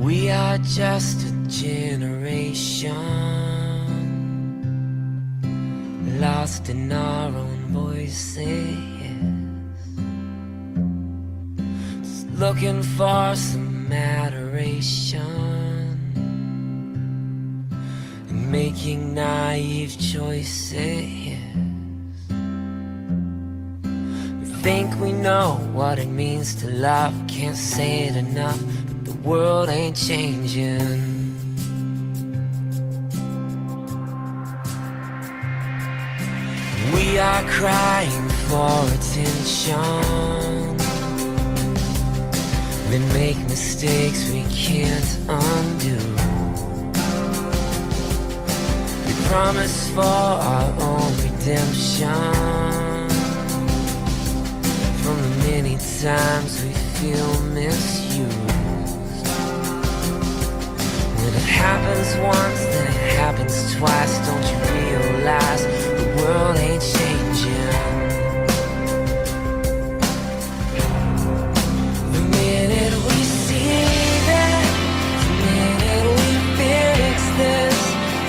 We are just a generation lost in our own voices, just looking for some adoration and making naive choices. We think we know what it means to love, can't say it enough, but the world ain't changing. We are crying for attention, we make mistakes we can't undo. We promise for our own redemption from the many times we feel misused. When it happens once, then it happens twice. Don't you realize the world ain't changing? The minute we see that, the minute we fix this,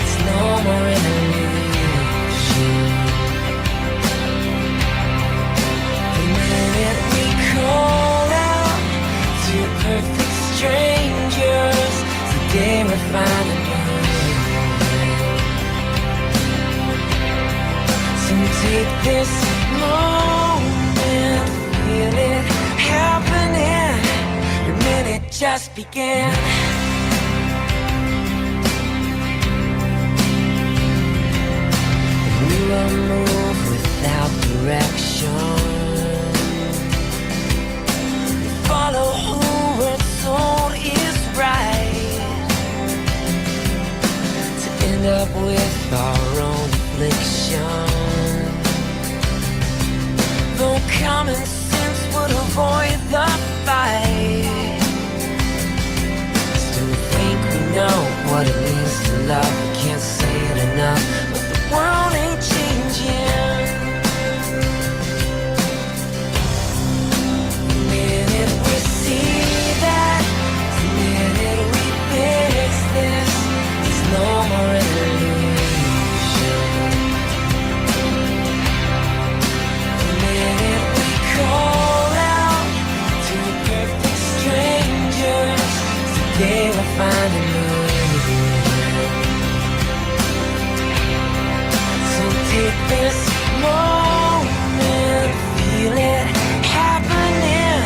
it's no more an illusion. The minute we call out to perfect strangers, today we find a take this moment, feel it happening. Your minute just began. We will move without direction, we follow who we're told is right, to end up with our own affliction. Though common sense would avoid the fight, still think we know what it means to love. We can't say it enough, but the world ain't changing. The minute we see that, the minute we fix this, there's no more illusion. Today we'll find a movie. So take this moment, feel it happening.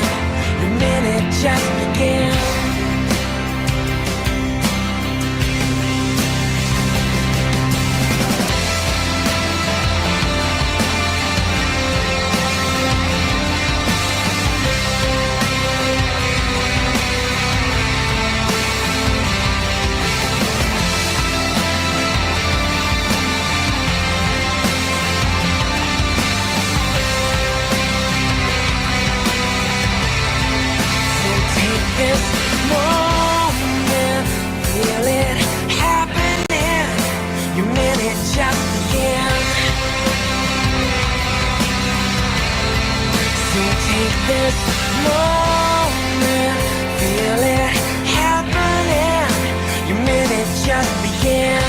The minute just began. This moment, feel it happening. Your minute just began. So take this moment, feel it happening. Your minute just began.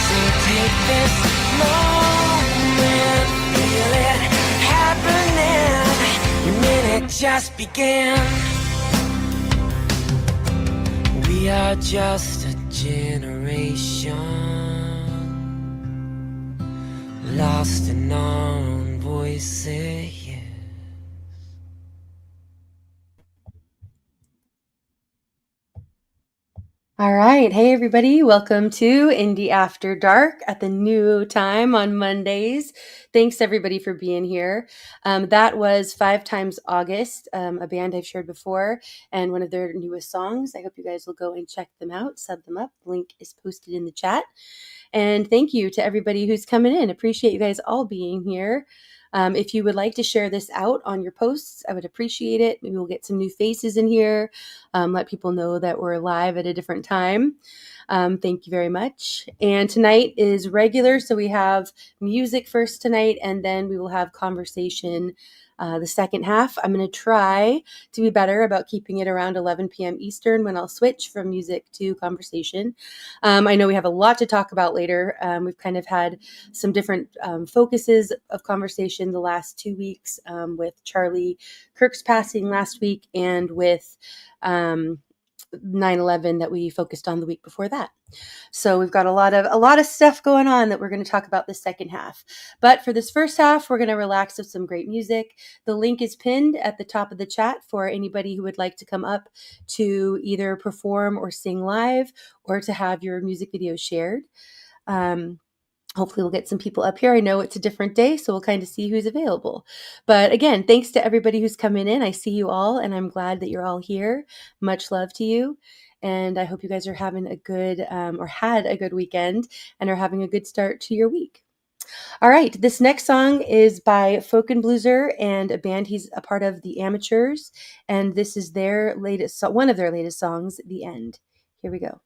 So take this moment, feel it happening. Your minute just began. We are just a generation lost in our own voices. All right. Hey, everybody. Welcome to Indy After Dark at the new time on Mondays. Thanks, everybody, for being here. That was 5 Times August, a band I've shared before, and one of their newest songs. I hope you guys will go and check them out, sub them up. Link is posted in the chat. And thank you to everybody who's coming in. Appreciate you guys all being here. If you would like to share this out on your posts, I would appreciate it. Maybe we'll get some new faces in here. Let people know that we're live at a different time. Thank you very much. And tonight is regular, so we have music first tonight, and then we will have conversation The second half, I'm going to try to be better about keeping it around 11 p.m. Eastern when I'll switch from music to conversation. I know we have a lot to talk about later. We've kind of had some different focuses of conversation the last 2 weeks, with Charlie Kirk's passing last week and with 9/11 that we focused on the week before that. So we've got a lot of stuff going on that we're going to talk about the second half. But for this first half, we're going to relax with some great music. The link is pinned at the top of the chat for anybody who would like to come up to either perform or sing live or to have your music videos shared. Hopefully we'll get some people up here. I know it's a different day, so we'll kind of see who's available. But again, thanks to everybody who's coming in. I see you all, and I'm glad that you're all here. Much love to you. And I hope you guys are having a good, or had a good weekend and are having a good start to your week. All right, this next song is by Folk and Blueser and a band he's a part of, The Amateurs. And this is their latest, one of their latest songs, The End. Here we go.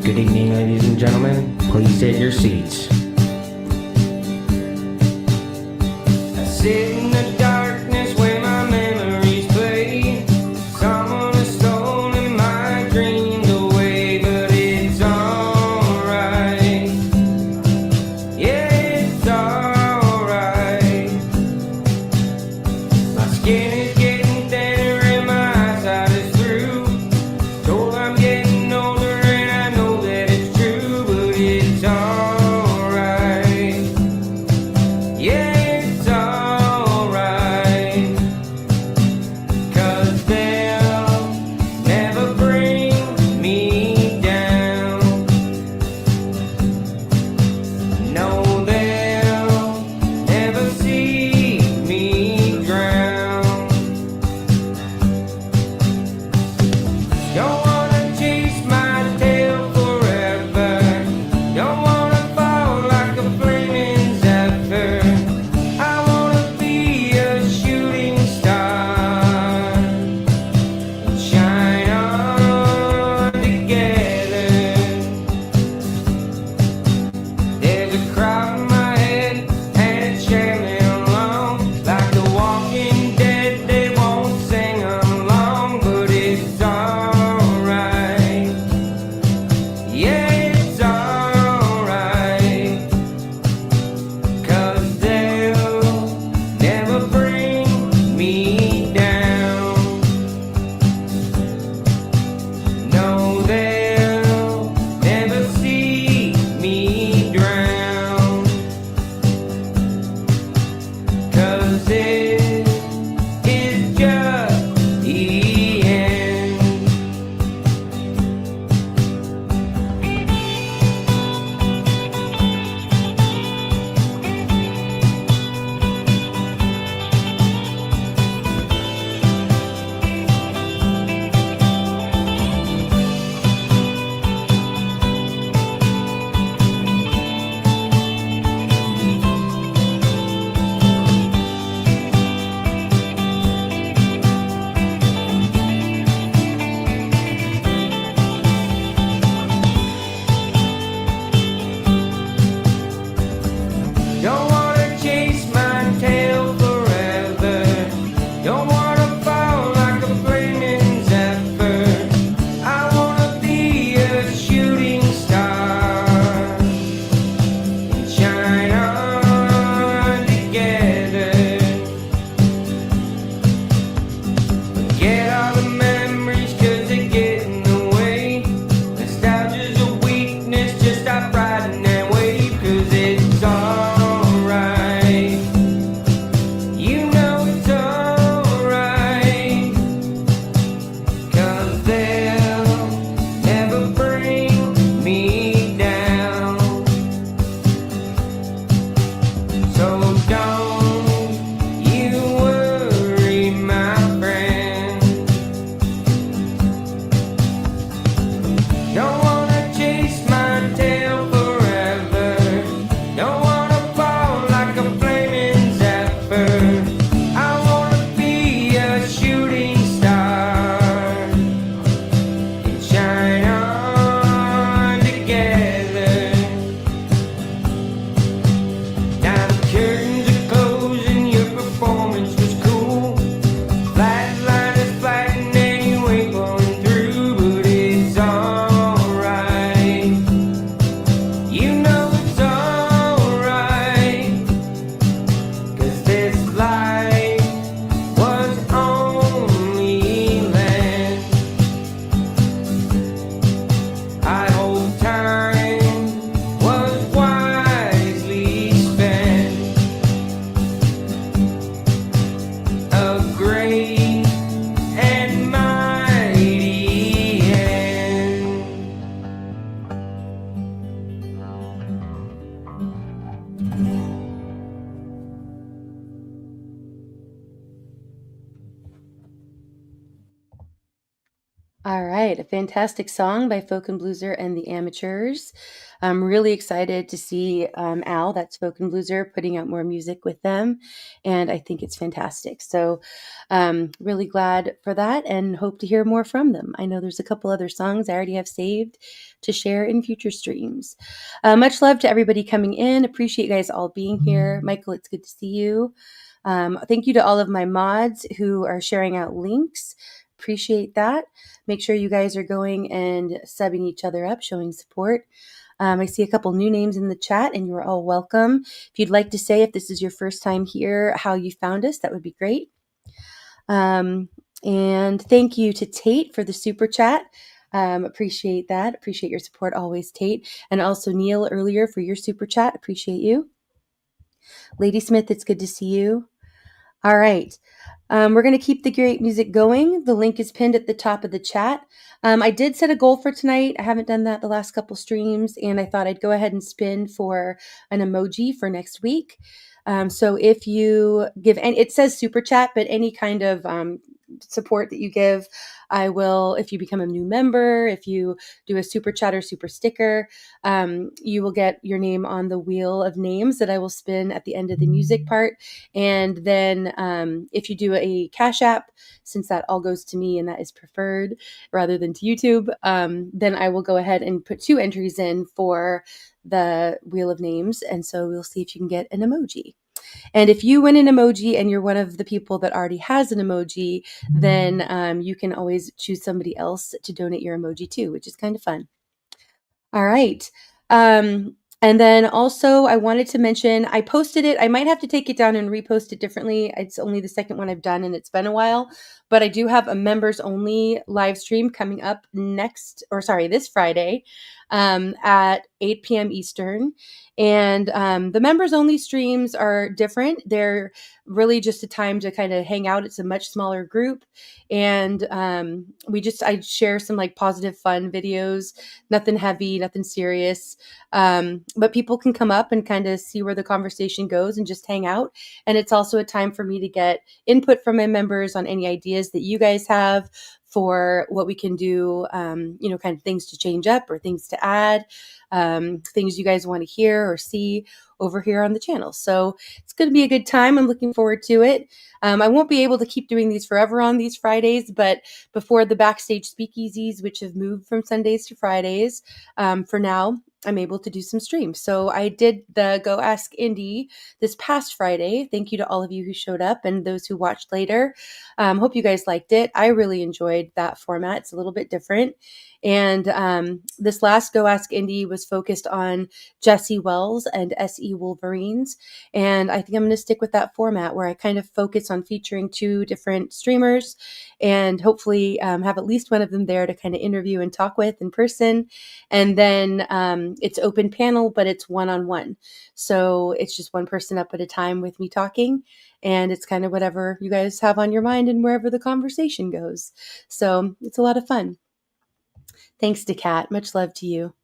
Good evening, ladies and gentlemen. Please take your seats. I sit in the darkness where my memories play. Someone has stolen my dreams away, but it's alright. Yeah, it's alright. My skin is getting thinner and my eyesight is through. Told I'm getting older. Don't wanna chase my tail forever. All right, a fantastic song by Folk and Blueser and the Amateurs. I'm really excited to see Al, that's Folk and Blueser, putting out more music with them, and I think it's fantastic. So, really glad for that, and hope to hear more from them. I know there's a couple other songs I already have saved to share in future streams. Much love to everybody coming in. Appreciate you guys all being here. Michael, it's good to see you. Thank you to all of my mods who are sharing out links. Appreciate that. Make sure you guys are going and subbing each other up, showing support. I see a couple new names in the chat, and you're all welcome. If you'd like to say, if this is your first time here, how you found us, that would be great. And thank you to Tate for the super chat. Appreciate that. Appreciate your support always, Tate. And also Neil earlier for your super chat. Appreciate you. Lady Smith, it's good to see you. All right. We're going to keep the great music going. The link is pinned at the top of the chat. I did set a goal for tonight. I haven't done that the last couple streams, and I thought I'd go ahead and spin for an emoji for next week. So if you give, and it says super chat, but any kind of support that you give, I will, if you become a new member, if you do a super chat or super sticker, you will get your name on the wheel of names that I will spin at the end of the music part. And then if you do a Cash App, since that all goes to me and that is preferred rather than to YouTube, then I will go ahead and put 2 entries in for the wheel of names. And so we'll see if you can get an emoji. And if you win an emoji and you're one of the people that already has an emoji, then you can always choose somebody else to donate your emoji to, which is kind of fun. All right. And then also I wanted to mention, I posted it. I might have to take it down and repost it differently. It's only the second one I've done and it's been a while, but I do have a members only live stream coming up this Friday at 8 p.m. Eastern. And the members only streams are different. They're really just a time to kind of hang out. It's a much smaller group. And I share some like positive, fun videos, nothing heavy, nothing serious. But people can come up and kind of see where the conversation goes and just hang out. And it's also a time for me to get input from my members on any ideas that you guys have for what we can do, kind of things to change up or things to add, things you guys want to hear or see over here on the channel. So it's going to be a good time. I'm looking forward to it. I won't be able to keep doing these forever on these Fridays, but before the backstage speakeasies, which have moved from Sundays to Fridays, for now, I'm able to do some streams. So I did the Go Ask Indy this past Friday. Thank you to all of you who showed up and those who watched later. Hope you guys liked it. I really enjoyed that format. It's a little bit different. And this last Go Ask Indy was focused on Jesse Wells and SE Wolverines. And I think I'm going to stick with that format where I kind of focus on featuring 2 different streamers and hopefully have at least one of them there to kind of interview and talk with in person. And then it's open panel, but it's one-on-one. So it's just one person up at a time with me talking. And it's kind of whatever you guys have on your mind and wherever the conversation goes. So it's a lot of fun. Thanks to Kat. Much love to you.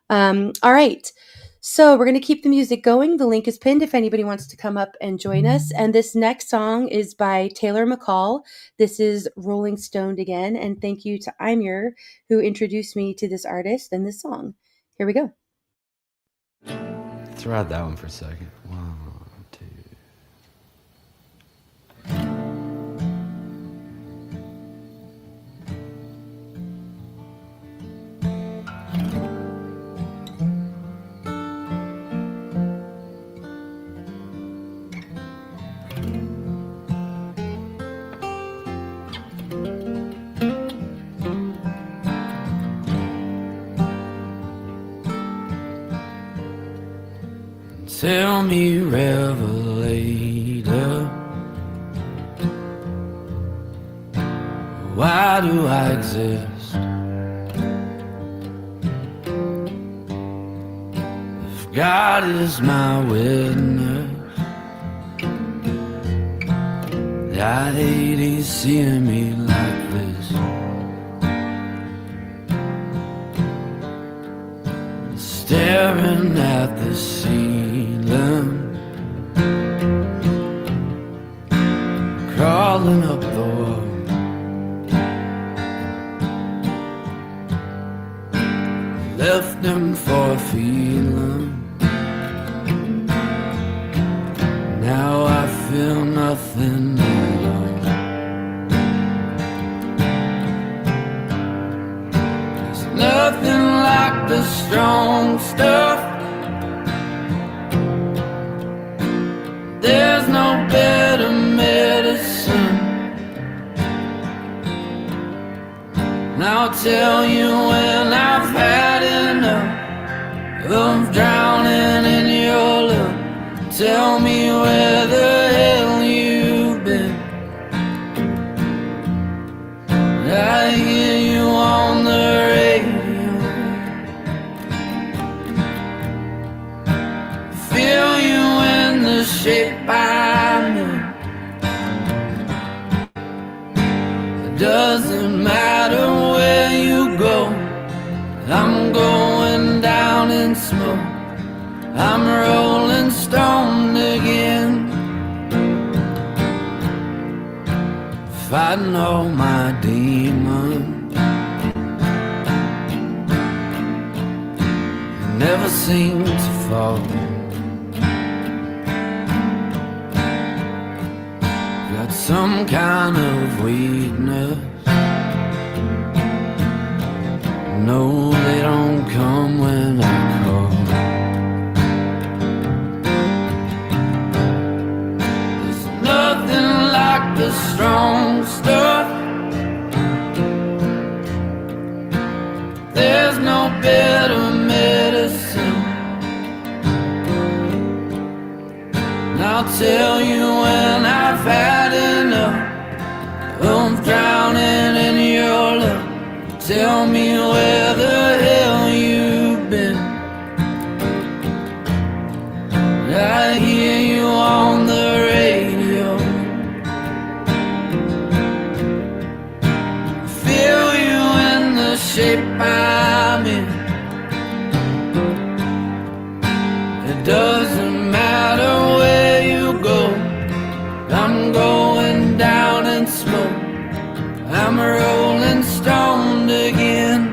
All right. So we're going to keep the music going. The link is pinned if anybody wants to come up and join us. And this next song is by Taylor McCall. This is Rolling Stoned Again. And thank you to Imir, who introduced me to this artist and this song. Here we go. Let's ride that one for a second. 1, 2. Tell me, Revelator, why do I exist? If God is my witness, I hate He's seeing me like this. Staring at the ceiling, crawling up the wall. nothing at all. There's nothing like the strong stuff. There's no better medicine. And I'll tell you when I've had enough of drowning in your love. Tell me where the hell you've been. I hear you on the radio, feel you in the shape I'm in. It doesn't matter where you go, I'm going down in smoke. I'm rolling stoned again, fighting all my demons. Never seem to fall. Got some kind of weakness. No, they don't come when I call. Nothing like the strong stuff. There's no better medicine. And I'll tell you when I've had enough of drowning in your love. Tell me where the hell you've been. I hear you on the radio, feel you in the shape I'm in. It doesn't matter where you go, I'm going down in smoke. I'm rolling stoned again.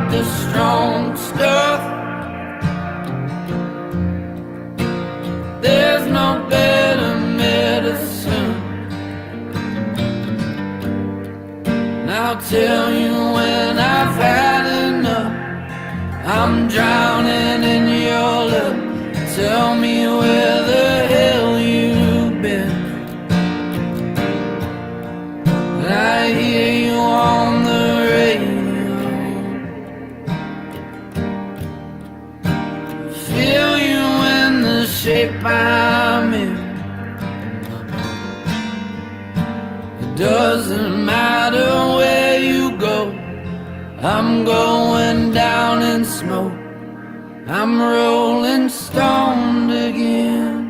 The strong stuff. There's no better medicine. And I'll tell you when I've had enough. I'm drowning in your love. Tell me where the hell you've been. And I hear you on the radio, feel you in the shape I'm in. It doesn't matter where you go, I'm going down in smoke. I'm rolling stoned again.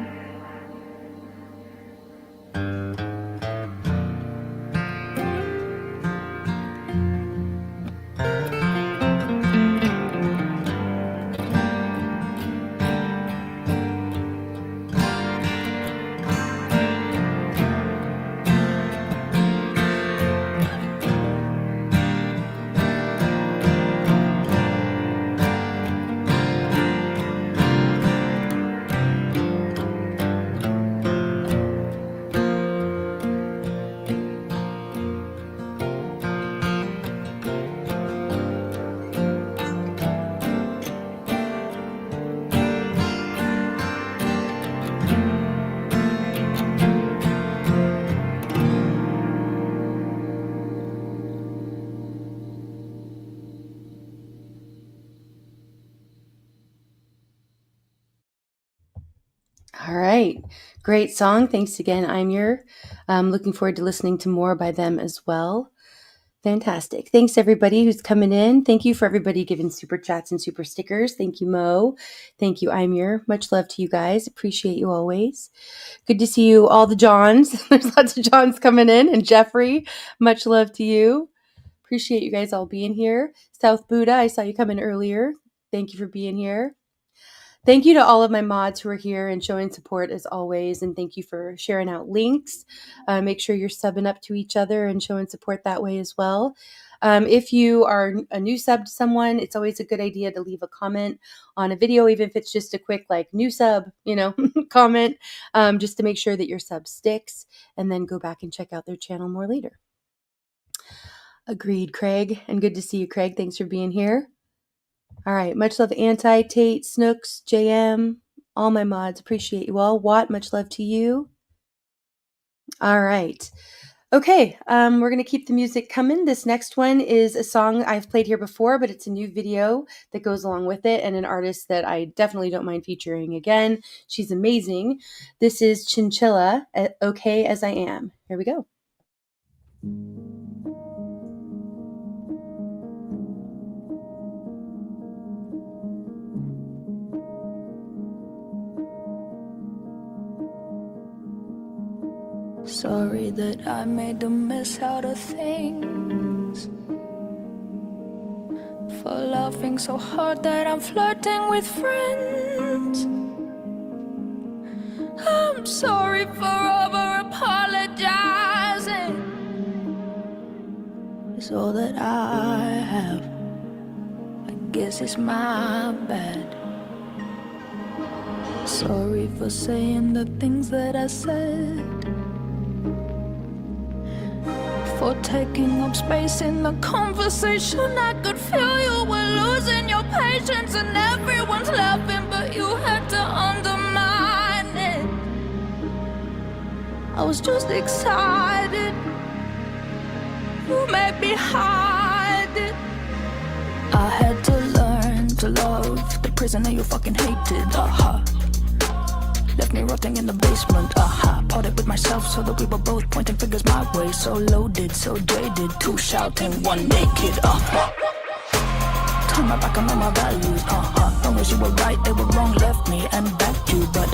All right. Great song. Thanks again, I'm looking forward to listening to more by them as well. Fantastic. Thanks everybody who's coming in. Thank you for everybody giving super chats and super stickers. Thank you, Mo. Thank you, Imir. Much love to you guys. Appreciate you always. Good to see you, all the Johns. There's lots of Johns coming in. And Jeffrey, much love to you. Appreciate you guys all being here. South Buddha, I saw you come in earlier. Thank you for being here. Thank you to all of my mods who are here and showing support as always. And thank you for sharing out links. Make sure you're subbing up to each other and showing support that way as well. If you are a new sub to someone, it's always a good idea to leave a comment on a video, even if it's just a quick like new sub, comment, just to make sure that your sub sticks, and then go back and check out their channel more later. Agreed, Craig. And good to see you, Craig. Thanks for being here. All right. Much love, Anti, Tate, Snooks, JM, all my mods. Appreciate you all. Watt, much love to you. All right. Okay. We're going to keep the music coming. This next one is a song I've played here before, but it's a new video that goes along with it and an artist that I definitely don't mind featuring again. She's amazing. This is Chinchilla, Okay As I Am. Here we go. Sorry that I made a mess out of things, for laughing so hard that I'm flirting with friends. I'm sorry for over apologizing. It's all that I have. I guess it's my bad. Sorry for saying the things that I said, for taking up space in the conversation. I could feel you were losing your patience and everyone's laughing, but you had to undermine it. I was just excited. You made me hide it. I had to learn to love the prisoner you fucking hated. Left me rotting in the basement, parted with myself so that we were both pointing fingers my way. So loaded, so jaded, two shouting, one naked, Turn my back on all my values, Long as you were right, they were wrong, left me and backed you. But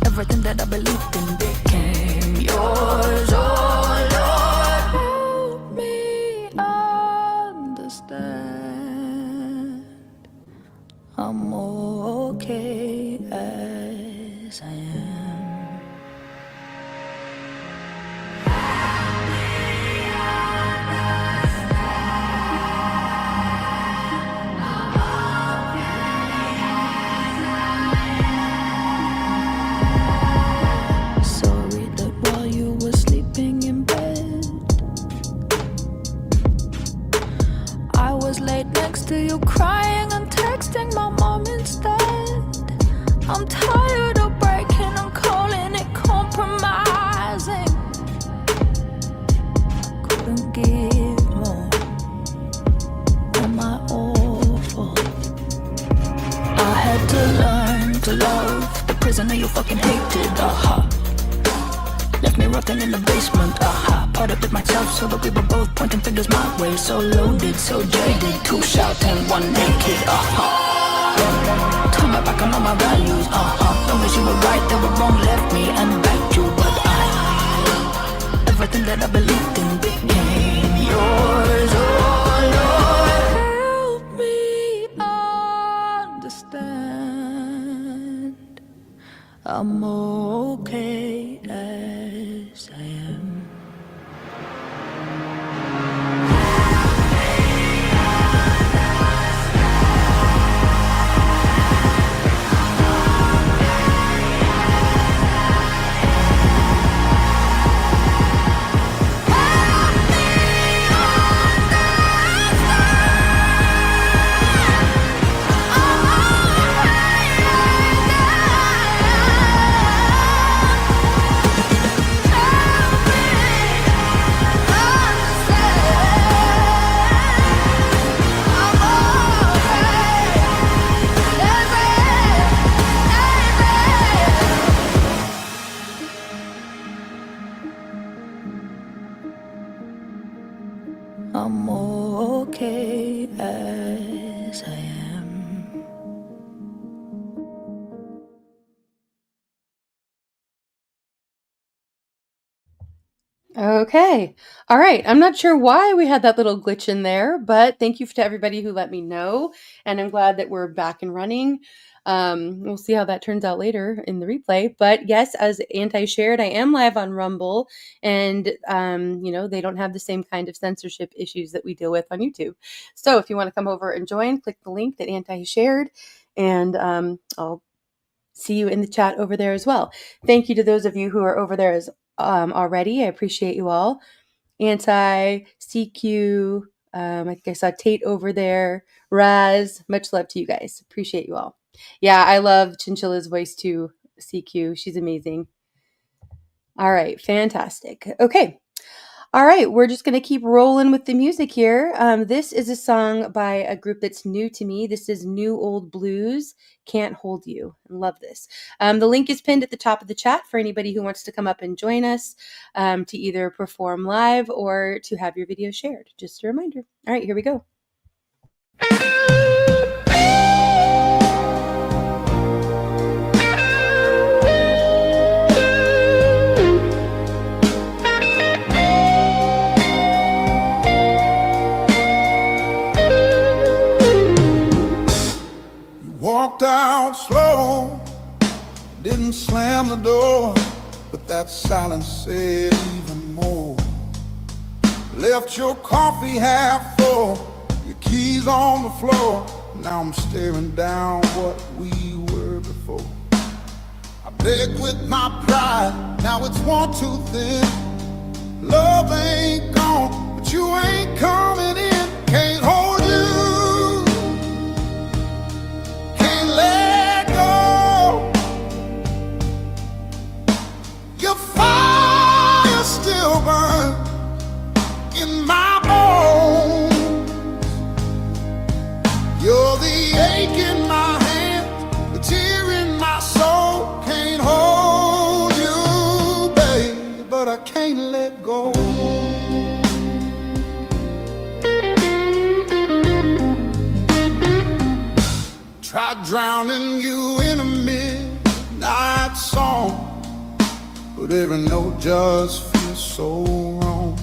everything that I believed in became yours. Oh Lord, help me understand. I'm okay as I am. Sorry that while you were sleeping in bed, I was laid next to you crying and texting my mom instead. I'm tired of breaking, I'm calling it compromising. Couldn't give more. Am I awful? I had to learn to love the prisoner you fucking hated, Left me rotting in the basement, parted with myself so that we were both pointing fingers my way. So loaded, so jaded, two shouting, one naked, Turn my back on all my values, Long as you were right, they were wrong, left me and backed you. But everything that I believed in became yours. Oh Lord, help me understand. I'm okay as I am. Okay. All right. I'm not sure why we had that little glitch in there, but thank you to everybody who let me know. And I'm glad that we're back and running. We'll see how that turns out later in the replay. But yes, as Anti shared, I am live on Rumble, and they don't have the same kind of censorship issues that we deal with on YouTube. So if you want to come over and join, click the link that Anti shared, and I'll see you in the chat over there as well. Thank you to those of you who are over there as already. I appreciate you all. Anti, CQ, I think I saw Tate over there. Raz, much love to you guys. Appreciate you all. Yeah, I love Chinchilla's voice too, CQ. She's amazing. All right, fantastic. Okay. All right, we're just going to keep rolling with the music here. This is a song by a group that's new to me. This is New Old Blues, Can't Hold You. I love this. The link is pinned at the top of the chat for anybody who wants to come up and join us to either perform live or to have your video shared. Just a reminder. All right, here we go. Walked out slow, didn't slam the door, but that silence said even more. Left your coffee half full, your keys on the floor. Now I'm staring down what we were before. I begged with my pride, now it's one too thin. Love ain't gone, but you ain't coming in. Can't hold you, can't let go. Your fire still burns in my bones. You're the ache in my hand, the tear in my soul. Can't hold you, babe, but I can't let go. Tried drowning you in a midnight song, but every note just feels so wrong.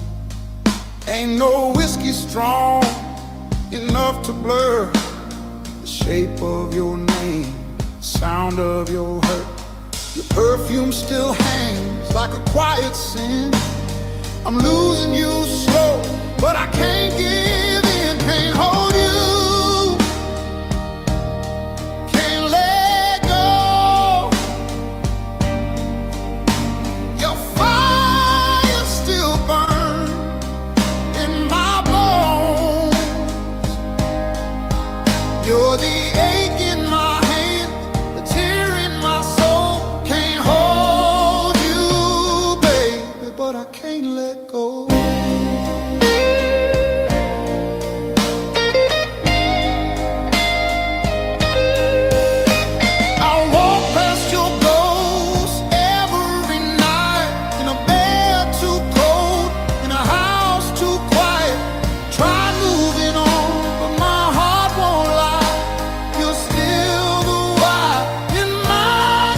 Ain't no whiskey strong enough to blur the shape of your name, the sound of your hurt. Your perfume still hangs like a quiet sin. I'm losing you slow, but I can't give in. Can't hold you, can't let go. Your fire still burns in my bones. You're the ache in my hand, the tear in my soul. Can't hold you, baby, but I can't let go. I walk past your ghost every night in a bed too cold, in a house too quiet. Try moving on, but my heart won't lie. You're still the why in my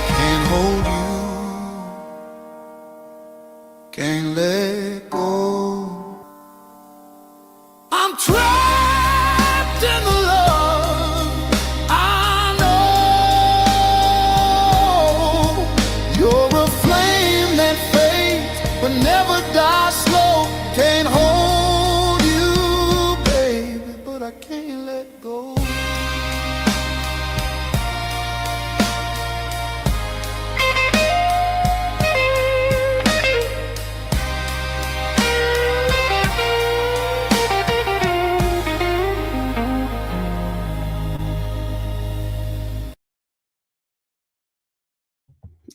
Can't hold you, can't let go. I'm trapped in the love I know. You're a flame that fades but never dies slow. Can't hold you, baby, but I can't let go.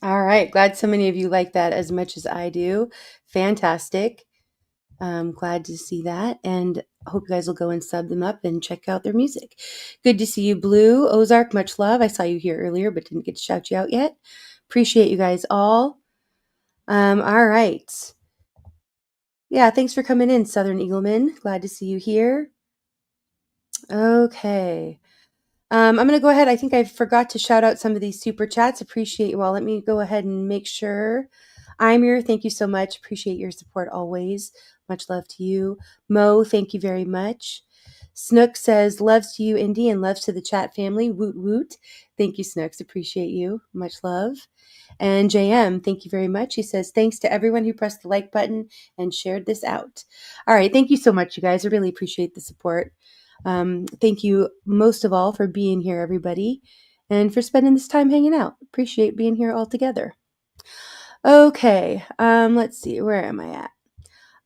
All right. Glad so many of you like that as much as I do. Fantastic. Glad to see that. And I hope you guys will go and sub them up and check out their music. Good to see you, Blue. Ozark, much love. I saw you here earlier, but didn't get to shout you out yet. Appreciate you guys all. All right. Yeah, thanks for coming in, Southern Eagleman. Glad to see you here. Okay. I'm going to go ahead. I think I forgot to shout out some of these super chats. Appreciate you all. Let me go ahead and make sure. Imir, thank you so much. Appreciate your support always. Much love to you. Mo, thank you very much. Snook says, loves to you, Indy, and loves to the chat family. Woot woot. Thank you, Snooks. Appreciate you. Much love. And JM, thank you very much. He says, thanks to everyone who pressed the like button and shared this out. All right. Thank you so much, you guys. I really appreciate the support. Thank you most of all for being here, everybody, and for spending this time hanging out. Appreciate being here all together. Okay, let's see, where am I at?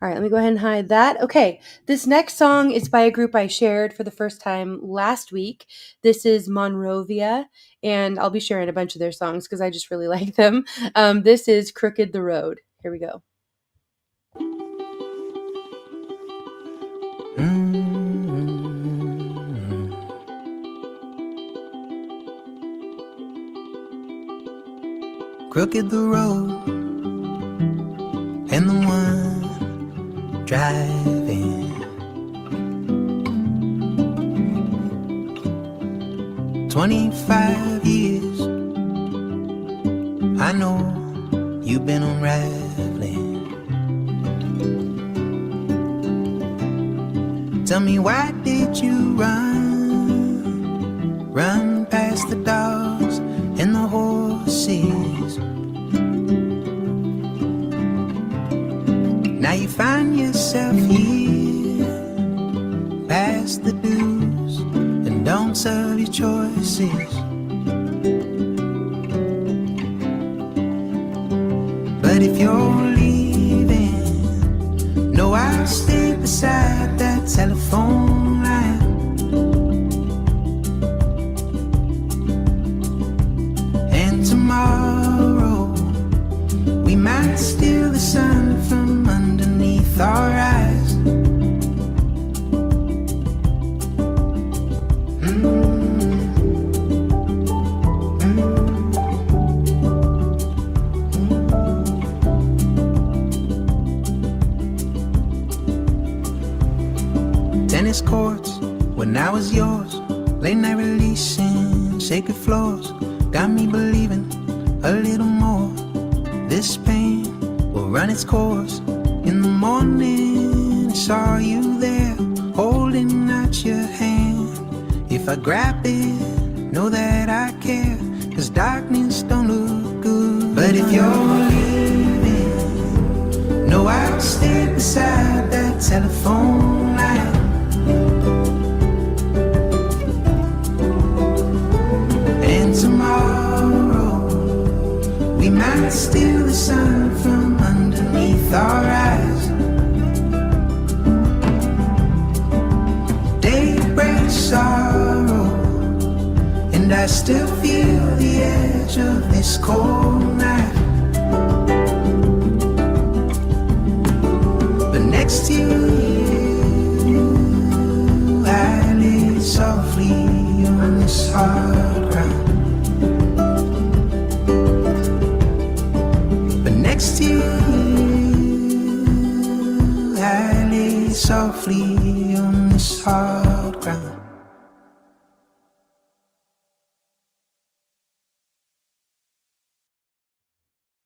All right, let me go ahead and hide that. Okay, this next song is by a group I shared for the first time last week. This is Monrovia, and I'll be sharing a bunch of their songs because I just really like them. This is Crooked the Road. Here we go. Crooked the road, and the one driving. 25 years, I know you've been unraveling. Tell me, why did you run past the dogs and the horses? Now you find yourself here, past the do's and don'ts of your choices. But if you're leaving, no, I'll stay beside that telephone line. And tomorrow we might steal the sun from underneath our eyes. Tennis courts, when I was yours, late night releasing sacred floors, got me believing a little more. This pain will run its course. In the morning, I saw you there, holding out your hand. If I grab it, know that I care, 'cause darkness don't look good. But if you're leaving, no, I'll stay beside that telephone line. And tomorrow we might steal the sun from underneath our eyes. Day breaks sorrow, and I still feel the edge of this cold night. But next to you, I lay softly on this hard ground. Next to you, I lay softly on this hard ground.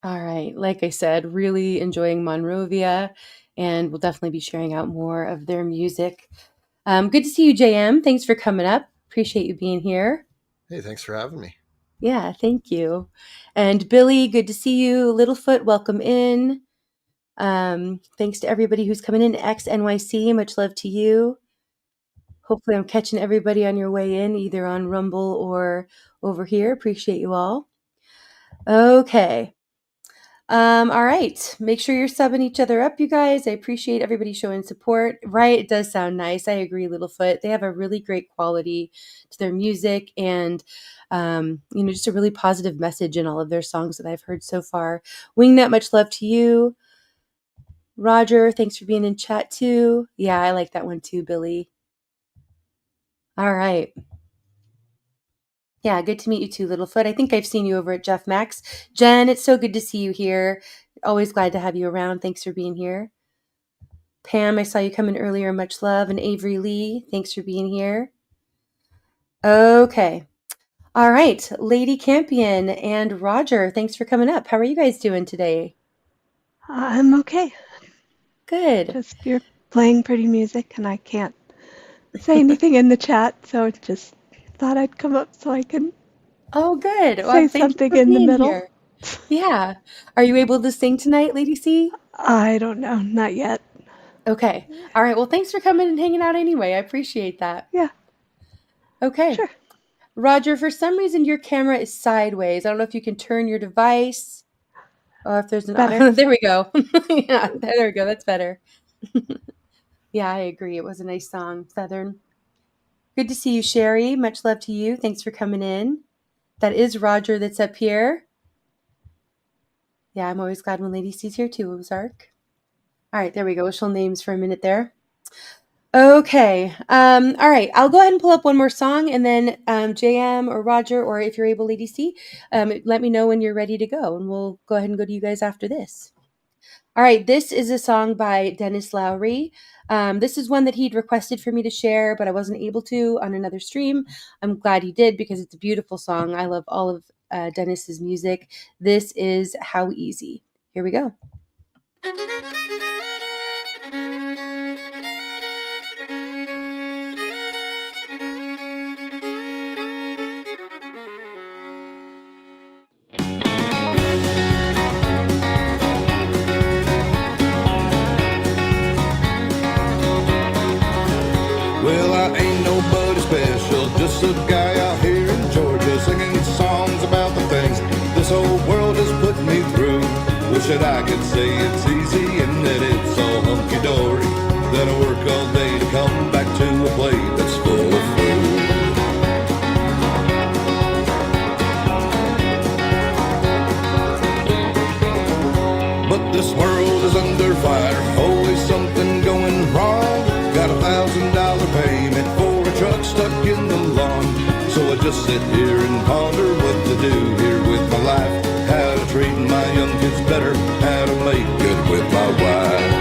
All right. Like I said, really enjoying Monrovia, and we'll definitely be sharing out more of their music. Good to see you, JM. Thanks for coming up. Appreciate you being here. Hey, thanks for having me. Yeah, thank you. And Billy, good to see you. Littlefoot, welcome in. Thanks to everybody who's coming in. XNYC, much love to you. Hopefully I'm catching everybody on your way in, either on Rumble or over here. Appreciate you all. Okay. All right. Make sure you're subbing each other up, you guys. I appreciate everybody showing support. Right? It does sound nice. I agree, Littlefoot. They have a really great quality to their music, and just a really positive message in all of their songs that I've heard so far. Wingnut, much love to you. Roger, thanks for being in chat too. Yeah, I like that one too, Billy. All right. Yeah, good to meet you too, Littlefoot. I think I've seen you over at Jeff Max. Jen, it's so good to see you here. Always glad to have you around. Thanks for being here. Pam, I saw you come in earlier. Much love. And Avery Lee, thanks for being here. Okay. All right. Lady Campion and Roger, thanks for coming up. How are you guys doing today? I'm okay. Good. Just you're playing pretty music, and I can't say anything in the chat, so just thought I'd come up so I can Oh, good. Well, say thank you something for in the being middle. here. Yeah. Are you able to sing tonight, Lady C? I don't know, not yet. Okay. All right. Well, thanks for coming and hanging out anyway. I appreciate that. Yeah, Okay. sure. Roger, for some reason your camera is sideways. I don't know if you can turn your device or if there's an Better. there we go. Yeah, there we go. That's better. Yeah, I agree. It was a nice song, Southern. Good to see you, Sherry. Much love to you. Thanks for coming in. That is Roger that's up here. Yeah, I'm always glad when Lady C's here too, Ozark. All right, there we go. We'll show names for a minute there. Okay. All right. I'll go ahead and pull up one more song, and then JM or Roger, or if you're able, Lady C, let me know when you're ready to go, and we'll go ahead and go to you guys after this. All right. This is a song by Dennis Lowry. This is one that he'd requested for me to share, but I wasn't able to on another stream. I'm glad he did because it's a beautiful song. I love all of Dennis's music. This is How Easy. Here we go. Well, I ain't nobody special, just a guy out here in Georgia singing songs about the things this whole world has put me through. Wish that I could say it's easy and that it's all hunky-dory, that I work all day to come back to a plate that's full of food. But this world is under fire, always something going wrong. Got $1,000 payment for a truck stuck in the lawn. So I just sit here and ponder what to do here with my life, how to treat my young kids better, how to make good with my wife.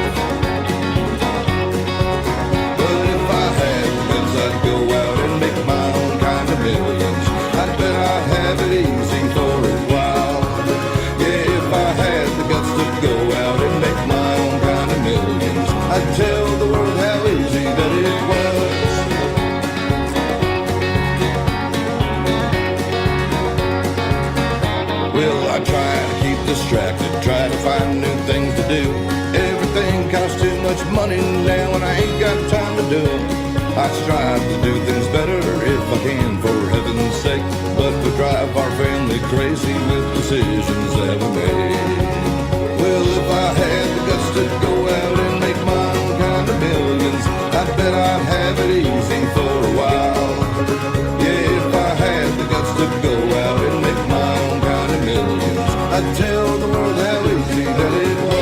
But if I had guns, I'd go out and make my own kind of millions. I bet I'd have it easy for a while. Yeah, if I had the guts to go out and make my own kind of millions, I'd tell the world how easy that it was. Well, I try to keep distracted, try to find new things to do. Everything costs too much money now and I ain't got time to do it. I strive to do things better if I can, for heaven's sake, but we drive our family crazy with decisions that we made. Well, if I had the guts to go out and make my own kind of millions, I bet I'd have it easy for a while. Yeah, if I had the guts to go out and make my own kind of millions, I'd tell the world how easy that it was.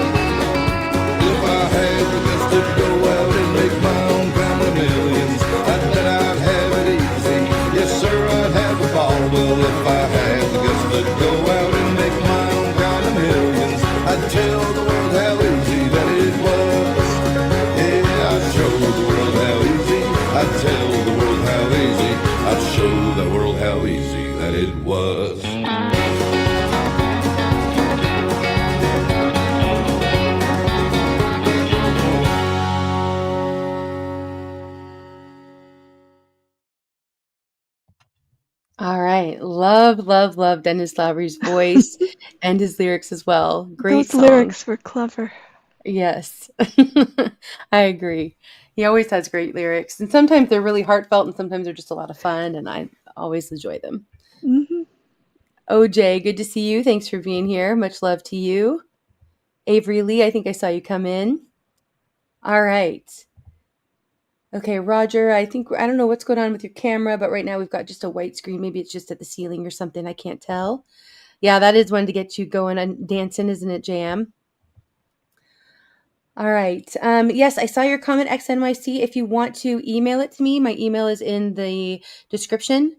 If I had the guts to go out and make my own kind of millions, I bet I'd have it easy. Yes, sir, I'd have a ball. Well, if I had the guts to go out and make my own kind of millions, I'd tell the world how easy that it was. Yeah, I'd show the world how easy. I'd tell the world how easy. I'd show the world how easy that it was. All right. Love, love, love Dennis Lowry's voice and his lyrics as well. Great Those song. lyrics were clever. Yes. I agree. He always has great lyrics. And sometimes they're really heartfelt and sometimes they're just a lot of fun and I always enjoy them. Hmm. OJ, good to see you. Thanks for being here. Much love to you. Avery Lee, I think I saw you come in. All right. Okay, Roger, I don't know what's going on with your camera, but right now we've got just a white screen. Maybe it's just at the ceiling or something. I can't tell. Yeah, that is one to get you going and dancing, isn't it, Jam? All right. Yes, I saw your comment, XNYC. If you want to email it to me, my email is in the description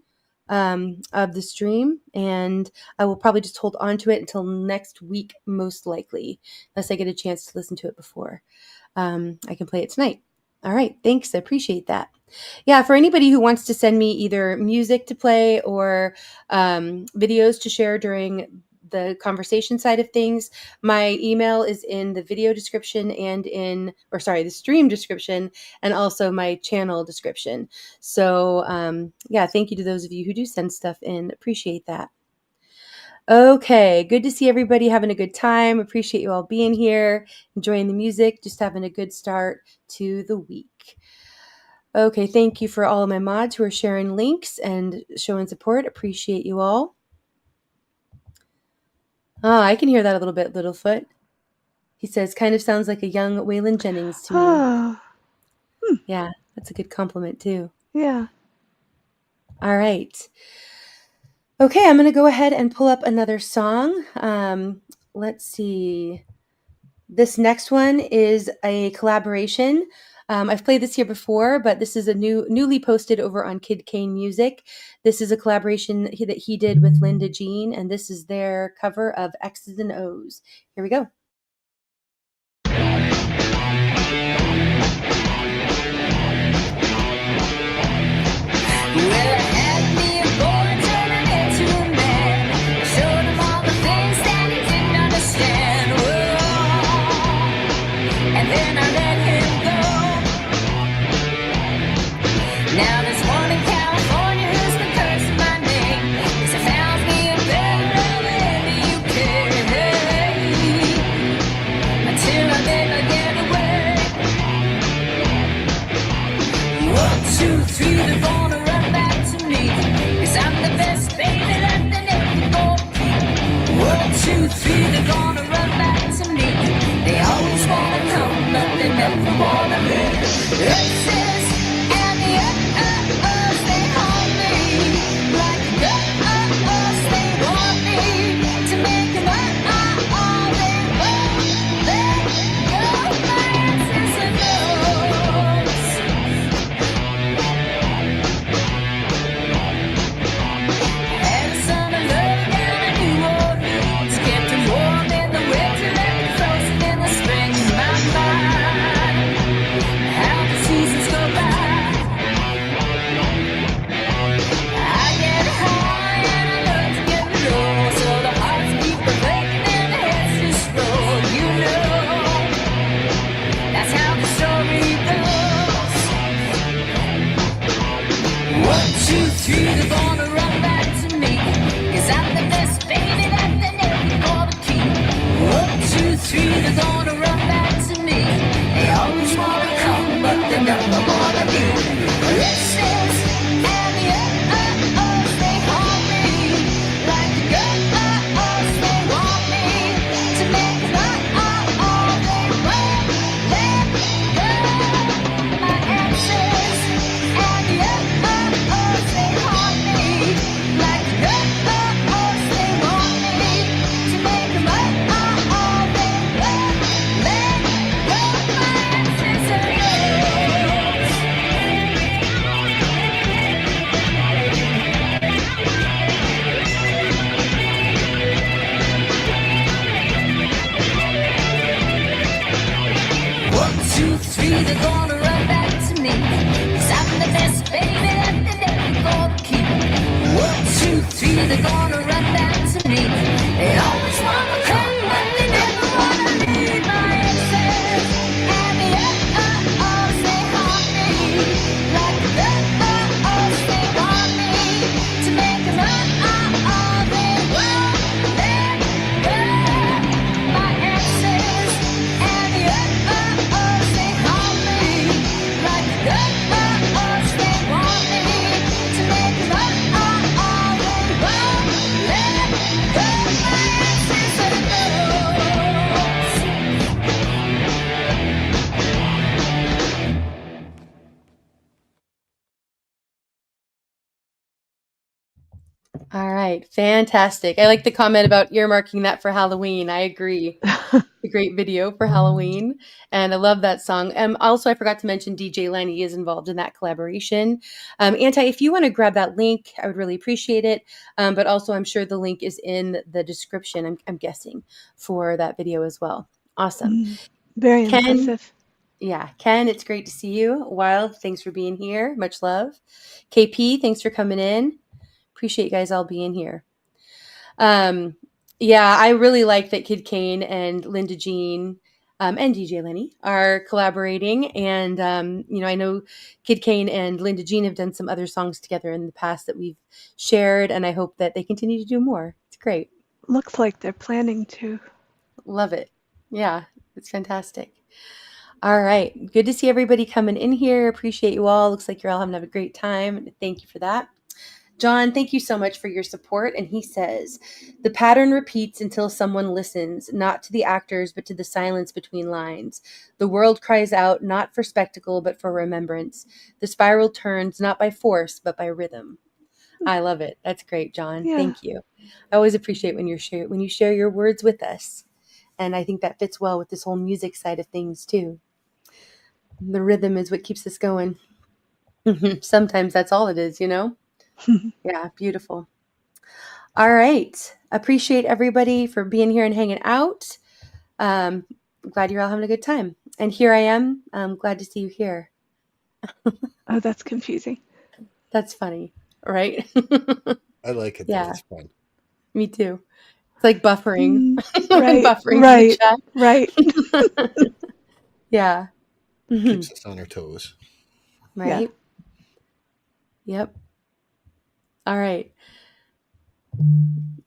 of the stream, and I will probably just hold on to it until next week, most likely, unless I get a chance to listen to it before. I can play it tonight. All right. Thanks. I appreciate that. Yeah, for anybody who wants to send me either music to play or videos to share during the conversation side of things, my email is in the video description and the stream description, and also my channel description. So yeah, thank you to those of you who do send stuff in. Appreciate that. Okay, good to see everybody having a good time. Appreciate you all being here, enjoying the music, just having a good start to the week. Okay, thank you for all of my mods who are sharing links and showing support. Appreciate you all. Oh, I can hear that a little bit, Littlefoot. He says, kind of sounds like a young Waylon Jennings to me. Oh, Yeah, that's a good compliment too. yeah. All right. Okay, I'm going to go ahead and pull up another song. Let's see. This next one is a collaboration. I've played this here before, but this is a newly posted over on Kid Kane Music. This is a collaboration that he did with Linda Jean, and this is their cover of X's and O's. Here we go. Well, I had me a boy turning into a man. I showed him all the things that he didn't understand. Whoa. And then I let him go. Now there's one in California who's been cursing my name, 'cause I found me a better lover in the UK. Until I let her get away. 1, 2, 3, they're gonna run back to me, 'cause I'm the best baby that they never gonna keep. 1, 2, 3, they're gonna run back to me. They always wanna come, but they never wanna leave. Exes and the uh-uh-uhs, they haunt me. Like the uh-uh-uhs, they want me to make them uh-uh-uh, they won't let go. My exes and those. Had a son of love down in New Orleans, kept him warm in the winter and frozen in the spring. My mind, how the seasons go by. I get high and I love to get low, so the hearts keep breaking and the heads just roll. You know, that's how the story goes. 1, 2, 3, they're gonna run back to me, 'cause I'm the best baby that they never gonna keep. 1, 2, 3, they're gonna run back to me. They always wanna come, but they never wanna leave. Exes and the uh-uh-uhs, they haunt me. Like the uh-uh-uhs, they want me to make them uh-uh-uh, they won't let go. My exes and the uh-uh-uhs, they haunt me. Like the uh-uh-uhs, they want me to make them uh-uh-uh, they won't let go. All right, fantastic. I like the comment about earmarking that for Halloween. I agree. A great video for Halloween, and I love that song. Also, I forgot to mention DJ Lenny is involved in that collaboration. Anti, if you want to grab that link, I would really appreciate it. But also, I'm sure the link is in the description. I'm guessing for that video as well. Awesome, Very Ken. impressive. Yeah, Ken, it's great to see you. Wild, thanks for being here. Much love. KP, thanks for coming in. Appreciate you guys all being here. Yeah, I really like that Kid Kane and Linda Jean and DJ Lenny are collaborating. And, I know Kid Kane and Linda Jean have done some other songs together in the past that we've shared, and I hope that they continue to do more. It's great. Looks like they're planning to. Love it. Yeah, it's fantastic. All right. Good to see everybody coming in here. Appreciate you all. Looks like you're all having a great time. Thank you for that. John, thank you so much for your support. And he says, the pattern repeats until someone listens, not to the actors, but to the silence between lines. The world cries out, not for spectacle, but for remembrance. The spiral turns, not by force, but by rhythm. I love it. That's great, John. Yeah. Thank you. I always appreciate when you share your words with us. And I think that fits well with this whole music side of things too. The rhythm is what keeps us going. Sometimes that's all it is, Yeah, beautiful. All right. Appreciate everybody for being here and hanging out. Glad you're all having a good time. And here I am. I'm glad to see you here. Oh, that's confusing. That's funny, right? I like it. Though. Yeah. It's fun. Me too. It's like buffering. Right. Buffering Right. the chat. Right. Yeah. Keeps us on our toes. Right? Yeah. Yep. All right.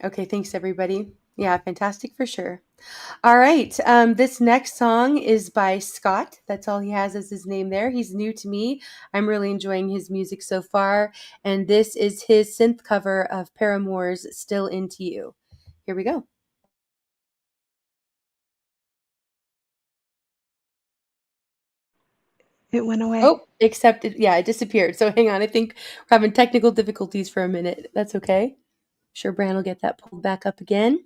Okay, thanks everybody. Yeah, fantastic for sure. All right. This next song is by Scott. That's all he has as his name there. He's new to me. I'm really enjoying his music so far. And this is his synth cover of Paramore's Still Into You. Here we go. It went away. Oh, except it disappeared. So hang on. I think we're having technical difficulties for a minute. That's okay. Sure, Bran will get that pulled back up again.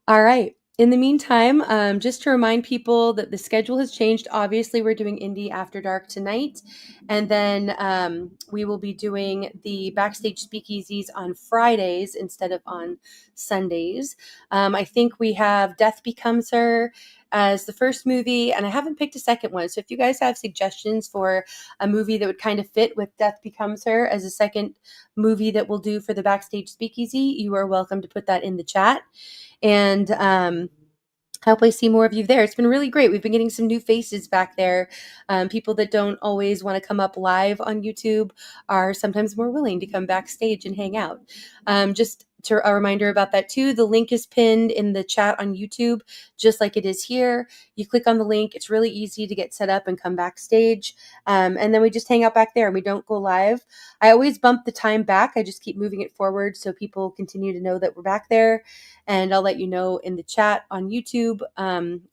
All right. In the meantime, just to remind people that the schedule has changed. Obviously, we're doing Indy After Dark tonight. And then we will be doing the backstage speakeasies on Fridays instead of on Sundays. I think we have Death Becomes Her as the first movie, and I haven't picked a second one. So if you guys have suggestions for a movie that would kind of fit with Death Becomes Her as a second movie that we'll do for the backstage speakeasy, you are welcome to put that in the chat. And hope I see more of you there. It's been really great. We've been getting some new faces back there. People that don't always want to come up live on YouTube are sometimes more willing to come backstage and hang out. Just a reminder about that too. The link is pinned in the chat on YouTube, just like it is here. You click on the link. It's really easy to get set up and come backstage. And then we just hang out back there and we don't go live. I always bump the time back. I just keep moving it forward so people continue to know that we're back there. And I'll let you know in the chat on YouTube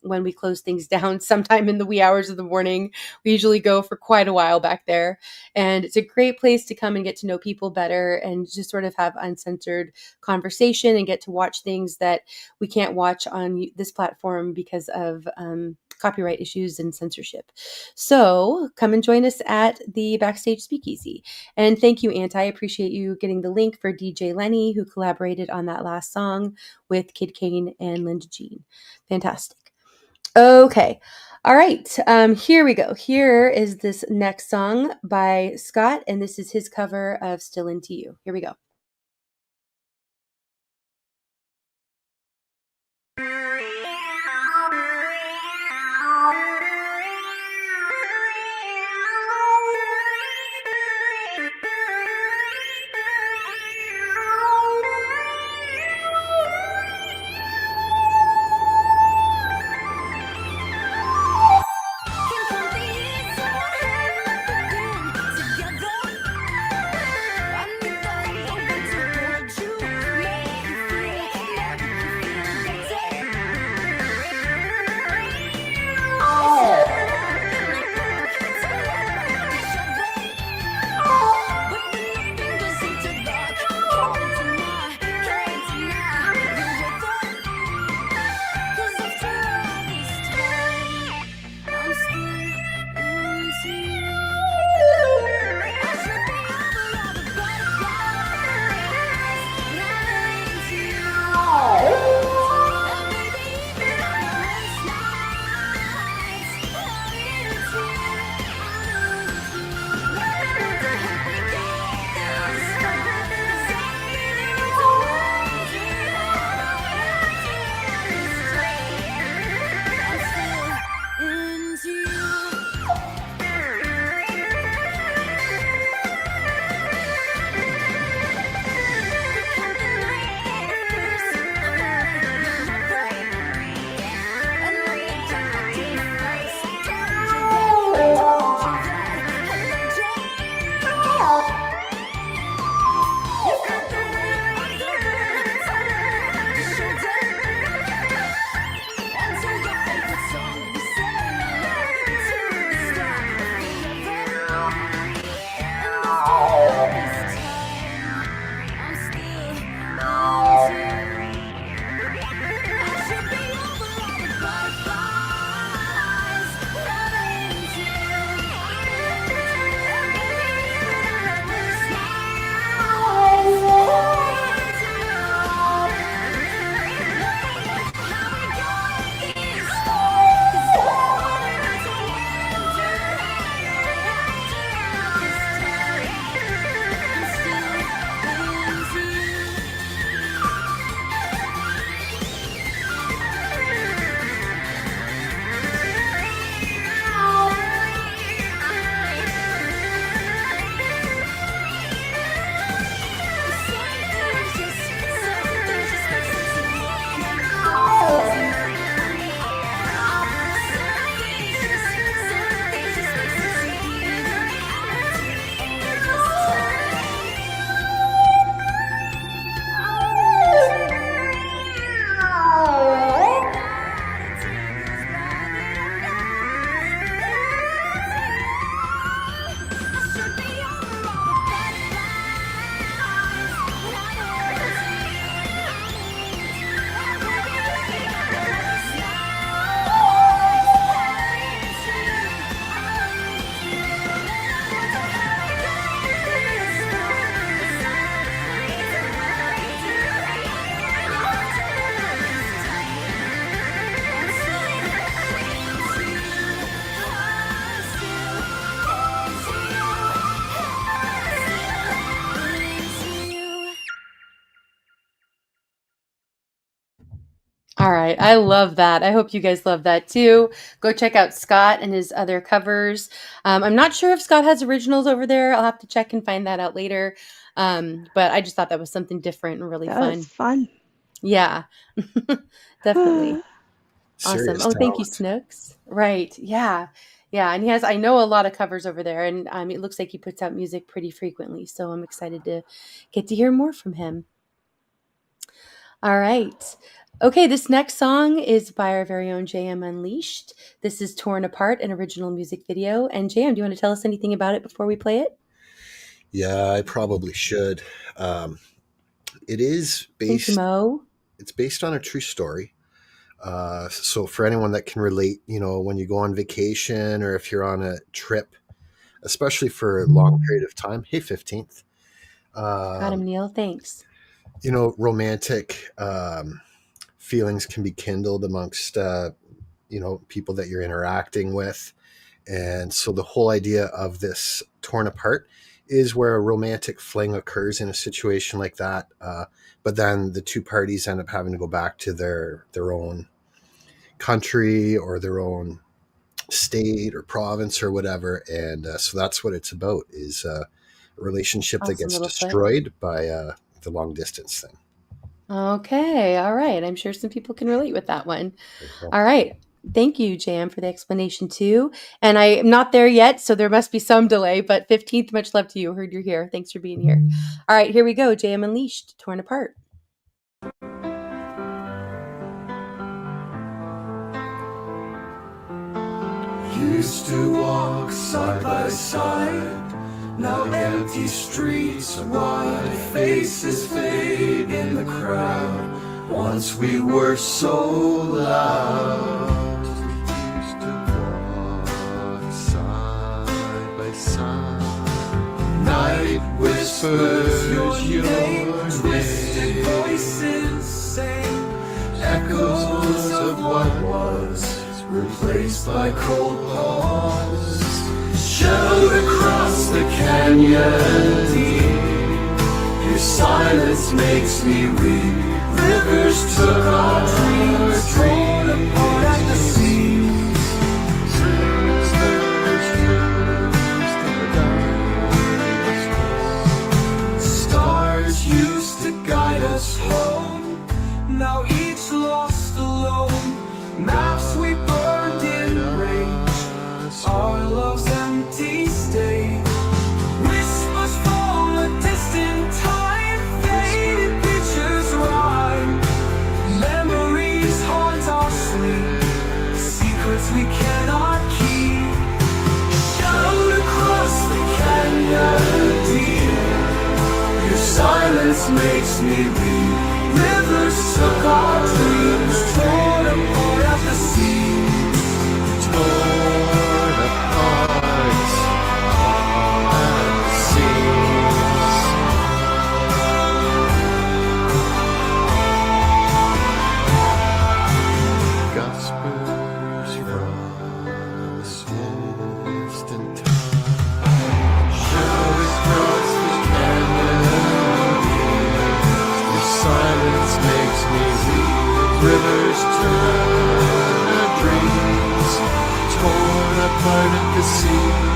when we close things down sometime in the wee hours of the morning. We usually go for quite a while back there. And it's a great place to come and get to know people better and just sort of have uncensored conversation and get to watch things that we can't watch on this platform because of copyright issues and censorship. So come and join us at the Backstage Speakeasy. And thank you, Anti. I appreciate you getting the link for DJ Lenny, who collaborated on that last song with Kid Kane and Linda Jean. Fantastic. Okay. All right. Here we go. Here is this next song by Scott, and this is his cover of Still Into You. Here we go. Together, I need the All right. I love that. I hope you guys love that too. Go check out Scott and his other covers. I'm not sure if Scott has originals over there. I'll have to check and find that out later. But I just thought that was something different and really That was fun. fun. Yeah, definitely. Awesome. Serious Oh, thank you, talent. Snooks. Right. Yeah. Yeah. And he has, I know a lot of covers over there, and it looks like he puts out music pretty frequently. So I'm excited to get to hear more from him. All right. Okay, this next song is by our very own JM Unleashed. This is Torn Apart, an original music video. And JM, do you want to tell us anything about it before we play it? Yeah, I probably should. Um, it is Thank you, based. Mo. It's based on a true story. So for anyone that can relate, when you go on vacation or if you're on a trip, especially for a long period of time. Hey, 15th. Got him, Neil. Thanks. Romantic feelings can be kindled amongst people that you're interacting with, and so the whole idea of this Torn Apart is where a romantic fling occurs in a situation like that, but then the two parties end up having to go back to their own country or their own state or province or whatever, and so that's what it's about, is a relationship that Awesome gets little flip. destroyed by the long distance thing. Okay. All right. I'm sure some people can relate with that one. Cool. All right. Thank you, Jam, for the explanation too. And I am not there yet, so there must be some delay, but 15th, much love to you. Heard you're here. Thanks for being here. All right, here we go. Jam Unleashed, Torn Apart. Used to walk side by side, now empty streets, wide faces fade in the crowd. Once we were so loud. Used to walk side by side. Night whispers your name, twisted voices sing echoes of what was, replaced by cold pause. Shelled across the canyon deep, your silence makes me weep. Rivers took our dreams, torn apart at the seams. Stars used to guide us home, now each lost alone. Maps we burned in rage, our love's empty state. Whispers from a distant time, faded pictures rhyme. Memories haunt our sleep, secrets we cannot keep. Shelled across the canyon deep, your silence makes me weep. Rivers took our dreams, torn apart at the seams. Torn apart at the seams. Gospels from this distant time. Shelled across the canyon, your silence makes me weep. Rivers turn our dreams, torn apart at the seams.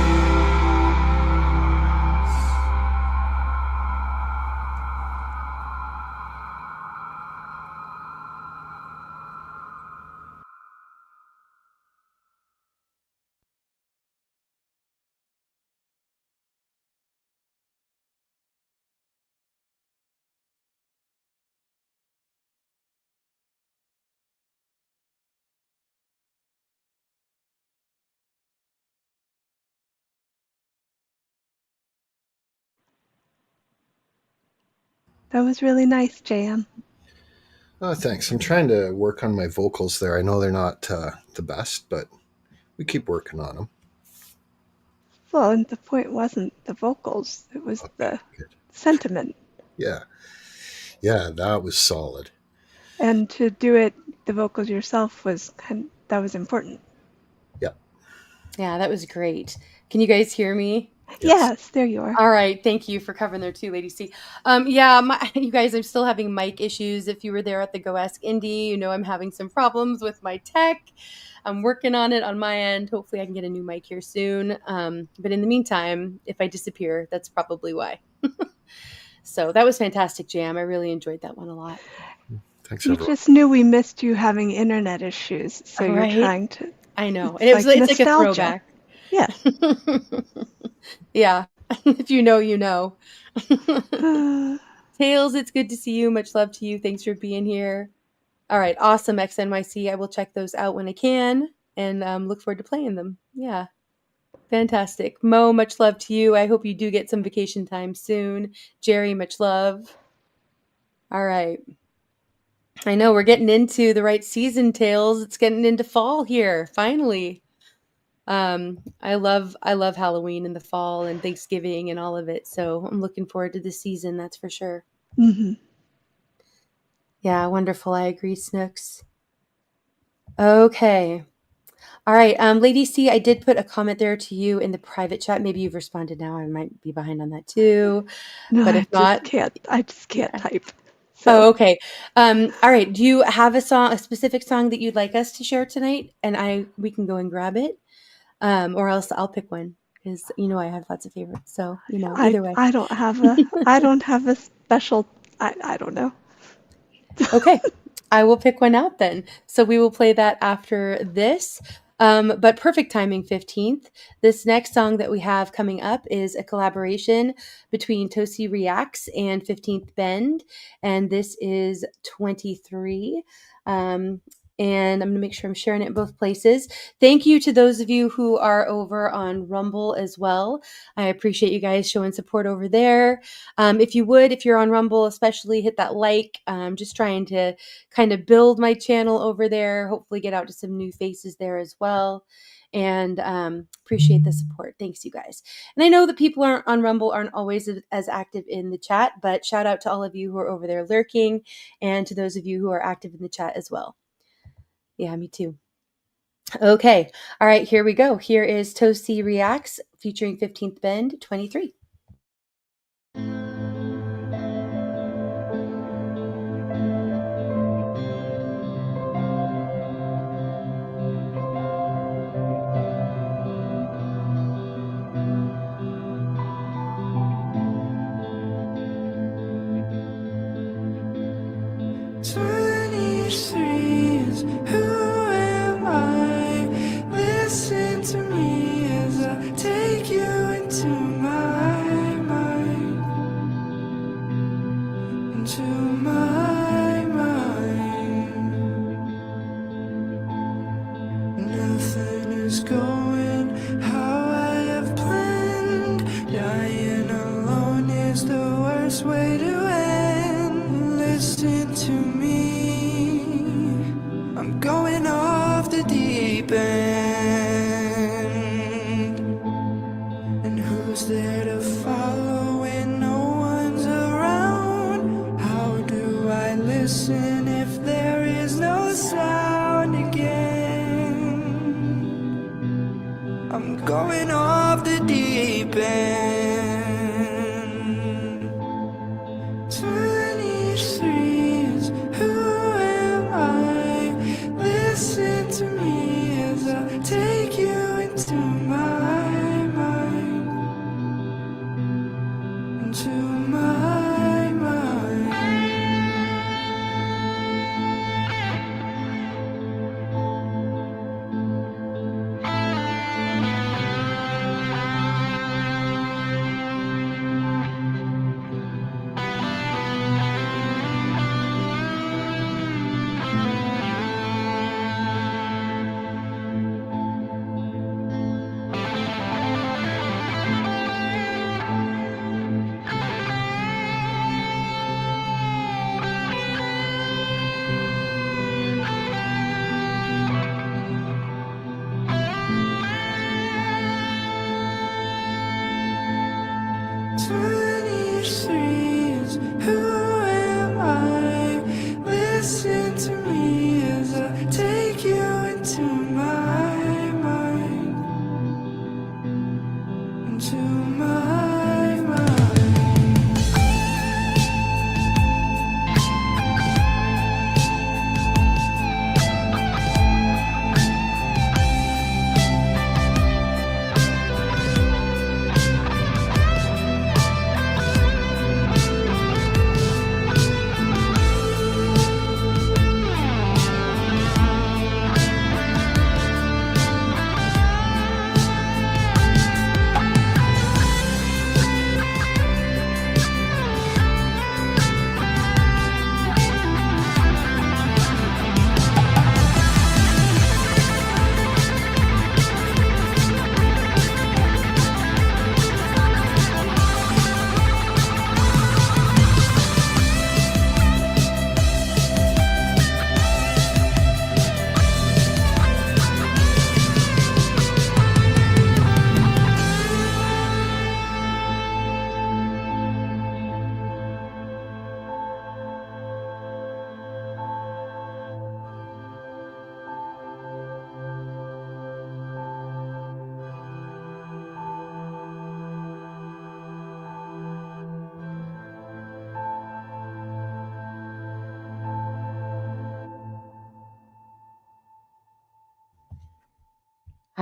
That was really nice, JM. Oh, thanks. I'm trying to work on my vocals there. I know they're not the best, but we keep working on them. Well, and the point wasn't the vocals, it was the Good. sentiment. Yeah, that was solid. And to do it, the vocals yourself, that was important. Yeah. Yeah, that was great. Can you guys hear me? Yes, there you are. All right. Thank you for covering there too, Lady C. You guys, I'm still having mic issues. If you were there at the Go Ask Indy, you know I'm having some problems with my tech. I'm working on it on my end. Hopefully I can get a new mic here soon. But in the meantime, if I disappear, that's probably why. So that was fantastic, Jam. I really enjoyed that one a lot. Thanks, You everyone. just knew we missed you having internet issues, so you're Right? trying to. I know. It's And it's like a nostalgia. throwback. Yes. Yeah. If you know, you know. Uh, Tails, it's good to see you. Much love to you. Thanks for being here. All right. Awesome, XNYC. I will check those out when I can and look forward to playing them. Yeah. Fantastic. Mo, much love to you. I hope you do get some vacation time soon. Jerry, much love. All right. I know we're getting into the right season, Tails. It's getting into fall here, finally. I love Halloween in the fall and Thanksgiving and all of it. So I'm looking forward to this season, that's for sure. mhm. Yeah, wonderful. I agree, Snooks. Okay. All right. Lady C, I did put a comment there to you in the private chat. Maybe you've responded now. I might be behind on that too. No, But I if just not, can't. I just can't yeah. type. Oh, So okay. All right. Do you have a specific song that you'd like us to share tonight? And we can go and grab it. Or else I'll pick one because I have lots of favorites. So either way. I don't have a special. I don't know. Okay, I will pick one out then. So we will play that after this. But perfect timing, 15th. This next song that we have coming up is a collaboration between Tosi Reacts and 15th Bend. And this is 23. And I'm going to make sure I'm sharing it in both places. Thank you to those of you who are over on Rumble as well. I appreciate you guys showing support over there. If you're on Rumble, especially hit that like. Just trying to kind of build my channel over there, hopefully get out to some new faces there as well. And appreciate the support. Thanks, you guys. And I know that people on Rumble aren't always as active in the chat, but shout out to all of you who are over there lurking and to those of you who are active in the chat as well. Yeah, me too. Okay. All right, here we go. Here is Tosi Reacts featuring 15th Bend 23. Who am I? Listen to me as I take you into my mind. Into my mind. Nothing is going how I have planned. Dying alone is the worst way to end. Listen to me. I'm going off the deep end. And who's there to follow when no one's around? How do I listen if there is no sound again? I'm going off the deep end. 23 is who am I? Listen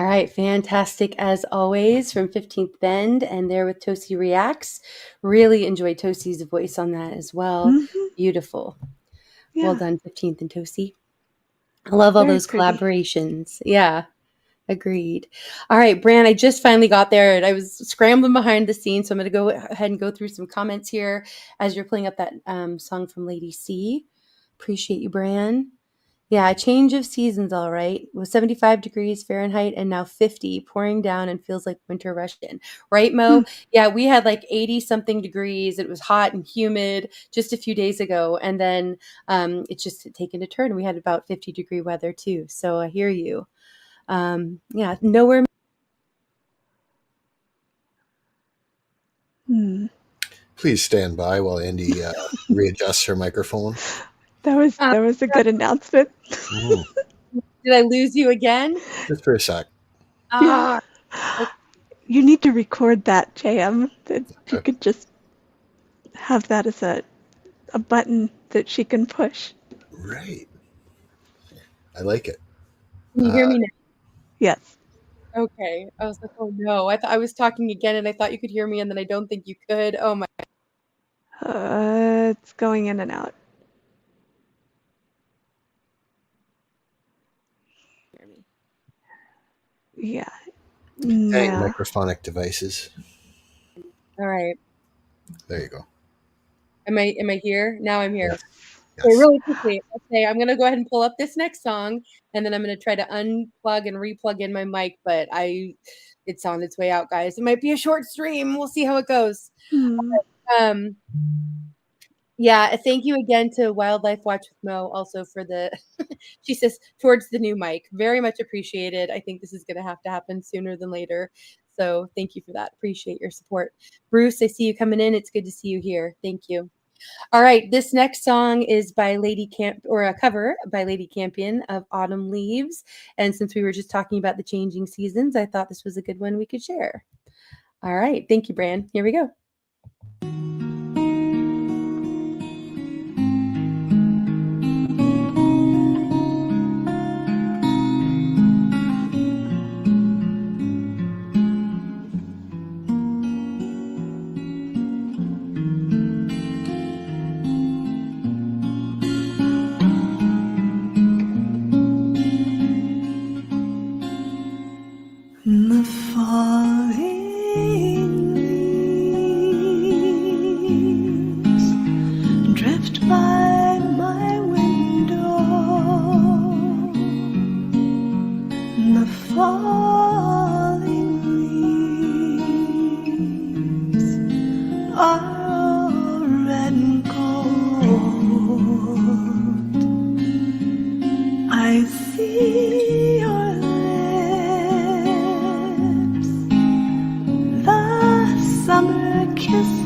All right, fantastic as always from 15th Bend, and there with Tosi Reacts. Really enjoyed Tosi's voice on that as well. Beautiful. Well Yeah, done, 15th and Tosi. I love all very those pretty. collaborations. Yeah, agreed. All right, Bran, I just finally got there and I was scrambling behind the scenes. So I'm going to go ahead and go through some comments here as you're playing up that song from Lady C. Appreciate you, Bran. Yeah, a change of seasons, all right. It was 75 degrees Fahrenheit and now 50, pouring down and feels like winter rushed in. Right, Mo? Yeah, we had like 80 something degrees. It was hot and humid just a few days ago. And then it's just taken a turn. We had about 50-degree weather too. So I hear you. Yeah, nowhere. Please stand by while Indy readjusts her microphone. That was a good announcement. Did I lose you again? Just for a sec. Yeah. You need to record that, JM. That you could just have that as a button that she can push. Right. I like it. Can you hear me now? Yes. Okay. I was like, oh no. I was talking again and I thought you could hear me and then I don't think you could. Oh my. It's going in and out. Yeah. Hey, No. microphonic devices. All right. There you go. Am I here? Now I'm here. Yes. Okay, really quickly, okay, I'm gonna go ahead and pull up this next song, and then I'm gonna try to unplug and replug in my mic, but it's on its way out, guys. It might be a short stream. We'll see how it goes. Yeah, thank you again to Wildlife Watch with Mo also for the, she says, towards the new mic. Very much appreciated. I think this is going to have to happen sooner than later. So thank you for that. Appreciate your support. Bruce, I see you coming in. It's good to see you here. Thank you. All right, this next song is by Lady Camp, or a cover by Lady Campion of Autumn Leaves. And since we were just talking about the changing seasons, I thought this was a good one we could share. All right, thank you, Bran. Here we go. The falling leaves drift by my window. The falling leaves are red and cold. I see your summer kisses,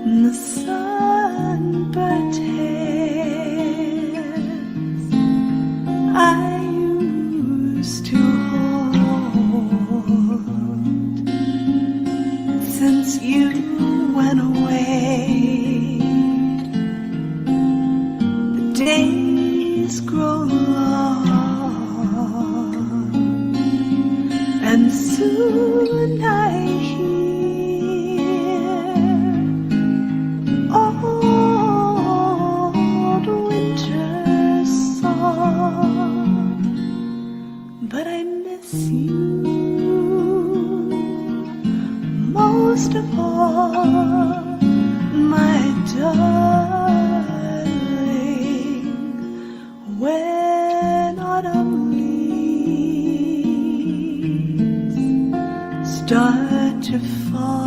the sunburnt hairs I used to hold. Since you went away, the days grow long, and soon I hear old winter's song, but I miss you most of all, my darling. When autumn start to fall.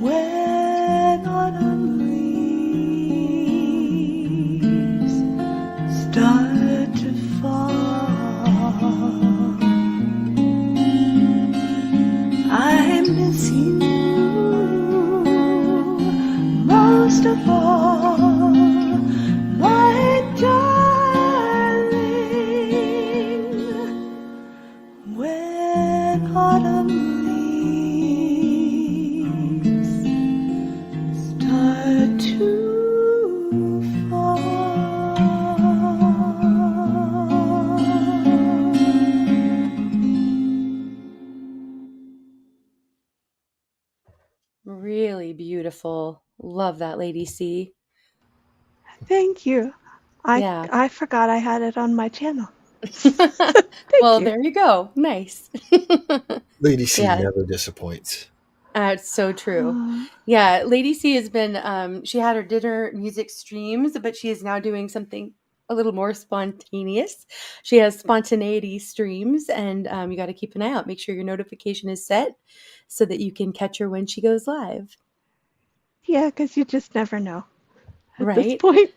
When autumn leaves start to fall, I miss you most of all, my darling. When autumn leaves start to fall. Really beautiful. Love that, Lady C. Thank you. Yeah. I forgot I had it on my channel. Thank Well, you. there you go. Nice. Lady C Yeah. never disappoints. It's so true. Yeah, Lady C has been she had her dinner music streams, but she is now doing something a little more spontaneous. She has spontaneity streams, and you got to keep an eye out. Make sure your notification is set so that you can catch her when she goes live. Yeah, because you just never know at this Right? point.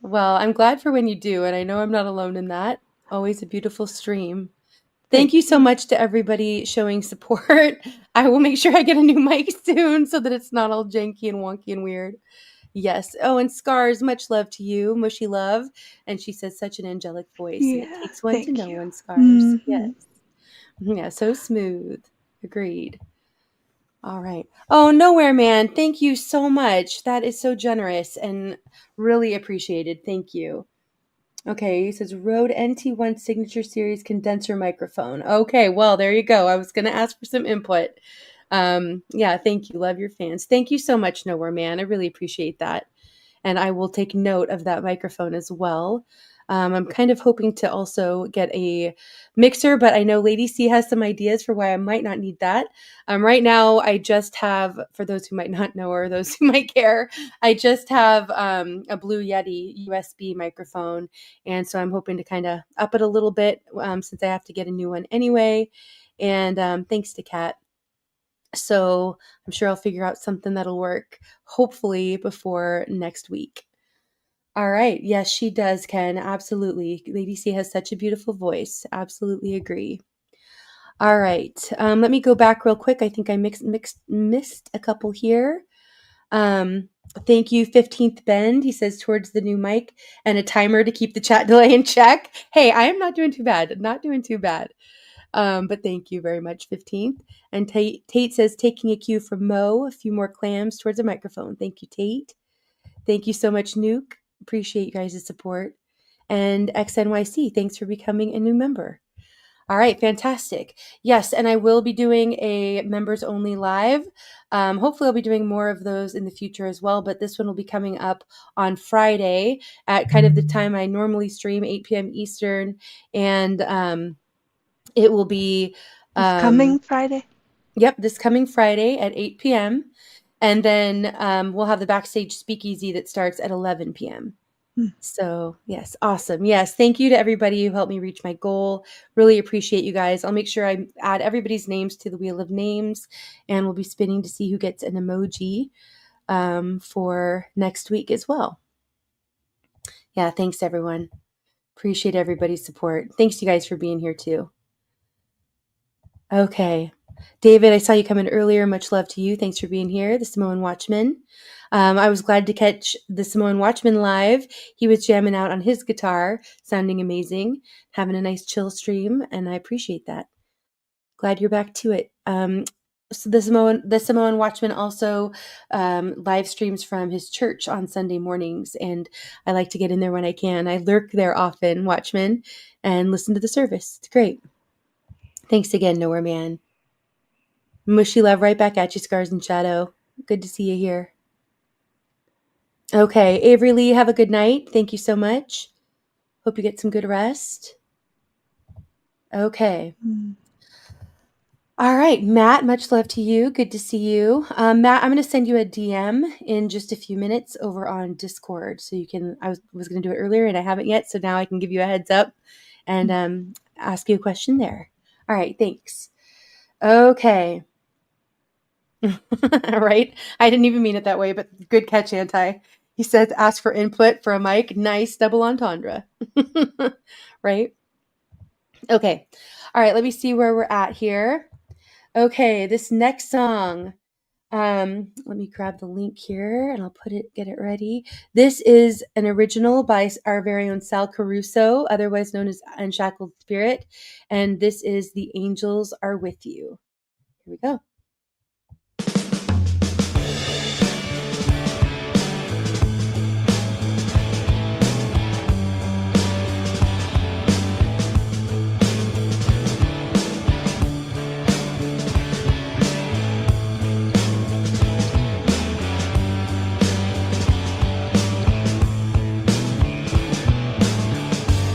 Well, I'm glad for when you do, and I know I'm not alone in that. Always a beautiful stream. Thank Thank you so much to everybody showing support. I will make sure I get a new mic soon so that it's not all janky and wonky and weird. Yes. Oh, and Scars, much love to you, mushy love. And she says such an angelic voice, and it Yeah, takes one to thank know you. one, Scars. Yes. Mhm. Yeah, so smooth. Agreed. All right. Oh, Nowhere Man, thank you so much. That is so generous and really appreciated. Thank you. Okay, he says Rode NT1 Signature Series condenser microphone. Okay, well, there you go. I was going to ask for some input. Yeah, thank you. Love your fans. Thank you so much, Nowhere Man. I really appreciate that. And I will take note of that microphone as well. I'm kind of hoping to also get a mixer, but I know Lady C has some ideas for why I might not need that. Right now, I just have, for those who might not know or those who might care, I just have a Blue Yeti USB microphone. And so I'm hoping to kind of up it a little bit since I have to get a new one anyway. And thanks to Kat. So I'm sure I'll figure out something that'll work, hopefully before next week. All right. Yes, she does, Ken. Absolutely. Lady C has such a beautiful voice. Absolutely agree. All right. Let me go back real quick. I think I missed a couple here. Thank you, 15th Bend. He says towards the new mic and a timer to keep the chat delay in check. Hey, I am not doing too bad. Not doing too bad. But thank you very much, 15th. And Tate says, taking a cue from Mo, a few more clams towards the microphone. Thank you, Tate. Thank you so much, Nuke. Appreciate you guys' support. And XNYC, thanks for becoming a new member. All right, fantastic. Yes, and I will be doing a members only live. Hopefully, I'll be doing more of those in the future as well, but this one will be coming up on Friday at kind of the time I normally stream, 8 p.m. Eastern. And it will be This coming Friday? Yep, this coming Friday at 8 p.m. And then we'll have the backstage speakeasy that starts at 11 p.m. So, yes, awesome. Yes, thank you to everybody who helped me reach my goal. Really appreciate you guys. I'll make sure I add everybody's names to the Wheel of Names, and we'll be spinning to see who gets an emoji for next week as well. Yeah, thanks, everyone. Appreciate everybody's support. Thanks, you guys, for being here, too. Okay. David, I saw you come in earlier. Much love to you. Thanks for being here. The Samoan Watchman. I was glad to catch the Samoan Watchman live. He was jamming out on his guitar, sounding amazing, having a nice chill stream, and I appreciate that. Glad you're back to it. So the Samoan Watchman also live streams from his church on Sunday mornings, and I like to get in there when I can. I lurk there often, Watchman, and listen to the service. It's great. Thanks again, Nowhere Man. Mushy love right back at you, Scars and Shadow. Good to see you here. Okay, Avery Lee, have a good night. Thank you so much. Hope you get some good rest. Okay. All right, Matt, much love to you. Good to see you. Matt, I'm going to send you a DM in just a few minutes over on Discord. So you can, I was going to do it earlier and I haven't yet. So now I can give you a heads up and ask you a question there. All right, thanks. Okay. Right? I didn't even mean it that way, but good catch, Anti. He said, ask for input for a mic. Nice double entendre. Right? Okay. All right. Let me see where we're at here. Okay. This next song. Let me grab the link here and I'll get it ready. This is an original by our very own Sal Caruso, otherwise known as Unshackled Spirit. And this is The Angels Are With You. Here we go.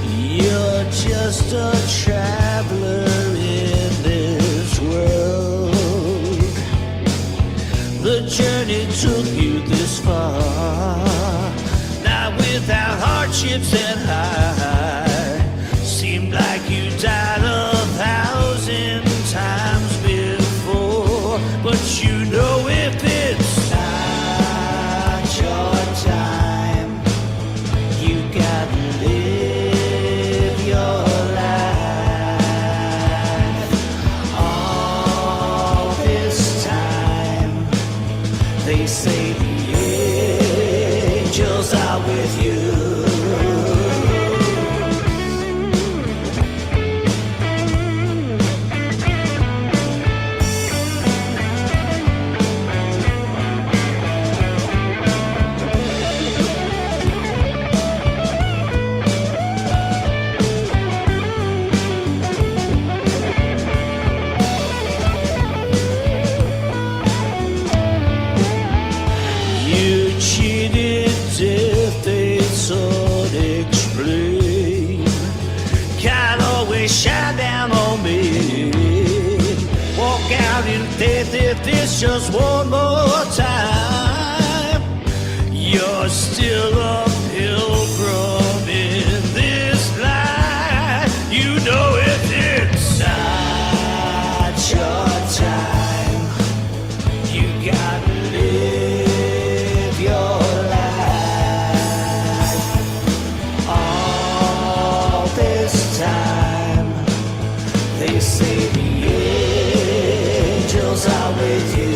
You're just a traveler in this world. The journey took you this far, not without hardships and high. Seemed like you died 1,000 times before, but you know if it's not your time, you gotta live your life. All this time, they say the angels are with you. You cheated death, they sort explain. Can't always shine down on me. Walk out in faith if this just one more time. You're still a pilgrim in this life. You know if it's not your time, you gotta live your life. All this time, they say the angels are with you.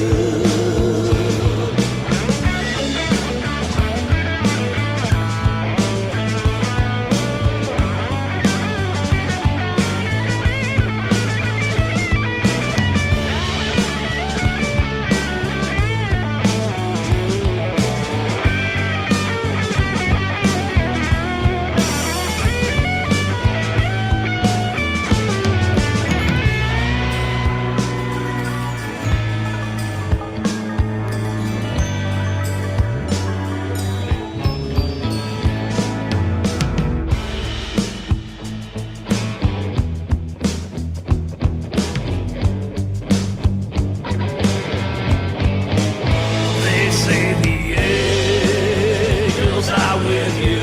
They say the angels are with you.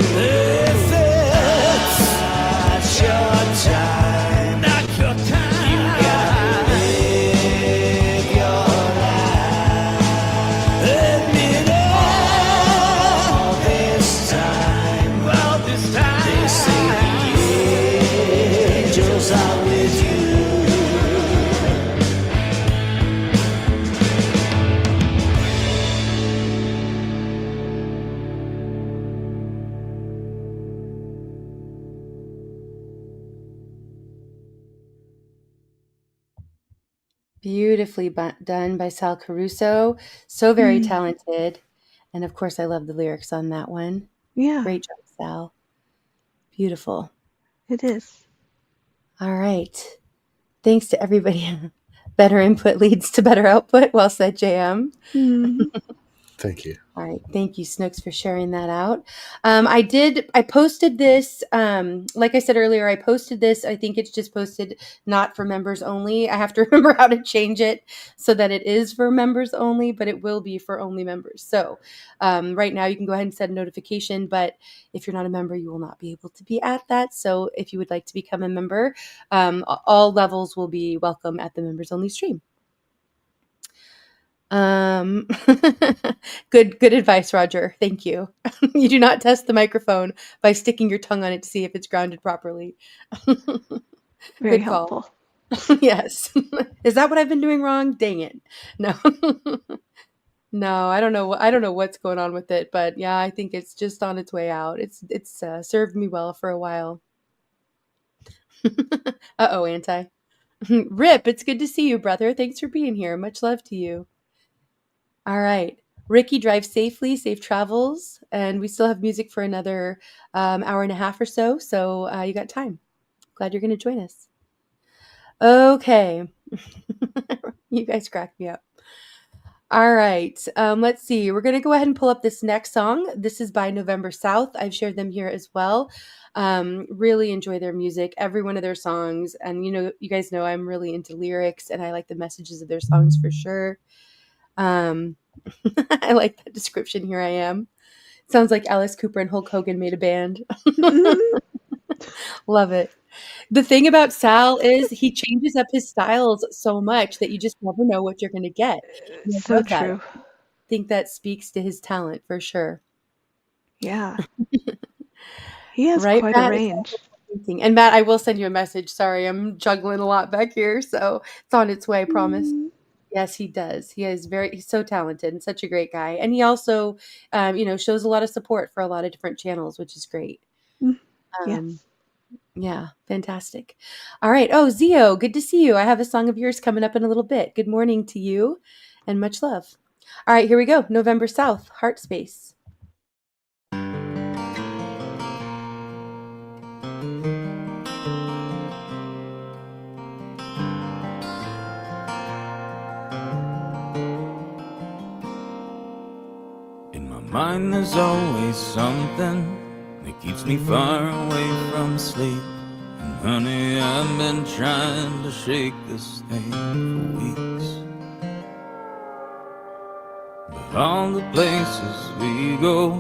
If it's not your time, you gotta live your life. Admit all this time, they say the angels are with you. Beautifully done by Sal Caruso. So very Mm. talented. And of course, I love the lyrics on that one. Yeah, Great job, Sal. Beautiful. it is. All right. Thanks to everybody. Better input leads to better output. Well said, JM. Mm. Thank you. All right. Thank you, Snooks, for sharing that out. I posted this, like I said earlier, I posted this. I think it's just posted not for members only. I have to remember how to change it so that it is for members only, but it will be for only members. So right now you can go ahead and set a notification, but if you're not a member, you will not be able to be at that. So if you would like to become a member, all levels will be welcome at the members only stream. Um, good advice, Roger. Thank you. You do not test the microphone by sticking your tongue on it to see if it's grounded properly. Very Good call. helpful. Yes. Is that what I've been doing wrong? Dang it. No. No, I don't know. I don't know what's going on with it, but yeah, I think it's just on its way out. It's served me well for a while. Uh-oh, anti. Rip, it's good to see you, brother. Thanks for being here. Much love to you. All right. Ricky, drive safely, safe travels. And we still have music for another hour and a half or so. So you got time. Glad you're going to join us. Okay. You guys crack me up. All right. Let's see. We're going to go ahead and pull up this next song. This is by November South. I've shared them here as well. Really enjoy their music, every one of their songs. And, you guys know I'm really into lyrics and I like the messages of their songs for sure. I like that description. Here I am. Sounds like Alice Cooper and Hulk Hogan made a band. Love it. The thing about Sal is he changes up his styles so much that you just never know what you're going to get. I So love that. true. I think that speaks to his talent for sure. Yeah. He has Right, quite Matt? a range. And Matt, I will send you a message. Sorry, I'm juggling a lot back here, so it's on its way, I promise. Yes, he does. He's so talented and such a great guy. And he also, shows a lot of support for a lot of different channels, which is great. Yes. Yeah, fantastic. All right. Oh, Zio, good to see you. I have a song of yours coming up in a little bit. Good morning to you and much love. All right, here we go. November South, Heart Space. In my mind there's always something that keeps me far away from sleep. And honey, I've been trying to shake this thing for weeks. But all the places we go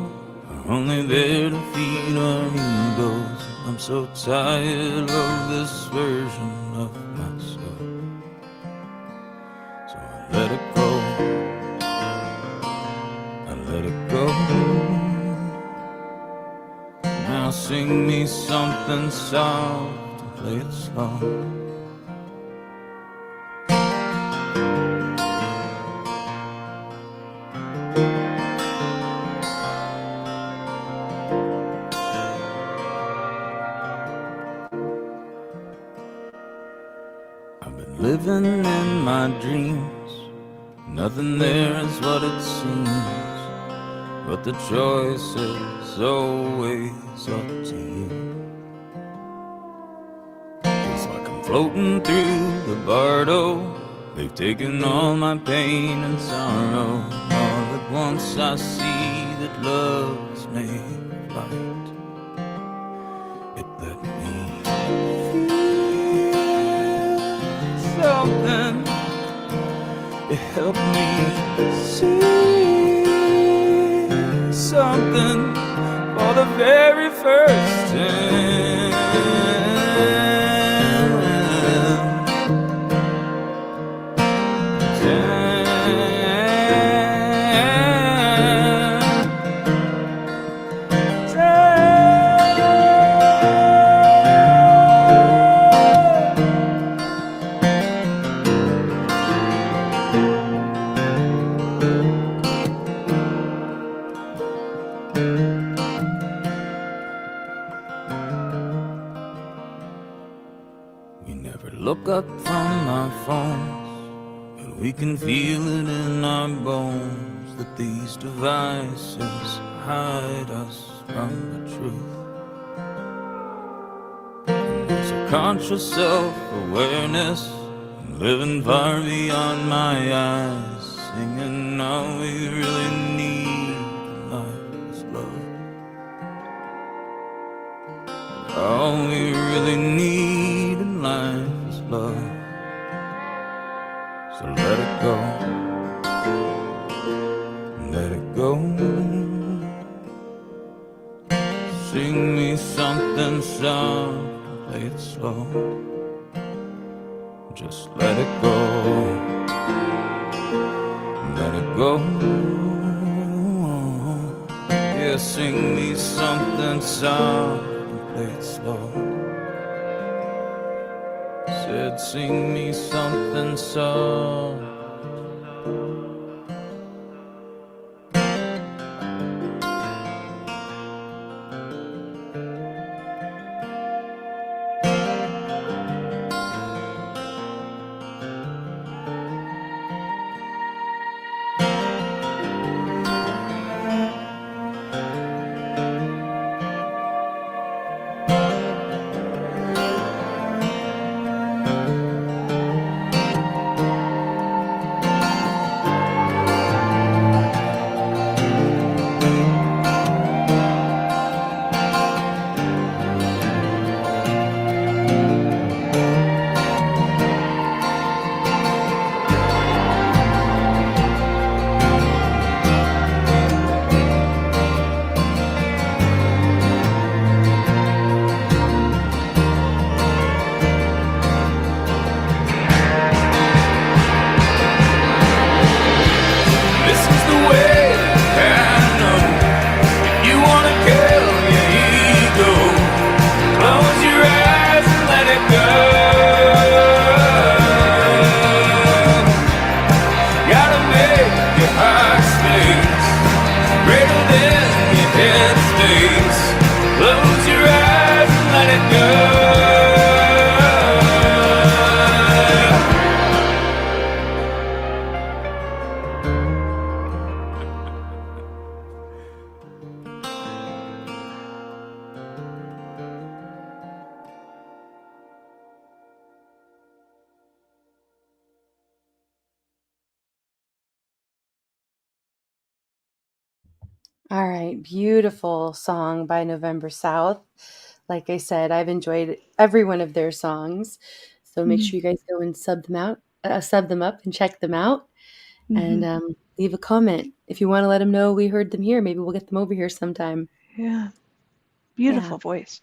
are only there to feed our egos. I'm so tired of this version of myself. So I let it go. I let it go. Now sing me something soft and play it slow. I've been living in my dreams. Nothing there is what it seems, but the choice is always up to you. It's like I'm floating through the bardo. They've taken all my pain and sorrow. All at once I see that love is made of light. It let me feel something. It helped me see something for the very first time. We never look up from our phones, but we can feel it in our bones that these devices hide us from the truth. And there's a conscious self-awareness living far beyond my eyes, singing all we really need in life is love. All we really need in life is love. So let it go. Let it go. Sing me something soft, play it slow. Just let it go. let it go. Yeah, sing me something soft and play it slow. Said sing me something soft. This is the way I know. If you wanna kill your ego, close your eyes and let it go. Gotta make your heart space greater than your head space. Close your eyes and let it go. All right, beautiful song by November South. Like I said, I've enjoyed every one of their songs. So make sure you guys go and sub them up and check them out. And leave a comment if you want to let them know we heard them here. Maybe we'll get them over here sometime. Yeah. Beautiful voice.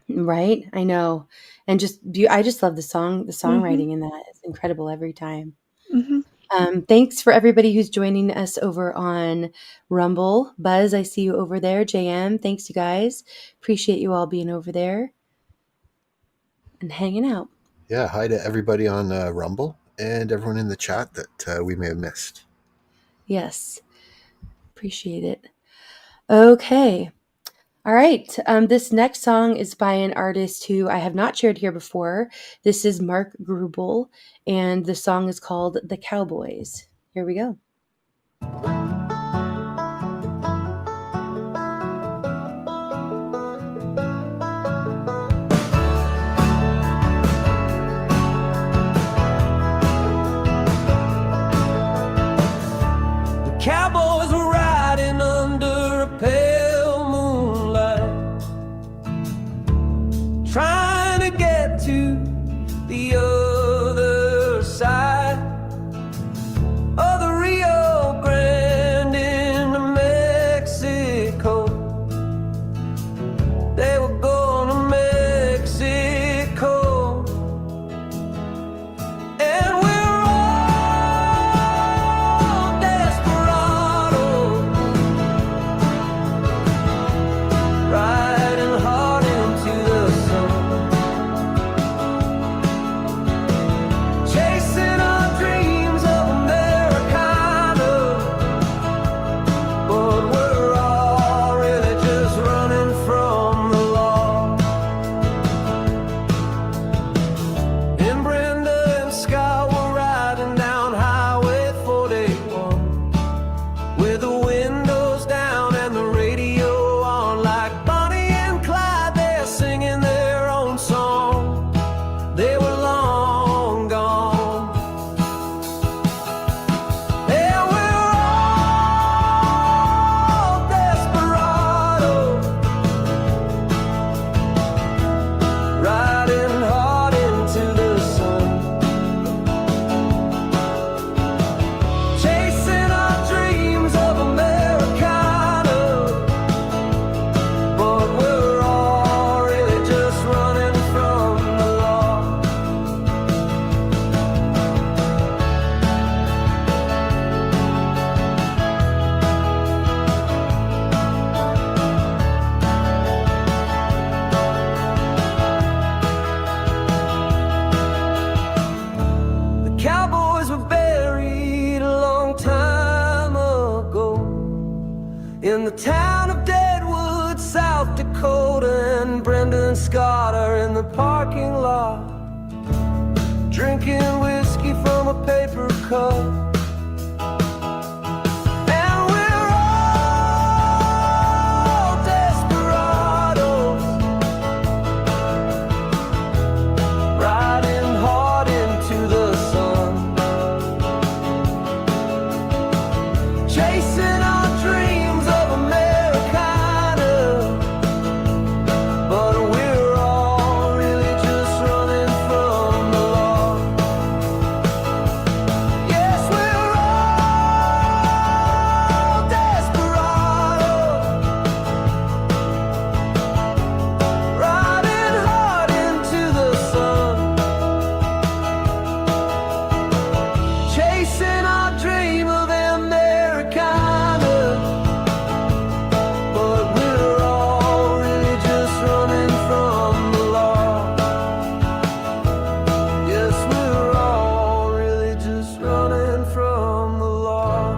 Right? I know. And I just love the songwriting in that. It's incredible every time. Thanks for everybody who's joining us over on Rumble. Buzz, I see you over there. JM, thanks you guys. Appreciate you all being over there and hanging out. Yeah, hi to everybody on Rumble and everyone in the chat that we may have missed. Yes. Appreciate it. Okay. All right. This next song is by an artist who I have not shared here before. This is Mark Grubel, and the song is called The Cowboys. Here we go. Cowboys were riding under a pale moonlight, trying to get to the other side of the Rio Grande into Mexico. They were going to Mexico, and we're all desperados. in the town of Deadwood, South Dakota, and Brenda and Scott are in the parking lot, drinking whiskey from a paper cup. And we're all desperados, riding hard into the sun, chasing our dreams of Americana, but we're all really just running from the law. Yes, we're all desperados, riding hard into the sun, chasing our dream of Americana, but we're all really just running from the law. Yes, we're all really just running from the law.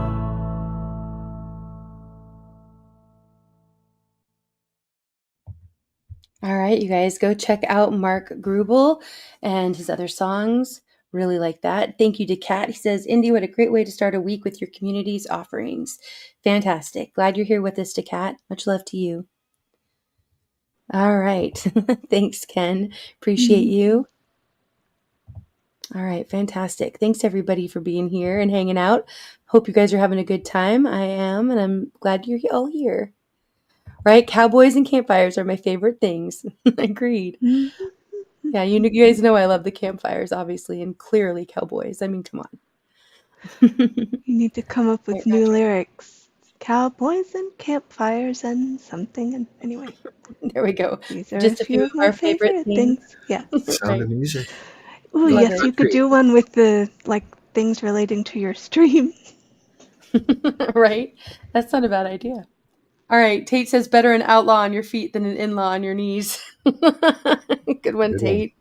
All right, you guys, go check out Mark Grubel and his other songs. Really like that. Thank you to Kat. He says, Indy, what a great way to start a week with your community's offerings. Fantastic. Glad you're here with us, to Kat. Much love to you. All right. Thanks, Ken. Appreciate you. All right, fantastic. Thanks, everybody, for being here and hanging out. Hope you guys are having a good time. I am, and I'm glad you're all here. Right? Cowboys and campfires are my favorite things. Agreed. Yeah, you guys know I love the campfires, obviously, and clearly cowboys. I mean, come on. You need to come up with new lyrics. Cowboys and campfires and something. And anyway, There we go. these are Just a few of my our favorite things. Yeah. Sound of music. Oh, Love yes, it. you could do one with the things relating to your stream. Right? That's not a bad idea. All right. Tate says better an outlaw on your feet than an in-law on your knees. Good one, Good Tate.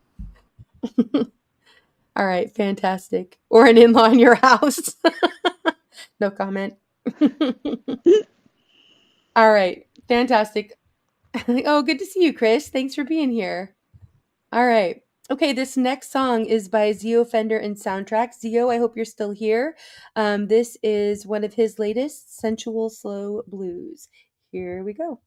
All right. Fantastic. Or an in-law in your house. No comment. All right. Fantastic. Oh, good to see you, Chris. Thanks for being here. All right. Okay, this next song is by Zio Fender and Soundtrack. Zio, I hope you're still here. This is one of his latest, Sensual Slow Blues. Here we go.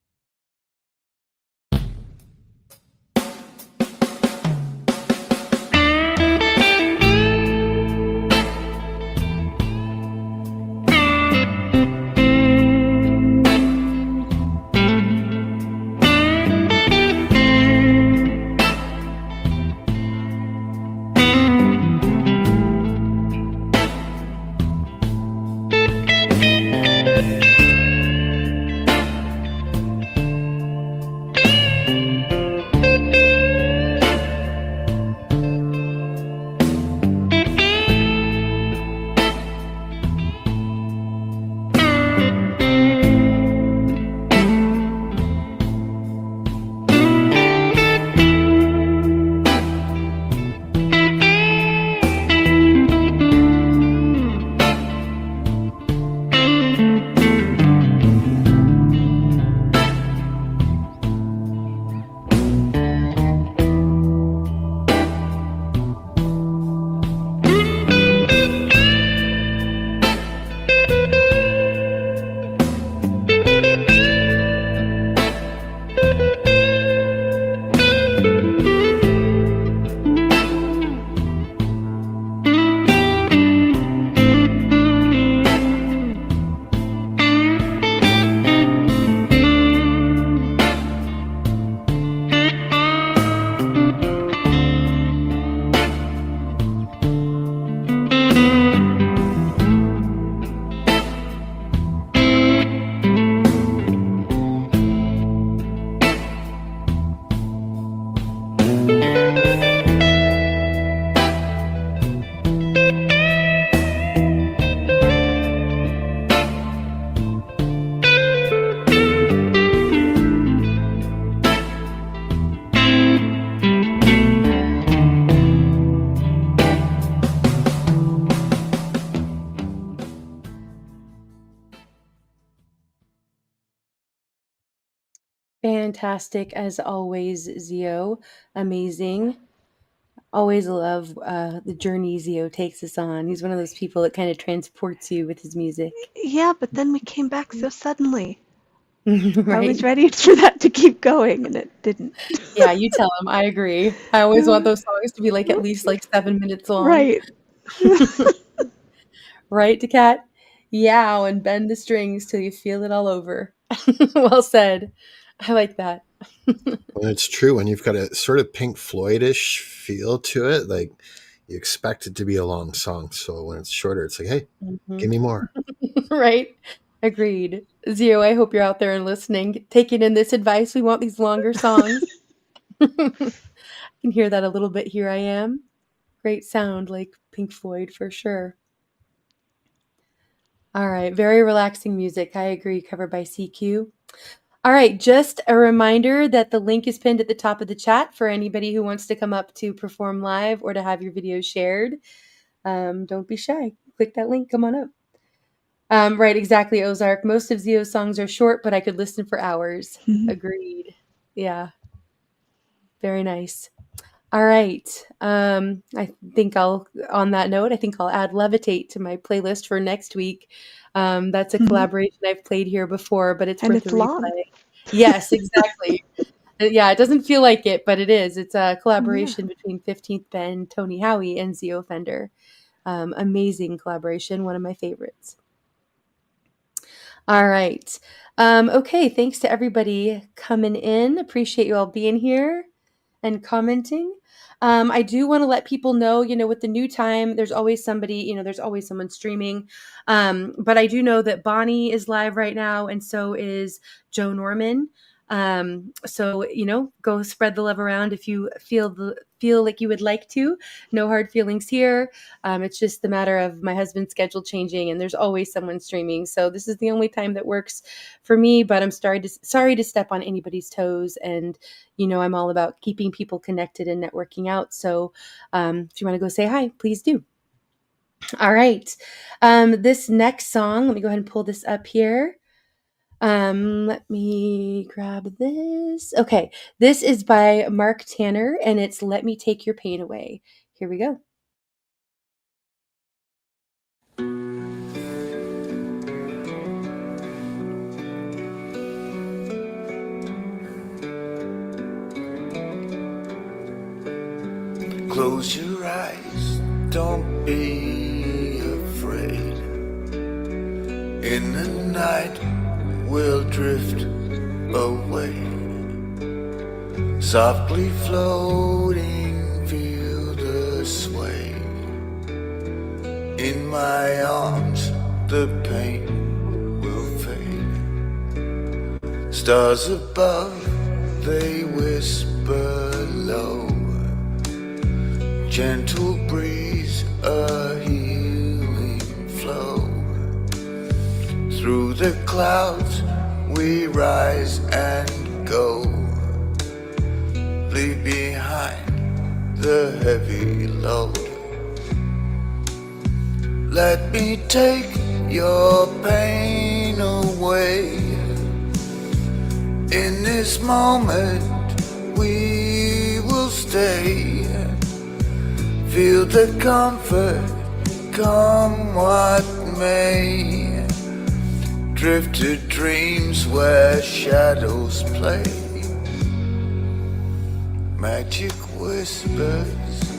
Fantastic as always, Zio. Amazing. Always love the journey Zio takes us on. He's one of those people that kind of transports you with his music. Yeah, but then we came back so suddenly. I was Right? ready for that to keep going, and it didn't. Yeah, you tell him. I agree. I always want those songs to be like at least like 7 minutes long. Right. Right, Decat? Yow and bend the strings till you feel it all over. Well said. I like that. When it's true, when you've got a sort of Pink Floyd-ish feel to it, like you expect it to be a long song. So when it's shorter, it's like, hey, Mhm. give me more. Right? Agreed. Zio, I hope you're out there and listening, taking in this advice. We want these longer songs. I can hear that a little bit. Here I am. Great sound, like Pink Floyd for sure. All right, very relaxing music. I agree, covered by CQ. All right, just a reminder that the link is pinned at the top of the chat for anybody who wants to come up to perform live or to have your video shared. Don't be shy. Click that link. Come on up. Right, exactly, Ozark. Most of Zio's songs are short, but I could listen for hours. Agreed. Yeah, very nice. All right. I think on that note, I think I'll add Levitate to my playlist for next week. That's a collaboration I've played here before, but it's And worth a it's long. replay. Yes, exactly. Yeah, it doesn't feel like it, but it is. It's a Yeah. collaboration between 15th Ben, Tony Howie, and Zio Fender. Amazing collaboration, one of my favorites. All right. Okay, thanks to everybody coming in. Appreciate you all being here and commenting. I do want to let people know, with the new time, there's always somebody, there's always someone streaming. But I do know that Bonnie is live right now, and so is Joe Norman. So, go spread the love around if you feel like you would like to. No hard feelings here. It's just the matter of my husband's schedule changing, and there's always someone streaming. So this is the only time that works for me, but I'm sorry to step on anybody's toes. And, I'm all about keeping people connected and networking out. So if you want to go say hi, please do. All right. This next song, let me go ahead and pull this up here. Let me grab this. Okay. This is by Mark Tanner, and it's Let Me Take Your Pain Away. Here we go. Close your eyes, don't be afraid. In the night, we'll drift away. Softly floating, feel the sway. In my arms, the pain will fade. Stars above, they whisper low. Gentle breeze, a healing flow. Through the clouds we rise and go. Leave behind the heavy load. Let me take your pain away. In this moment we will stay. Feel the comfort, come what may. Drift to dreams where shadows play. Magic whispers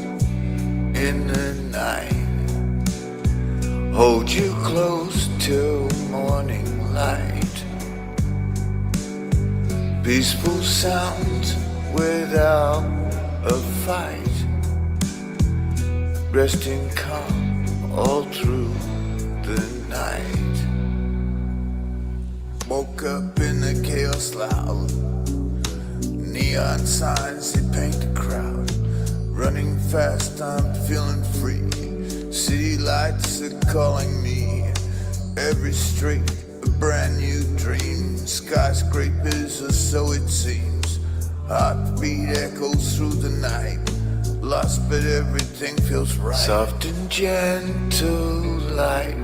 in the night. Hold you close till morning light. Peaceful sounds without a fight. Resting calm all through the night. Woke up in the chaos loud. Neon signs, they paint the crowd. Running fast, I'm feeling free. City lights are calling me. Every street, a brand new dream. Skyscrapers, or so it seems. Heartbeat echoes through the night. Lost, but everything feels right. Soft and gentle like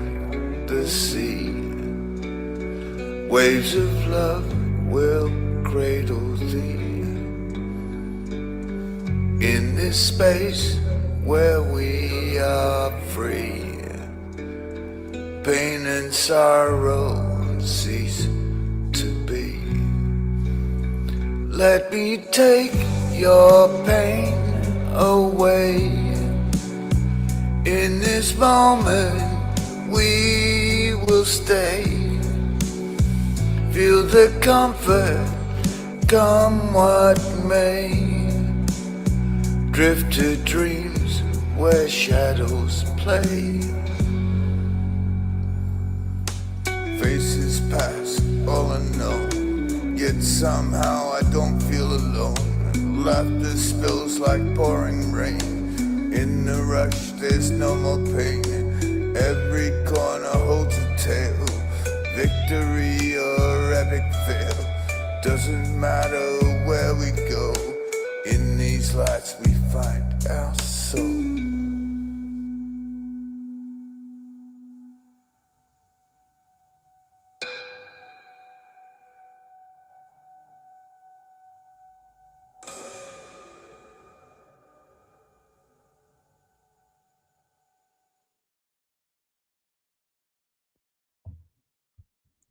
the sea. Waves of love will cradle thee in this space where we are free. Pain and sorrow cease to be. Let me take your pain away. In this moment we will stay. Feel the comfort, come what may. Drift to dreams where shadows play. Faces pass, all unknown, yet somehow I don't feel alone. Laughter spills like pouring rain. In the rush there's no more pain. Every corner holds a tale. Victory or epic fail, doesn't matter where we go. In these lights we find our soul.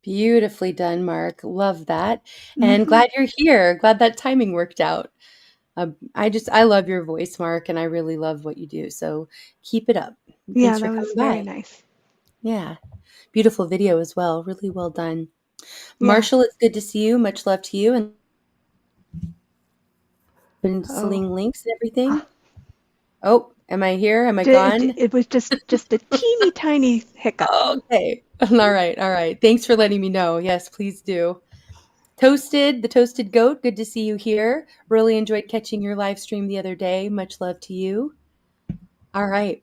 Beautifully done, Mark. Love that. And glad you're here. Glad that timing worked out. I love your voice, Mark, and I really love what you do. So keep it up. Yeah, Thanks for that coming was very by. nice. Yeah. Beautiful video as well. Really well done. Yeah. Marshall, it's good to see you. Much love to you. And been Oh. sending links and everything. Oh, am I here? Am I gone? It was just a teeny tiny hiccup. Okay. All right. All right. Thanks for letting me know. Yes, please do. Toasted, the Toasted Goat, good to see you here. Really enjoyed catching your live stream the other day. Much love to you. All right.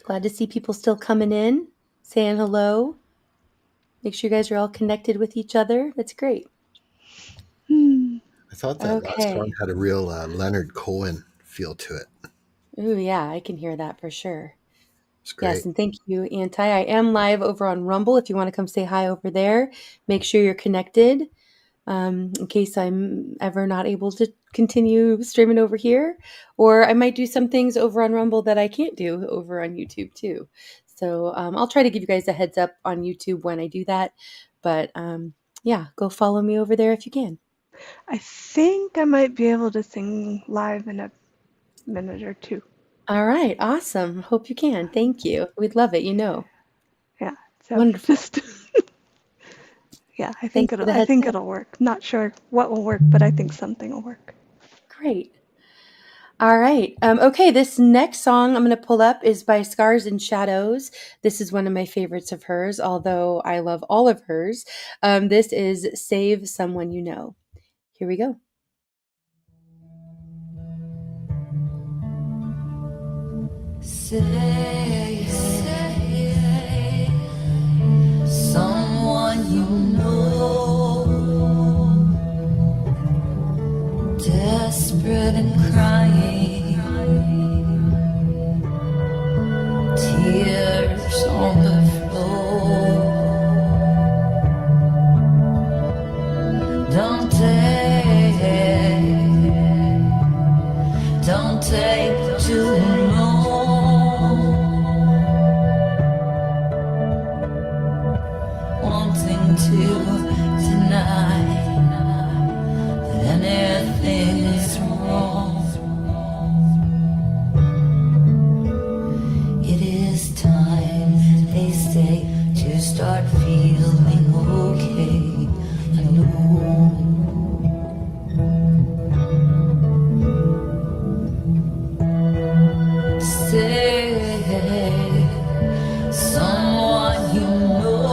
Glad to see people still coming in, saying hello. Make sure you guys are all connected with each other. That's great. I thought that last Okay. song had a real Leonard Cohen feel to it. Ooh, yeah, I can hear that for sure. It's great. Yes, and thank you, Anti. I am live over on Rumble. If you want to come say hi over there, make sure you're connected. In case I'm ever not able to continue streaming over here, or I might do some things over on Rumble that I can't do over on YouTube too. So I'll try to give you guys a heads up on YouTube when I do that. But yeah, go follow me over there if you can. I think I might be able to sing live in a minute or two. All right, awesome. Hope you can. Thank you. We'd love it, you know. Yeah. So Wonderful. just yeah, I Thanks think for the I heads think up. it'll work. Not sure what will work, but I think something will work. Great. All right. Okay, this next song I'm going to pull up is by Scars and Shadows. This is one of my favorites of hers, although I love all of hers. This is Save Someone You Know. Here we go. Say, someone you know, desperate and crying, tears on the floor. Don't take too long, wanting to deny that anything is wrong. It is time, they say, to start feeling okay. I know. Say, someone you know,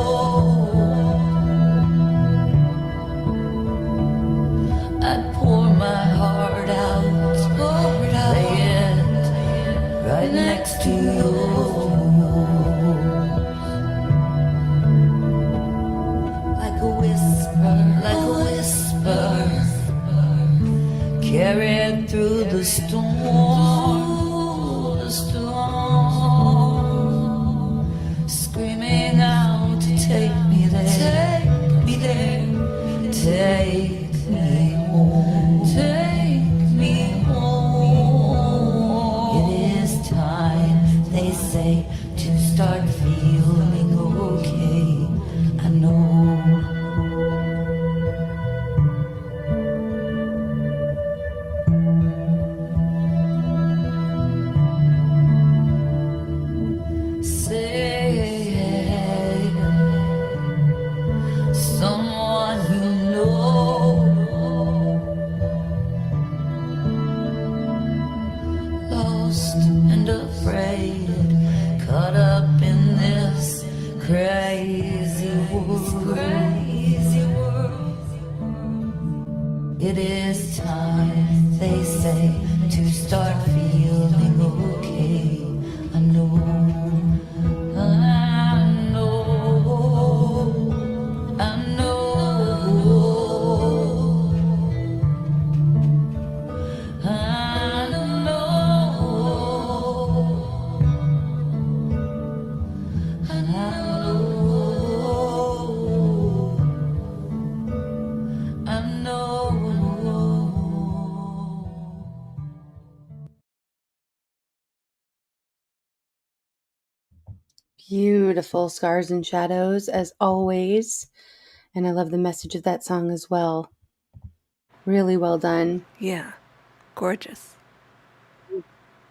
I'd pour my heart out, lay it right next to yours, like a whisper, carried through the storm. Screaming out to take me there, take someone you know. Lost and afraid, caught up in this crazy world. It is time, they say, to start feeling okay. I know, I know, I know, I know, I know. I know. Beautiful Scars and Shadows, as always. And I love the message of that song as well. Really well done. Yeah, gorgeous.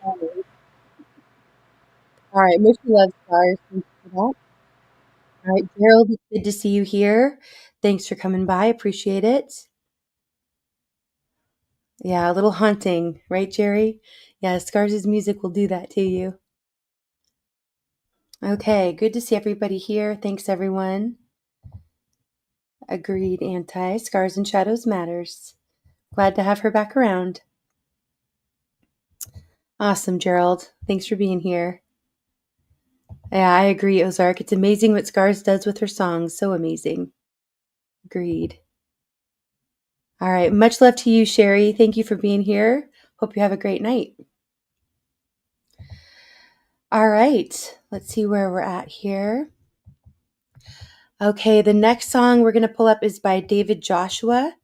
All right, Miss Love Scars. Thank you for that. All right, Gerald, it's good to see you here. Thanks for coming by. Appreciate it. Yeah, a little haunting, right, Jerry? Yeah, Scars' music will do that to you. Okay, good to see everybody here. Thanks, everyone. Agreed, Anti. Scars and Shadows matters. Glad to have her back around. Awesome, Gerald. Thanks for being here. Yeah, I agree, Ozark. It's amazing what Scars does with her songs. So amazing. Agreed. All right. Much love to you, Sherry. Thank you for being here. Hope you have a great night. All right. Let's see where we're at here. Okay. The next song we're going to pull up is by David Joshua.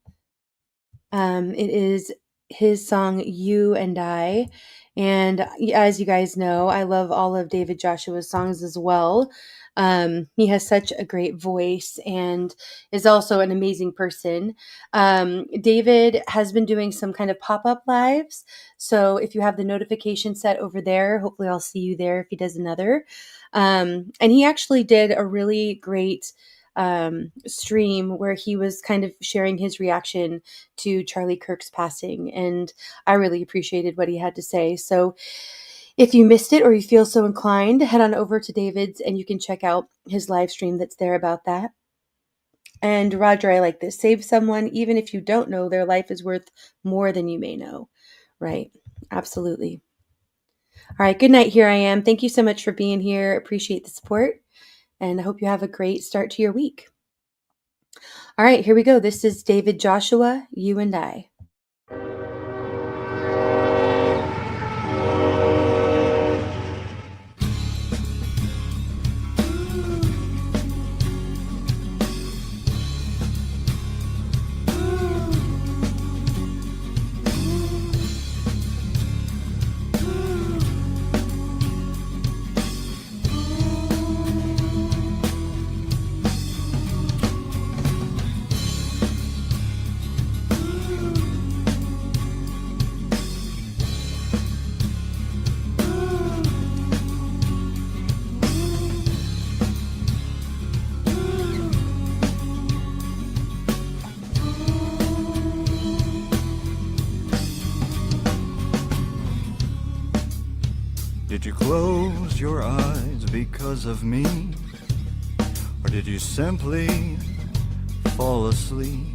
It is his song, You and I. And as you guys know, I love all of David Joshua's songs as well. He has such a great voice and is also an amazing person. David has been doing some kind of pop-up lives. So if you have the notification set over there, hopefully I'll see you there if he does another. And he actually did a really great stream where he was kind of sharing his reaction to Charlie Kirk's passing. And I really appreciated what he had to say. So if you missed it or you feel so inclined, head on over to David's and you can check out his live stream that's there about that. And Roger, I like this. Save someone, even if you don't know their life is worth more than you may know. Right. Absolutely. All right. Good night. Here I am. Thank you so much for being here. Appreciate the support. And I hope you have a great start to your week. All right, here we go. This is David Joshua, You and I. Did you close your eyes because of me? Or did you simply fall asleep?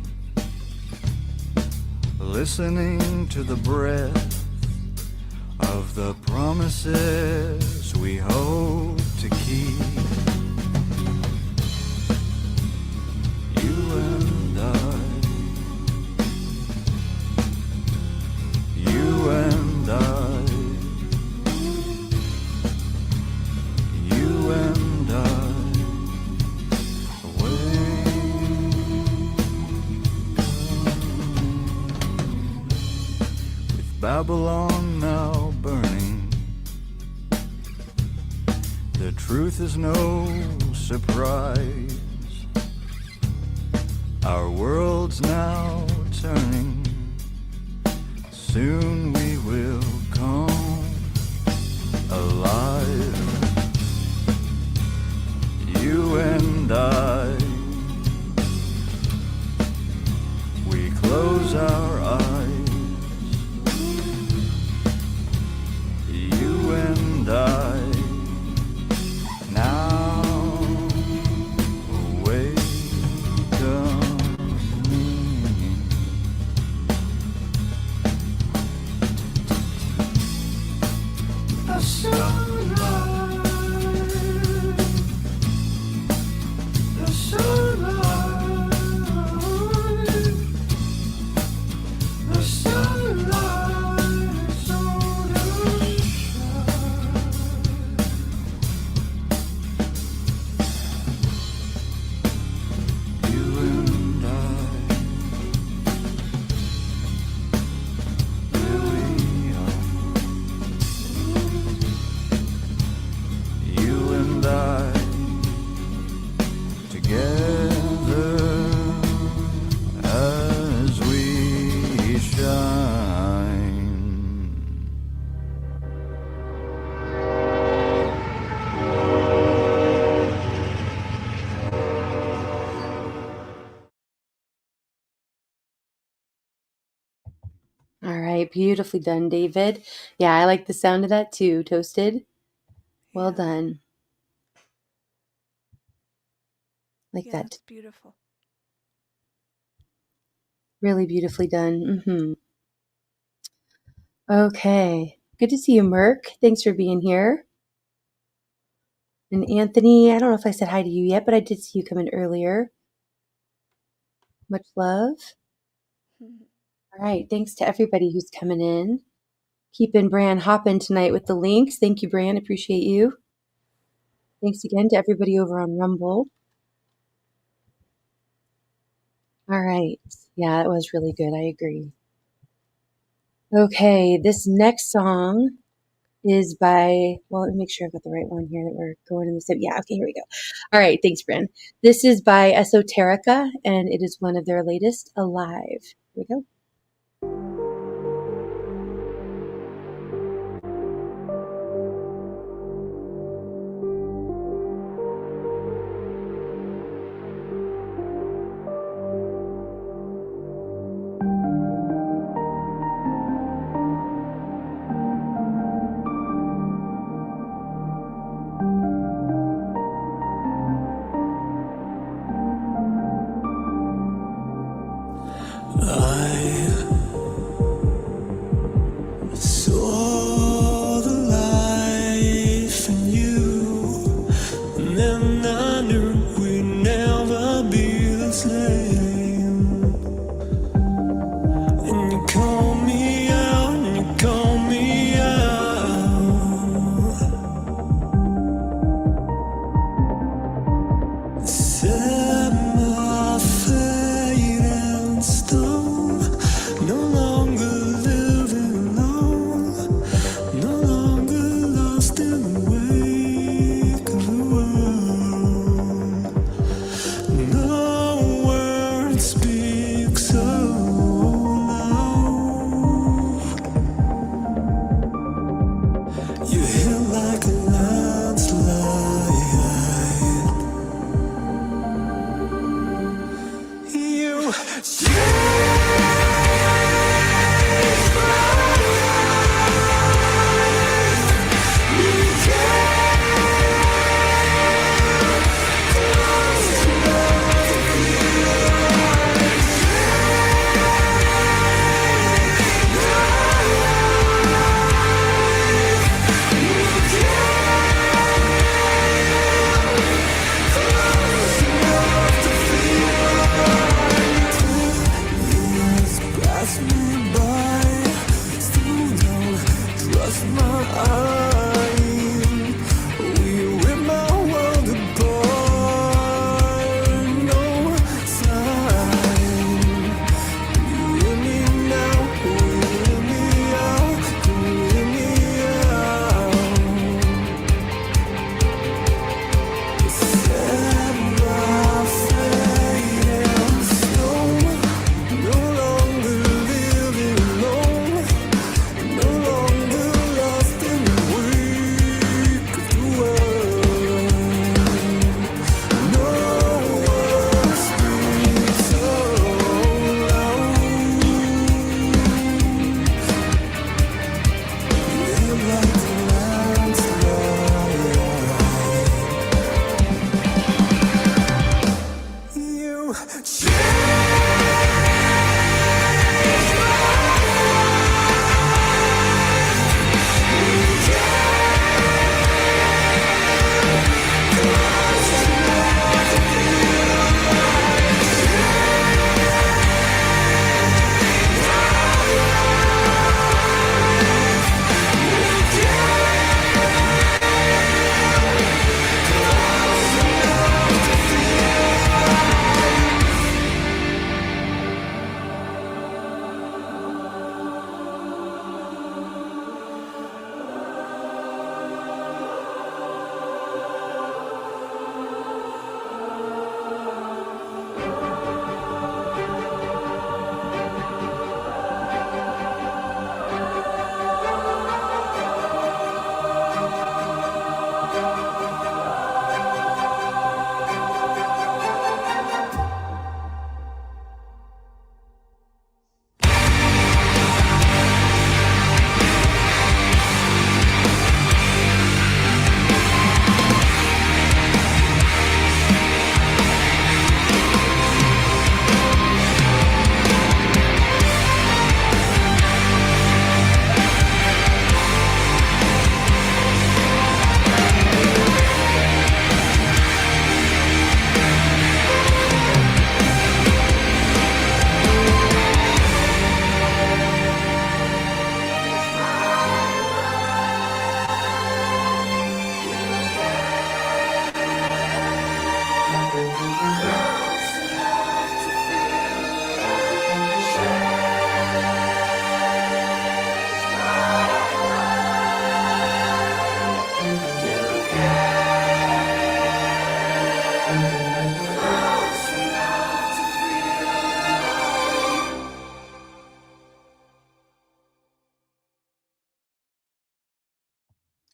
Listening to the breath of the promises we hope to keep. You and I, you and I, you and I, with Babylon now burning, the truth is no surprise. Our world's now turning, soon we will come alive. You and I, close our eyes, you and I now awakening. The sunlight, the sunlight, the sunlight is on the shine. You and I, here we are. You and I, together as we shine. All right, beautifully done, David. Yeah, I like the sound of that too. Toasted. Well Yeah. done. Like Yeah, that. it's beautiful. Really beautifully done. Okay. Good to see you, Merk. Thanks for being here. And Anthony, I don't know if I said hi to you yet, but I did see you come in earlier. Much love. All right. Thanks to everybody who's coming in. Keeping Bran hopping tonight with the links. Thank you, Bran. Appreciate you. Thanks again to everybody over on Rumble. All right. Yeah, it was really good. I agree. Okay. This next song is by, well, let me make sure I've got the right one here that we're going in the same. Yeah, okay, here we go. All right, thanks, Bran. This is by Esoterica, and it is one of their latest, Alive. Here we go. I saw the life in you, and then I knew we'd never be the same. And you called me out, and you called me out. Set my fate in stone. No longer living alone, no longer lost in the wake of the world. No word speaks so loud. You hit like a landslide. You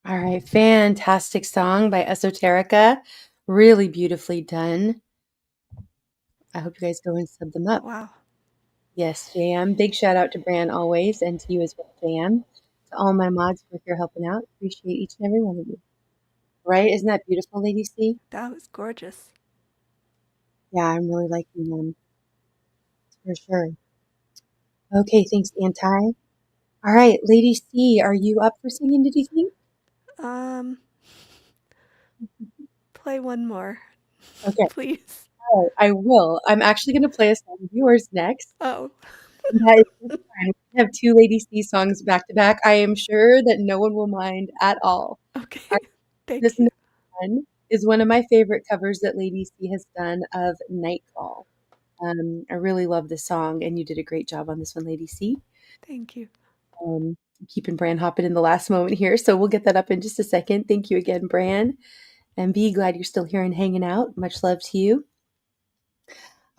All right, fantastic song by Esoterica. Really beautifully done. I hope you guys go and sub them up. Wow. Yes, JM. Big shout out to Bran always, and to you as well, JM. To all my mods for here helping out. Appreciate each and every one of you. Right? Isn't that beautiful, Lady C? That was gorgeous. Yeah, I'm really liking them. For sure. Okay, thanks, Anti. All right, Lady C, are you up for singing, did you think? Play one more, Okay. please. All right, I will. I'm actually going to play a song of yours next. Oh, And that is just fine. We have two Lady C songs back to back. I am sure that no one will mind at all. okay. All right, this Thank you. next one is one of my favorite covers that Lady C has done of Nightfall. I really love this song, and you did a great job on this one, Lady C. Thank you. Keeping Bran hopping in the last moment here, so we'll get that up in just a second. Thank you again, Bran. And be glad you're still here and hanging out. Much love to you.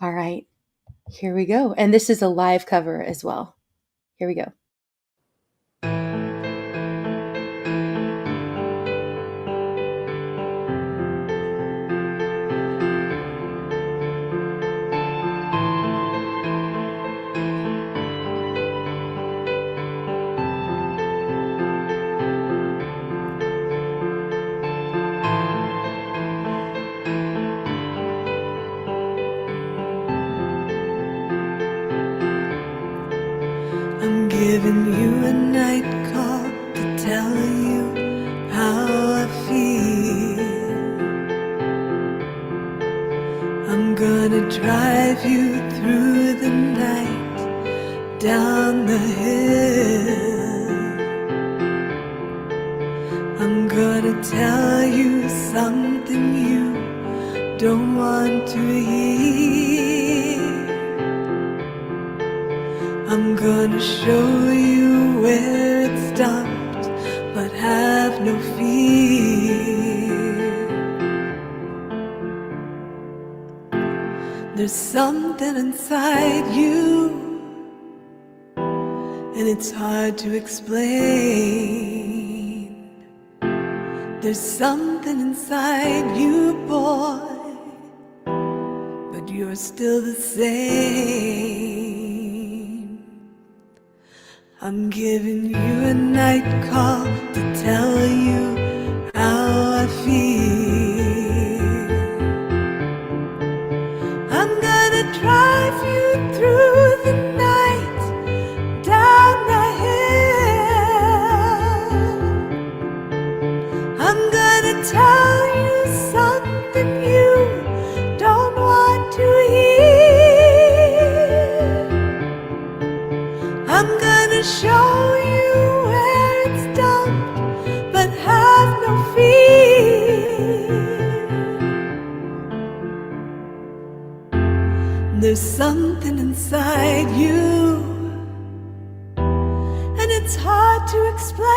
All right, here we go. And this is a live cover as well. Here we go. I'm giving you a night call to tell you how I feel. I'm gonna drive you through the night, down the hill. I'm gonna tell you something you don't want to hear. I'm gonna show you where it stopped, but have no fear. There's something inside you, and it's hard to explain. There's something inside you, boy, but you're still the same. I'm giving you a night call to tell you how I feel. I'm I'm gonna drive you through the night down the hill. I'm gonna tell you something you don't want to hear. I'm gonna show you where it's done, but have no fear. There's something inside you, and it's hard to explain.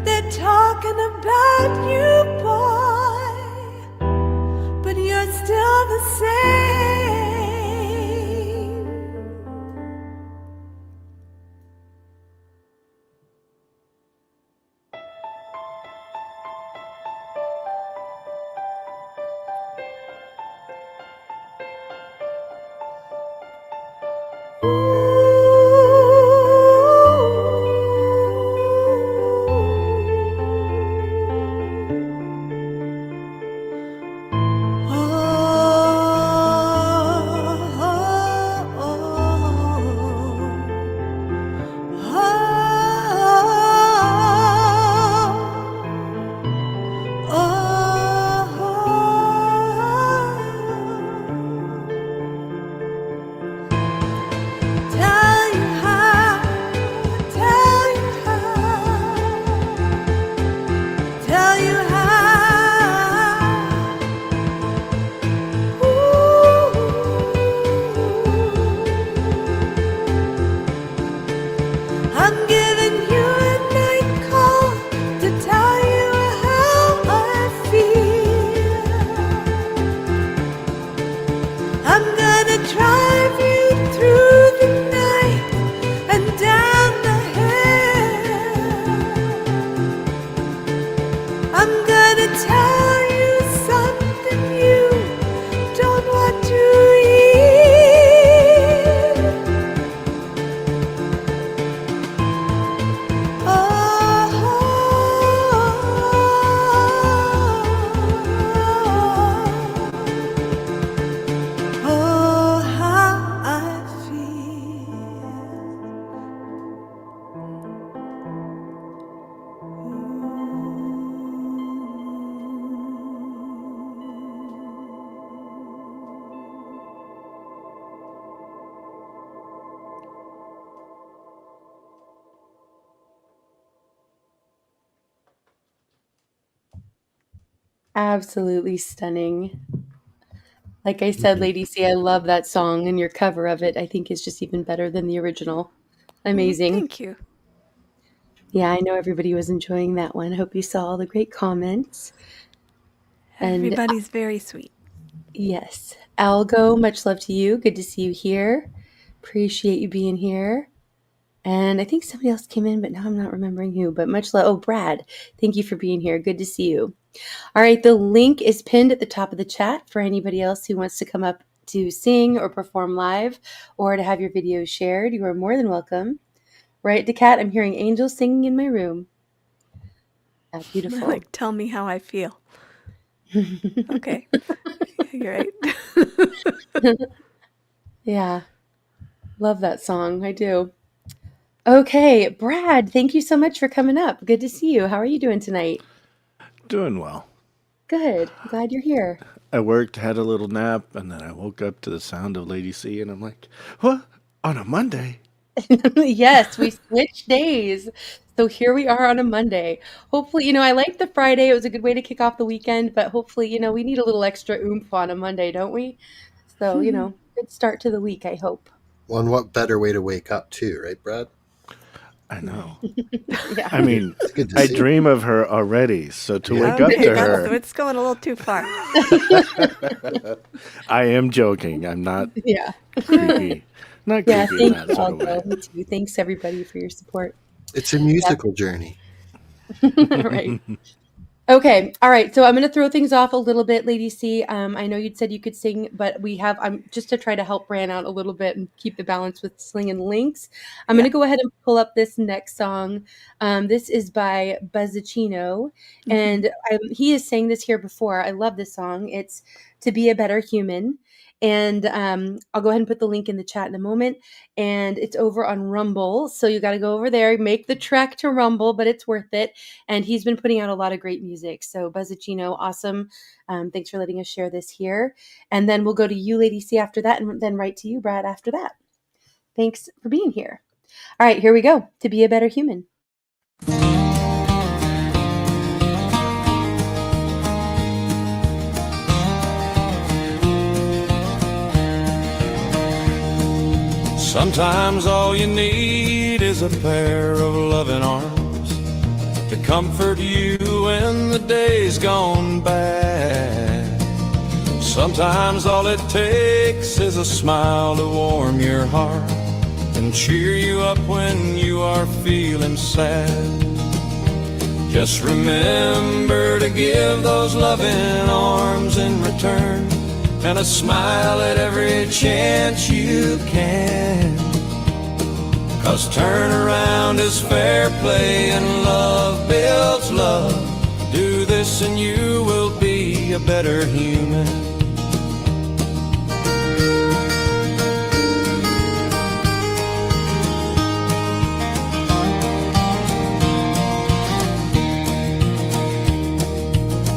They're talking about you, boy, but you're still the same. I'm giving you a night call to tell you how I feel. I'm gonna drive you through the night and down the hill. I'm gonna tell you something you don't want to hear. Oh, how I Absolutely stunning. Like I said, Lady C, I love that song, and your cover of it, I think, is just even better than the original. Amazing. Thank you. Yeah, I know everybody was enjoying that one. I hope you saw all the great comments. And Everybody's very sweet. yes, Algo, much love to you. Good to see you here. Appreciate you being here. And I think somebody else came in, but now I'm not remembering who. But much love. Oh, Brad, thank you for being here. Good to see you. All right, the link is pinned at the top of the chat for anybody else who wants to come up to sing or perform live or to have your videos shared. You are more than welcome. Right, Decat? I'm hearing angels singing in my room. That's beautiful. Like, tell me how I feel. Okay. You're right. Yeah. Love that song. I do. Okay, Brad, thank you so much for coming up. Good to see you. How are you doing tonight? Doing well. Good. I'm glad you're here. I worked, had a little nap, and then I woke up to the sound of Lady C, and I'm like, what? On a Monday? Yes, we switched days. So here we are on a Monday. Hopefully, I like the Friday. It was a good way to kick off the weekend, but hopefully, we need a little extra oomph on a Monday, don't we? So, good start to the week, I hope. Well, and what better way to wake up too, right, Brad? I know. Yeah. I mean, It's good to I see. dream of her already, so to wake up Okay, to her, it's going a little too far. I am joking. I'm not Yeah. creepy. Not Yeah, creepy in thank that you, sort of way. Aldo. Me too. Thanks, everybody, for your support. It's a musical journey. Right. Okay. All right. So I'm going to throw things off a little bit, Lady C. I know you'd said you could sing, but I'm just to try to help Bran out a little bit and keep the balance with slinging links. I'm going Yeah. to go ahead and pull up this next song. This is by Buzzacino, and he has sang this here before. I love this song. It's To Be a Better Human. And I'll go ahead and put the link in the chat in a moment. And it's over on Rumble. So you got to go over there, make the trek to Rumble, but it's worth it. And he's been putting out a lot of great music. So Buzzacino, awesome. Thanks for letting us share this here. And then we'll go to you, Lady C, after that, and then right to you, Brad, after that. Thanks for being here. All right, here we go. To Be a Better Human. Sometimes all you need is a pair of loving arms to comfort you when the day's gone bad. Sometimes all it takes is a smile to warm your heart and cheer you up when you are feeling sad. Just remember to give those loving arms in return and a smile at every chance you can. 'Cause turnaround is fair play and love builds love. Do this and you will be a better human.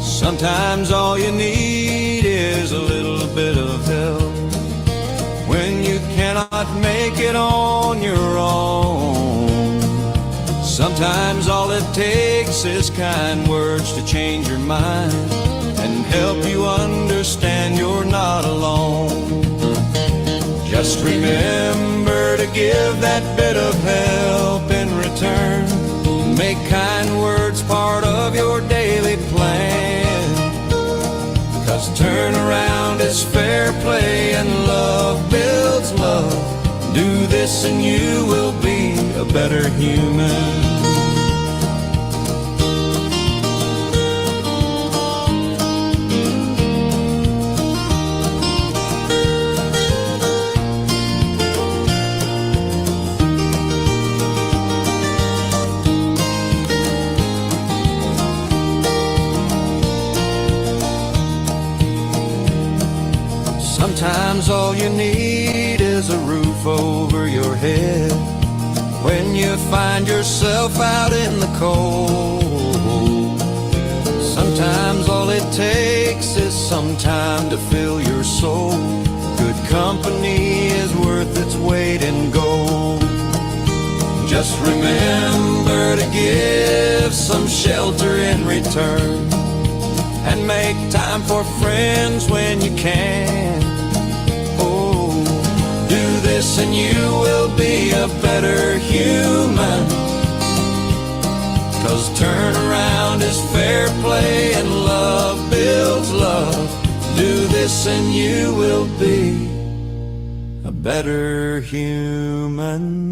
Sometimes all you need is a little bit of help when you cannot make it on your own. Sometimes all it takes is kind words to change your mind and help you understand you're not alone. Just remember to give that bit of help in return. Make kind words part of your daily plan. 'Cause turnaround is fair play and love builds love. Do this and you will be a better human. Sometimes all you need is a roof over your head when you find yourself out in the cold. Sometimes all it takes is some time to fill your soul. Good company is worth its weight in gold. Just remember to give some shelter in return and make time for friends when you can. Do this and you will be a better human. 'Cause turnaround is fair play and love builds love. Do this and you will be a better human.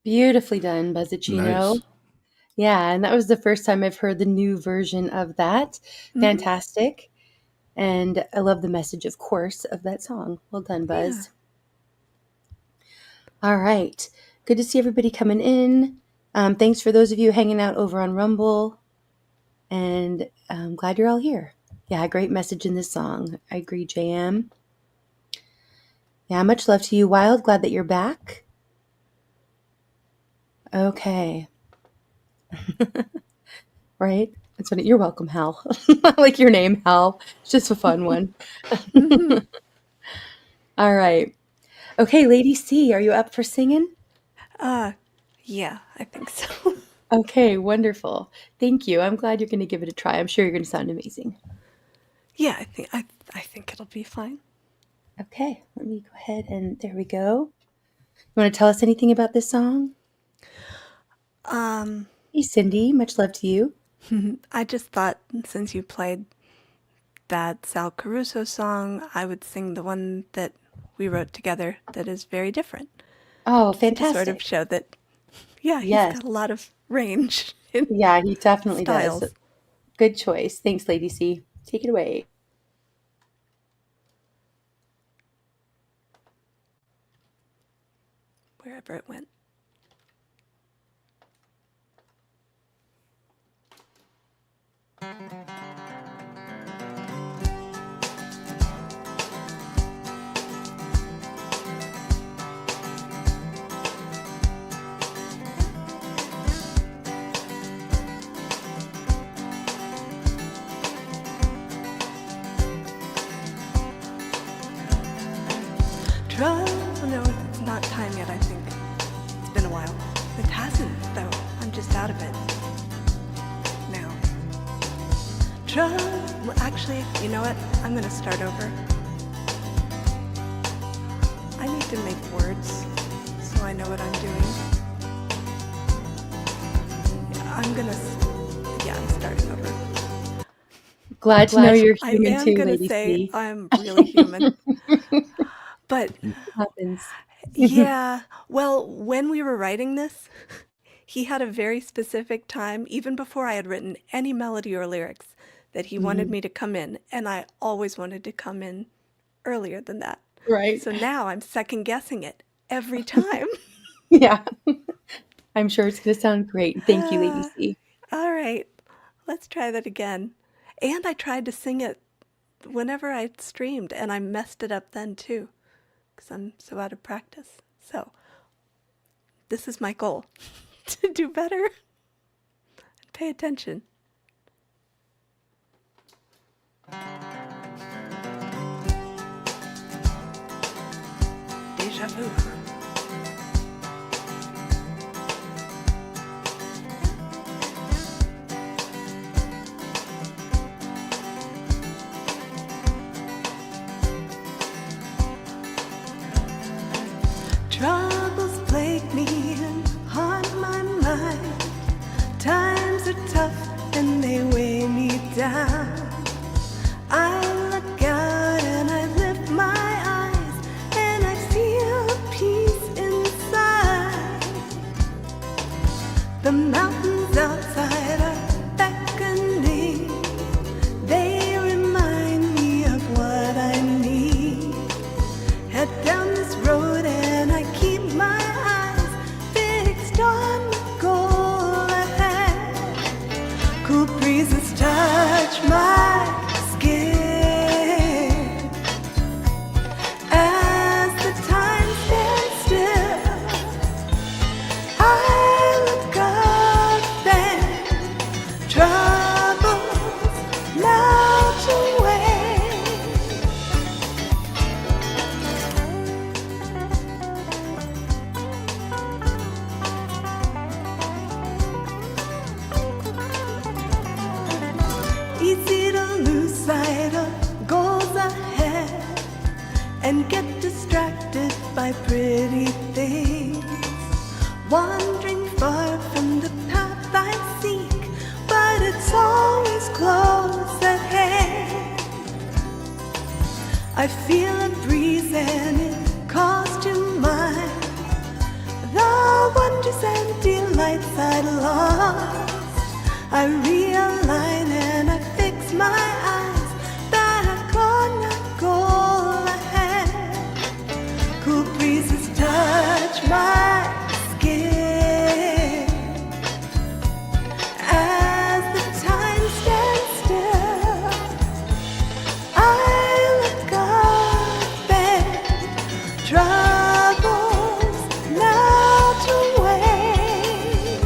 Beautifully done, Buzzacino. Nice. Yeah, and that was the first time I've heard the new version of that. Fantastic. And I love the message, of course, of that song. Well done, Buzz. All right. Good to see everybody coming in. Thanks for those of you hanging out over on Rumble. And I'm glad you're all here. Yeah, great message in this song. I agree, JM. Yeah, much love to you, Wild. Glad that you're back. Okay. Right? That's funny. You're welcome, Hal. I like your name, Hal. It's just a fun one. All right. Okay, Lady C, are you up for singing? Yeah, I think so. Okay, wonderful. Thank you. I'm glad you're going to give it a try. I'm sure you're going to sound amazing. Yeah, I think it'll be fine. Okay, let me go ahead and there we go. You want to tell us anything about this song? Hey, Cindy, much love to you. I just thought since you played that Sal Caruso song, I would sing the one that we wrote together that is very different. Oh, Just to sort of fantastic. show that, yeah, he's Yes. got a lot of range in Yeah, he definitely does. styles. Good choice. Thanks, Lady C. Take it away. Wherever it went. No, it's not time yet, I think. It's been a while. It hasn't, though. I'm just out of it. Now. Well, actually, you know what? I'm gonna start over. I need to make words so I know what I'm doing. I'm starting over. Glad to know you're I human am too, gonna Lady say C. I'm really human. But Happens. yeah, well, when we were writing this, he had a very specific time, even before I had written any melody or lyrics, that he wanted Mhm. me to come in, and I always wanted to come in earlier than that. Right. So now I'm second guessing it every time. Yeah. I'm sure it's going to sound great. Thank you, Lady C. All right, let's try that again. And I tried to sing it whenever I streamed, and I messed it up then too, because I'm so out of practice. So this is my goal, to do better. Pay attention. Deja vu. Troubles plague me and haunt my mind. Times are tough and they weigh me down. I look out and I lift my eyes and I feel peace inside. The mountains outside are beckoning. They remind me of what I need. Head down this road and I keep my eyes fixed on the goal ahead. Cool breezes touch my skin as the time stands still. I look up and troubles melt away. Easy to lose sight of goals ahead and get distracted by pretty things, wandering far from the path I seek, but it's always close at hand. I feel a breeze and it calls to mind the wonders and delights I'd lost. I realign and I fix my eyes back on that goal ahead. Cool breezes touch my skin as the time stands still. I look up and troubles melt away.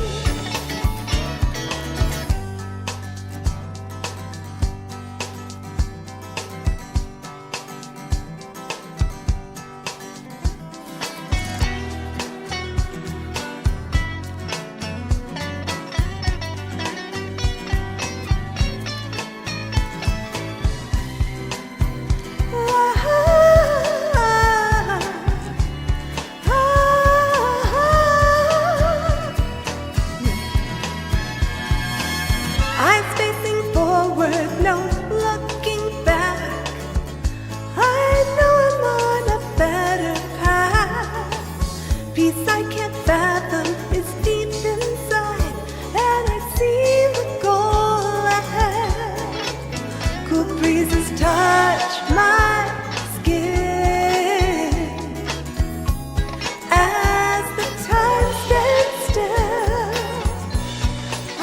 touch my skin as the time stands still. I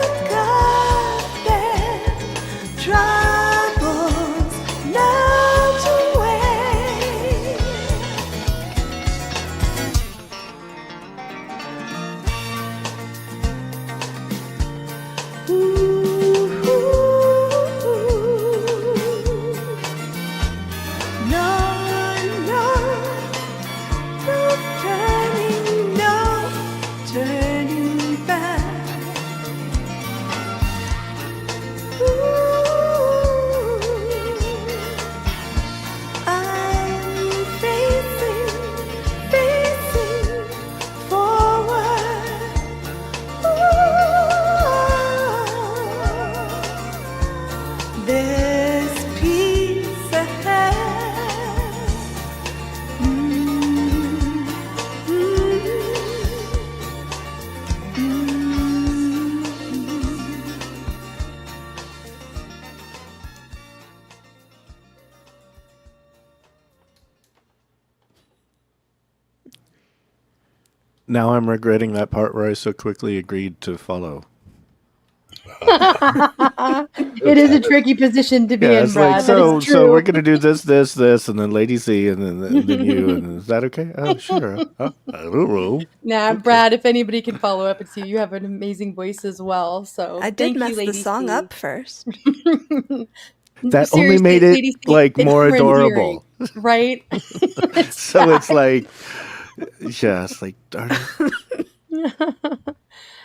look up and troubles melt away. No, no, no turning back. I'm facing forward. There's peace ahead. Now I'm regretting that part where I so quickly agreed to follow. It is a tricky position to be Yeah, in, it's Brad. like, That is true. so we're gonna do this, and then Lady C, and then you, and is that okay? Oh, sure. I don't know. Nah, Brad, if anybody can follow up, it's you. You have an amazing voice as well. So I did thank mess you, the Lady song C. up first. That only Seriously, made it Lady C, like it's more for adorable. endearing, right? So it's like, yeah, it's like, darn it.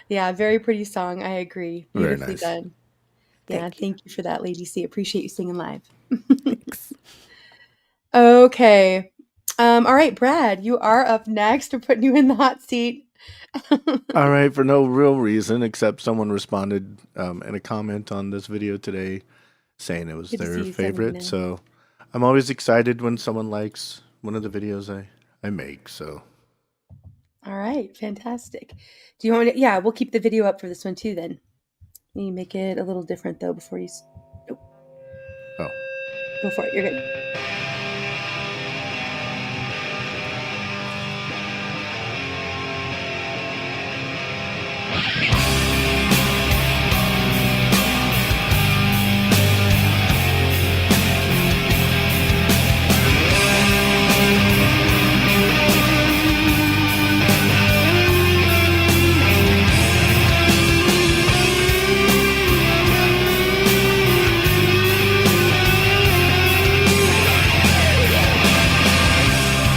Yeah, very pretty song. I agree. Very Beautifully nice. done. Yeah, thank you for that, Lady C. Appreciate you singing live. Thanks. Okay. All right, Brad, you are up next. We're putting you in the hot seat. All right, for no real reason except someone responded in a comment on this video today saying it was Good to their see you sending favorite. it in. So I'm always excited when someone likes one of the videos I make. So All right, fantastic. Do you want to? Yeah, we'll keep the video up for this one too. Then you make it a little different though before you. Oh, go for it. You're good.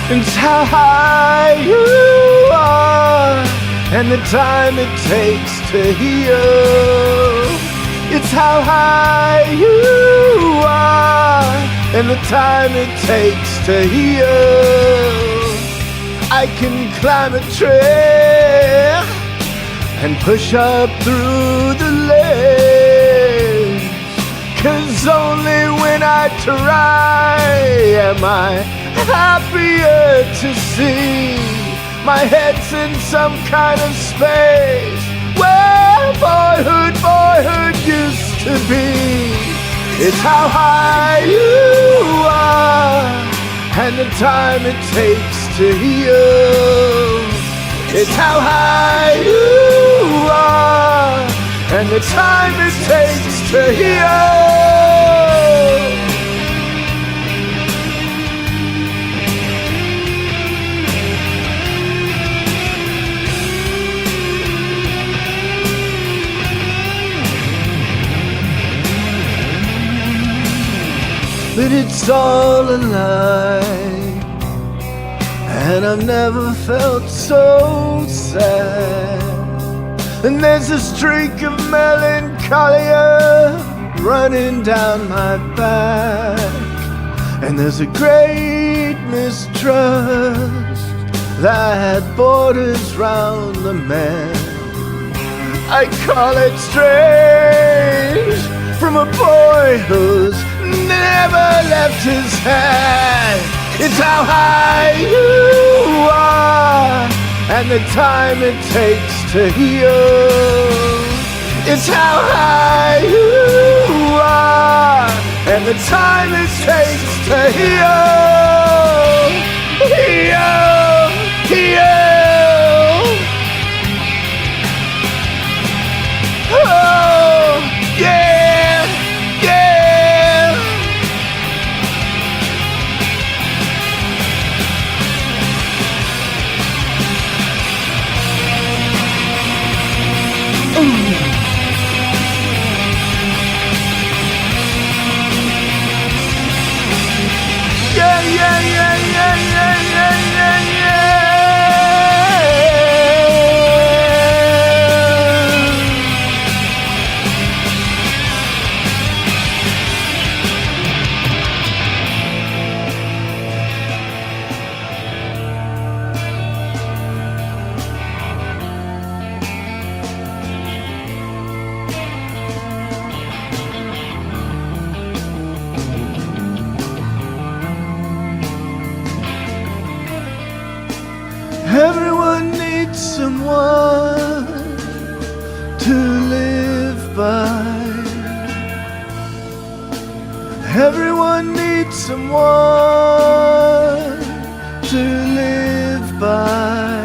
It's how high you are and the time it takes to heal. It's how high you are and the time it takes to heal. I can climb a tree and push up through the ledge, 'cause only when I try am I happier to see my head's in some kind of space where boyhood used to be. It's how high you are and the time it takes to heal. It's how high you are and the time it takes to heal. But it's all a lie, and I've never felt so sad. And there's a streak of melancholia running down my back, and there's a great mistrust that borders round the man. I call it strange from a boy who's never left his head. It's how high you are and the time it takes to heal. It's how high you are and the time it takes to heal, heal, heal. Oh, yeah, yeah. Yeah, yeah, yeah, yeah, yeah, yeah, yeah, Everyone needs someone to live by. Everyone needs someone to live by.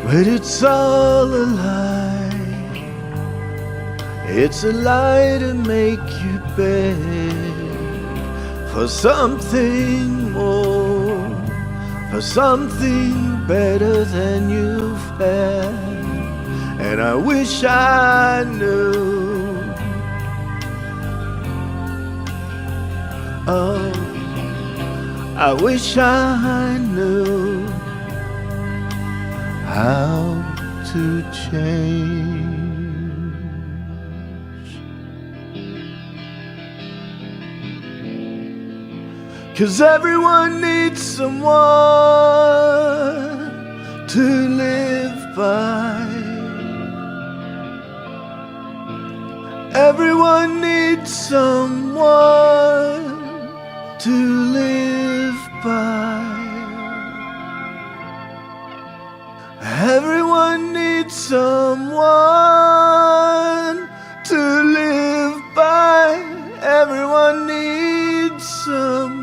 But it's all a lie. It's a lie to make you beg for something more, for something better than you've had. And I wish I knew. Oh, I wish I knew how to change. 'Cause everyone needs someone to live by. Everyone needs someone to live by. Everyone needs someone to live by. Everyone needs someone.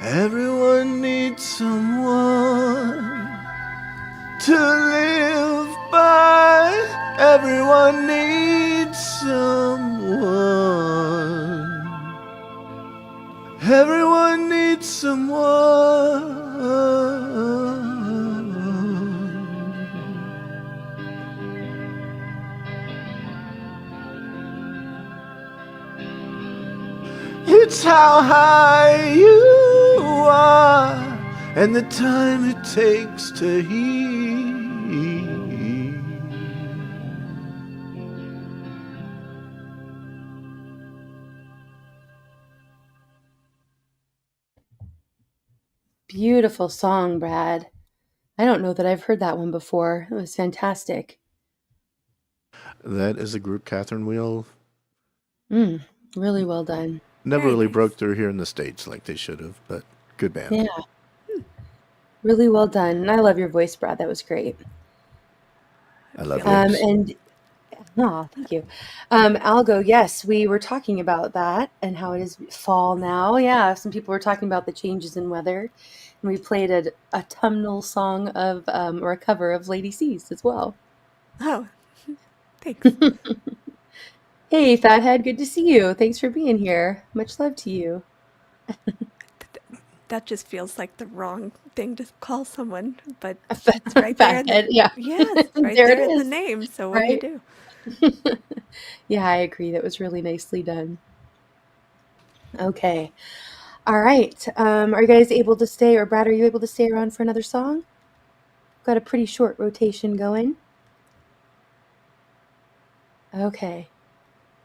Everyone needs someone to live by. Everyone needs someone. Everyone needs someone. It's how high you are and the time it takes to heal. Beautiful song, Brad. I don't know that I've heard that one before. It was fantastic. That is a group Catherine Wheel Really well done. never Very really nice. broke through here in the States like they should have, but good band. Yeah. Really well done. And I love your voice, Brad. That was great. I love Feeling yours. And thank you. Algo, yes, we were talking about that and how it is fall now. Yeah, some people were talking about the changes in weather. And we played a autumnal song of, or a cover of Lady C's as well. Oh, thanks. Hey, Fathead, good to see you. Thanks for being here. Much love to you. That just feels like the wrong thing to call someone, but it's right there in the Fathead, yeah. yes, right There there it in the is, name. So what do you right? do? Yeah, I agree. That was really nicely done. Okay. All right. Are you guys able to stay, or Brad, are you able to stay around for another song? Got a pretty short rotation going. Okay.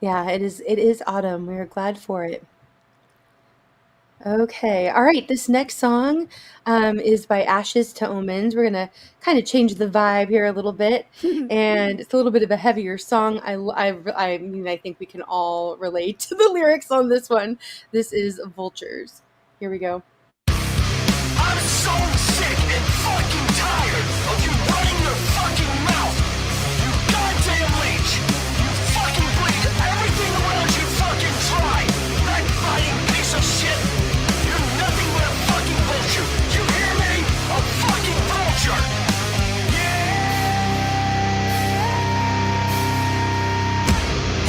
Yeah, it is autumn. We're glad for it. Okay. All right. This next song is by Ashes to Omens. We're going to kind of change the vibe here a little bit. And it's a little bit of a heavier song. I mean, I think we can all relate to the lyrics on this one. This is Vultures. Here we go. I'm so sick and fucking tired of you running your fucking mouth. You goddamn leech. You fucking bleed everything around you fucking dry. Backbiting piece of shit. You're nothing but a fucking vulture. You hear me? A fucking vulture.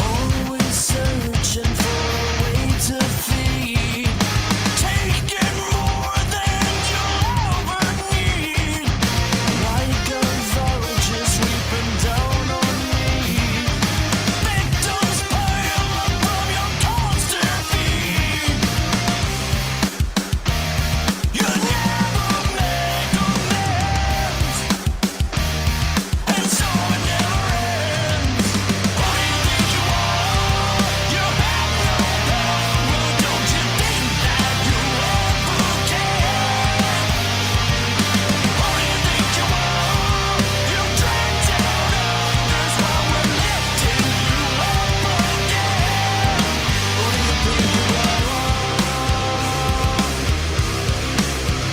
Always searching for a way to feed. Taking more than you'll ever need. Like a vulture sweeping down on me. Victims pile up from your constant feed. You never make amends, and so it never ends. Who do you think you are? You have no power. Don't you think that you ever can? Who do you think you are? You dragged down others while we're lifting you up again. Who do you think you are?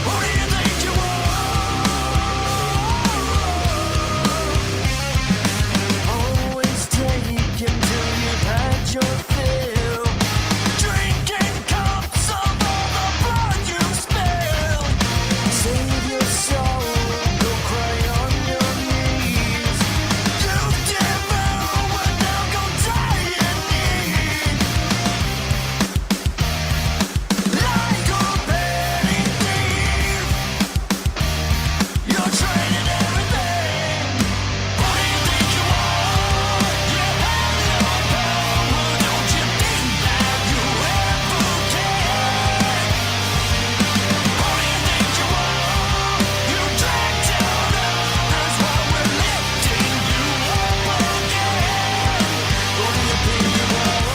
Who do you think you are? Always taking till you've had your fill. Drinking cups of all the blood you spill. Save your sorrow, go cry on your knees. You've devoured, now go die in need. Like a petty thief, you're trading everything. Who do you think you are? You have no power. Don't you think that you ever can? Who do you think you are? You dragged down others while we're lifting you up again. Who do you think you are?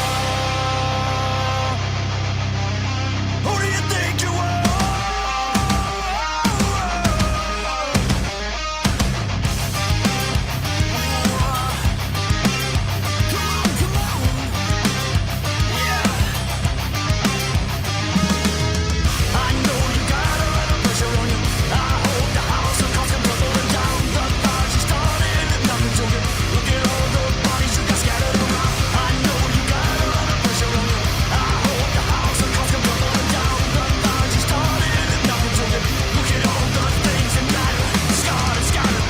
Who do you think you are? I know you got a lot of pressure on you. I hope the house of cards come tumbling down. The fires you started, nothing to it. Look at all the bodies you got scattered around. I know you got a lot of pressure on you. I hope the house of cards come tumbling down. The fires you started, nothing to it. Look at all the things that matter. Scarred and scattered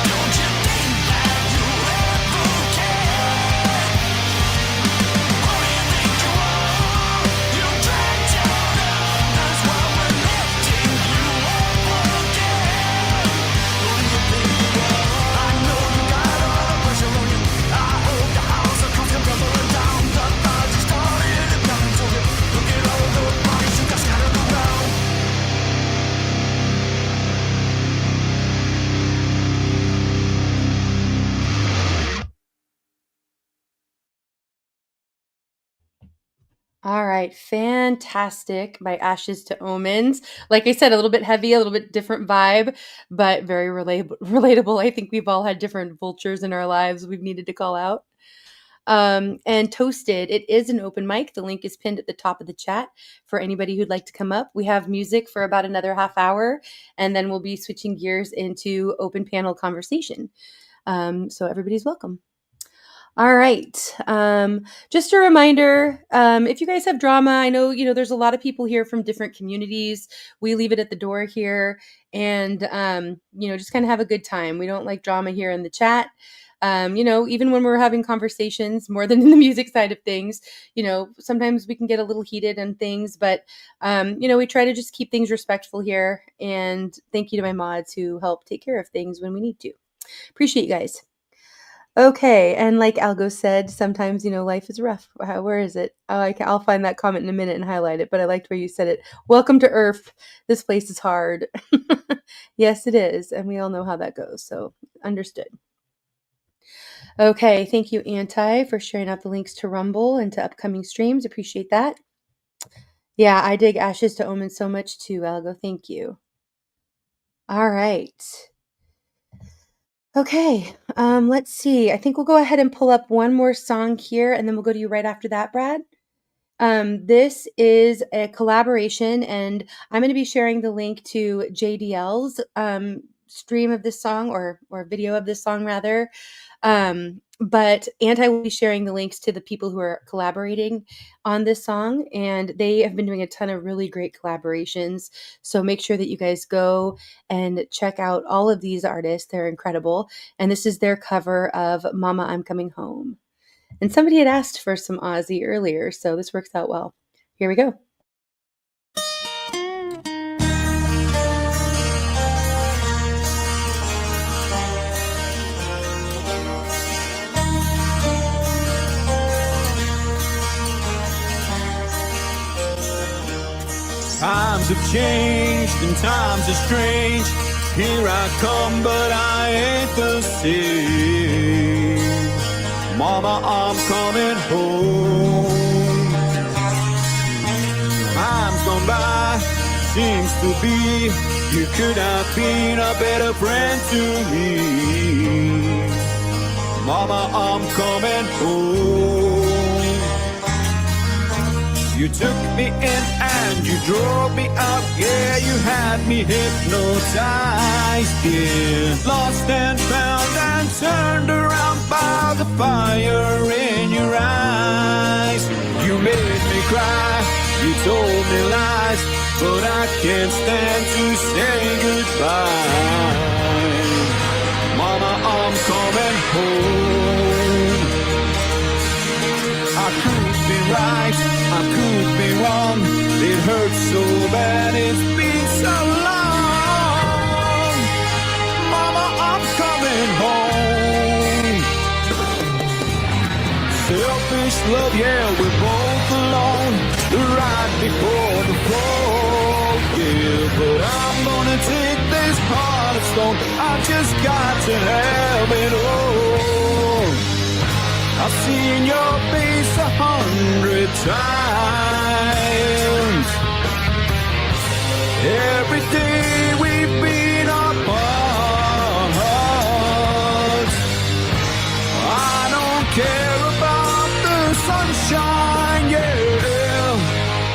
Don't you think that you ever can? Who do you think you are? You dragged down others while we're lifting you up again. Who do you think you are? I know you got a lot of pressure on you. I hope the house of cards come tumbling down. The fires you started, nothing to it. Look at all the bodies you got scattered around. All right, fantastic by Ashes to Omens. Like I said, a little bit heavy, a little bit different vibe, but very relatable. I think we've all had different vultures in our lives we've needed to call out. And Toasted, it is an open mic. The link is pinned at the top of the chat for anybody who'd like to come up. We have music for about another half hour, and then we'll be switching gears into open panel conversation. So everybody's welcome. All right. Just a reminder, if you guys have drama, I know, there's a lot of people here from different communities. We leave it at the door here and, just kind of have a good time. We don't like drama here in the chat. Even when we're having conversations more than in the music side of things, sometimes we can get a little heated and things, but, we try to just keep things respectful here. And thank you to my mods who help take care of things when we need to. Appreciate you guys. Okay, and like Algo said, sometimes, life is rough. Where is it? I'll find that comment in a minute and highlight it, but I liked where you said it. Welcome to Earth. This place is hard. Yes, it is, and we all know how that goes, so understood. Okay, thank you, Anti, for sharing out the links to Rumble and to upcoming streams. Appreciate that. Yeah, I dig Ashes to Omen so much too, Algo. Thank you. All right. Okay, let's see. I think we'll go ahead and pull up one more song here, and then we'll go to you right after that, Brad. This is a collaboration, and I'm going to be sharing the link to JDL's stream of this song, or video of this song, rather. But Anti will be sharing the links to the people who are collaborating on this song, and they have been doing a ton of really great collaborations. So make sure that you guys go and check out all of these artists. They're incredible. And this is their cover of Mama, I'm Coming Home. And somebody had asked for some Ozzy earlier, so this works out well. Here we go. Times have changed and times are strange. Here I come, but I ain't the same. Mama, I'm coming home. Time's gone by, seems to be you could have been a better friend to me. Mama, I'm coming home. You took me in and you drove me out. Yeah, you had me hypnotized. Yeah, lost and found and turned around by the fire in your eyes. You made me cry, you told me lies, but I can't stand to say goodbye. Mama, I'm coming home. I could be right, I could be wrong. It hurts so bad, it's been so long. Mama, I'm coming home. Selfish love, yeah, we're both alone. Right before the fall, yeah. But I'm gonna take this heart of stone. I just got to have it all. I've seen your face 100 times. Every day we've been apart. I don't care about the sunshine, yeah.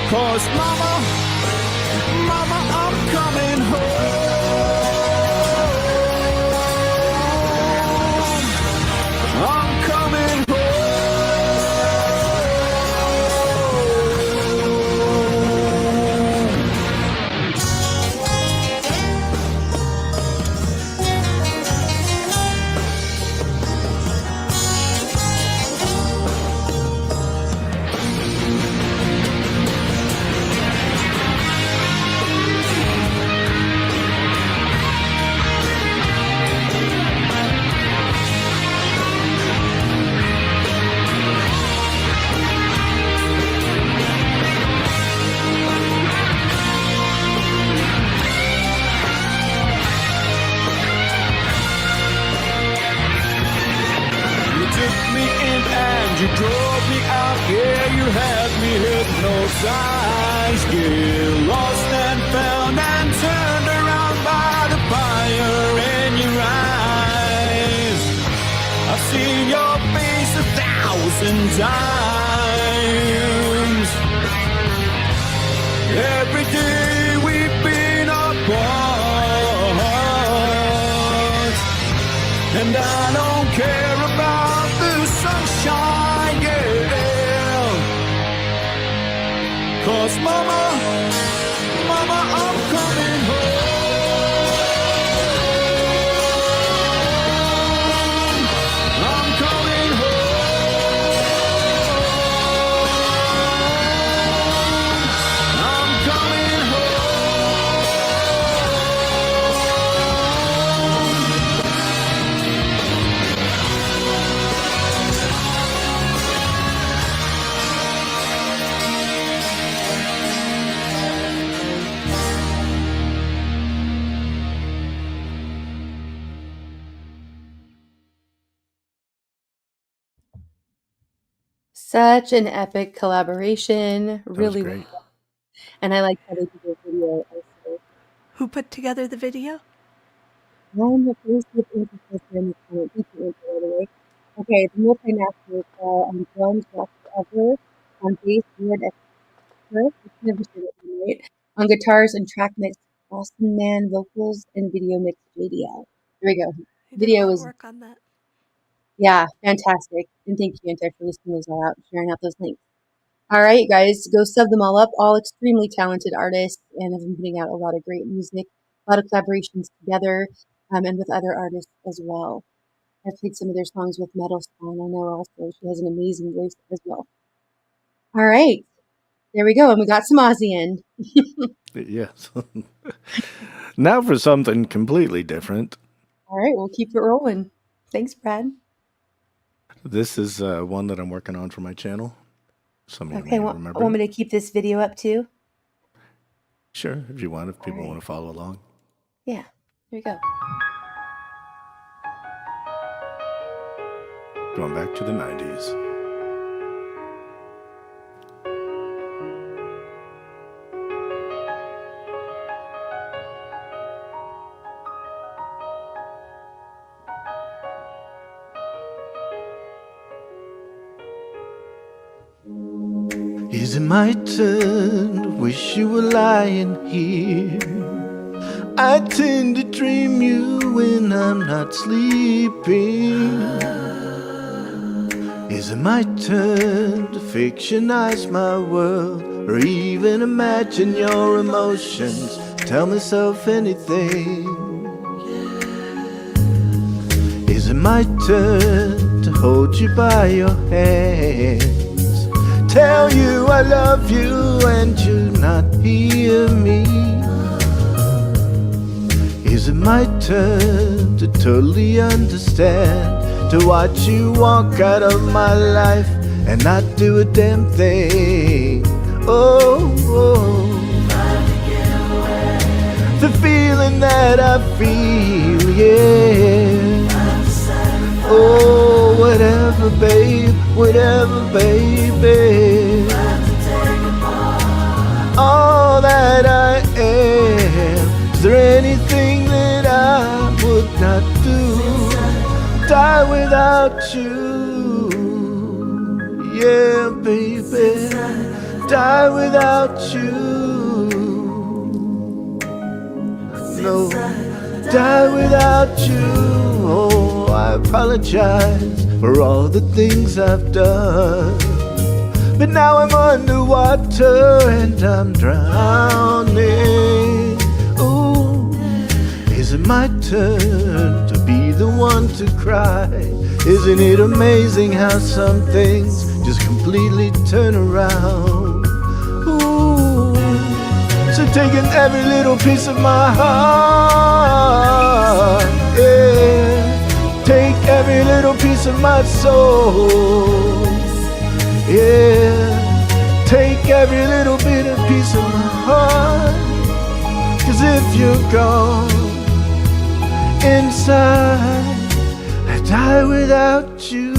'Cause mama, I'm coming home. I'm coming home. You drove me out, yeah, you had me hypnotized. Yeah, lost and found and turned around by the fire in your eyes. I've seen your face 1,000 times. Every day we've been apart. And I don't care about the sunshine, yeah. 'Cause mama, I'm coming home. I'm coming home. I'm coming home. Such an epic collaboration. That was Really great. well. And I like how they did their video also. Who put together the video? I'm a place with interest in the comment. Thank you, Angel, by the way. Okay, the multinational on drums, rock forever, on bass, Lord Expert, I never say that name right, on guitars and track mix, Austin Man vocals, and video mix, JDL. There we go. He did a Video lot of is, work on that. yeah, fantastic. And thank you, Anti, for listing those all out, sharing out those links. All right, guys, go sub them all up. All extremely talented artists and have been putting out a lot of great music, a lot of collaborations together, and with other artists as well. I've played some of their songs with Metal Spawn. I know also she has an amazing voice as well. All right, there we go, and we got some Aussie in. Yes. Now for something completely different. All right, we'll keep it rolling. Thanks, Brad. This is one that I'm working on for my channel. Some of you Okay, may want remember. me to keep this video up too? Sure, if you want, if people want to follow along. Yeah, here we go. Going back to the 90s. Is it my turn to wish you were lying here? I tend to dream you when I'm not sleeping. Is it my turn to fictionize my world, or even imagine your emotions? Tell myself anything. Is it my turn to hold you by your hands? Tell you I love you and you not hear me? Is it my turn to totally understand, to watch you walk out of my life and not do a damn thing? Oh, oh. The feeling that I feel, yeah. Oh, whatever, babe, whatever, baby. All that I am, is there anything that I would not do? Die without you, yeah, baby. Die without you. No, die without you. Oh, I apologize for all the things I've done, but now I'm underwater and I'm drowning. Ooh, is it my turn to be the one to cry? Isn't it amazing how some things just completely turn around? Ooh, so taking every little piece of my heart, yeah. Take every little piece of my soul, yeah. Take every little bit of piece of my heart. 'Cause if you're gone inside, I die without you.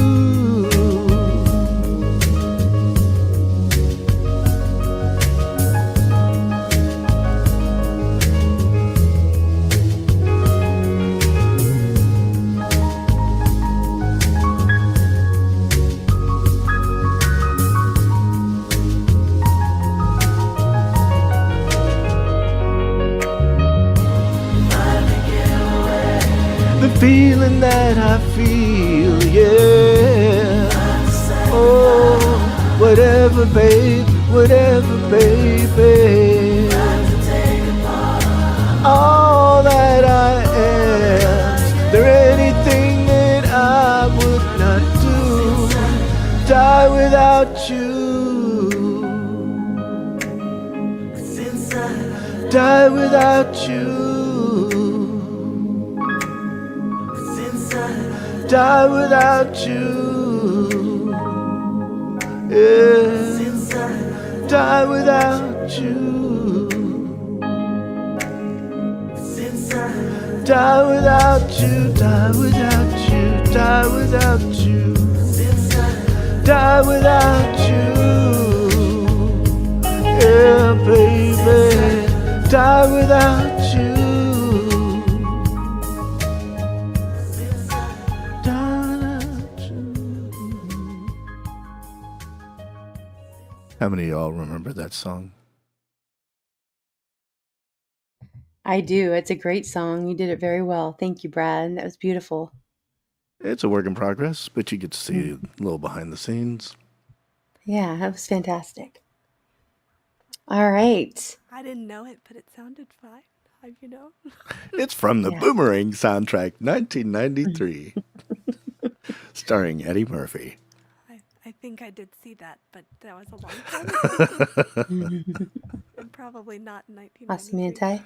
The feeling that I feel, yeah. Oh, whatever, babe, whatever, baby. All that I am, is there anything that I would not do? Die without you. Die without you. Die without you, yeah. Die without you. Die without you, die without you, die without you. die without you. Yeah, baby, die without you. Die without you. How many of y'all remember that song? I do. It's a great song. You did it very well. Thank you, Brad. That was beautiful. It's a work in progress, but you get to see a little behind the scenes. Yeah, that was fantastic. All right. I didn't know it, but it sounded fine. You know. It's from the Yeah. Boomerang soundtrack, 1993, starring Eddie Murphy. I think I did see that, but that was a long time ago. And probably not in 1993. Awesome, Anti.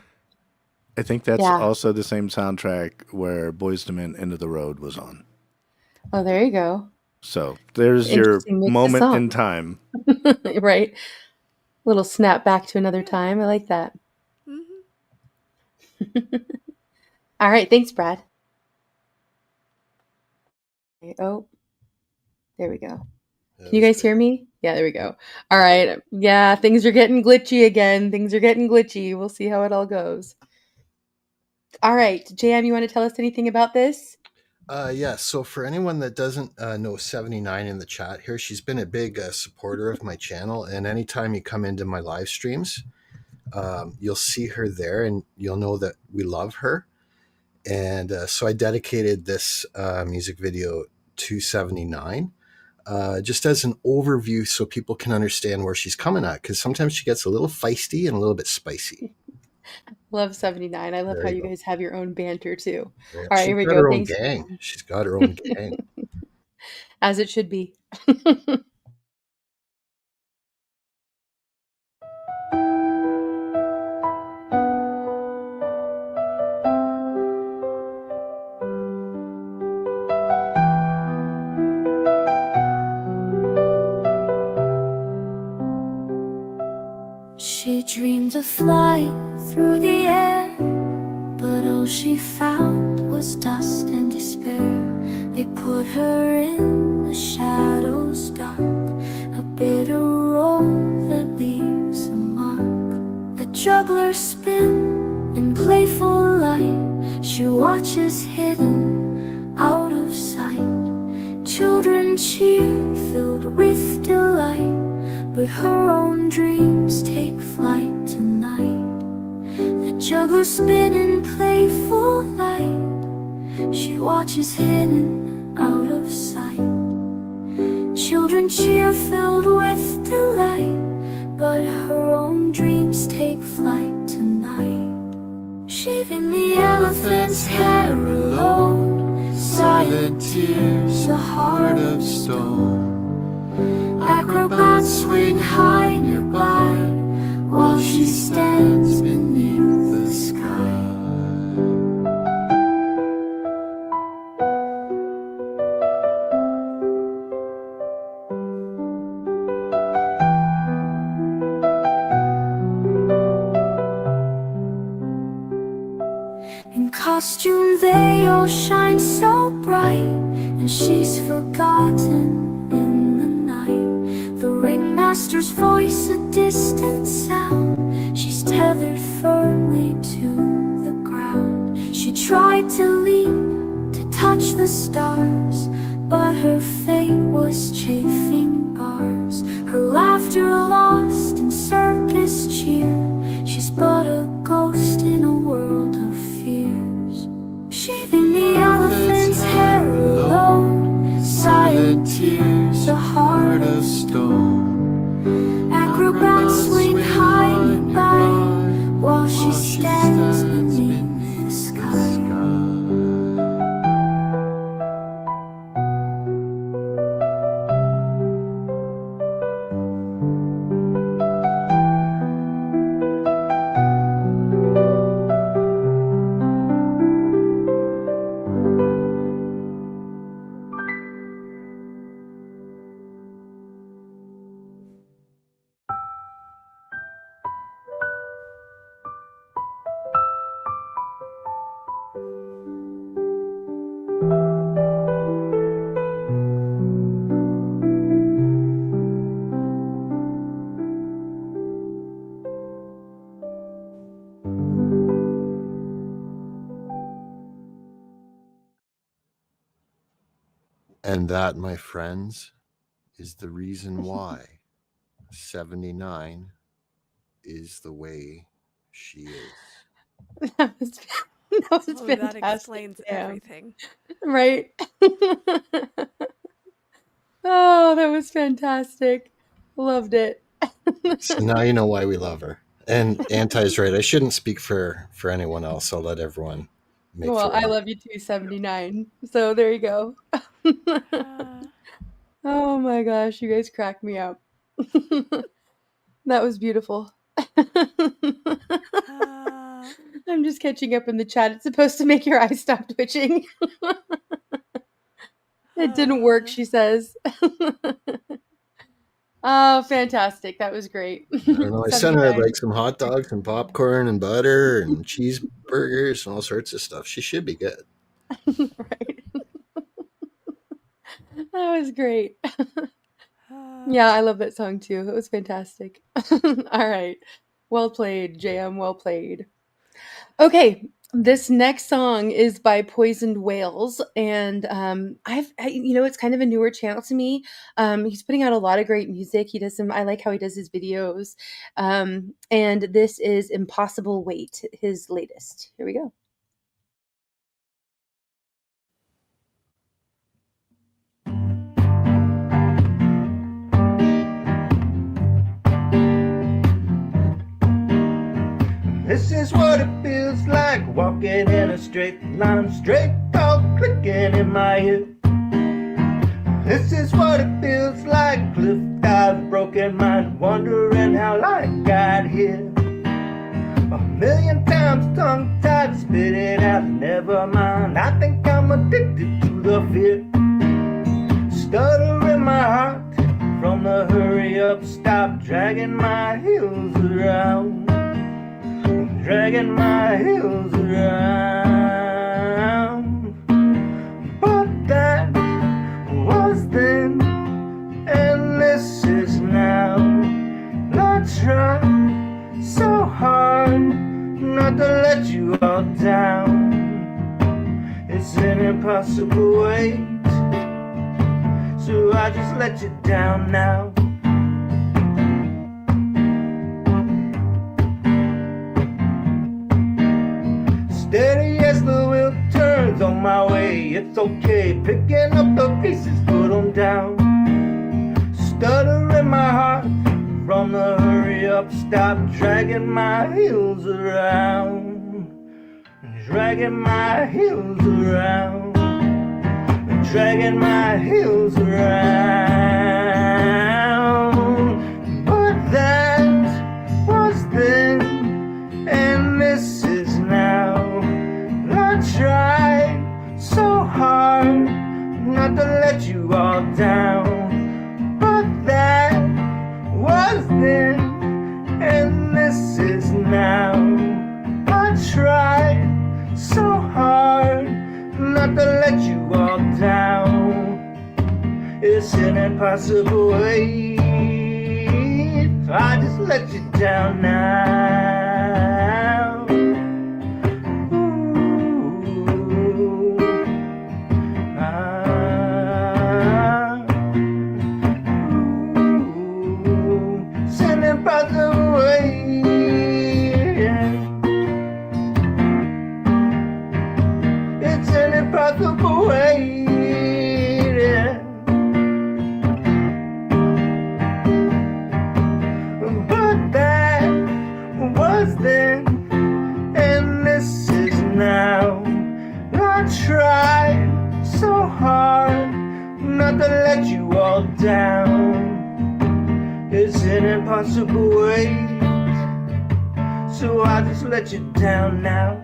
I think that's Yeah. also the same soundtrack where Boyz II Men End of the Road was on. Oh, there you go. So there's your Interesting mix of moment songs. in time. Right. Little snap back to another time. I like that. All right. Thanks, Brad. Oh, there we go. Can you guys hear me? Yeah, there we go. All right. Yeah, things are getting glitchy again. Things are getting glitchy. We'll see how it all goes. All right. JM, you want to tell us anything about this? Yeah, so for anyone that doesn't know 79 in the chat here, she's been a big supporter of my channel. And anytime you come into my live streams, you'll see her there and you'll know that we love her. And so I dedicated this music video to 79 just as an overview so people can understand where she's coming at. Because sometimes she gets a little feisty and a little bit spicy. Love 79. I love There how you you go. guys have your own banter too. Yeah, All right, she's here we got go. her own Thanks. gang. She's got her own gang. As it should be. She dreamed of flying through the air, but all she found was dust and despair. They put her in the shadows dark, a bitter road that leaves a mark. The jugglers spin in playful light. She watches hidden out of sight. Children cheer filled with delight, but her own dreams take flight tonight. The jugglers spin in playful light. She watches hidden out of sight. Children cheer filled with delight, but her own dreams take flight tonight. Shaving the elephant's hair alone, silent tears, a heart of stone. Acrobats swing high nearby, while she stands beneath the sky. In costume they all shine so bright, and she's forgotten in the night. The ringmaster's voice a distant sound. She's tethered firmly to the ground. She tried to leap, to touch the stars, but her fate was chafing bars. Her laughter lost in circus cheer. She's but a ghost in a world of fears. Shaving the elephant's hair alone, silent tears, a heart of stone. Acrobats swing high and by, while she stands beneath the sky. And that, my friends, is the reason why 79 is the way she is. That was Oh, fantastic. that explains Sam. everything. Right? Oh, that was fantastic. Loved it. So now you know why we love her. And Anti's right. I shouldn't speak for anyone else. I'll let everyone make Well, their I own. love you too, 79. So there you go. Uh, Oh my gosh, you guys cracked me up. That was beautiful. uh, I'm just catching up in the chat. It's supposed to make your eyes stop twitching. It didn't work, she says. Oh, fantastic. That was great. I don't know. I sent her 79. like some hot dogs and popcorn and butter and cheeseburgers and all sorts of stuff. She should be good. Right. That was great. uh, Yeah, I love that song too. It was fantastic. All right. Well played, JM. Well played. Okay, this next song is by Poisoned Whales, and it's kind of a newer channel to me. He's putting out a lot of great music. He does some. I like how he does his videos, and this is Impossible Weight, his latest. Here we go. This is what it feels like walking in a straight line, straight talk clicking in my ear. This is what it feels like, cliff dive, broken mind, wondering how life got here. A million times tongue-tied, spit it out, never mind. I think I'm addicted to the fear. Stutter in my heart from the hurry up, stop dragging my heels around. Dragging my heels around. But that was then, and this is now. I try so hard not to let you all down. It's an impossible weight, so I just let you down now. Steady as the wheel turns on my way, it's okay, picking up the pieces, put them down. Stutter in my heart from the hurry up, stop dragging my heels around. Dragging my heels around. Dragging my heels around. But that was then, and this is now. I tried so hard not to let you all down, but that was then, and this is now. I tried so hard not to let you all down. It's an impossible weight, I just let you down now. Sending parts away. It's an impossible way. But that was then, and this is now. I tried so hard not to let you all down. It's an impossible way, so I just let you down now.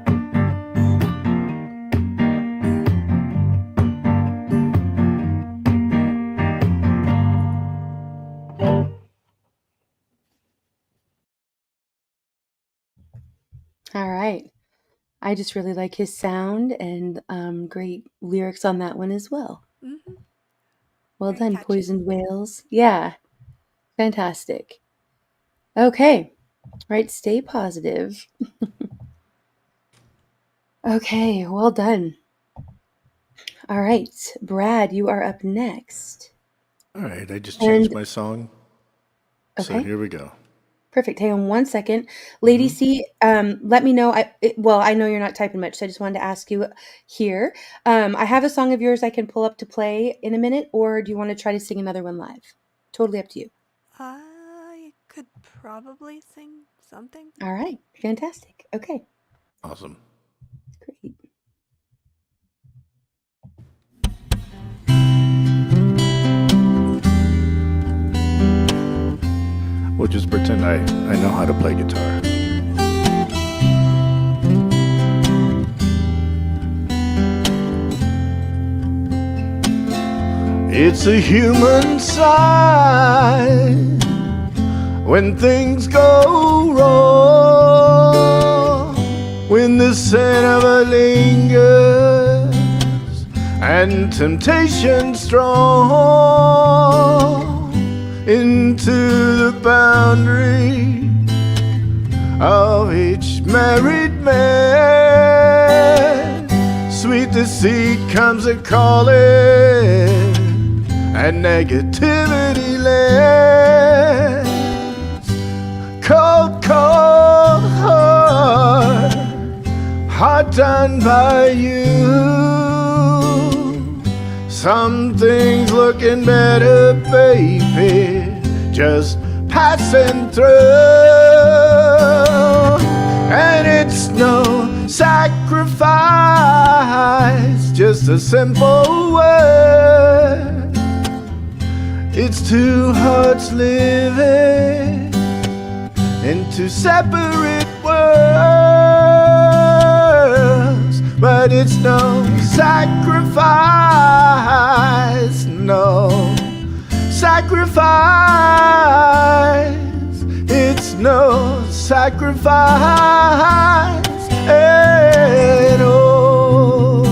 All right. I just really like his sound and great lyrics on that one as well. mhm. Well Very done, catchy. Poisoned Whales. Yeah, fantastic. Okay, right, stay positive. Okay, well done. All right, Brad, you are up next. All right, I just changed And my song. So okay, here we go. perfect. Hang on one second. Lady C, let me know. I know you're not typing much, so I just wanted to ask you here. I have a song of yours I can pull up to play in a minute, or do you want to try to sing another one live? Totally up to you. I could probably sing something. All right, fantastic. Okay, Awesome. great. We'll just pretend I know how to play guitar. It's a human sign when things go wrong, when the scent of it lingers and temptation strong into the boundary of each married man. Sweet deceit comes a calling and negativity lands. Cold, cold heart done by you. Some things looking better, baby, just passing through. And it's no sacrifice, just a simple word. It's two hearts living in two separate worlds, but it's no sacrifice, no sacrifice. It's no sacrifice at all.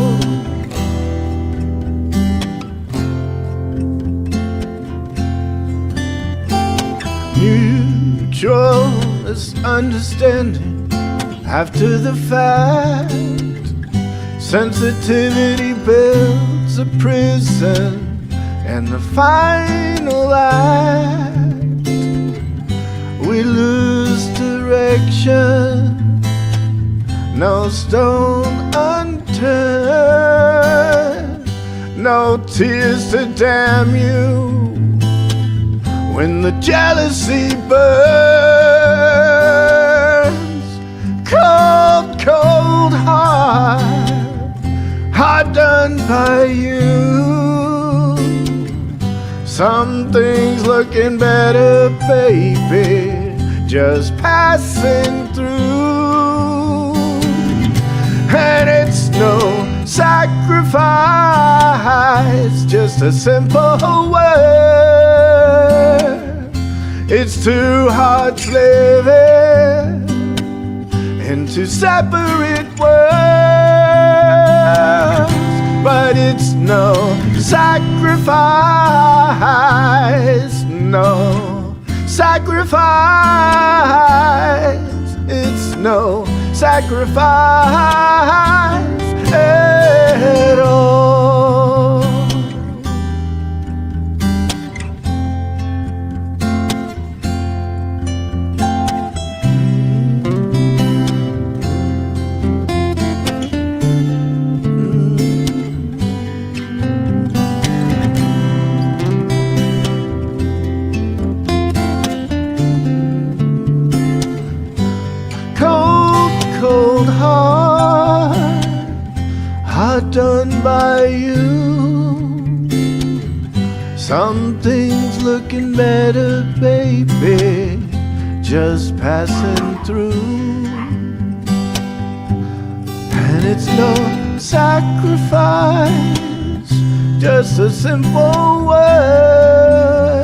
Mutual misunderstanding after the fact. Sensitivity builds a prison, and the final act, we lose direction, no stone unturned, no tears to damn you when the jealousy burns. Cold, cold heart done by you. Some things looking better, baby, just passing through. And it's no sacrifice, just a simple word. It's two hearts living in two separate worlds, but it's no sacrifice, no sacrifice. It's no sacrifice at all. Cold heart done by you. Some things looking better, baby, just passing through. And it's no sacrifice, just a simple word.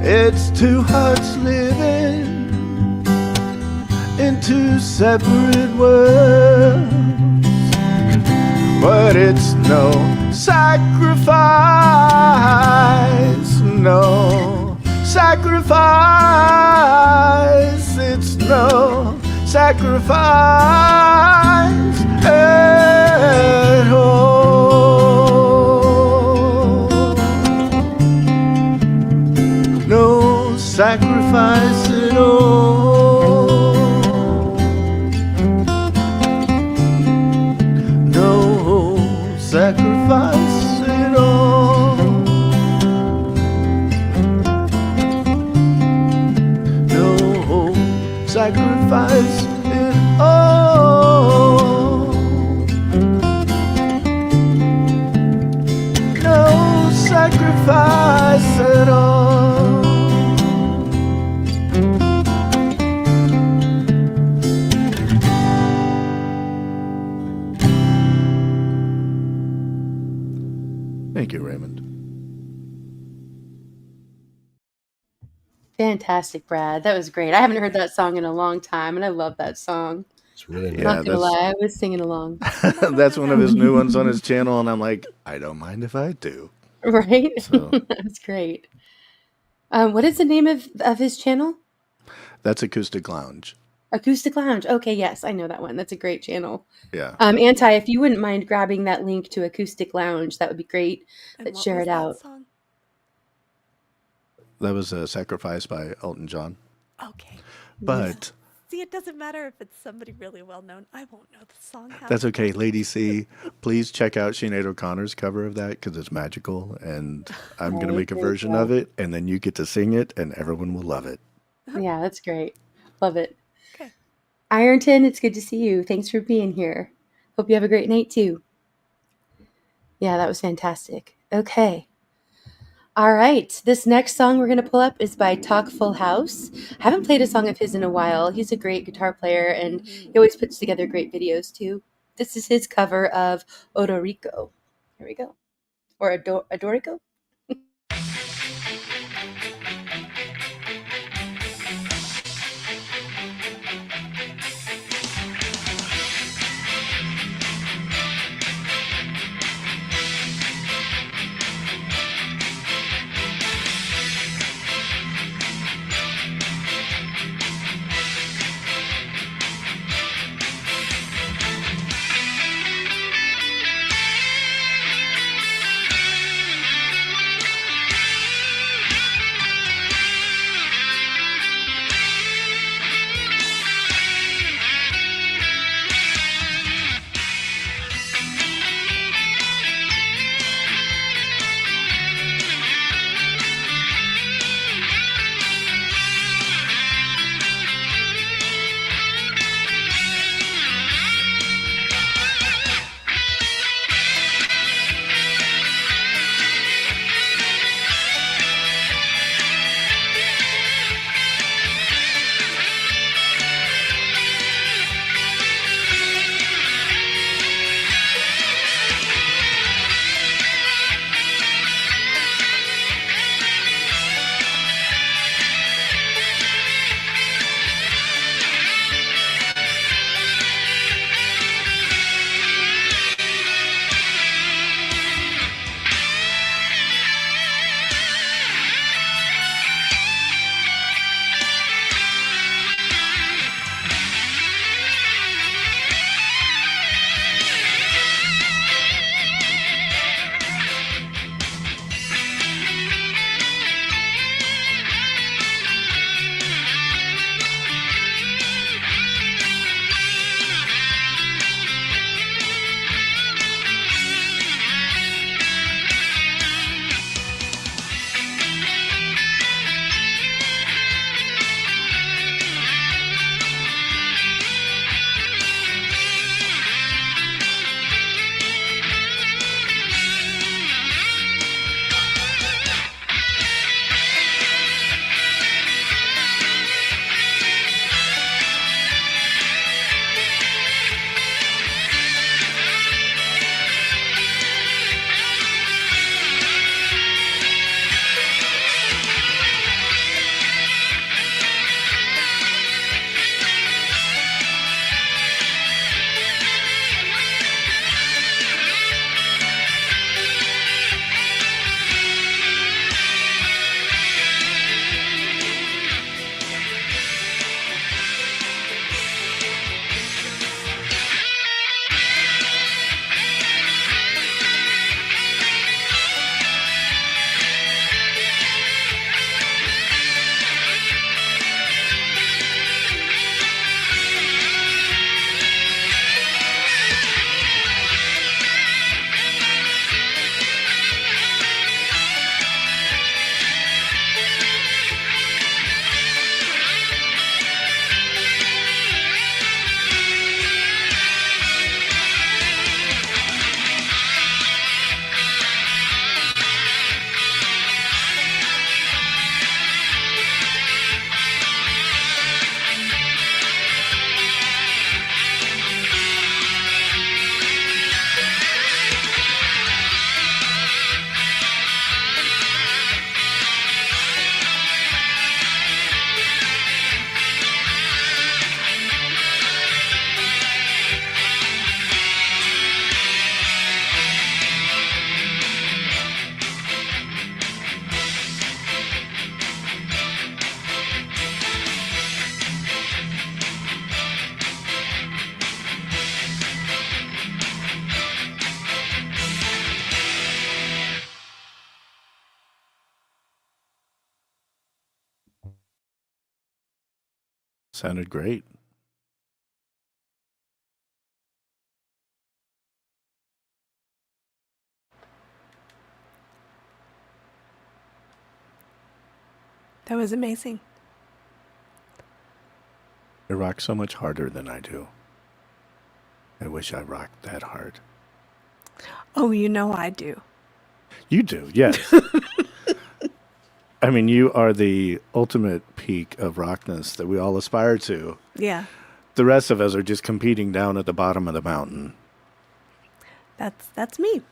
It's two hearts living in two separate worlds, but it's no sacrifice, no sacrifice. It's no sacrifice at all. sacrifice it all. No, sacrifice it all. No, sacrifice it all. No, sacrifice it all. Thank you, Raymond. Fantastic, Brad. That was great. I haven't heard that song in a long time, and I love that song. It's really nice. Yeah, Not gonna lie, I was singing along. that's one of his new ones on his channel, and I'm like, I don't mind if I do. Right? So That's great. What is the name of his channel? that's Acoustic Lounge. Acoustic Lounge. Okay, yes, I know that one. That's a great channel. Yeah. Anti, if you wouldn't mind grabbing that link to Acoustic Lounge, that would be great. And Let's what share was it that out. song? That was a Sacrifice by Elton John. Okay. But See, it doesn't matter if it's somebody really well known. I won't know the song. half that's the okay. time. Lady C, please check out Sinead O'Connor's cover of that because it's magical. And I'm going to Right, make a there you version go. of it, and then you get to sing it, and everyone will love it. Yeah, that's great. Love it. Okay. Ironton, it's good to see you. Thanks for being here. Hope you have a great night too. Yeah, that was fantastic. Okay. All right. This next song we're going to pull up is by Talk Full House. I haven't played a song of his in a while. He's a great guitar player and he always puts together great videos too. This is his cover of Odorico. Here we go. Or Adorico? Sounded great. That was amazing. You rock so much harder than I do. I wish I rocked that hard. Oh, you know I do. You do, yes. I mean, you are the ultimate peak of rockness that we all aspire to. Yeah, The rest of us are just competing down at the bottom of the mountain. that's me.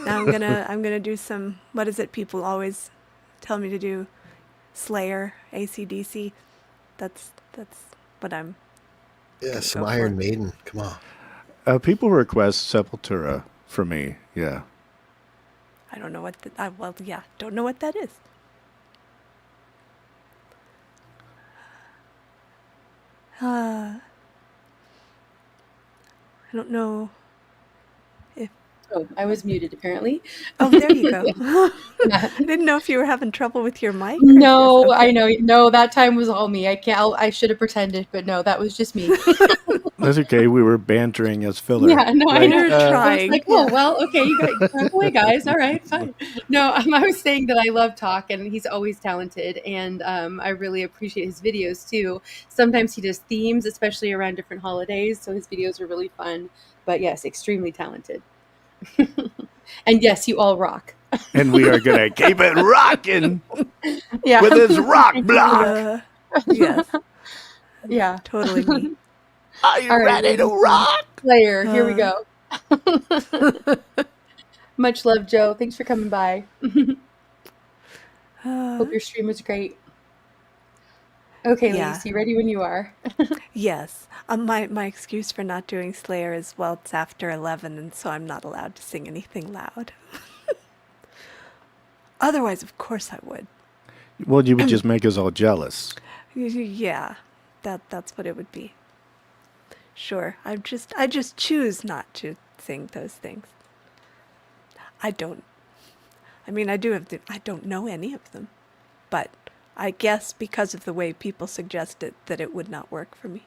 Now I'm gonna do some. What is it? People always tell me to do. Slayer, AC/DC. That's what I'm. Yeah, Gonna some go Iron for. Maiden. Come on. People request Sepultura for me. Yeah. I don't know what. Well, yeah, don't know what that is. I don't know if. Oh, I was muted apparently. Oh, there you go. Yeah. I didn't know if you were having trouble with your mic. Or No, just, okay. I know. No, that time was all me. I should have pretended, but no, that was just me. That's okay. We were bantering as filler. Yeah, no, I right? know. You're I was trying. like, oh, well, okay, you guys, talk away, guys. All right, fine. No, I was saying that I love Talk, and he's always talented, and I really appreciate his videos too. Sometimes he does themes, especially around different holidays, so his videos are really fun. But yes, extremely talented. And yes, you all rock. And we are going to keep it rocking Yeah. with this rock block. Yes, Yeah. totally me. Are you All right, ready to ladies. rock? Slayer, here we go. Much love, Joe. Thanks for coming by. Hope your stream was great. Okay, Yeah. ladies, you ready when you are? Yes. My excuse for not doing Slayer is, well, it's after 11, and so I'm not allowed to sing anything loud. Otherwise, of course, I would. Well, you would just make us all jealous. Yeah, that's what it would be. Sure, I just choose not to sing those things. I don't. I mean, I don't know any of them, but I guess because of the way people suggest it, that it would not work for me.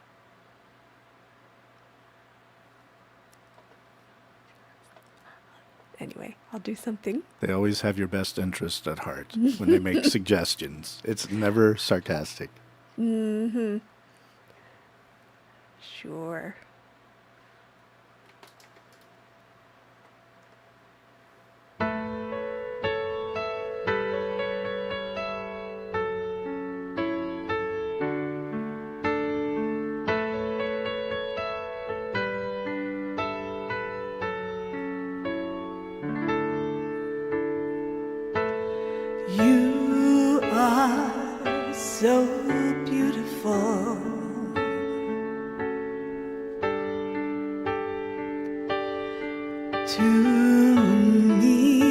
Anyway, I'll do something. They always have your best interest at heart when they make suggestions. It's never sarcastic. Mm-hmm. Sure. You are so beautiful. To me,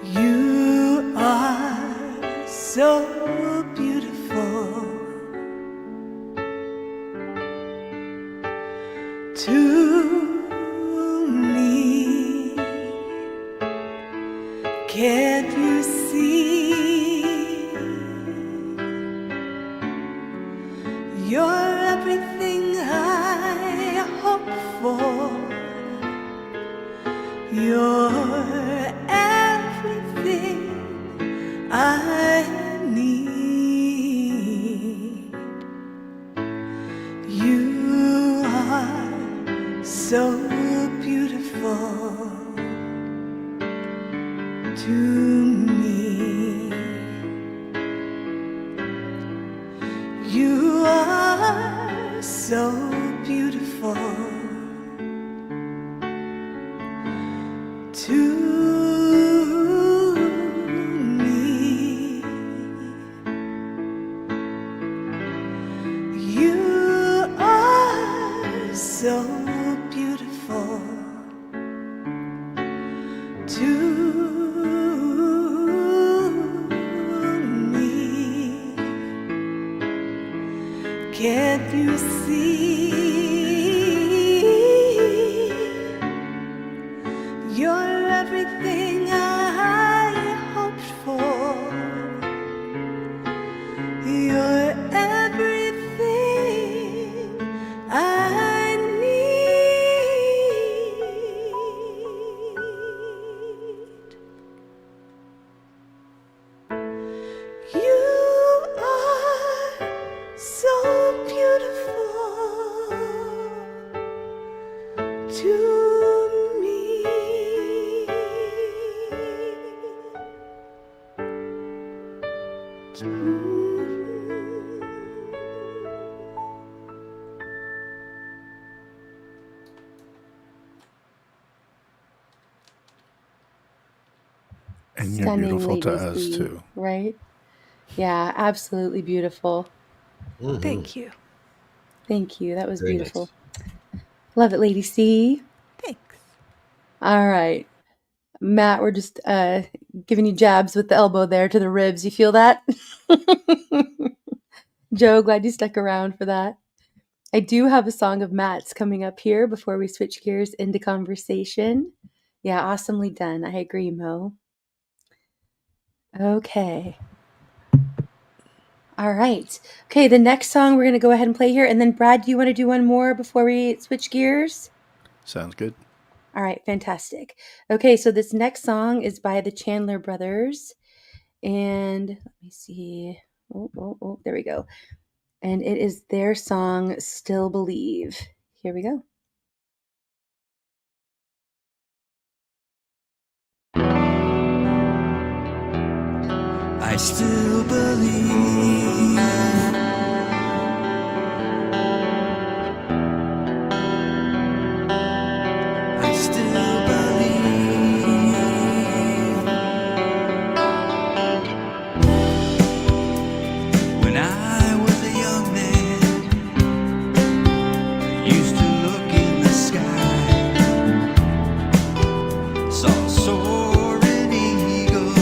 you are so beautiful. To me, can't you see? You're everything I hope for. You're everything I need. You are so beautiful to me. You are so beautiful to me. You are so beautiful to me. Can't you see? You're everything I hoped for. And you're Stunning, beautiful to Lady us C, too. right? Yeah, absolutely beautiful. Thank you. Thank you. That was Very beautiful. nice. Love it, Lady C. Thanks. All right. Matt, we're just giving you jabs with the elbow there to the ribs. You feel that? Joe, glad you stuck around for that. I do have a song of Matt's coming up here before we switch gears into conversation. Yeah, awesomely done. I agree, Mo. Okay. All right. Okay, the next song we're going to go ahead and play here. And then, Brad, do you want to do one more before we switch gears? Sounds good. All right, fantastic. Okay, so this next song is by the Chandler Brothers. And let me see. Oh, there we go. And it is their song, Still Believe. Here we go. I still believe. I still believe. When I was a young man, I used to look in the sky, saw a soaring eagle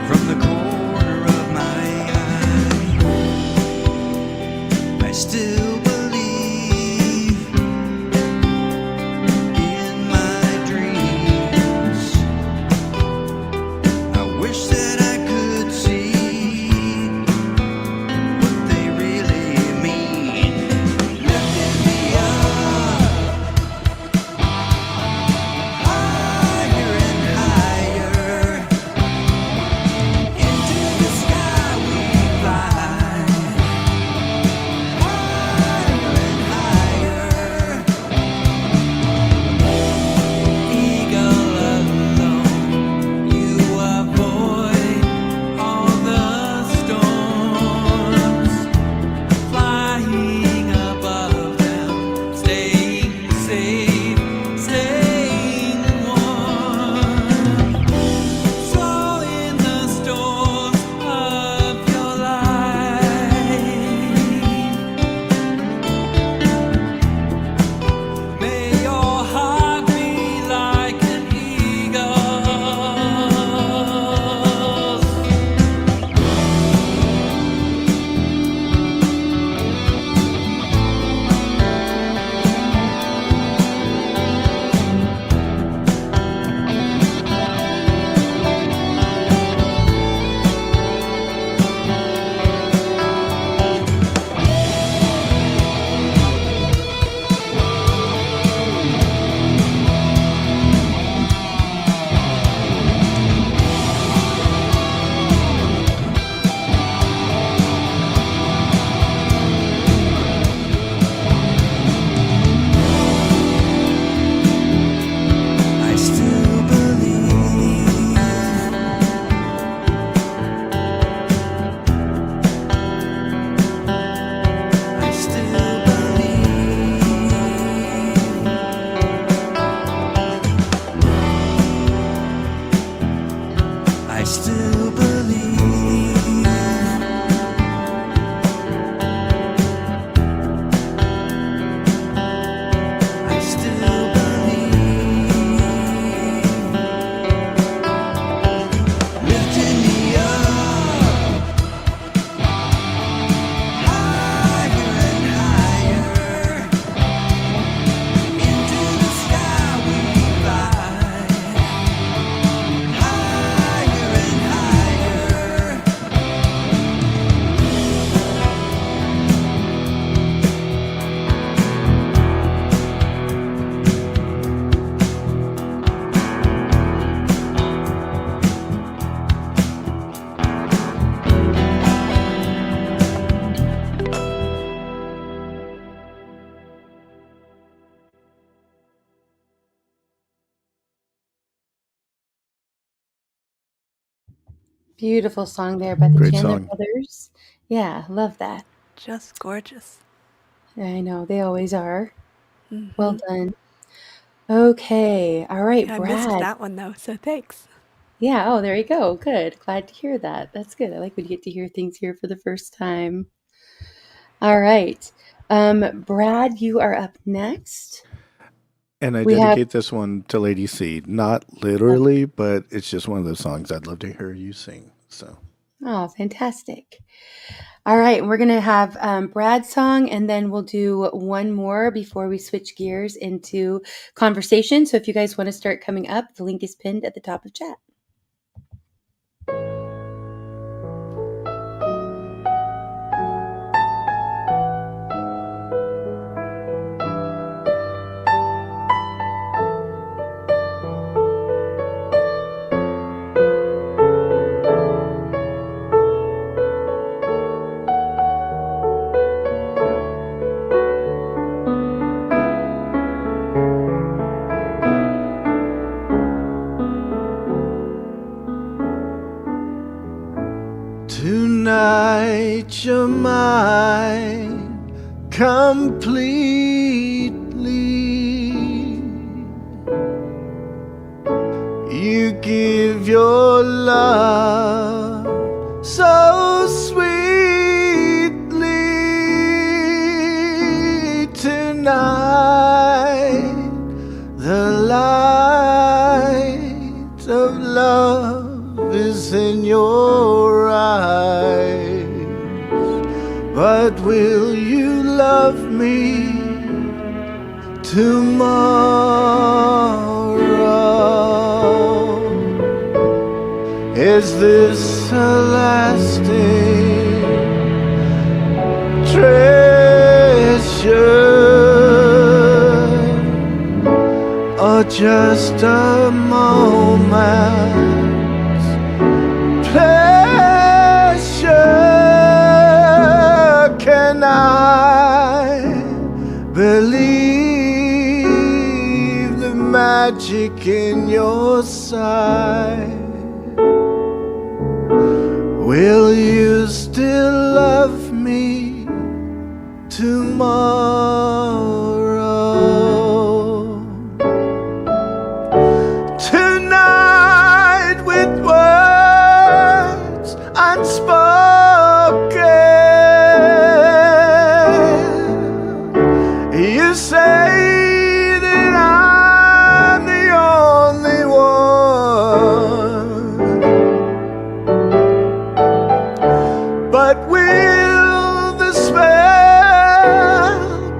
from the corner of my eye. I still believe in my dreams. I wish that I could see what they really mean. Lifting me up higher and higher. Into the sky we fly, higher and higher. Eagle alone, you avoid all the storms, flying above them, staying safe, staying warm. Slow in the storms of your life. May your heart be like an eagle's. I still believe. I still believe. I still believe. I still believe. Lifting me up higher and higher. Into the sky we fly, higher and higher. Beautiful song there by the Great Chandler song. Brothers. Yeah, love that. Just gorgeous. I know, they always are. Well Mm-hmm. done. Okay. All right, I missed Brad. that one though, so thanks. Yeah. Oh, there you go. Good. Glad to hear that. That's good. I like when you get to hear things here for the first time. All right. Brad, you are up next. And I We have. dedicate this one to Lady C. Not literally, but it's just one of those songs I'd love to hear you sing. So Oh, fantastic. All right. We're going to have Brad's song, and then we'll do one more before we switch gears into conversation. So if you guys want to start coming up, the link is pinned at the top of chat. tonight you're mine completely. You give your love so sweetly tonight. The light of love is in your eyes. But will you love me tomorrow? Is this a lasting treasure or just a moment's pleasure? Can I believe the magic in your sight? Will you still love me tomorrow? Tonight with words unspoken, you say that I'm the only one. But will the spell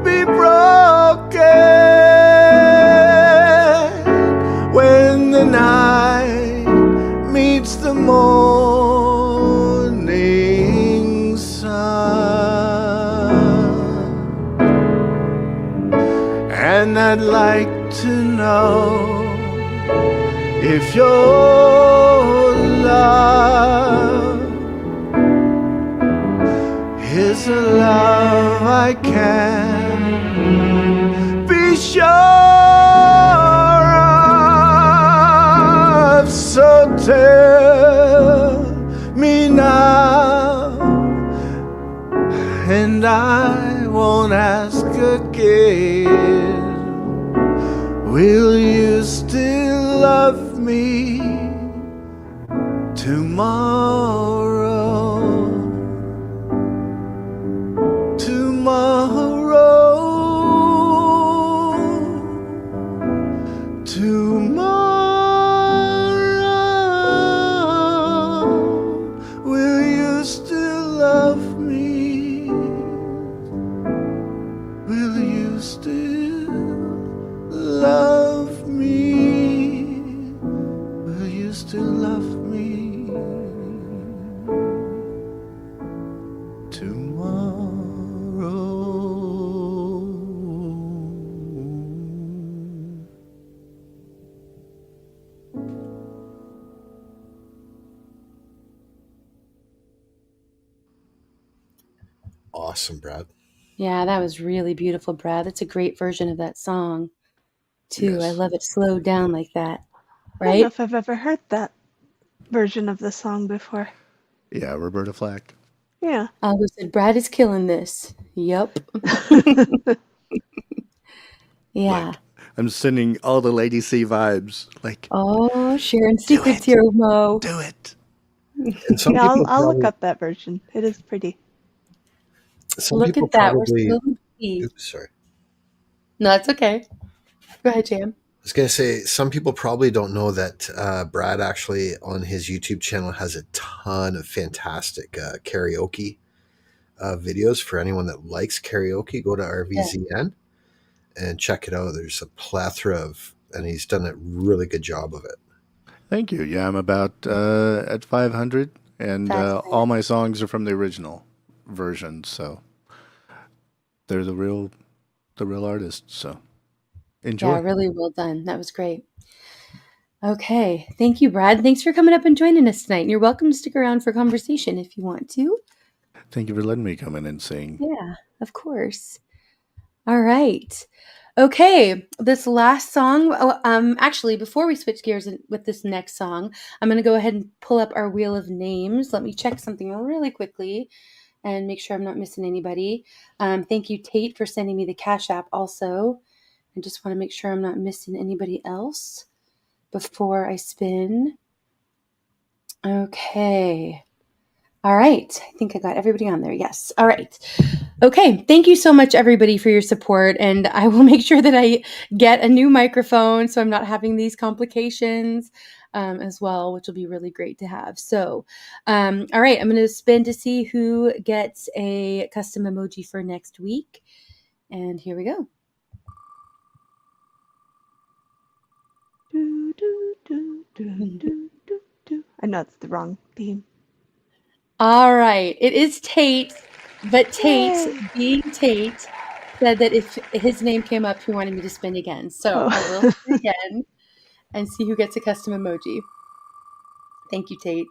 be broken when the night meets the morning sun? And I'd like to know if your love is a love I can be sure of. So tell me now, and I won't ask again. Will you still love me tomorrow? Tomorrow, tomorrow, will you still love me? Will you still love me? Will you still love me tomorrow? Awesome, Brad. Yeah, that was really beautiful, Brad. That's a great version of that song, too. I Yes. love it slowed down like that, I don't know right? if I've ever heard that version of the song before. Yeah, Roberta Flack. Yeah. Algo said, Brad is killing this. Yup. Yeah. I'm sending all the Lady C vibes. Like, Oh, sharing secrets here, Mo. do it. And some Yeah, people I'll look probably, up that version. It is pretty. some Look people at that. We're probably, spilling tea. oops, sorry. No, that's okay. Go ahead, Jam. I was going to say, some people probably don't know that Brad actually on his YouTube channel has a ton of fantastic karaoke videos. For anyone that likes karaoke, go to RVZN and check it out. There's a plethora of, and he's done a really good job of it. Thank you. Yeah, I'm about at 500, and all my songs are from the original version, so they're the real artists. So enjoy. Yeah, really well done. That was great. Okay. Thank you, Brad. Thanks for coming up and joining us tonight. And you're welcome to stick around for conversation if you want to. Thank you for letting me come in and sing. Yeah, of course. All right. Okay, this last song. Actually, before we switch gears with this next song, I'm going to go ahead and pull up our wheel of names. Let me check something really quickly and make sure I'm not missing anybody. Thank you, Tate, for sending me the Cash App also. I just want to make sure I'm not missing anybody else before I spin. Okay. All right. I think I got everybody on there. Yes. All right. Okay. Thank you so much, everybody, for your support. And I will make sure that I get a new microphone so I'm not having these complications as well, which will be really great to have. So, all right. I'm going to spin to see who gets a custom emoji for next week. And here we go. I know it's the wrong theme. All right. It is Tate, but Tate, Yay. being Tate, said that if his name came up, he wanted me to spin again. So Oh. I will spin again and see who gets a custom emoji. Thank you, Tate.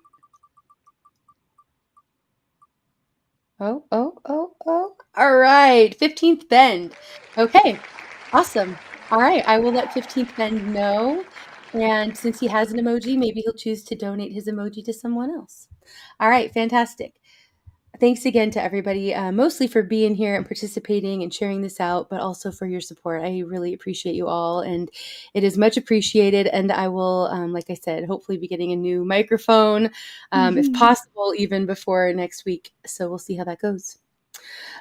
Oh. All right. 15th Bend. Okay. Awesome. All right. I will let 15th Bend know. And since he has an emoji, maybe he'll choose to donate his emoji to someone else. All right. Fantastic. Thanks again to everybody, mostly for being here and participating and sharing this out, but also for your support. I really appreciate you all, and it is much appreciated. And I will, like I said, hopefully be getting a new microphone, if possible, even before next week. So we'll see how that goes.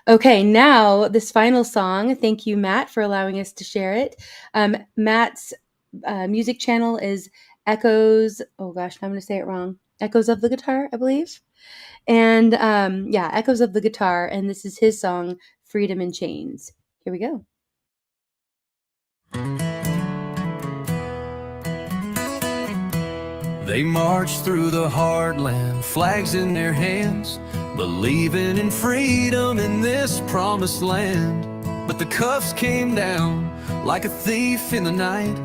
Okay, now this final song. Thank you, Matt, for allowing us to share it. Matt's music channel is Echoes. Oh gosh, I'm going to say it wrong. Echoes of the Guitar, I believe. And Echoes of the Guitar. And this is his song, Freedom in Chains. Here we go. They marched through the heartland, flags in their hands, believing in freedom in this promised land. But the cuffs came down like a thief in the night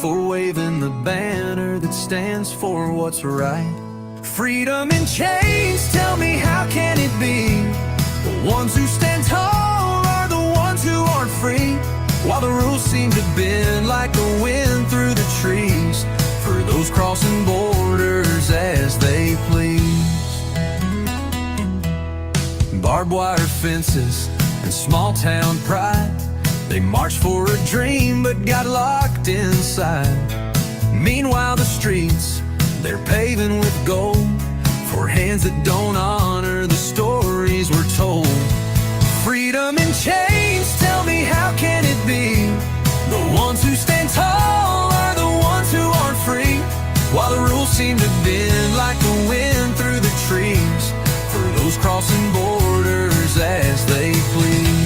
for waving the banner that stands for what's right. Freedom in chains, tell me how can it be? The ones who stand tall are the ones who aren't free, while the rules seem to bend like the wind through the trees for those crossing borders as they please. Barbed wire fences and small town pride, they marched for a dream but got locked inside. Meanwhile the streets, they're paving with gold for hands that don't honor the stories we're told. Freedom in chains, tell me how can it be? The ones who stand tall are the ones who aren't free, while the rules seem to bend like the wind through the trees for those crossing borders as they please.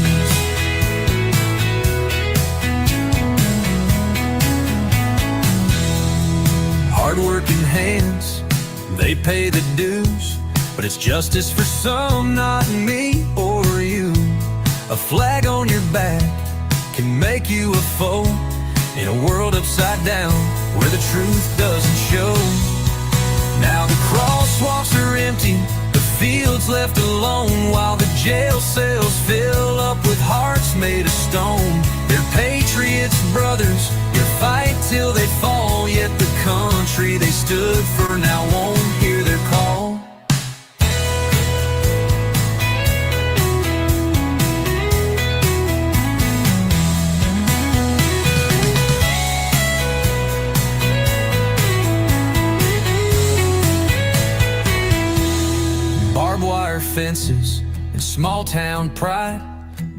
Hard-working hands, they pay the dues, but it's justice for some, not me or you. A flag on your back can make you a foe in a world upside down where the truth doesn't show. Now the crosswalks are empty, the fields left alone, while the jail cells fill up with hearts made of stone. They're patriots, brothers, you fight till they fall, yet the country they stood for now won't hear their call. small town pride.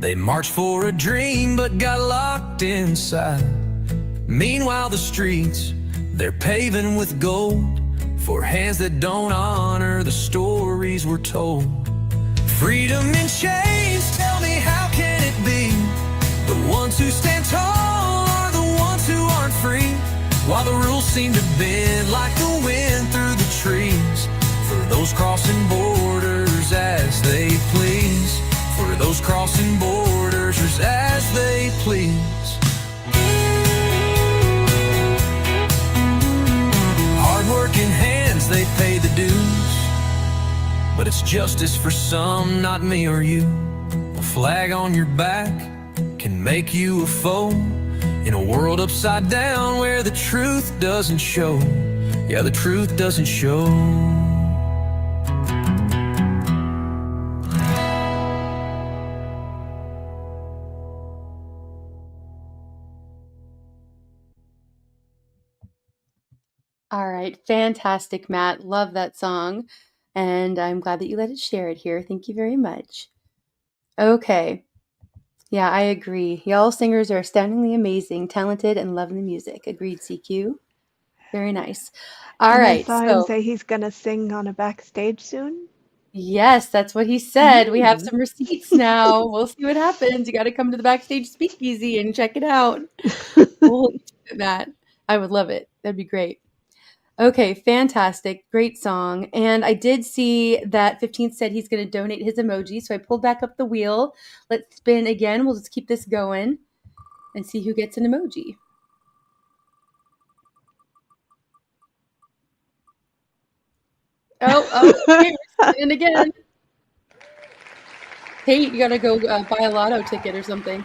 They marched for a dream but got locked inside. Meanwhile the streets, they're paving with gold for hands that don't honor the stories we're told. Freedom in chains, tell me how can it be? The ones who stand tall are the ones who aren't free, while the rules seem to bend like the wind through the trees. For those crossing borders as they please, for those crossing borders as they please. Hard-working hands, they pay the dues, but it's justice for some, not me or you. A flag on your back can make you a foe in a world upside down where the truth doesn't show. Yeah, the truth doesn't show. All right, fantastic, Matt. Love that song. And I'm glad that you let us share it here. Thank you very much. Okay. Yeah, I agree. Y'all singers are astoundingly amazing, talented, and love the music. Agreed, CQ. Very nice. All And I right, saw him so say he's gonna sing on a backstage soon. yes, that's what he said. We have some receipts now. We'll see what happens. You got to come to the backstage speakeasy and check it out. We'll do that. I would love it. That'd be great. Okay, fantastic. Great song. And I did see that 15th said he's going to donate his emoji. So I pulled back up the wheel. Let's spin again. We'll just keep this going and see who gets an emoji. Okay, we're spinning again. Kate, you got to go buy a lotto ticket or something.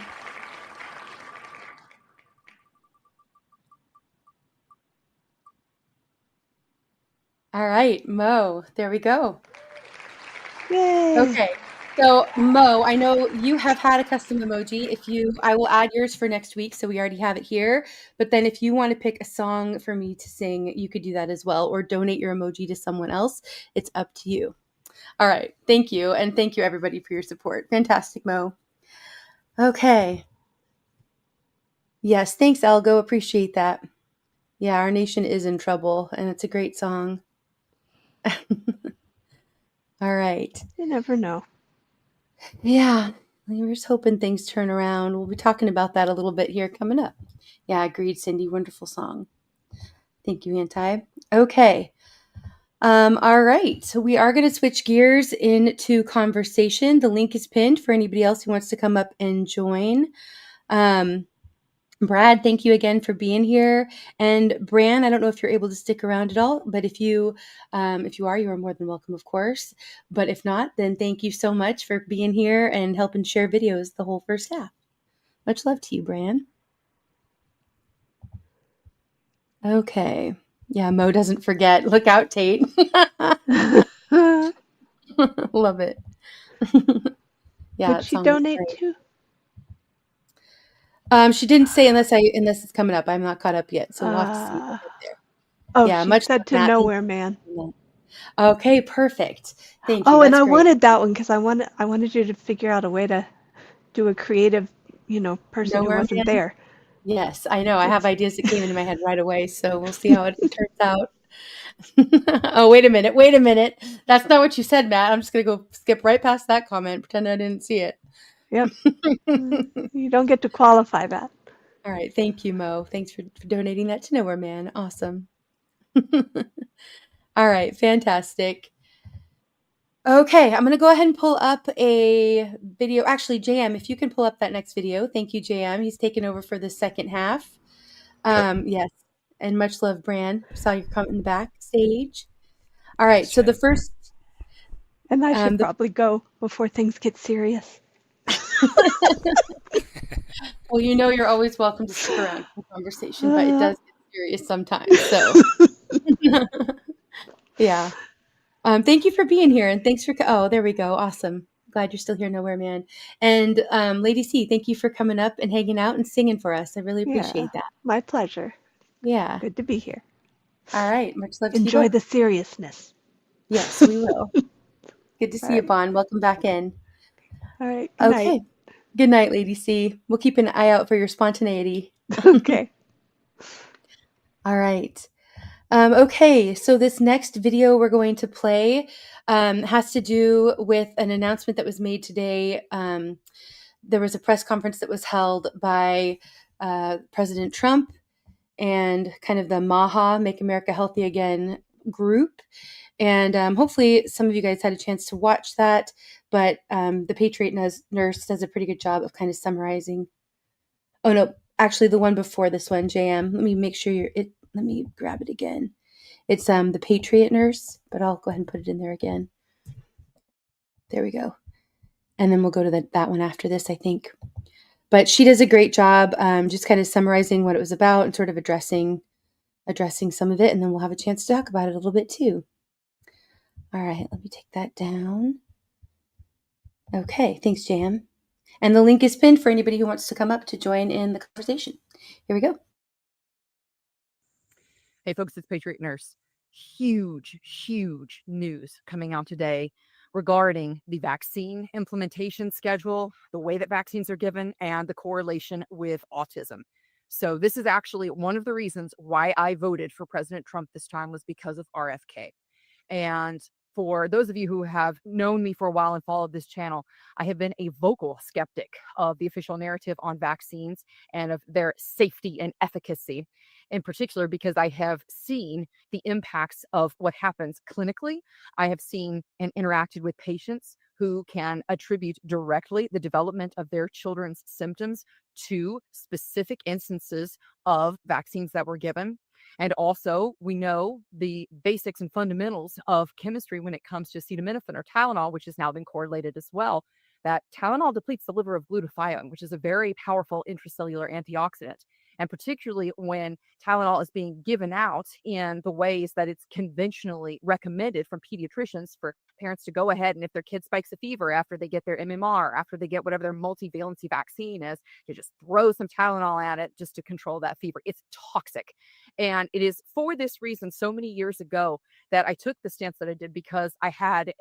All right, Mo, there we go. Yay! Okay, so Mo, I know you have had a custom emoji. I will add yours for next week, so we already have it here. But then if you want to pick a song for me to sing, you could do that as well, or donate your emoji to someone else. It's up to you. All right, thank you, and thank you everybody for your support. Fantastic, Mo. Okay. Yes, thanks, Algo. Appreciate that. Yeah, our nation is in trouble, and it's a great song. All right. You never know. Yeah, we were just hoping things turn around. We'll be talking about that a little bit here coming up. Yeah, agreed, Cindy. Wonderful song. Thank you, Anti. Okay. All right. So we are going to switch gears into conversation. The link is pinned for anybody else who wants to come up and join. Brad, thank you again for being here. And Bran, I don't know if you're able to stick around at all, but if you are, you are more than welcome, of course. But if not, then thank you so much for being here and helping share videos the whole first half. Much love to you, Bran. Okay. Yeah, Mo doesn't forget. Look out, Tate. Love it. Yeah, Would that she song was donate great. to? She didn't say unless it's coming up. I'm not caught up yet, so we'll have to see. We'll get there. Oh, Yeah, she much said love, to Matt. Thank Nowhere you. Man. Okay, perfect. Thank you. Oh, and That's I great. wanted that one because I wanted you to figure out a way to do a creative, person who Nowhere wasn't Man. there. Yes, I know. I have It's ideas that came into my head right away, so we'll see how it turns out. Oh, wait a minute. That's not what you said, Matt. I'm just gonna go skip right past that comment, pretend I didn't see it. Yep. You don't get to qualify that. All right, thank you, Mo. Thanks for donating that to Nowhere Man. Awesome. All right, fantastic. Okay, I'm going to go ahead and pull up a video. Actually, JM, if you can pull up that next video. Thank you, JM. He's taken over for the second half. Yes, and much love, Bran. Saw your comment in the backstage. All right, so the first... And I should probably go before things get serious. Well, you're always welcome to stick around for the conversation, but it does get serious sometimes, so... Yeah. Thank you for being here, and thanks for... Oh, there we go. Awesome. Glad you're still here, Nowhere Man. And Lady C, thank you for coming up and hanging out and singing for us. I really appreciate that. My pleasure. Yeah. Good to be here. All right. Much love to you Enjoy both. the seriousness. Yes, we will. Good to see you, right. Bon. Welcome back in. All right. Good night. Okay. Good night, Lady C. We'll keep an eye out for your spontaneity. Okay. All right. Okay, so this next video we're going to play has to do with an announcement that was made today. There was a press conference that was held by President Trump and kind of the MAHA, Make America Healthy Again group. And hopefully some of you guys had a chance to watch that, but the Patriot Nurse does a pretty good job of kind of summarizing. Oh, no, actually the one before this one, JM. Let me make sure let me grab it again. It's the Patriot Nurse, but I'll go ahead and put it in there again. There we go. And then we'll go to that one after this, I think. But she does a great job just kind of summarizing what it was about and sort of addressing some of it. And then we'll have a chance to talk about it a little bit too. All right, let me take that down. Okay, thanks, Jam. And the link is pinned for anybody who wants to come up to join in the conversation. Here we go. Hey, folks, it's Patriot Nurse. Huge news coming out today regarding the vaccine implementation schedule, the way that vaccines are given, and the correlation with autism. So this is actually one of the reasons why I voted for President Trump this time, was because of RFK. And for those of you who have known me for a while and followed this channel, I have been a vocal skeptic of the official narrative on vaccines and of their safety and efficacy, in particular because I have seen the impacts of what happens clinically. I have seen and interacted with patients who can attribute directly the development of their children's symptoms to specific instances of vaccines that were given. And also, we know the basics and fundamentals of chemistry when it comes to acetaminophen or Tylenol, which has now been correlated as well, that Tylenol depletes the liver of glutathione, which is a very powerful intracellular antioxidant. And particularly when Tylenol is being given out in the ways that it's conventionally recommended from pediatricians for parents to go ahead and if their kid spikes a fever after they get their MMR, after they get whatever their multivalency vaccine is, to just throw some Tylenol at it just to control that fever. It's toxic. And it is for this reason so many years ago that I took the stance that I did, because I had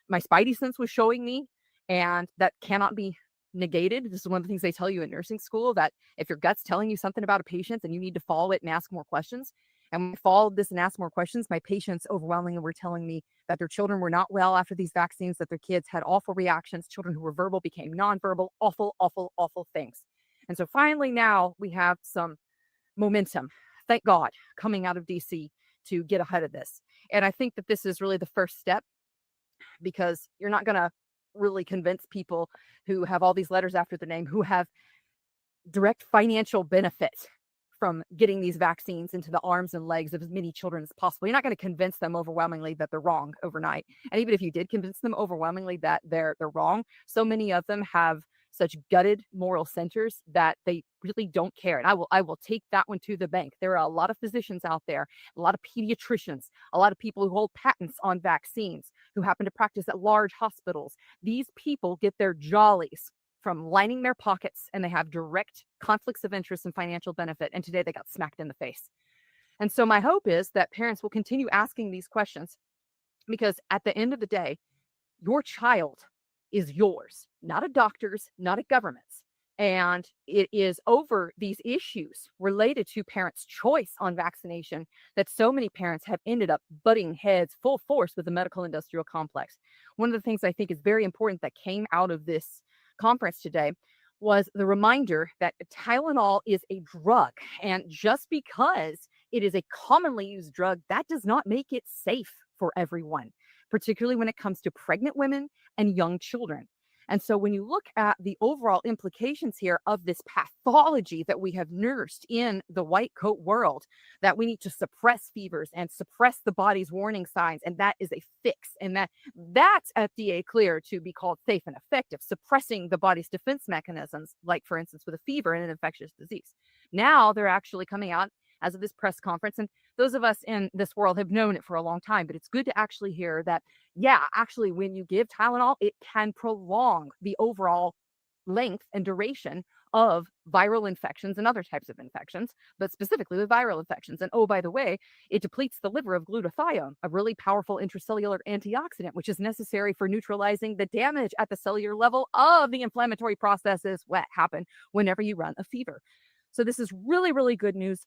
my spidey sense was showing me, and that cannot be negated. This is one of the things they tell you in nursing school, that if your gut's telling you something about a patient, then you need to follow it and ask more questions. And when I followed this and asked more questions, my patients overwhelmingly were telling me that their children were not well after these vaccines, that their kids had awful reactions. Children who were verbal became nonverbal, awful things. And so finally now we have some momentum, thank God, coming out of DC to get ahead of this. And I think that this is really the first step, because you're not going to really convince people who have all these letters after their name, who have direct financial benefit from getting these vaccines into the arms and legs of as many children as possible. You're not going to convince them overwhelmingly that they're wrong overnight. And even if you did convince them overwhelmingly that they're wrong, so many of them have such gutted moral centers that they really don't care. And I will take that one to the bank. There are a lot of physicians out there, a lot of pediatricians, a lot of people who hold patents on vaccines, who happen to practice at large hospitals. These people get their jollies from lining their pockets, and they have direct conflicts of interest and financial benefit. And today they got smacked in the face. And so my hope is that parents will continue asking these questions, because at the end of the day, your child is yours, not a doctor's, not a government's. And it is over these issues related to parents' choice on vaccination that so many parents have ended up butting heads full force with the medical industrial complex. One of the things I think is very important that came out of this conference today was the reminder that Tylenol is a drug. And just because it is a commonly used drug, that does not make it safe for everyone, particularly when it comes to pregnant women and young children. And so when you look at the overall implications here of this pathology that we have nursed in the white coat world, that we need to suppress fevers and suppress the body's warning signs, and that is a fix, and that's FDA clear to be called safe and effective, suppressing the body's defense mechanisms, like for instance with a fever and an infectious disease. Now they're actually coming out as of this press conference, and those of us in this world have known it for a long time, but it's good to actually hear that, yeah, actually, when you give Tylenol, it can prolong the overall length and duration of viral infections and other types of infections, but specifically with viral infections. And oh, by the way, it depletes the liver of glutathione, a really powerful intracellular antioxidant, which is necessary for neutralizing the damage at the cellular level of the inflammatory processes that happen whenever you run a fever. So this is really, really good news.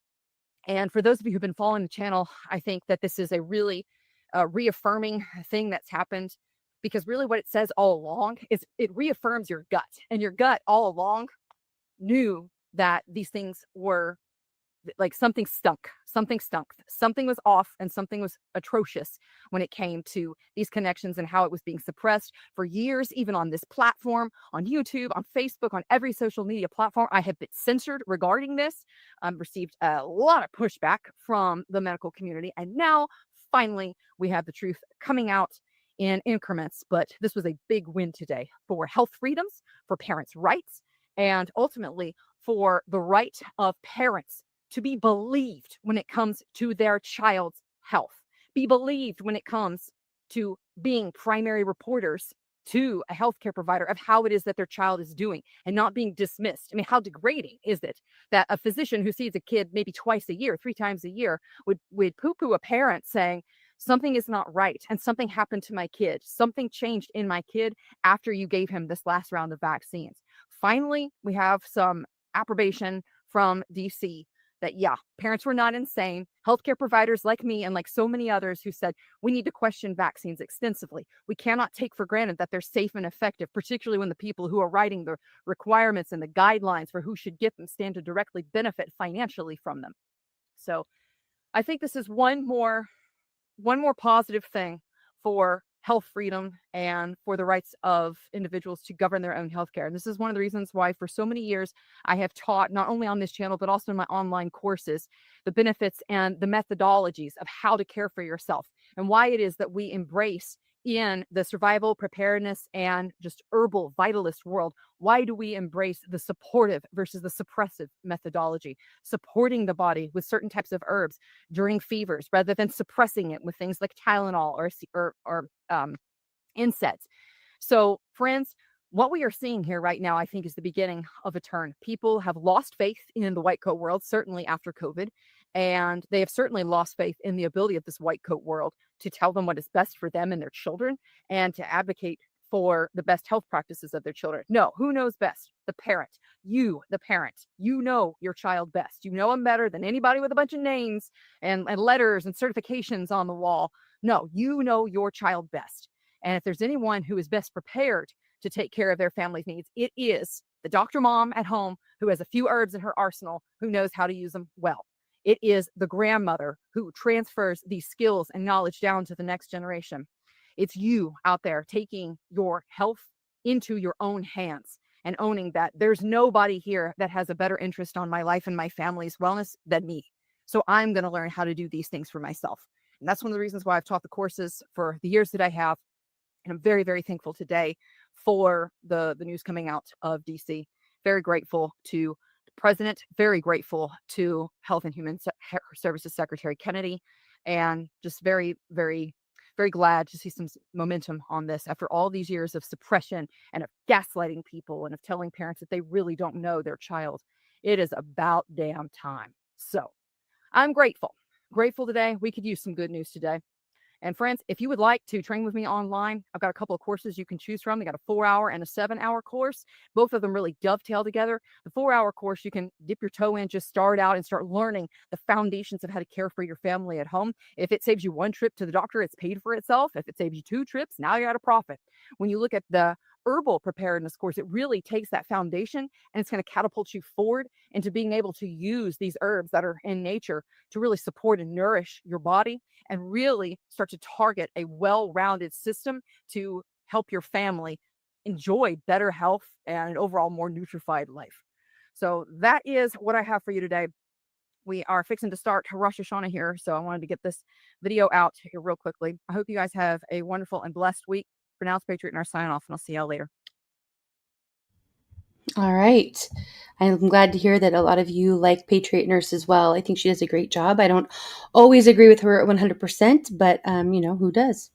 And for those of you who've been following the channel, I think that this is a really reaffirming thing that's happened, because really what it says all along is it reaffirms your gut, and your gut all along knew that these things were like something stunk, something was off, and something was atrocious when it came to these connections and how it was being suppressed for years, even on this platform, on YouTube, on Facebook, on every social media platform. I have been censored regarding this, received a lot of pushback from the medical community, and now finally we have the truth coming out in increments. But this was a big win today for health freedoms, for parents' rights, and ultimately for the right of parents to be believed when it comes to their child's health, be believed when it comes to being primary reporters to a healthcare provider of how it is that their child is doing, and not being dismissed. I mean, how degrading is it that a physician who sees a kid maybe twice a year, 3 times a year, would poo-poo a parent saying, something is not right and something happened to my kid. Something changed in my kid after you gave him this last round of vaccines. Finally, we have some approbation from DC that, yeah, parents were not insane. Healthcare providers like me and like so many others who said we need to question vaccines extensively. We cannot take for granted that they're safe and effective, particularly when the people who are writing the requirements and the guidelines for who should get them stand to directly benefit financially from them. So I think this is one more positive thing for health freedom and for the rights of individuals to govern their own healthcare. And this is one of the reasons why for so many years I have taught, not only on this channel, but also in my online courses, the benefits and the methodologies of how to care for yourself, and why it is that we embrace in the survival, preparedness, and just herbal vitalist world. Why do we embrace the supportive versus the suppressive methodology, supporting the body with certain types of herbs during fevers rather than suppressing it with things like Tylenol or NSAIDs? So, friends, what we are seeing here right now, I think, is the beginning of a turn. People have lost faith in the white coat world, certainly after COVID, and they have certainly lost faith in the ability of this white coat world to tell them what is best for them and their children, and to advocate for the best health practices of their children. No, who knows best? The parent. You, the parent. You know your child best. You know them better than anybody with a bunch of names and letters and certifications on the wall. No, you know your child best. And if there's anyone who is best prepared to take care of their family's needs, it is the doctor mom at home who has a few herbs in her arsenal, who knows how to use them well. It is the grandmother who transfers these skills and knowledge down to the next generation. It's you out there taking your health into your own hands and owning that there's nobody here that has a better interest on my life and my family's wellness than me. So I'm going to learn how to do these things for myself. And that's one of the reasons why I've taught the courses for the years that I have. And I'm very, very thankful today for the news coming out of DC. Very grateful to the president, very grateful to Health and Human Services Secretary Kennedy, and just very, very, very glad to see some momentum on this after all these years of suppression and of gaslighting people and of telling parents that they really don't know their child. It is about damn time. So I'm grateful today. We could use some good news today. And friends, if you would like to train with me online, I've got a couple of courses you can choose from. They got a 4-hour and a 7-hour course. Both of them really dovetail together. The 4-hour course, you can dip your toe in, just start out and start learning the foundations of how to care for your family at home. If it saves you one trip to the doctor, it's paid for itself. If it saves you 2 trips, now you're at a profit. When you look at the herbal preparedness course, it really takes that foundation and it's going to catapult you forward into being able to use these herbs that are in nature to really support and nourish your body, and really start to target a well-rounded system to help your family enjoy better health and an overall more nutrified life. So that is what I have for you today. We are fixing to start Rosh Hashanah here, so I wanted to get this video out here real quickly. I hope you guys have a wonderful and blessed week. For now, it's Patriot and our sign off, and I'll see y'all later. All right. I'm glad to hear that a lot of you like Patriot Nurse as well. I think she does a great job. I don't always agree with her 100%, but who does?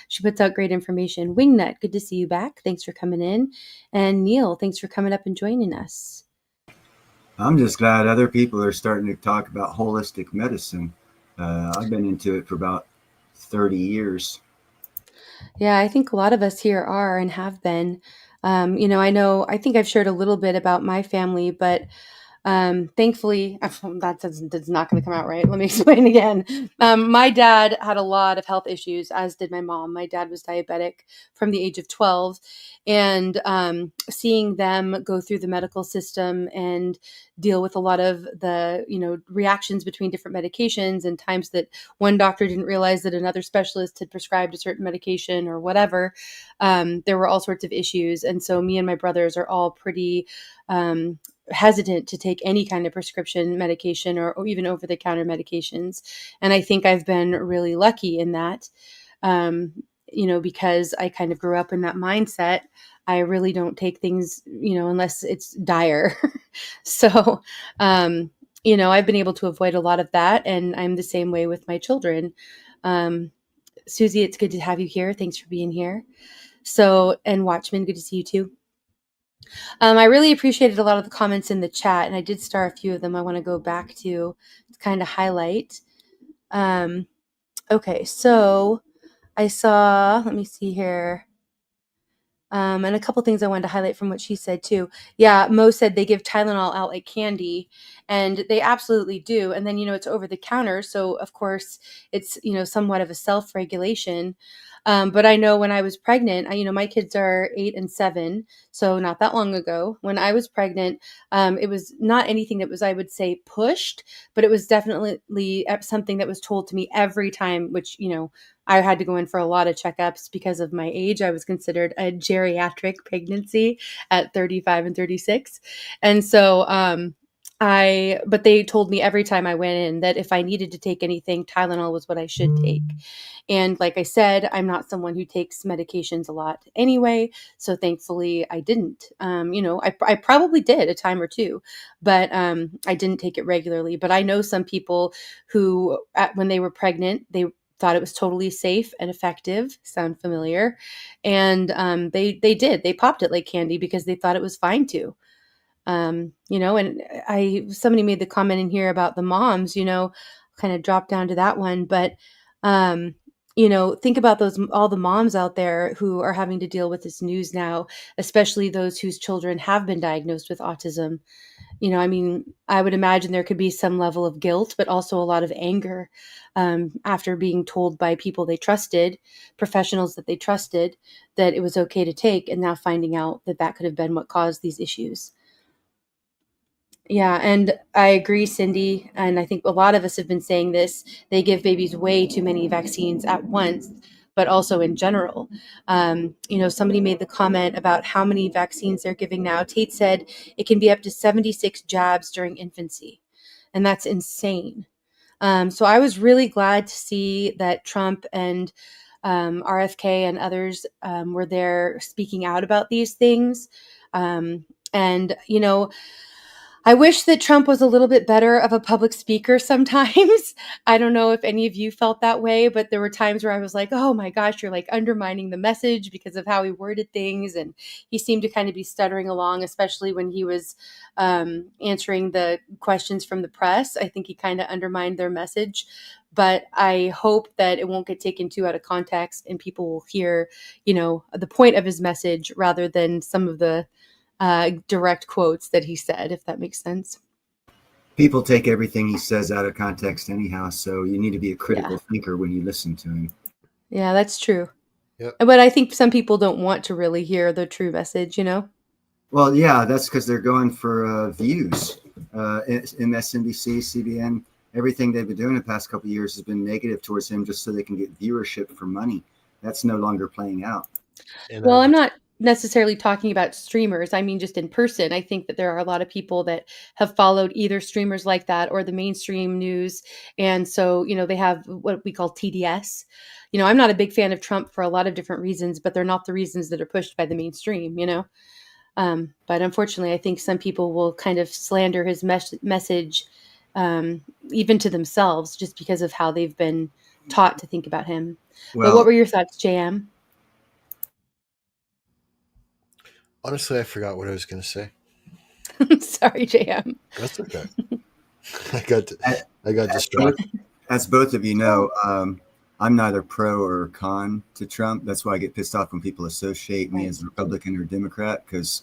She puts out great information. Wingnut, good to see you back. Thanks for coming in. And Neil, thanks for coming up and joining us. I'm just glad other people are starting to talk about holistic medicine. I've been into it for about 30 years. Yeah, I think a lot of us here are and have been. I think I've shared a little bit about my family, but thankfully, that's not going to come out right. Let me explain again. My dad had a lot of health issues, as did my mom. My dad was diabetic from the age of 12. And seeing them go through the medical system and deal with a lot of the, reactions between different medications and times that one doctor didn't realize that another specialist had prescribed a certain medication or whatever, there were all sorts of issues. And so me and my brothers are all pretty hesitant to take any kind of prescription medication or even over the counter medications. And I think I've been really lucky in that, because I kind of grew up in that mindset. I really don't take things, unless it's dire. So, I've been able to avoid a lot of that. And I'm the same way with my children. Susie, it's good to have you here. Thanks for being here. So, and Watchman, good to see you too. I really appreciated a lot of the comments in the chat, and I did star a few of them I want to go back to kind of highlight. Okay, so I saw, let me see here. And a couple things I wanted to highlight from what she said too. Yeah, Mo said they give Tylenol out like candy, and they absolutely do. And then, it's over the counter. So, of course, it's, somewhat of a self-regulation. But I know when I was pregnant, my kids are 8 and 7, so not that long ago. When I was pregnant, it was not anything that was, I would say, pushed, but it was definitely something that was told to me every time, which, I had to go in for a lot of checkups because of my age. I was considered a geriatric pregnancy at 35 and 36. And so, but they told me every time I went in that if I needed to take anything, Tylenol was what I should take. And like I said, I'm not someone who takes medications a lot anyway. So thankfully I didn't, I probably did a time or two, but I didn't take it regularly. But I know some people who, when they were pregnant, they thought it was totally safe and effective. Sound familiar? And they popped it like candy because they thought it was fine to. And somebody made the comment in here about the moms, kind of drop down to that one, but think about all the moms out there who are having to deal with this news now, especially those whose children have been diagnosed with autism. I would imagine there could be some level of guilt, but also a lot of anger after being told by people they trusted, professionals that they trusted, that it was okay to take, and now finding out that that could have been what caused these issues. Yeah, and I agree, Cindy. And I think a lot of us have been saying this. They give babies way too many vaccines at once, but also in general. Somebody made the comment about how many vaccines they're giving now. Tate said it can be up to 76 jabs during infancy, and that's insane. So I was really glad to see that Trump and RFK and others were there speaking out about these things. And I wish that Trump was a little bit better of a public speaker sometimes. I don't know if any of you felt that way, but there were times where I was like, oh my gosh, you're like undermining the message because of how he worded things. And he seemed to kind of be stuttering along, especially when he was answering the questions from the press. I think he kind of undermined their message. But I hope that it won't get taken too out of context and people will hear, the point of his message rather than some of the direct quotes that he said, if that makes sense. People take everything he says out of context anyhow, so you need to be a critical thinker when you listen to him. Yeah, that's true. Yep. But I think some people don't want to really hear the true message, Well, yeah, that's because they're going for views. MSNBC, CBN, everything they've been doing the past couple of years has been negative towards him just so they can get viewership for money. That's no longer playing out. Well, I'm not necessarily talking about streamers. I mean, just in person. I think that there are a lot of people that have followed either streamers like that or the mainstream news. And so, they have what we call TDS. I'm not a big fan of Trump for a lot of different reasons, but they're not the reasons that are pushed by the mainstream, But unfortunately, I think some people will kind of slander his message, even to themselves, just because of how they've been taught to think about him. But what Well, were your thoughts, JM? Honestly, I forgot what I was going to say. Sorry, JM. That's okay. I got as both, distracted. as both of you know, I'm neither pro or con to Trump. That's why I get pissed off when people associate me Right. as a Republican or Democrat. Because,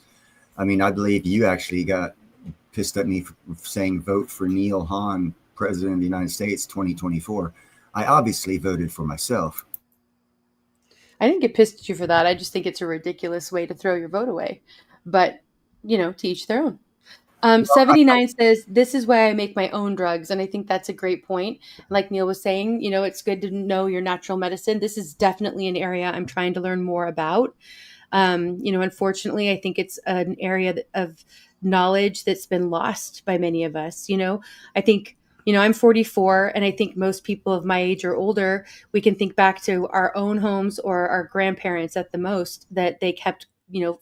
I mean, I believe you actually got pissed at me for saying vote for Neil Hahn, President of the United States, 2024. I obviously voted for myself. I didn't get pissed at you for that. I just think it's a ridiculous way to throw your vote away. But, to each their own. 79 says, this is why I make my own drugs. And I think that's a great point. Like Neil was saying, it's good to know your natural medicine. This is definitely an area I'm trying to learn more about. Unfortunately, I think it's an area of knowledge that's been lost by many of us. I think, I'm 44, and I think most people of my age or older, we can think back to our own homes or our grandparents at the most, that they kept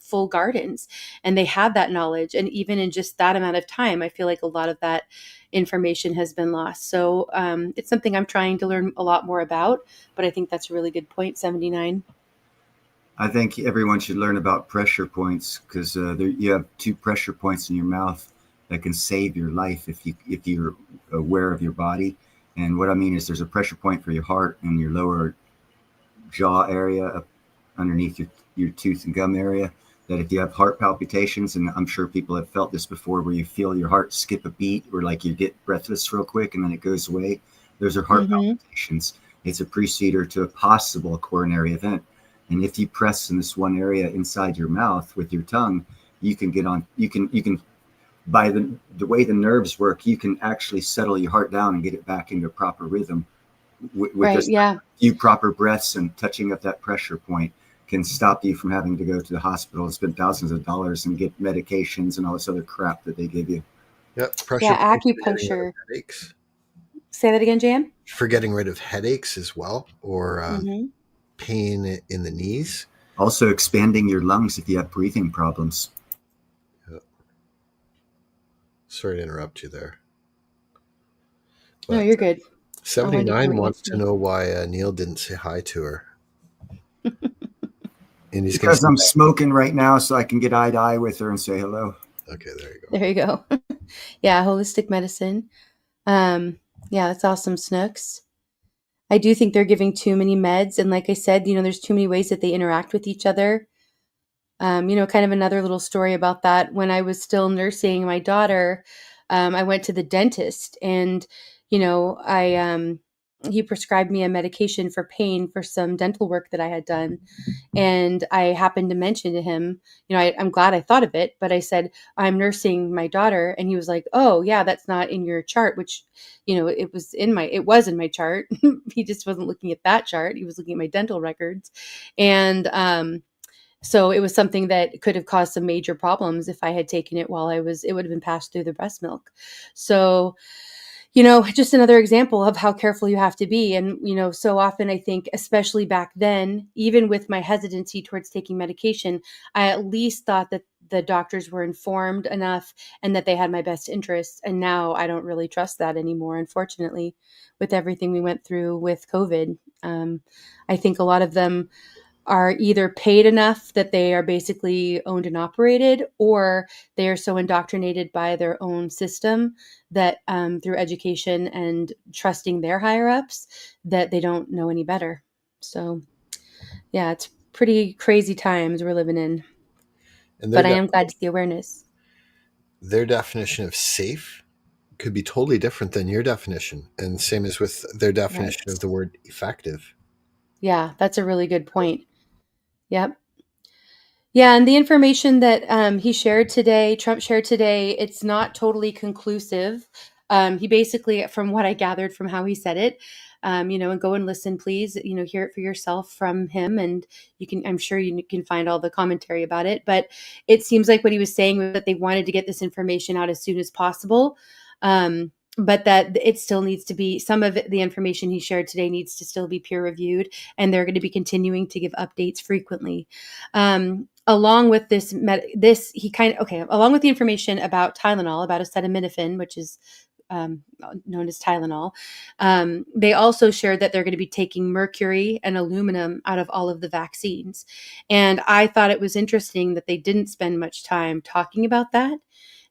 full gardens, and they had that knowledge. And even in just that amount of time, I feel like a lot of that information has been lost. So it's something I'm trying to learn a lot more about, but I think that's a really good point, 79. I think everyone should learn about pressure points because you have 2 pressure points in your mouth that can save your life if you're aware of your body. And what I mean is, there's a pressure point for your heart in your lower jaw area, up underneath your tooth and gum area. That if you have heart palpitations, and I'm sure people have felt this before, where you feel your heart skip a beat, or like you get breathless real quick and then it goes away. Those are heart palpitations. It's a preceder to a possible coronary event. And if you press in this one area inside your mouth with your tongue, you can get on. You can by the way the nerves work, you can actually settle your heart down and get it back into a proper rhythm with Right. just Yeah. a few proper breaths, and touching up that pressure point can stop you from having to go to the hospital and spend thousands of dollars and get medications and all this other crap that they give you. Yep. Pressure Yeah. points for getting rid of Acupuncture. headaches. Say that again, Jan. For getting rid of headaches as well, or pain in the knees. Also, expanding your lungs if you have breathing problems. Yep. Sorry to interrupt you there. No, you're good. 79 wants to know why Neil didn't say hi to her. And he's because I'm smoking right now, so I can get eye to eye with her and say hello. Okay, there you go. There you go. Yeah, holistic medicine. Yeah, that's awesome, Snooks. I do think they're giving too many meds, and like I said, there's too many ways that they interact with each other. Kind of another little story about that. When I was still nursing my daughter, I went to the dentist, and he prescribed me a medication for pain for some dental work that I had done. And I happened to mention to him, I'm glad I thought of it, but I said, I'm nursing my daughter. And he was like, oh yeah, that's not in your chart, which, it was in my chart. He just wasn't looking at that chart. He was looking at my dental records. And, so it was something that could have caused some major problems if I had taken it it would have been passed through the breast milk. So, just another example of how careful you have to be. And, so often I think, especially back then, even with my hesitancy towards taking medication, I at least thought that the doctors were informed enough and that they had my best interests. And now I don't really trust that anymore, unfortunately, with everything we went through with COVID. I think a lot of them are either paid enough that they are basically owned and operated, or they are so indoctrinated by their own system that through education and trusting their higher ups, that they don't know any better. So yeah, it's pretty crazy times we're living in, but I am glad to see awareness. Their definition of safe could be totally different than your definition, and same as with their definition of the word effective. Yeah, that's a really good point. Yep. Yeah, and the information that Trump shared today, it's not totally conclusive. He basically, from what I gathered from how he said it, and go and listen, please, hear it for yourself from him, and I'm sure you can find all the commentary about it. But it seems like what he was saying was that they wanted to get this information out as soon as possible. But that it still needs to be, some of the information he shared today needs to still be peer reviewed, and they're going to be continuing to give updates frequently. along with this he kind of along with the information about Tylenol, about acetaminophen, which is known as Tylenol, they also shared that they're going to be taking mercury and aluminum out of all of the vaccines. And I thought it was interesting that they didn't spend much time talking about that,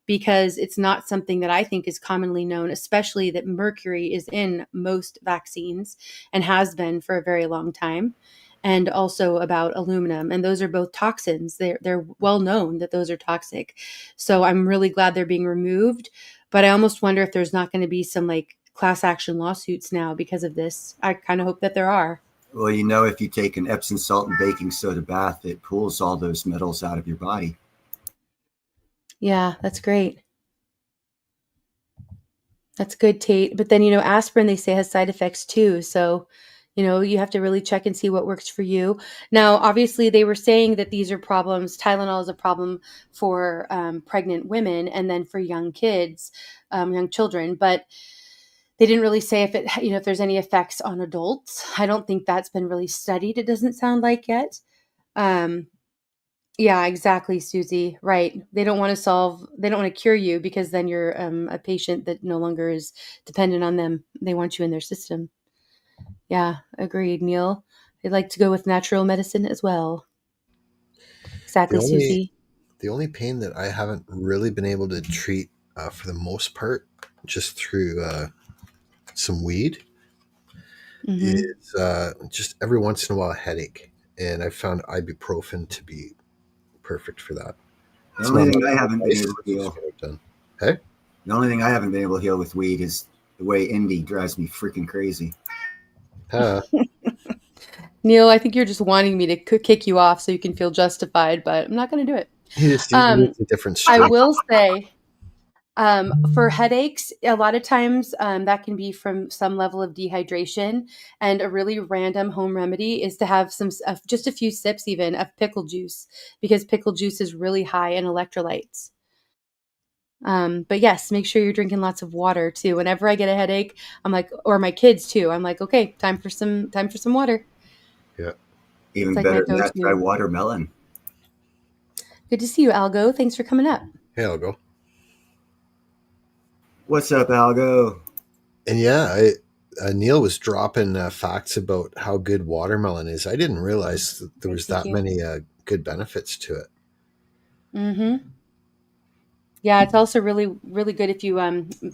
because it's not something that I think is commonly known, especially that mercury is in most vaccines and has been for a very long time. And also about aluminum, and those are both toxins. They're well known that those are toxic. So I'm really glad they're being removed, but I almost wonder if there's not going to be some like class action lawsuits now because of this. I kind of hope that there are. Well, you know, if you take an Epsom salt and baking soda bath, it pulls all those metals out of your body. Yeah, that's great. That's good, Tate. But then, aspirin, they say, has side effects too. So, you have to really check and see what works for you. Now, obviously, they were saying that these are problems. Tylenol is a problem for pregnant women and then for young kids, young children. But they didn't really say if there's any effects on adults. I don't think that's been really studied. It doesn't sound like yet. Yeah, exactly, Susie. Right. They don't want to cure you, because then you're a patient that no longer is dependent on them. They want you in their system. Yeah, agreed, Neil. They'd like to go with natural medicine as well. The Exactly, only Susie. the only pain that I haven't really been able to treat for the most part, just through some weed, Mm-hmm. is just every once in a while a headache, and I found ibuprofen to be perfect for that. The It's only not thing much I haven't been advice, able to it's just heal. what I've done. Hey, The only thing I haven't been able to heal with weed is the way Indy drives me freaking crazy. Neil, I think you're just wanting me to kick you off so you can feel justified, but I'm not going to do it. he just Um, needs a different I strain. will say, for headaches, a lot of times that can be from some level of dehydration. And a really random home remedy is to have just a few sips even of pickle juice, because pickle juice is really high in electrolytes. But yes, make sure you're drinking lots of water too. Whenever I get a headache, I'm like, or my kids too, I'm like, okay, time for some water. Yeah. It's Even like my better than that, try go-to. watermelon. Good to see you, Algo. Thanks for coming up. Hey, I'll go. What's up, Algo? And yeah, Neil was dropping facts about how good watermelon is. I didn't realize that there was Thank that you. many good benefits to it. Mm-hmm. Yeah, it's also really, really good if you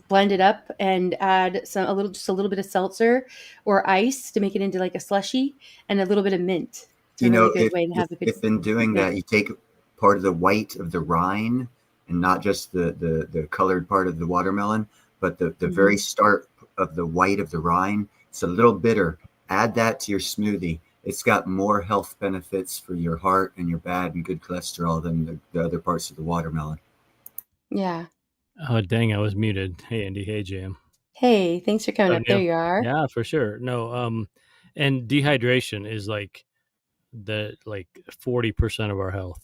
blend it up and add just a little bit of seltzer or ice to make it into like a slushy, and a little bit of mint. It's a You really know, good way to have a good if in doing good. that, you take part of the white of the rind and not just the colored part of the watermelon, but the very Mhm. start of the white of the rind. It's a little bitter. Add that to your smoothie. It's got more health benefits for your heart and your bad and good cholesterol than the other parts of the watermelon. Yeah. Oh, dang, I was muted. Hey, Andy. Hey, Jam. Hey, thanks for coming Oh, up. There Neil. you are. Yeah, for sure. No, and dehydration is like 40% of our health.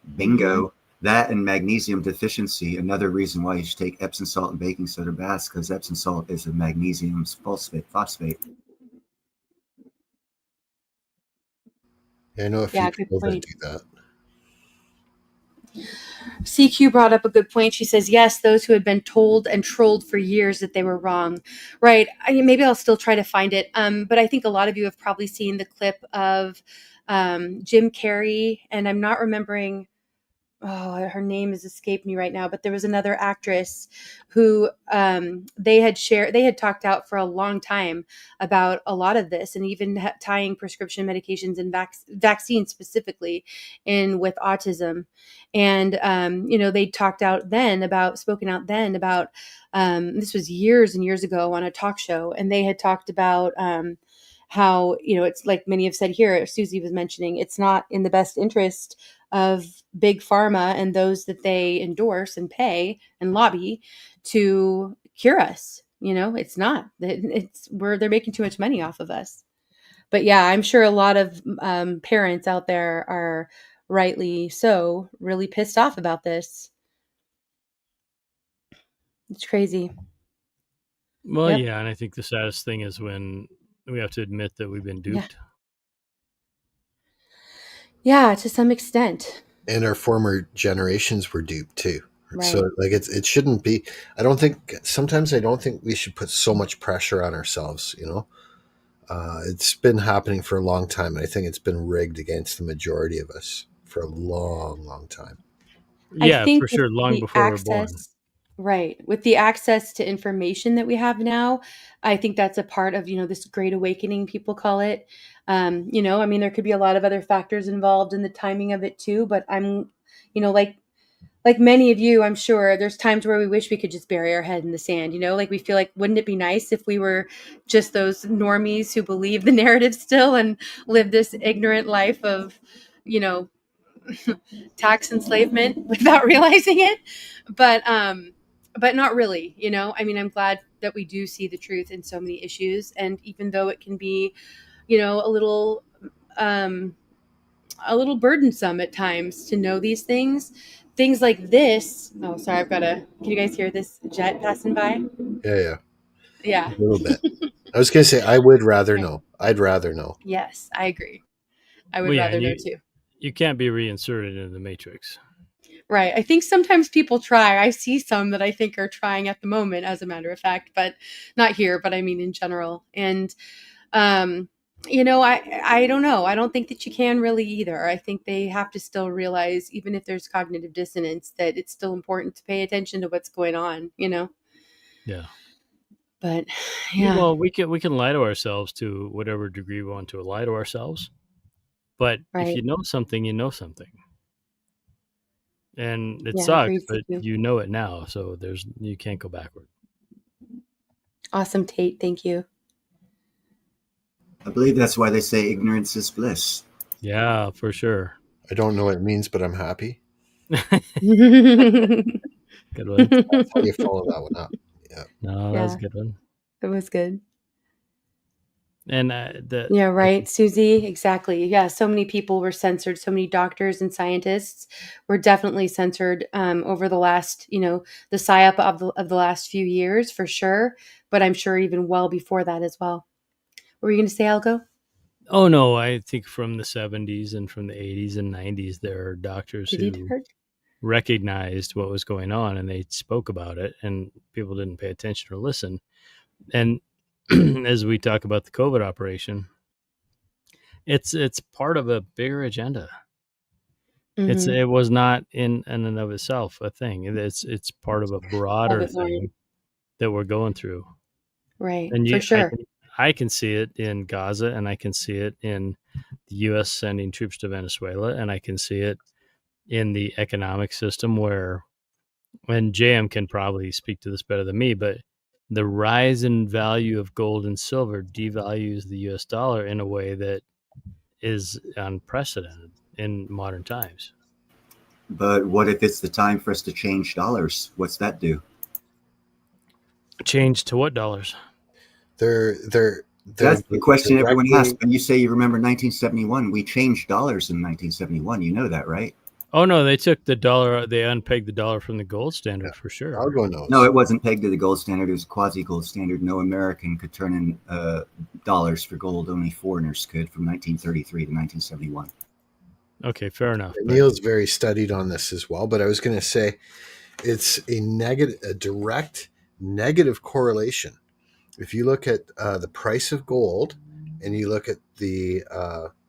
Mm-hmm. Bingo. That and magnesium deficiency, another reason why you should take Epsom salt and baking soda baths, because Epsom salt is a magnesium phosphate. Yeah, I know a few Yeah, good people that point. do that. CQ brought up a good point. She says, yes, those who had been told and trolled for years that they were wrong. Right. I mean, maybe I'll still try to find it. But I think a lot of you have probably seen the clip of Jim Carrey, and I'm not remembering. Oh, her name has escaped me right now, but there was another actress who they had talked out for a long time about a lot of this, and even tying prescription medications and vaccines specifically in with autism. And they spoken out then about this was years and years ago on a talk show, and they had talked about how it's like many have said here, Susie was mentioning, it's not in the best interest of big pharma and those that they endorse and pay and lobby to cure us. It's not. They're making too much money off of us. But yeah, I'm sure a lot of parents out there are rightly so really pissed off about this. It's crazy. Well, Yep. yeah, and I think the saddest thing is when we have to admit that we've been Yeah. duped. Yeah, to some extent. and our former generations were duped too. So Right. like it shouldn't be. I don't think sometimes I don't think we should put so much pressure on ourselves. It's been happening for a long time, and I think it's been rigged against the majority of us for a long, long time. I Yeah, think for with sure, long the before we were born. access right, with the access to information that we have now, I think that's a part of, this great awakening, people call it. I mean, there could be a lot of other factors involved in the timing of it too, but like many of you, I'm sure there's times where we wish we could just bury our head in the sand, like we feel like, wouldn't it be nice if we were just those normies who believe the narrative still and live this ignorant life of, you know, tax enslavement without realizing it, but not really. I mean, I'm glad that we do see the truth in so many issues, and even though it can be, a little um burdensome at times to know things like this. Oh, sorry, can you guys hear this jet passing by? Yeah, Yeah. a little bit. I was gonna say I would rather Okay. know. I'd rather know. Yes, I agree. I Well, would yeah, rather and know you too. you can't be reinserted into the matrix. Right. I think sometimes people try. I see some that I think are trying at the moment, as a matter of fact, but not here, but I mean in general. And um, I don't know. I don't think that you can really either. I think they have to still realize, even if there's cognitive dissonance, that it's still important to pay attention to what's going on. Yeah. But Yeah, yeah, well, we can lie to ourselves to whatever degree we want to lie to ourselves. But if right. you know something, you know something. And it Yeah, sucks, agreed with but you. you know it now, so you can't go backward. Awesome, Tate. Thank you. I believe that's why they say ignorance is bliss. Yeah, for sure. I don't know what it means, but I'm happy. Yeah, Good one. That's how you follow that one up. Yeah. No, that's a good one. it was good. And Yeah, right, Susie. Exactly. Yeah, so many people were censored. So many doctors and scientists were definitely censored over the last, the psyop of the last few years for sure. But I'm sure even well before that as well. What were you going to say, Algo? oh no, I think from the 70s and from the 80s and 90s, there are doctors Did he who hurt? recognized what was going on and they spoke about it, and people didn't pay attention or listen. And as we talk about the COVID operation, it's part of a bigger agenda. Mm-hmm. It was not in and of itself a thing. It's part of a All of broader it, Lauren. thing that we're going through. Right, And for you, sure. I can see it in Gaza, and I can see it in the U.S. sending troops to Venezuela, and I can see it in the economic system where, and JM can probably speak to this better than me, but the rise in value of gold and silver devalues the U.S. dollar in a way that is unprecedented in modern times. But what if it's the time for us to change dollars? What's that do? Change to what dollars? They're That's the question everyone asks. directly. When you say you remember 1971, we changed dollars in 1971. You know that, right? Oh no, they took the dollar. They unpegged the dollar from the gold standard for sure. Algo knows. No, it wasn't pegged to the gold standard. It was quasi gold standard. No American could turn in dollars for gold. Only foreigners could from 1933 to 1971. Okay, fair enough. But Neil's very studied on this as well, but I was going to say it's a direct negative correlation. If you look at the price of gold and you look at the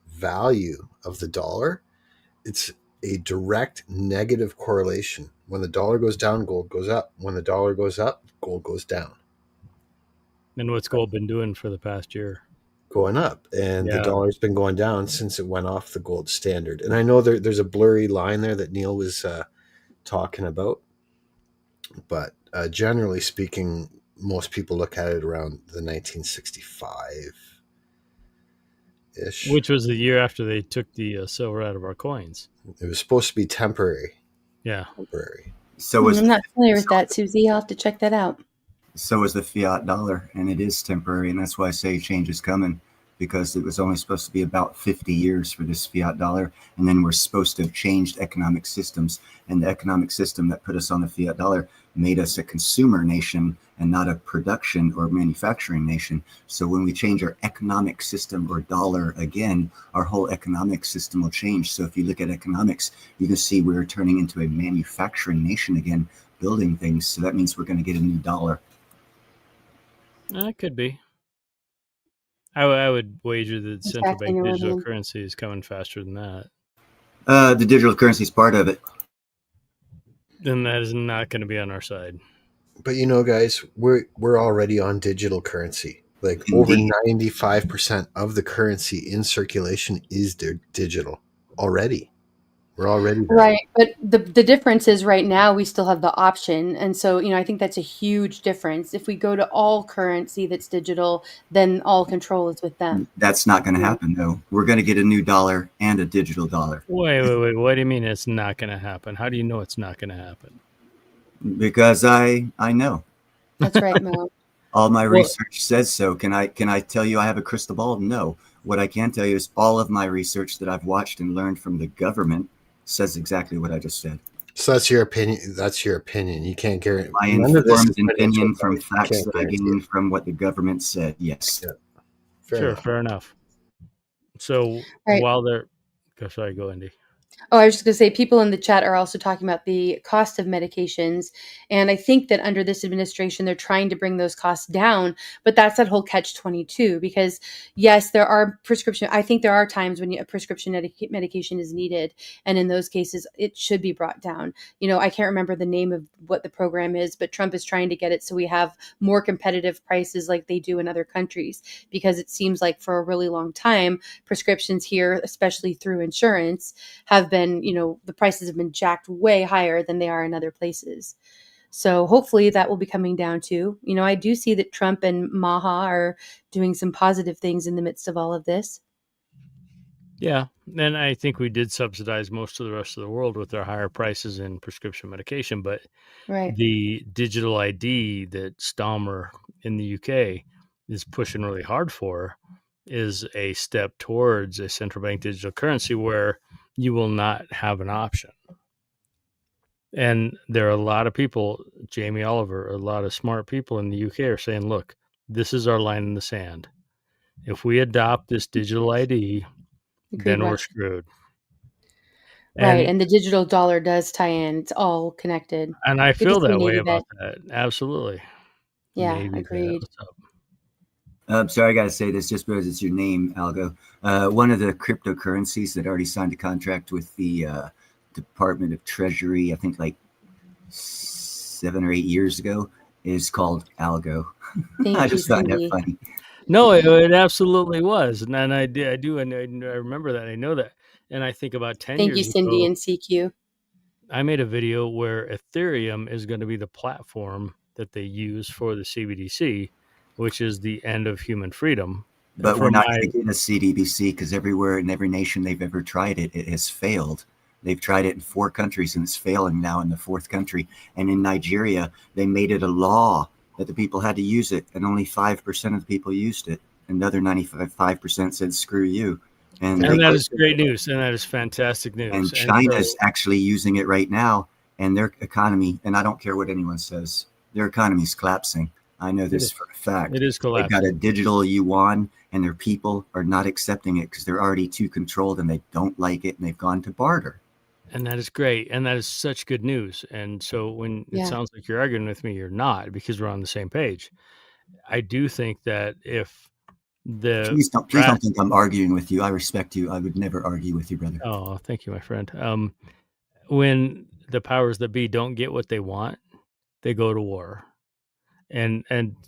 value of the dollar, it's a direct negative correlation. When the dollar goes down, gold goes up. When the dollar goes up, gold goes down. and what's gold been doing for the past year? Going up, and the Yeah. dollar's been going down since it went off the gold standard. And I know there's a blurry line there that Neil was talking about, but generally speaking, most people look at it around the 1965 ish. Which was the year after they took the silver out of our coins. It was supposed to be temporary. Yeah. Temporary. So was I'm not familiar with that, Susie. I'll have to check that out. so is the fiat dollar, and it is temporary, and that's why I say change is coming. because it was only supposed to be about 50 years for this fiat dollar. And then we're supposed to have changed economic systems. And the economic system that put us on the fiat dollar made us a consumer nation and not a production or manufacturing nation. So when we change our economic system or dollar again, our whole economic system will change. So if you look at economics, you can see we're turning into a manufacturing nation again, building things. So that means we're going to get a new dollar. It could be. I would wager that central Exactly, bank New digital Orleans. currency is coming faster than that. The digital currency is part of it. Then that is not going to be on our side. But you know, guys, we're already on digital currency. Like over Indeed. 95% of the currency in circulation is digital already. We're already there. Right, but the difference is right now we still have the option, and so, I think that's a huge difference. If we go to all currency that's digital, then all control is with them. That's not going to Yeah. happen, though. We're going to get a new dollar and a digital dollar. Wait. What do you mean it's not going to happen? How do you know it's not going to happen? Because I know. That's right, Mo. All my Well- research says so. Can I tell you I have a crystal ball? No. What I can tell you is all of my research that I've watched and learned from the government says exactly what I just said. So that's your opinion. That's your opinion. You can't guarantee. My none of this informed is financial opinion from advice. You facts can't that I guarantee gained from what the government said. Yes. Yeah. Sure, fair enough. So Right. while they're, sorry, go Indy. Oh, I was just going to say, people in the chat are also talking about the cost of medications. And I think that under this administration, they're trying to bring those costs down. But that's that whole catch-22, because yes, there are I think there are times when a prescription medication is needed. And in those cases, it should be brought down. I can't remember the name of what the program is, but Trump is trying to get it so we have more competitive prices like they do in other countries, because it seems like for a really long time, prescriptions here, especially through insurance, have been, the prices have been jacked way higher than they are in other places. So hopefully that will be coming down too. I do see that Trump and Maha are doing some positive things in the midst of all of this. Yeah, and I think we did subsidize most of the rest of the world with our higher prices in prescription medication, but Right. the digital ID that Stalmer in the UK is pushing really hard for is a step towards a central bank digital currency where you will not have an option. And there are a lot of people, Jamie Oliver, a lot of smart people in the UK are saying, look, this is our line in the sand. If we adopt this digital ID, then we're screwed. Right. And the digital dollar does tie in. It's all connected. And I Good to feel see that way Navy about Vet. that. Absolutely. Yeah, Navy Vet, agreed. what's up? Sorry, I got to say this just because it's your name, Algo. One of the cryptocurrencies that already signed a contract with the Department of Treasury, I think like 7 or 8 years ago, is called Algo. I just found that funny. No, it absolutely was, and I do, and I remember that. I know that, and I think about 10 Thank years you, Cindy ago, and CQ. I made a video where Ethereum is going to be the platform that they use for the CBDC, which is the end of human freedom. But we're not going to get a CDBC because everywhere in every nation they've ever tried it, it has failed. They've tried it in 4 countries and it's failing now in the 4th country. And in Nigeria, they made it a law that the people had to use it, and only 5% of the people used it. Another 95% said, screw you. And that is great news, and that is fantastic news. And China's actually using it right now, and their economy, and I don't care what anyone says, their economy's collapsing. I know this for a fact. It is collapsing. They've got a digital yuan, and their people are not accepting it because they're already too controlled, and they don't like it, and they've gone to barter. And that is great, and that is such good news. And so when it sounds like you're arguing with me, you're not, because we're on the same page. I do think that if Please don't think I'm arguing with you. I respect you. I would never argue with you, brother. Oh, thank you, my friend. When the powers that be don't get what they want, they go to war, and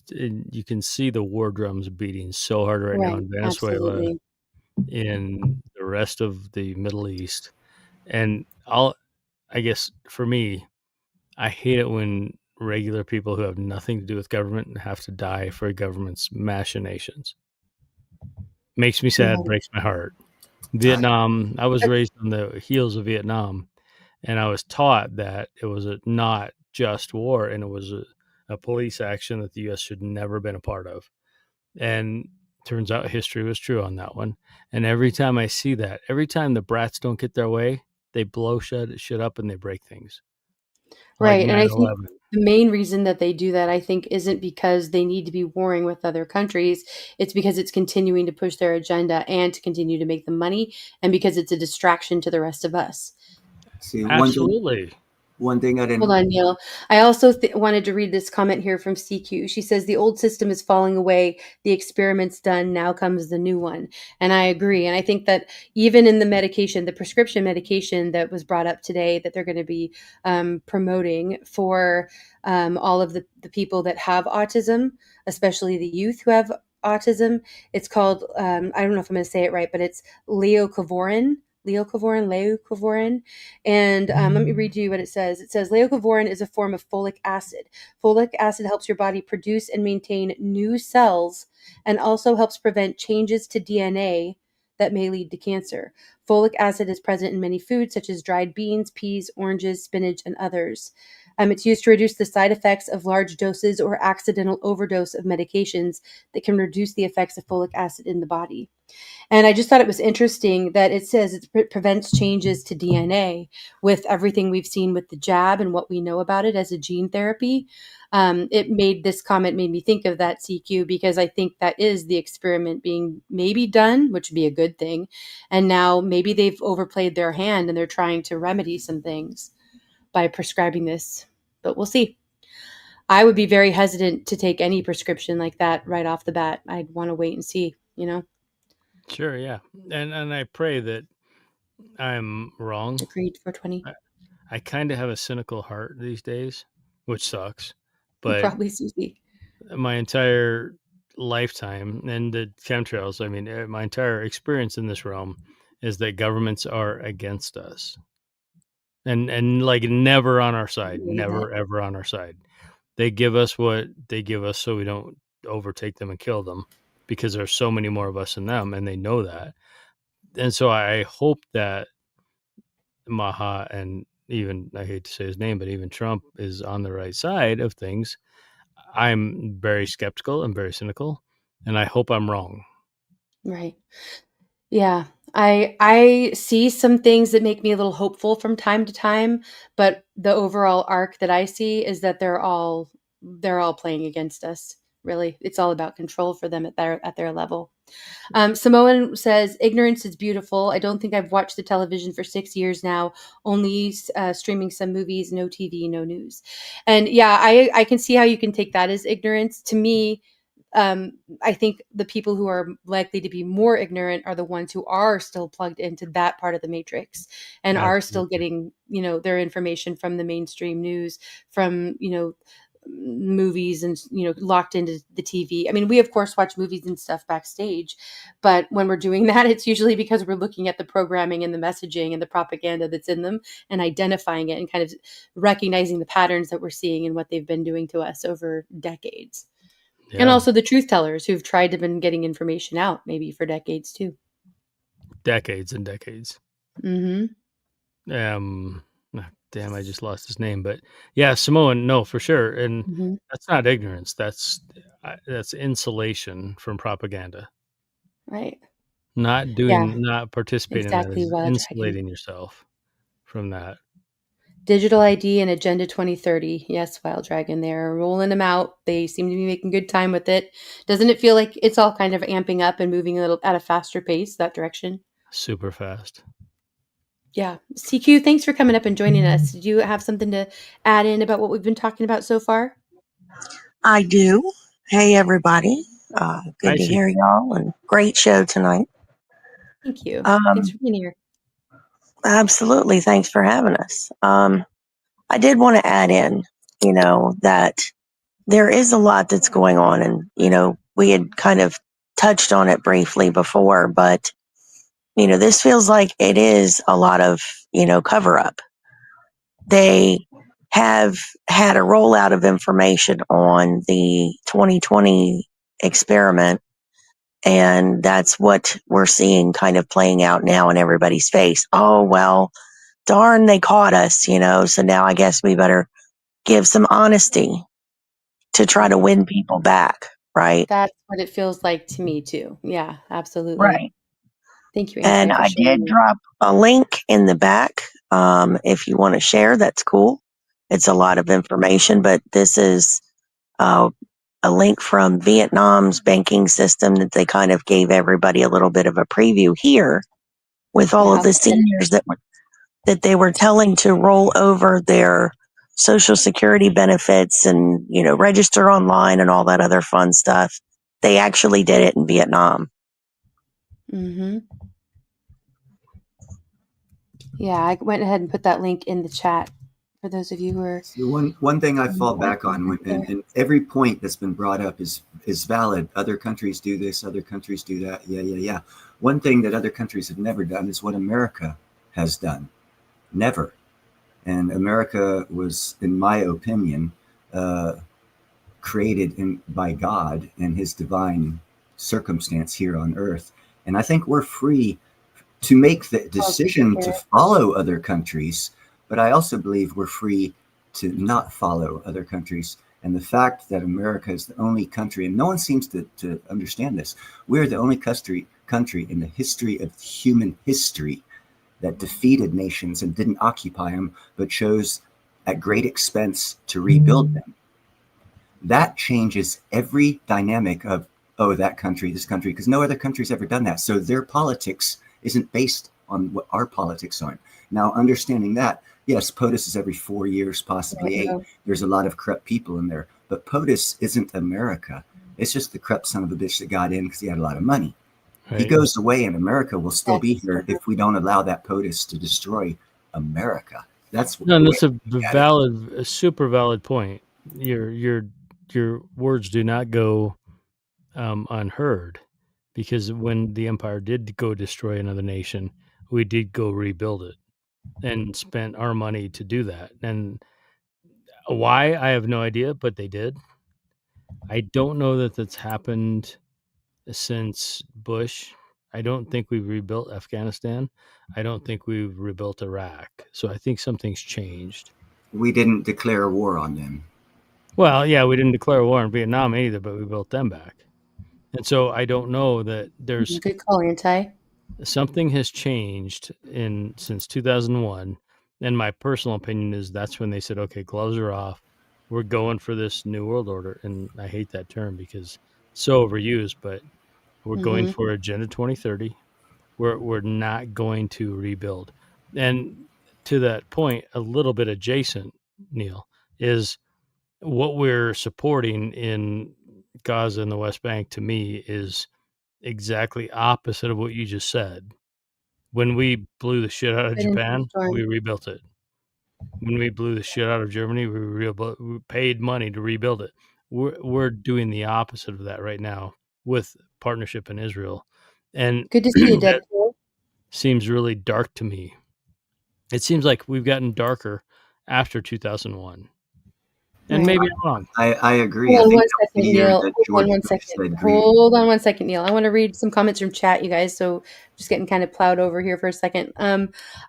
you can see the war drums beating so hard right now in Venezuela, absolutely. in the rest of the Middle East, and I guess for me, I hate it when regular people who have nothing to do with government have to die for government's machinations. Makes me sad, breaks my heart. Vietnam, I was raised on the heels of Vietnam, and I was taught that it was a not just war, and it was a police action that the U.S. should never have been a part of. And Turns out history was true on that one. And every time I see that, every time the brats don't get their way, they blow shit up and they break things. Like Right. And I think 9/11. the main reason that they do that, I think, isn't because they need to be warring with other countries. It's because it's continuing to push their agenda and to continue to make them money, and because it's a distraction to the rest of us. See, Absolutely. one thing I Hold didn't. on, Neil. I also wanted to read this comment here from CQ. She says, the old system is falling away. The experiment's done. Now comes the new one. And I agree. And I think that even in the medication, the prescription medication that was brought up today, that they're going to be promoting for all of the people that have autism, especially the youth who have autism, it's called, I don't know if I'm going to say it right, but it's leucovorin. And let me read you what it says. It says leucovorin is a form of folic acid. Folic acid helps your body produce and maintain new cells and also helps prevent changes to DNA that may lead to cancer. Folic acid is present in many foods such as dried beans, peas, oranges, spinach, and others. It's used to reduce the side effects of large doses or accidental overdose of medications that can reduce the effects of folic acid in the body. And I just thought it was interesting that it says it prevents changes to DNA with everything we've seen with the jab and what we know about it as a gene therapy. This comment made me think of that, CQ, because I think that is the experiment being maybe done, which would be a good thing. And now maybe they've overplayed their hand and they're trying to remedy some things by prescribing this, but we'll see. I would be very hesitant to take any prescription like that right off the bat. I'd want to wait and see, Sure, yeah. And I pray that I'm wrong. Agreed, 420. I kind of have a cynical heart these days, which sucks. But Probably Susie. my entire lifetime and the chemtrails, I mean, my entire experience in this realm is that governments are against us. And like never on our side, never ever on our side. They give us what they give us so we don't overtake them and kill them, because there's so many more of us than them, and they know that. And so I hope that Maha, and even, I hate to say his name, but even Trump is on the right side of things. I'm very skeptical and very cynical, and I hope I'm wrong. Right. Yeah. I see some things that make me a little hopeful from time to time, but the overall arc that I see is that they're all playing against us. Really, it's all about control for them at their level. Samoan says, ignorance is beautiful. I don't think I've watched the television for 6 years now, only streaming some movies, no TV, no news. And yeah, I can see how you can take that as ignorance. To me, I think the people who are likely to be more ignorant are the ones who are still plugged into that part of the matrix and are still getting, their information from the mainstream news, from, movies and, locked into the TV. I mean, we of course watch movies and stuff backstage, but when we're doing that, it's usually because we're looking at the programming and the messaging and the propaganda that's in them and identifying it and kind of recognizing the patterns that we're seeing and what they've been doing to us over decades. And Yeah. also the truth tellers who've tried to been getting information out maybe for decades too. Decades and decades. Mm-hmm. Damn, I just lost his name, but yeah, Samoan, no, for sure. And Mm-hmm. that's not ignorance. That's insulation from propaganda. Right. Not Yeah. participating in that Exactly. is Wild Dragon. insulating yourself from that. Digital ID and Agenda 2030. Yes, Wild Dragon. They're rolling them out. They seem to be making good time with it. Doesn't it feel like it's all kind of amping up and moving a little at a faster pace that direction? Super fast. Yeah. CQ, thanks for coming up and joining us. Did you have something to add in about what we've been talking about so far? I do. Hey, everybody. Good I to see. hear y'all, and great show tonight. Thank you. Thanks for being here. Absolutely. Thanks for having us. I did want to add in, that there is a lot that's going on, and, we had kind of touched on it briefly before, but, this feels like it is a lot of, cover up. They have had a rollout of information on the 2020 experiment, and that's what we're seeing kind of playing out now in everybody's face. Oh, well, darn, they caught us, so now I guess we better give some honesty to try to win people back. right? That's what it feels like to me too. Yeah, absolutely. Right. Thank you, And Anti, for I sharing did that. drop a link in the back. If you want to share, that's cool. It's a lot of information, but this is uh, a link from Vietnam's banking system that they kind of gave everybody a little bit of a preview here with all Yeah, of I'll the go ahead and seniors that they were telling to roll over their social security benefits and, register online and all that other fun stuff. They actually did it in Vietnam. Mm-hmm. Yeah, I went ahead and put that link in the chat for those of you who are. So one thing I fall back on, and every point that's been brought up is valid. Other countries do this, other countries do that. Yeah. One thing that other countries have never done is what America has done. Never. And America was, in my opinion, created by God and His divine circumstance here on earth. And I think we're free to make the decision to follow other countries, but I also believe we're free to not follow other countries. And the fact that America is the only country, and no one seems to understand this, we're the only country in the history of human history that defeated nations and didn't occupy them, but chose at great expense to rebuild them. That changes every dynamic of, oh, that country, this country, because no other country's ever done that. So their politics isn't based on what our politics are. Now, understanding that, yes, POTUS is every 4 years, possibly 8. There's a lot of corrupt people in there, but POTUS isn't America. It's just the corrupt son of a bitch that got in because he had a lot of money. He Right. goes away and America will still be here if we don't allow that POTUS to destroy America. That's No, and the way that's a I look at it. a super valid point. Your words do not go unheard, because when the empire did go destroy another nation, we did go rebuild it and spent our money to do that. And why, I have no idea, but they did. I don't know that that's happened since Bush. I don't think we've rebuilt Afghanistan. I don't think we've rebuilt Iraq. So I think something's changed. We didn't declare war on them. Well, yeah, we didn't declare war in Vietnam either, but we built them back. And so I don't know that there's Good call, Anti. something has changed in since 2001. And my personal opinion is that's when they said, okay, gloves are off. We're going for this new world order. And I hate that term because it's so overused, but we're going Mhm. for Agenda 2030. We're not going to rebuild. And to that point, a little bit adjacent, Neil, is what we're supporting in Gaza and the West Bank, to me, is exactly opposite of what you just said. When we blew the shit out of Right into the Japan, storm. we rebuilt it. When we blew the shit out of Germany, we paid money to rebuild it. We're doing the opposite of that right now with partnership in Israel, and Good to see you, that Deadpool. seems really dark to me. It seems like we've gotten darker after 2001, and Right. maybe I'm wrong. I agree. I Hold on think one that was the second, year Neil. that Hold on George one Bush second. said greed. Hold on one second, Neil. I want to read some comments from chat, you guys. So just getting kind of plowed over here for a second. All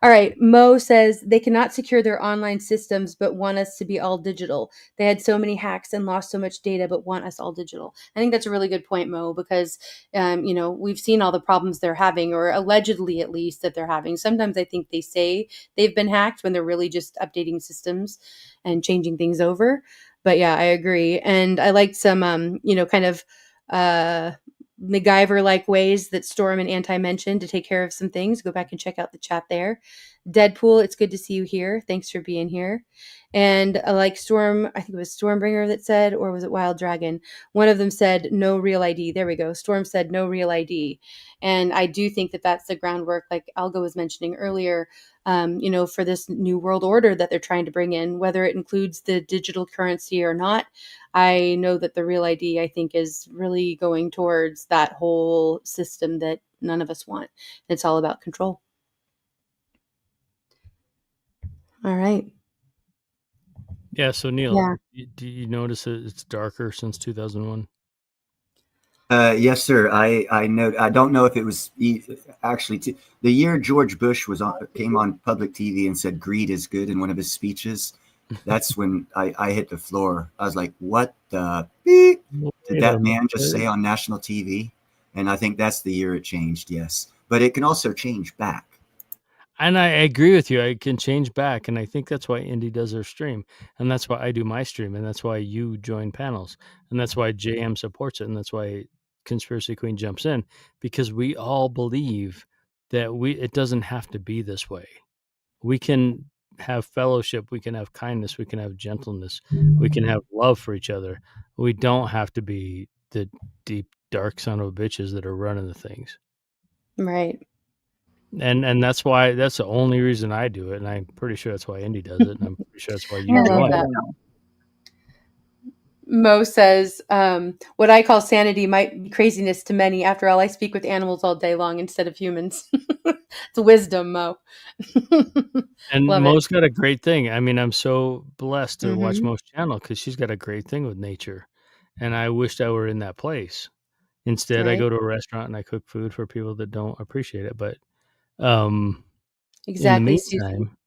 right. Mo says they cannot secure their online systems, but want us to be all digital. They had so many hacks and lost so much data, but want us all digital. I think that's a really good point, Mo, because we've seen all the problems they're having, or allegedly at least that they're having. Sometimes I think they say they've been hacked when they're really just updating systems and changing things over. But yeah, I agree. And I liked some, kind of MacGyver like ways that Storm and Anti mentioned to take care of some things. Go back and check out the chat there. Deadpool, it's good to see you here. Thanks for being here. And like Storm, I think it was Stormbringer that said, or was it Wild Dragon? One of them said, no real ID. There we go. Storm said, no real ID. And I do think that that's the groundwork, like Algo was mentioning earlier, for this new world order that they're trying to bring in, whether it includes the digital currency or not. I know that the real ID, I think, is really going towards that whole system that none of us want. It's all about control. All right. Yeah. So Neil, Yeah. do you notice that it's darker since 2001? Yes, sir. I know. I don't know if it was actually the year George Bush came on public TV and said greed is good in one of his speeches. That's when I hit the floor. I was like, what the beep did Wait a that man just say minute. on national TV? And I think that's the year it changed, yes. But it can also change back. And I agree with you. I can change back, and I think that's why Indy does her stream, and that's why I do my stream, and that's why you join panels, and that's why JM supports it, and that's why Conspiracy Queen jumps in, because we all believe that it doesn't have to be this way. We can have fellowship, we can have kindness, we can have gentleness, we can have love for each other. We don't have to be the deep, dark son of bitches that are running the things. Right. And that's the only reason I do it, and I'm pretty sure that's why Indy does it, and I'm pretty sure that's why I you love join. that. Mo says, what I call sanity might be craziness to many. After all, I speak with animals all day long instead of humans. It's wisdom, Mo. And Love it. Mo's got a great thing. I mean, I'm so blessed to watch Mhm. Mo's channel because she's got a great thing with nature, and I wished I were in that place. Instead, I Right. go to a restaurant and I cook food for people that don't appreciate it. But in the Exactly, Susie. meantime,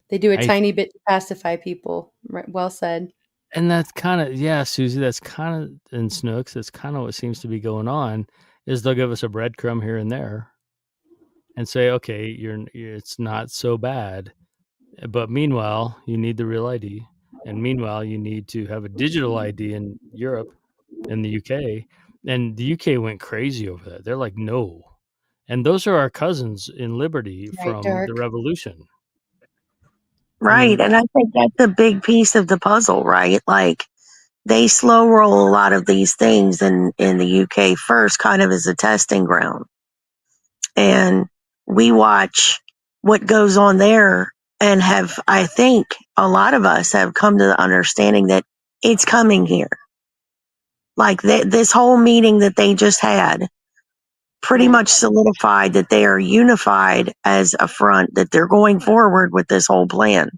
They do a I tiny bit to pacify people. Right. Well said. and that's kind of yeah, Susie. That's kind of in Snooks. That's kind of what seems to be going on. Is they'll give us a breadcrumb here and there, and say, okay, it's not so bad. But meanwhile, you need the real ID, and meanwhile, you need to have a digital ID in Europe and the UK. And the UK went crazy over that. They're like, no. And those are our cousins in liberty Right, from the Dark. revolution. I Right. mean, And I think that's a big piece of the puzzle, right? Like they slow roll a lot of these things in the UK first, kind of as a testing ground. And we watch what goes on there and have, I think a lot of us have come to the understanding that it's coming here. Like this whole meeting that they just had pretty Right. much solidified that they are unified as a front, that they're going forward with this whole plan.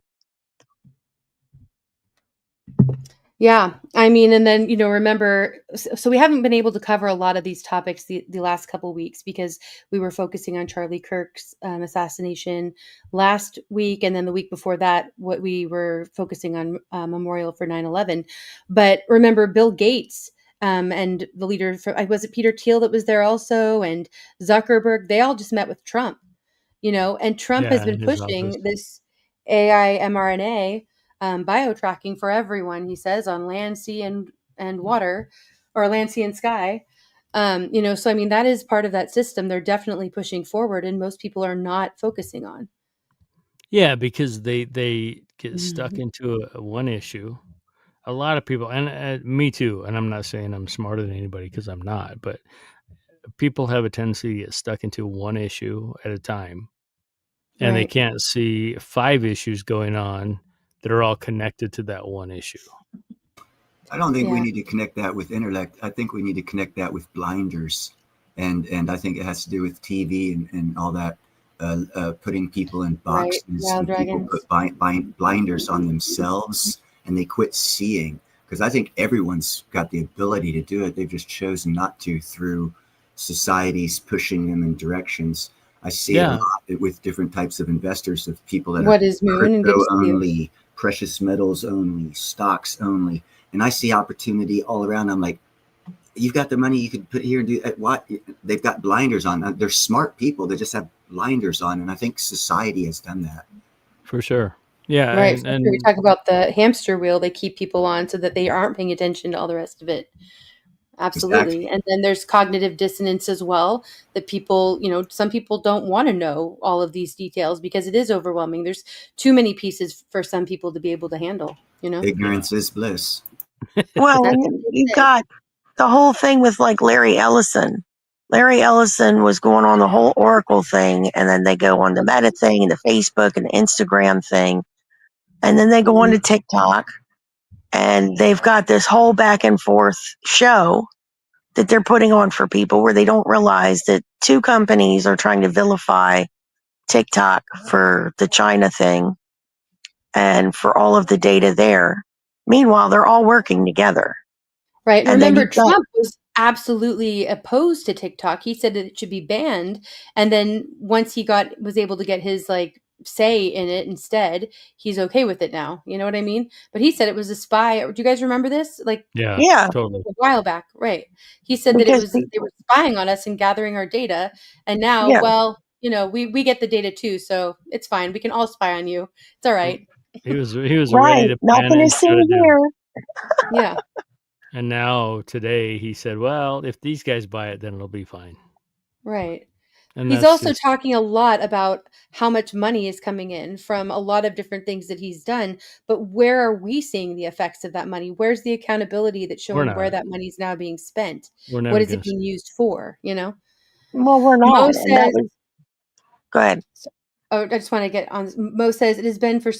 Yeah, I mean, and then remember, so we haven't been able to cover a lot of these topics the last couple weeks because we were focusing on Charlie Kirk's assassination last week, and then the week before that, what we were focusing on memorial for 9/11. But remember, Bill Gates and the leader was it Peter Thiel that was there also, and Zuckerberg, they all just met with Trump. And Trump has yeah, been in his office. pushing this AI mRNA bio-tracking for everyone, he says, on land, sea, and water, or land, sea, and sky. So I mean, that is part of that system they're definitely pushing forward, and most people are not focusing on. Yeah, because they get stuck Mhm. into a one issue. A lot of people, and me too, and I'm not saying I'm smarter than anybody because I'm not, but people have a tendency to get stuck into one issue at a time, and they Right. can't see 5 issues going on that are all connected to that one issue. I don't think we Yeah. need to connect that with intellect. I think we need to connect that with blinders, and I think it has to do with TV and all that, putting people in Right. boxes, Wild and people dragons. put blinders on themselves, and they quit seeing. Because I think everyone's got the ability to do it. They've just chosen not to through societies pushing them in directions. I see it a Yeah. lot with different types of investors, of people that are What is Moon? And good to crypto see you. only, precious metals only, stocks only, and I see opportunity all around. I'm like, you've got the money, you could put here and do what? They've got blinders on. They're smart people. They just have blinders on, and I think society has done that. For sure. Yeah, Right. and For sure. We talk about the hamster wheel they keep people on so that they aren't paying attention to all the rest of it. Absolutely. Exactly. And then there's cognitive dissonance as well, that people, some people don't want to know all of these details because it is overwhelming. There's too many pieces for some people to be able to handle. Ignorance is bliss. Well, That's and what they you've say. got the whole thing with like Larry Ellison. Larry Ellison was going on the whole Oracle thing, and then they go on the Meta thing, and the Facebook and the Instagram thing, and then they go on to TikTok, and they've got this whole back and forth show that they're putting on for people where they don't realize that two companies are trying to vilify TikTok for the China thing and for all of the data there. Meanwhile, they're all working together. Right. And And then remember, you've got Trump was absolutely opposed to TikTok. He said that it should be banned. And then once he was able to get his say in it instead, he's okay with it now. You know what I mean? But he said it was a spy. Do you guys remember this? Like Yeah, Yeah, totally. a while back, right? He said that because they were spying on us and gathering our data, and now, yeah, well, we get the data too, so it's fine. We can all spy on you. It's all right. He was ready right. to Not plan going it to and should sing have do it. here. Yeah. And now today he said, "Well, if these guys buy it, then it'll be fine." Right. And He's that's also just talking a lot about how much money is coming in from a lot of different things that he's done. But where are we seeing the effects of that money? Where's the accountability that's we're showing where not. that money is now being spent? We're What never is it going to being see. used for? You know, Well, we're Mo not, and that says, was go ahead. oh, I just want to get on. Mo says it has been for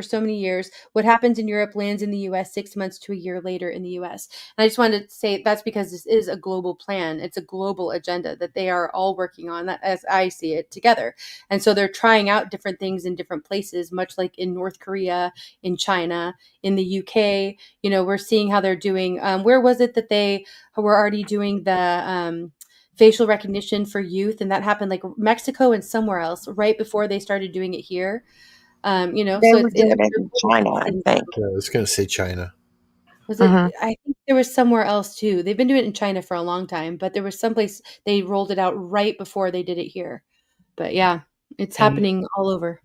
so many years. What happens in Europe lands in the U.S. 6 months to a year later in the U.S. And I just wanted to say that's because this is a global plan. It's a global agenda that they are all working on. That, as I see it, together. And so they're trying out different things in different places, much like in North Korea, in China, in the UK. We're seeing how they're doing. Where was it that they were already doing the facial recognition for youth, and that happened like Mexico and somewhere else right before they started doing it here. They So were it doing it in China, I think. Yeah, I was going to say China. was it. Hmm. I think there was somewhere else too. They've been doing it in China for a long time, but there was someplace they rolled it out right before they did it here. But yeah, it's And happening all over.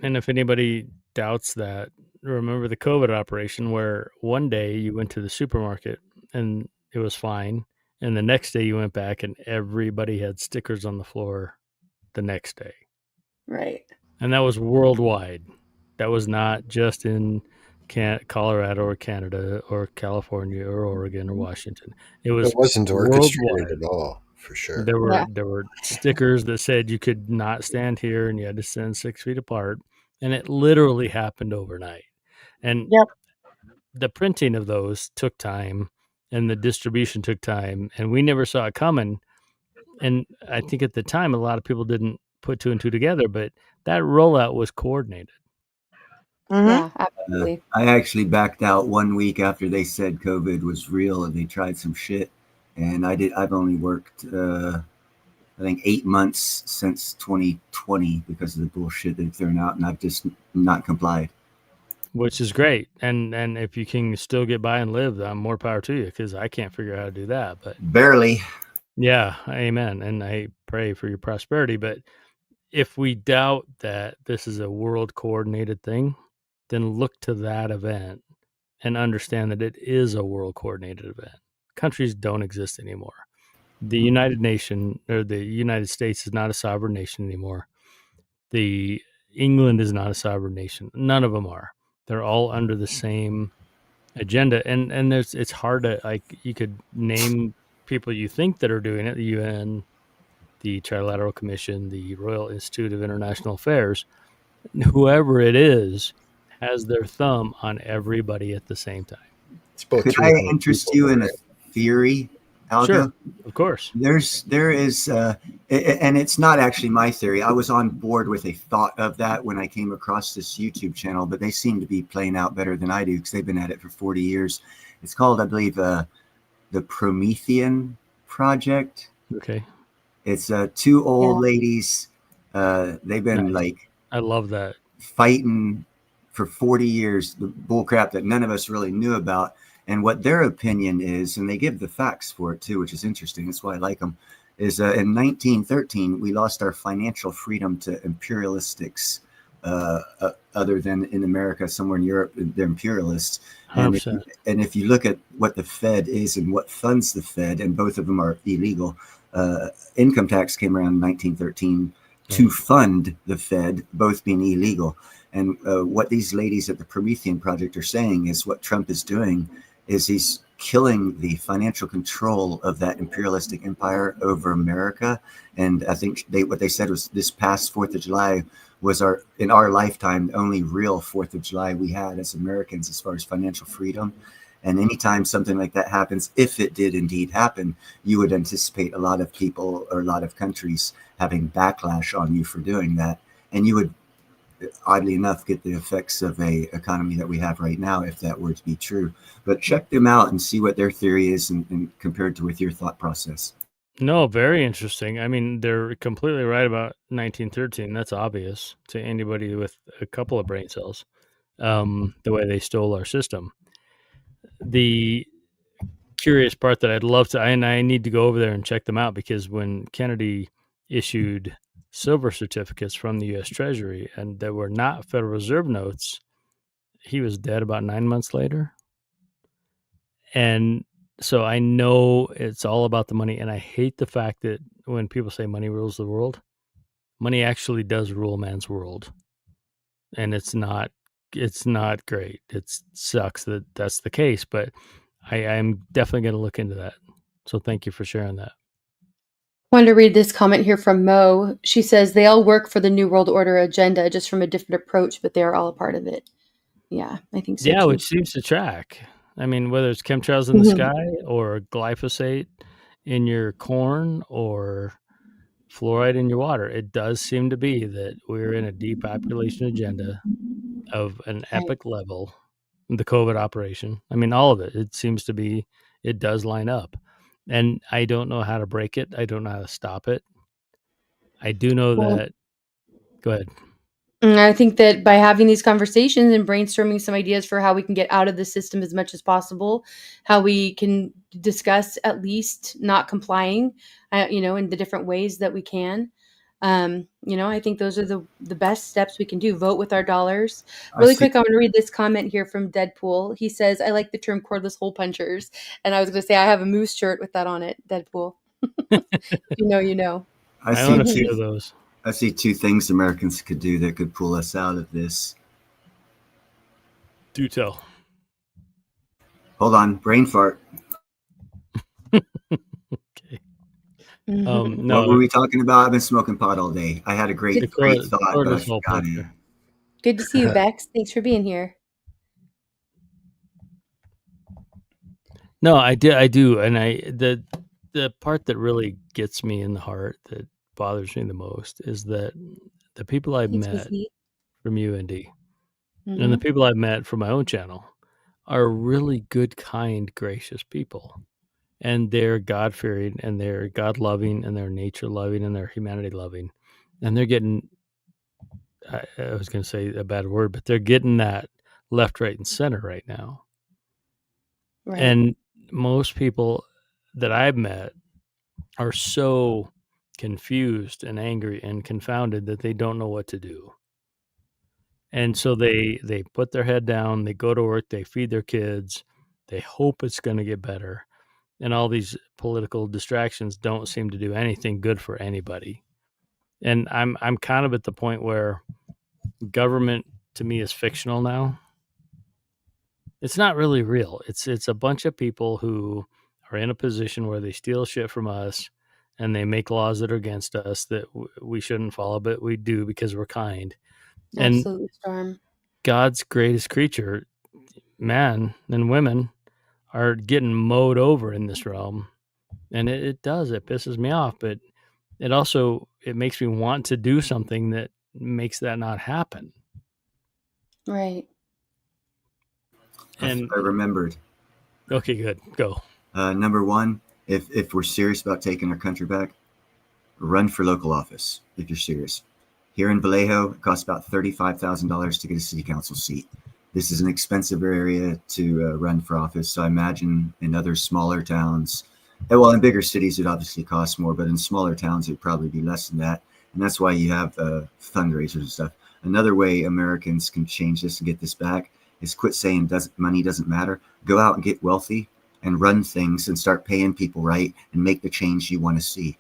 and if anybody doubts that, remember the COVID operation where one day you went to the supermarket and it was fine, and the next day you went back and everybody had stickers on the floor the next day. Right. And that was worldwide. That was not just in Colorado or Canada or California or Oregon or Washington. It It was wasn't orchestrated worldwide. at all, for sure. There were stickers that said you could not stand here and you had to stand 6 feet apart, and it literally happened overnight. And Yep. the printing of those took time, and the distribution took time, and we never saw it coming. And I think at the time, a lot of people didn't put two and two together, but that rollout was coordinated. Hmm. Yeah, absolutely. I actually backed out 1 week after they said COVID was real and they tried some shit. And I've only worked, I think 8 months since 2020 because of the bullshit they've thrown out, and I've just not complied. Which is great, and if you can still get by and live, more power to you, because I can't figure out how to do that. But Barely. yeah, amen, and I pray for your prosperity. But if we doubt that this is a world coordinated thing, then look to that event and understand that it is a world coordinated event. Countries don't exist anymore. The United Nation or the United States is not a sovereign nation anymore. The England is not a sovereign nation. None of them are. They're all under the same agenda, and it's hard to, like, you could name people you think that are doing it: the UN, the Trilateral Commission, the Royal Institute of International Affairs. Whoever it is has their thumb on everybody at the same time. It's about Could I 300 interest people, you in a right? theory, Algo? Sure, of course. There is, and it's not actually my theory. I was on board with a thought of that when I came across this YouTube channel, but they seem to be playing out better than I do because they've been at it for 40 years. It's called, I believe, the Promethean Project. Okay. It's two old Yeah. ladies. They've been Nice. I love that. fighting for 40 years, the bullcrap that none of us really knew about. And what their opinion is, and they give the facts for it too, which is interesting. That's why I like them, is in 1913, we lost our financial freedom to imperialistics, other than in America, somewhere in Europe, they're imperialists. And 100%. if you look at what the Fed is and what funds the Fed, and both of them are illegal, income tax came around in 1913 to fund the Fed, both being illegal. And what these ladies at the Promethean Project are saying is what Trump is doing is he's killing the financial control of that imperialistic empire over America. And I think what they said was this past 4th of July was in our lifetime, the only real 4th of July we had as Americans as far as financial freedom. And anytime something like that happens, if it did indeed happen, you would anticipate a lot of people or a lot of countries having backlash on you for doing that. And you would, oddly enough, get the effects of a economy that we have right now, if that were to be true. But check them out and see what their theory is and compared to with your thought process. No, very interesting. I mean, they're completely right about 1913. That's obvious to anybody with a couple of brain cells. The way they stole our system. The curious part that I'd love to, and I need to go over there and check them out, because when Kennedy issued silver certificates from the U.S. Treasury and that were not Federal Reserve notes, he was dead about 9 months later. And so I know it's all about the money, and I hate the fact that when people say money rules the world, money actually does rule man's world, and it's not great. It sucks that that's the case, but I'm definitely going to look into that. So thank you for sharing that. Wanted to read this comment here from Mo. She says they all work for the New World Order agenda, just from a different approach, but they are all a part of it. Yeah, I think so Yeah, too. which seems to track. I mean, whether it's chemtrails in the Mhm. sky or glyphosate in your corn or fluoride in your water, it does seem to be that we're in a depopulation agenda of an Right. epic level. The COVID operation, I mean, all of it, it seems to be, it does line up. And I don't know how to break it. I don't know how to stop it. I do know Well, that. Go ahead. I think that by having these conversations and brainstorming some ideas for how we can get out of the system as much as possible, how we can discuss at least not complying, in the different ways that we can. I think those are the best steps we can do. Vote with our dollars. I Really see. quick, I'm going to read this comment here from Deadpool. He says, "I like the term cordless hole punchers," and I was going to say I have a moose shirt with that on it. Deadpool. You know, you know. I I own see a few two. of those. I see two things Americans could do that could pull us out of this. Do tell. Hold on, brain fart. Okay. What No, were we talking about? I've been smoking pot all day. I had a great thought, but I cordless hole forgot it. puncher. Good to see you, Bex. Thanks for being here. No, I do, and the part that really gets me in the heart, that bothers me the most, is that the people I've Hey, met Tizzy. from UND and the Mhm. people I've met from my own channel are really good, kind, gracious people, and they're God fearing, and they're God loving, and they're nature loving, and they're humanity loving, and they're getting. I was going to say a bad word, but they're getting that left, right, and center right now. Right. And most people that I've met are so confused and angry and confounded that they don't know what to do. And so they put their head down, they go to work, they feed their kids, they hope it's going to get better. And all these political distractions don't seem to do anything good for anybody. And I'm kind of at the point where government to me is fictional now. It's not really real. It's a bunch of people who are in a position where they steal shit from us and they make laws that are against us that we shouldn't follow, but we do because we're kind. And Absolutely, Storm. God's greatest creature, man and women, are getting mowed over in this realm. And it does. It pisses me off, but it makes me want to do something that makes that not happen. Right. And I remembered. okay, good. Go. Number one, if we're serious about taking our country back, run for local office if you're serious. Here in Vallejo, it costs about $35,000 to get a city council seat. This is an expensive area to run for office. So I imagine in other smaller towns, well, in bigger cities, it obviously costs more, but in smaller towns, it'd probably be less than that. And that's why you have fundraisers and stuff. Another way Americans can change this and get this back is quit saying money doesn't matter. Go out and get wealthy and run things and start paying people right and make the change you want to see.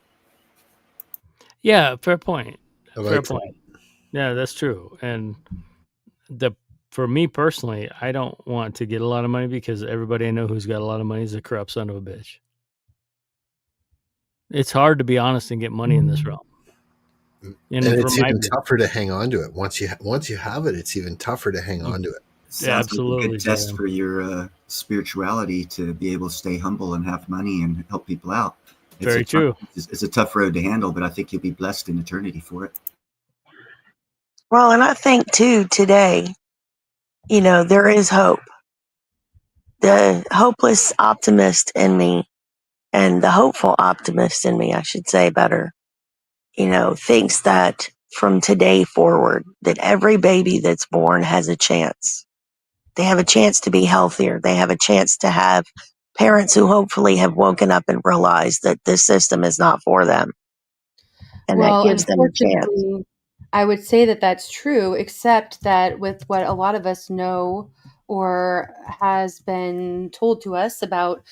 Yeah, fair point. I Fair like point. that. Yeah, that's true. And for me personally, I don't want to get a lot of money because everybody I know who's got a lot of money is a corrupt son of a bitch. It's hard to be honest and get money in this realm. And And from it's my even view, tougher to hang on to it. Once you have it, it's even tougher to hang on to it. Sounds like a absolutely, good test Jim. for your spirituality to be able to stay humble and have money and help people out. Very true. It's a tough road to handle, but I think you'll be blessed in eternity for it. Well, and I think too today, there is hope. The hopeless optimist in me And the hopeful optimist in me, I should say better, thinks that from today forward, that every baby that's born has a chance. They have a chance to be healthier. They have a chance to have parents who hopefully have woken up and realized that this system is not for them. And that Well, gives them a chance. unfortunately, I would say that that's true, except that with what a lot of us know or has been told to us about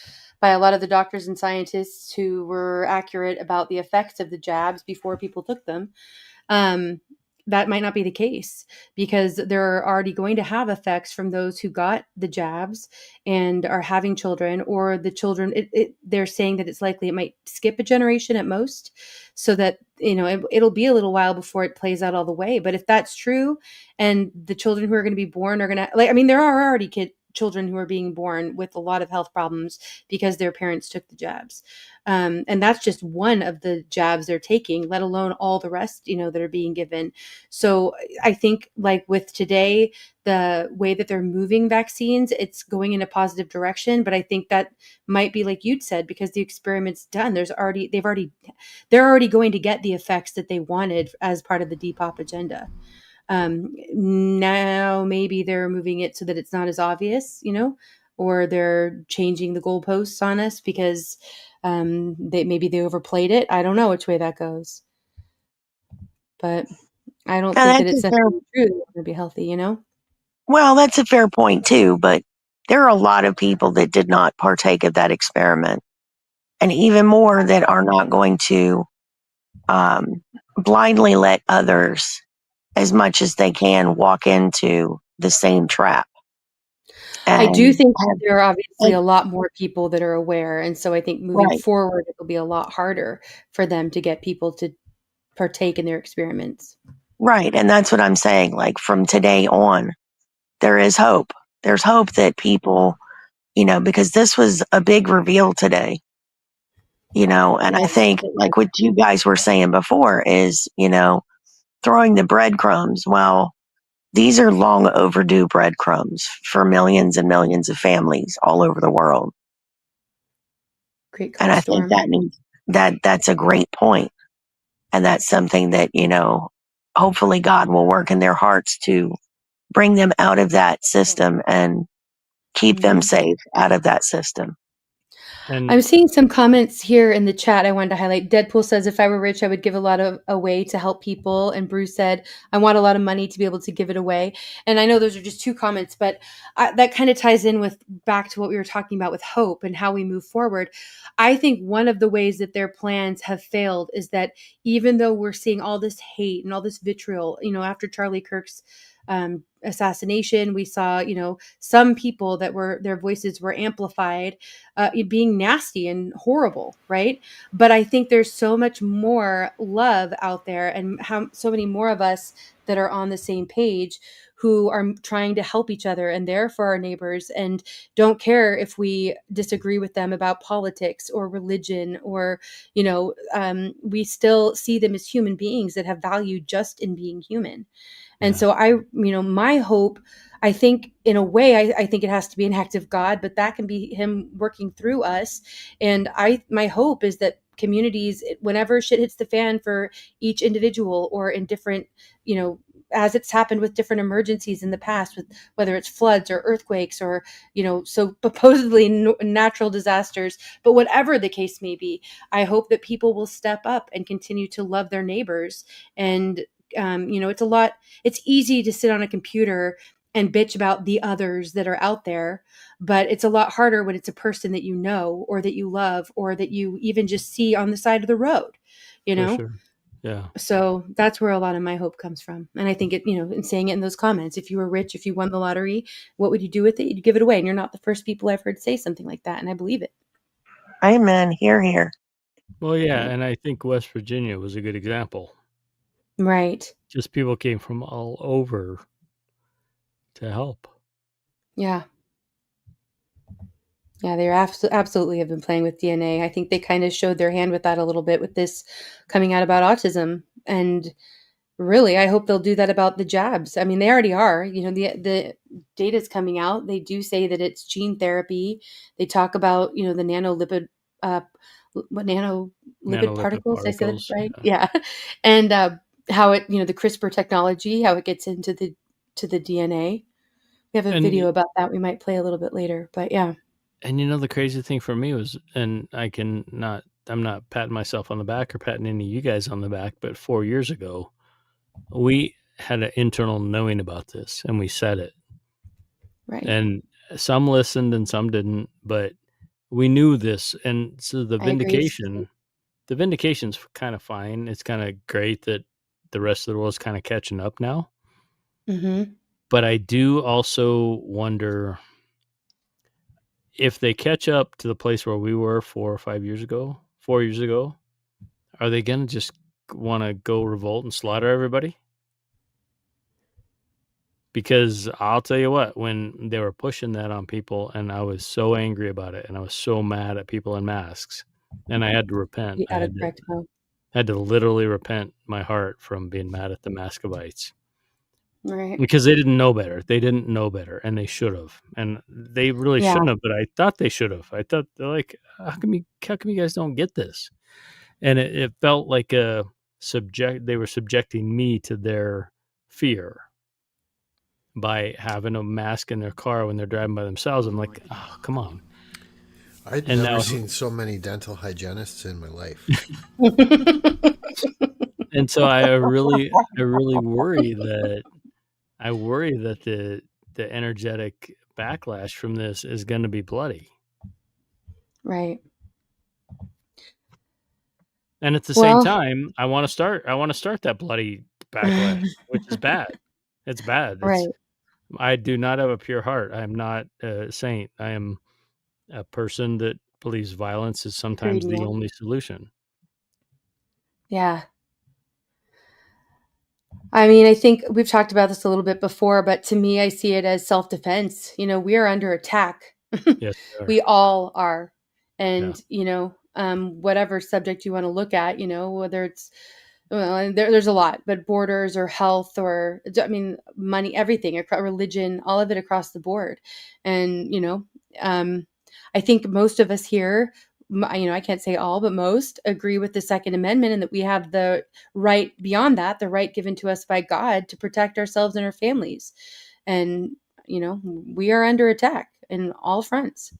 by a lot of the doctors and scientists who were accurate about the effects of the jabs before people took them, um, that might not be the case because they're already going to have effects from those who got the jabs and are having children, or the children. They're saying that it's likely it might skip a generation at most, so that it'll be a little while before it plays out all the way. But if that's true, and the children who are going to be born are going to there are already children who are being born with a lot of health problems because their parents took the jabs. And that's just one of the jabs they're taking, let alone all the rest, that are being given. So I think like with today, the way that they're moving vaccines, it's going in a positive direction. But I think that might be like you'd said, because the experiment's done. They're already going to get the effects that they wanted as part of the Depop agenda. Now maybe they're moving it so that it's not as obvious, or they're changing the goalposts on us because they overplayed it. I don't know which way that goes, but I don't Now think that that's it's a fair, necessarily true that we're going to be healthy. well, that's a fair point too, but there are a lot of people that did not partake of that experiment, and even more that are not going to um, blindly let others, as much as they can, walk into the same trap. I do And think that there are obviously and- a lot more people that are aware, and so I think moving right, forward, it'll be a lot harder for them to get people to partake in their experiments. right, and that's what I'm saying. Like from today on, there is hope. There's hope that people, because this was a big reveal today, and I think like what you guys were saying before is, throwing the breadcrumbs. Well, these are long overdue breadcrumbs for millions and millions of families all over the world. Great And call, I think Storm. that's a great point. And that's something that, hopefully God will work in their hearts to bring them out of that system and keep them Mhm. safe out of that system. I'm And seeing some comments here in the chat I wanted to highlight. Deadpool says, if I were rich, I would give a lot of away to help people. And Bruce said, I want a lot of money to be able to give it away. And I know those are just two comments, but that kind of ties in with back to what we were talking about with hope and how we move forward. I think one of the ways that their plans have failed is that even though we're seeing all this hate and all this vitriol, after Charlie Kirk's assassination, we saw, some people that were their voices were amplified, it being nasty and horrible, right? But I think there's so much more love out there, and so many more of us that are on the same page who are trying to help each other and there for our neighbors and don't care if we disagree with them about politics or religion or we still see them as human beings that have value just in being human. And yeah, so my hope, I think in a way, I think it has to be an act of God, but that can be him working through us. And my hope is that communities, whenever shit hits the fan for each individual or in different, as it's happened with different emergencies in the past, with whether it's floods or earthquakes or, so supposedly natural disasters, but whatever the case may be, I hope that people will step up and continue to love their neighbors. And, it's easy to sit on a computer and bitch about the others that are out there, but it's a lot harder when it's a person that you know or that you love or that you even just see on the side of the road, you for know? sure. Yeah. So that's where a lot of my hope comes from. And I think in saying it in those comments, if you were rich, if you won the lottery, what would you do with it? You'd give it away. And you're not the first people I've heard say something like that. And I believe it. Amen. Hear, hear. Well, yeah, and I think West Virginia was a good example. Right. Just people came from all over to help. Yeah. Yeah, they absolutely have been playing with DNA. I think they kind of showed their hand with that a little bit with this coming out about autism. And really, I hope they'll do that about the jabs. I mean, they already are. The data's coming out. They do say that it's gene therapy. They talk about, the nanolipid what nanolipid Nanolipid particles. Did I say that particles. right? Yeah. And how it, the CRISPR technology, how it gets into the DNA. We have a And video about that we might play a little bit later, but yeah. And the crazy thing for me was, and I'm not patting myself on the back or patting any of you guys on the back, but 4 years ago, we had an internal knowing about this and we said it. Right. And some listened and some didn't, but we knew this. And so the vindication's kind of fine. It's kind of great that the rest of the world's kind of catching up now. Mm-hmm. But I do also wonder if they catch up to the place where we were 4 years ago, are they going to just want to go revolt and slaughter everybody? Because I'll tell you what, when they were pushing that on people and I was so angry about it and I was so mad at people in masks and I had to repent. Be I out of correct mode. had to literally repent my heart from being mad at the Mascovites. Right. Because they didn't know better. They didn't know better, and they should have. And they really Yeah. shouldn't have, but I thought they should have. I thought, they're like, how come you guys don't get this? And it felt like they were subjecting me to their fear by having a mask in their car when they're driving by themselves. I'm like, oh, come on. I'd And never now- seen so many dental hygienists in my life. And so I really worry that the energetic backlash from this is going to be bloody. Right. And at the Well- same time, I want to start that bloody backlash, which is bad. It's bad. Right. I do not have a pure heart. I am not a saint. I am a person that believes violence is sometimes Agreed, the yeah. only solution. Yeah. I mean, I think we've talked about this a little bit before, but to me, I see it as self-defense. We are under attack. Yes, We all are. And, whatever subject you want to look at, whether it's, there's a lot, but borders or health or, money, everything, religion, all of it across the board. And, I think most of us here, I can't say all, but most agree with the Second Amendment and that we have the right beyond that, the right given to us by God to protect ourselves and our families. And, we are under attack in all fronts.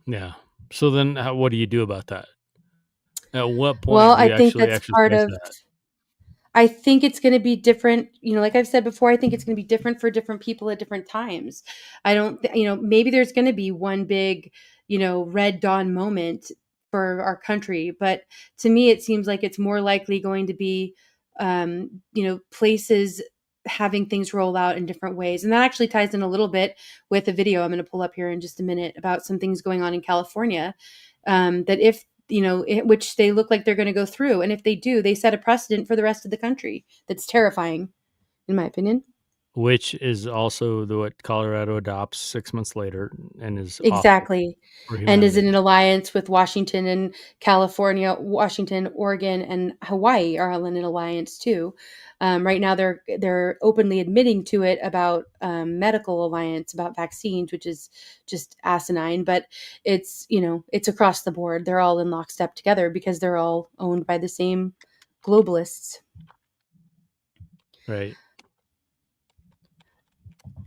Yeah. So then what do you do about that? At what point Well, do you I think actually that's part exercise of, that? I think it's going to be different. Like I've said before, I think it's going to be different for different people at different times. I don't, maybe there's going to be one big, red dawn moment for our country. But to me, it seems like it's more likely going to be, places having things roll out in different ways. And that actually ties in a little bit with a video I'm going to pull up here in just a minute about some things going on in California. That if, which they look like they're going to go through. And if they do, they set a precedent for the rest of the country. That's terrifying, in my opinion. Which is also what Colorado adopts 6 months later and is awful Exactly. for And is humanity. in an alliance with Washington and California, Washington, Oregon, and Hawaii are all in an alliance too. Right now, they're openly admitting to it about medical alliance, about vaccines, which is just asinine. But it's it's across the board. They're all in lockstep together because they're all owned by the same globalists. Right.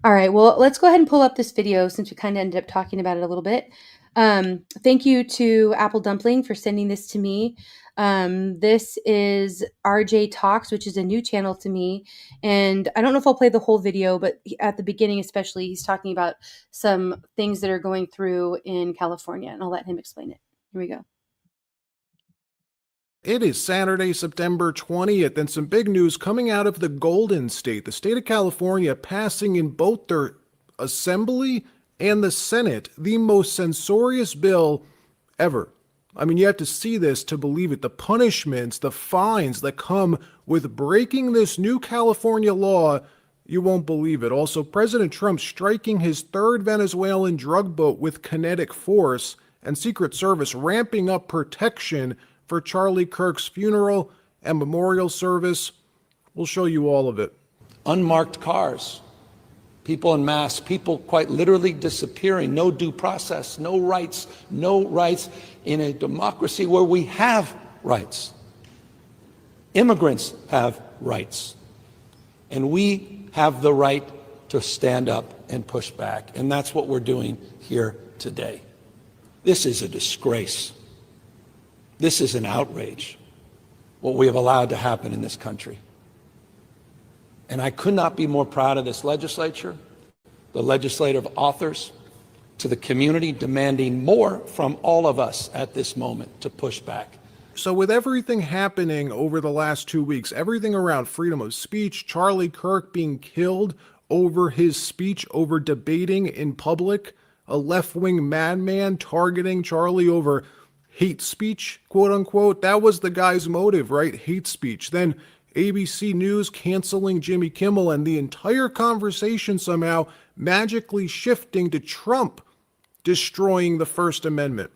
All right, well, let's go ahead and pull up this video since we kind of ended up talking about it a little bit. Thank you to Apple Dumpling for sending this to me. This is RJ Talks, which is a new channel to me. And I don't know if I'll play the whole video, but at the beginning especially, he's talking about some things that are going through in California, and I'll let him explain it. Here we go. It is Saturday, September 20th, and some big news coming out of the Golden State. The state of California passing in both their Assembly and the Senate the most censorious bill ever. I mean, you have to see this to believe it. The punishments, the fines that come with breaking this new California law, you won't believe it. Also, President Trump striking his third Venezuelan drug boat with kinetic force, and Secret Service ramping up protection for Charlie Kirk's funeral and memorial service. We'll show you all of it. Unmarked cars People en masse, people quite literally disappearing, no due process, no rights in a democracy where we have rights. Immigrants have rights. And we have the right to stand up and push back. And that's what we're doing here today. This is a disgrace. This is an outrage, what we have allowed to happen in this country. And I could not be more proud of this legislature, the legislative authors, to the community demanding more from all of us at this moment to push back. So with everything happening over the last 2 weeks, everything around freedom of speech, Charlie Kirk being killed over his speech, over debating in public, a left-wing madman targeting Charlie over hate speech, quote unquote, that was the guy's motive, right? Hate speech. Then ABC News canceling Jimmy Kimmel, and the entire conversation somehow magically shifting to Trump destroying the First Amendment.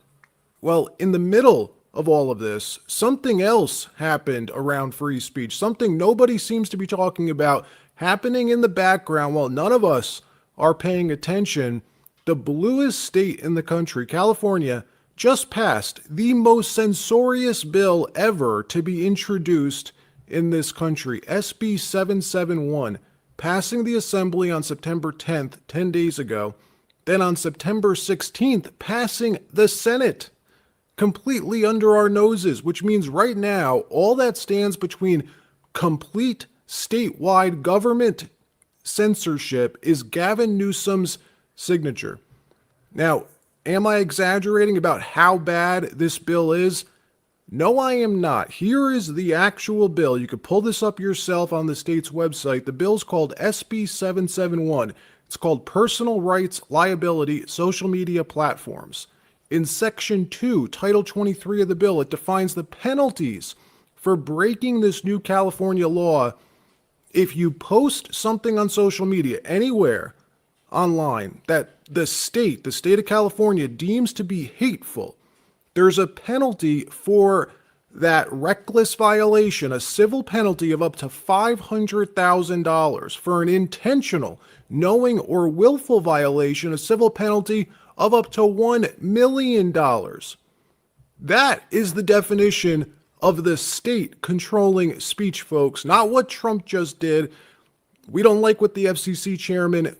Well, in the middle of all of this, something else happened around free speech, something nobody seems to be talking about happening in the background while none of us are paying attention. The bluest state in the country, California, just passed the most censorious bill ever to be introduced in this country, SB 771, passing the Assembly on September 10th, 10 days ago, then on September 16th, passing the Senate completely under our noses, which means right now, all that stands between complete statewide government censorship is Gavin Newsom's signature. Now, am I exaggerating about how bad this bill is? No, I am not. Here is the actual bill. You could pull this up yourself on the state's website. The bill's called SB 771. It's called Personal Rights Liability Social Media Platforms. In Section 2, Title 23 of the bill, it defines the penalties for breaking this new California law. If you post something on social media anywhere online that the state of California deems to be hateful, there's a penalty for that reckless violation, a civil penalty of up to $500,000. For an intentional, knowing, or willful violation, a civil penalty of up to $1 million. That is the definition of the state controlling speech, folks, not what Trump just did. We don't like what the FCC chairman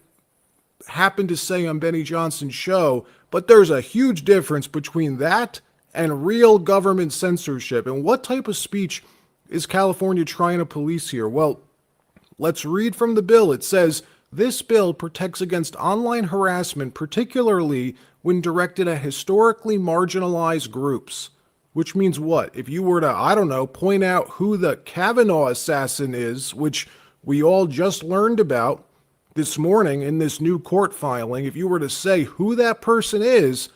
happened to say on Benny Johnson's show, but there's a huge difference between that and real government censorship. And what type of speech is California trying to police here? Well, let's read from the bill. It says, this bill protects against online harassment, particularly when directed at historically marginalized groups. Which means what? If you were to, I don't know, point out who the Kavanaugh assassin is, which we all just learned about this morning in this new court filing, if you were to say who that person is,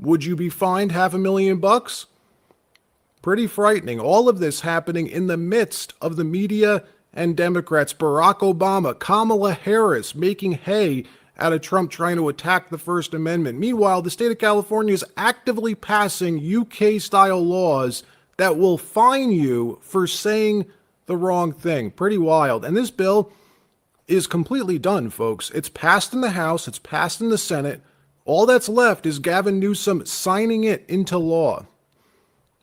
would you be fined $500,000? Pretty frightening. All of this happening in the midst of the media and Democrats, Barack Obama, Kamala Harris making hay out of Trump trying to attack the First Amendment. Meanwhile, the state of California is actively passing UK-style laws that will fine you for saying the wrong thing. Pretty wild. And this bill is completely done, folks. It's passed in the House. It's passed in the Senate. All that's left is Gavin Newsom signing it into law.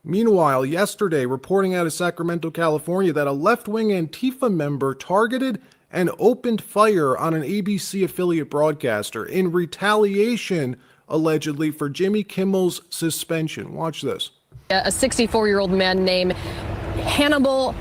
Meanwhile, yesterday, reporting out of Sacramento, California, that a left-wing Antifa member targeted and opened fire on an ABC affiliate broadcaster in retaliation, allegedly, for Jimmy Kimmel's suspension. Watch this. A 64-year-old man named Hannibal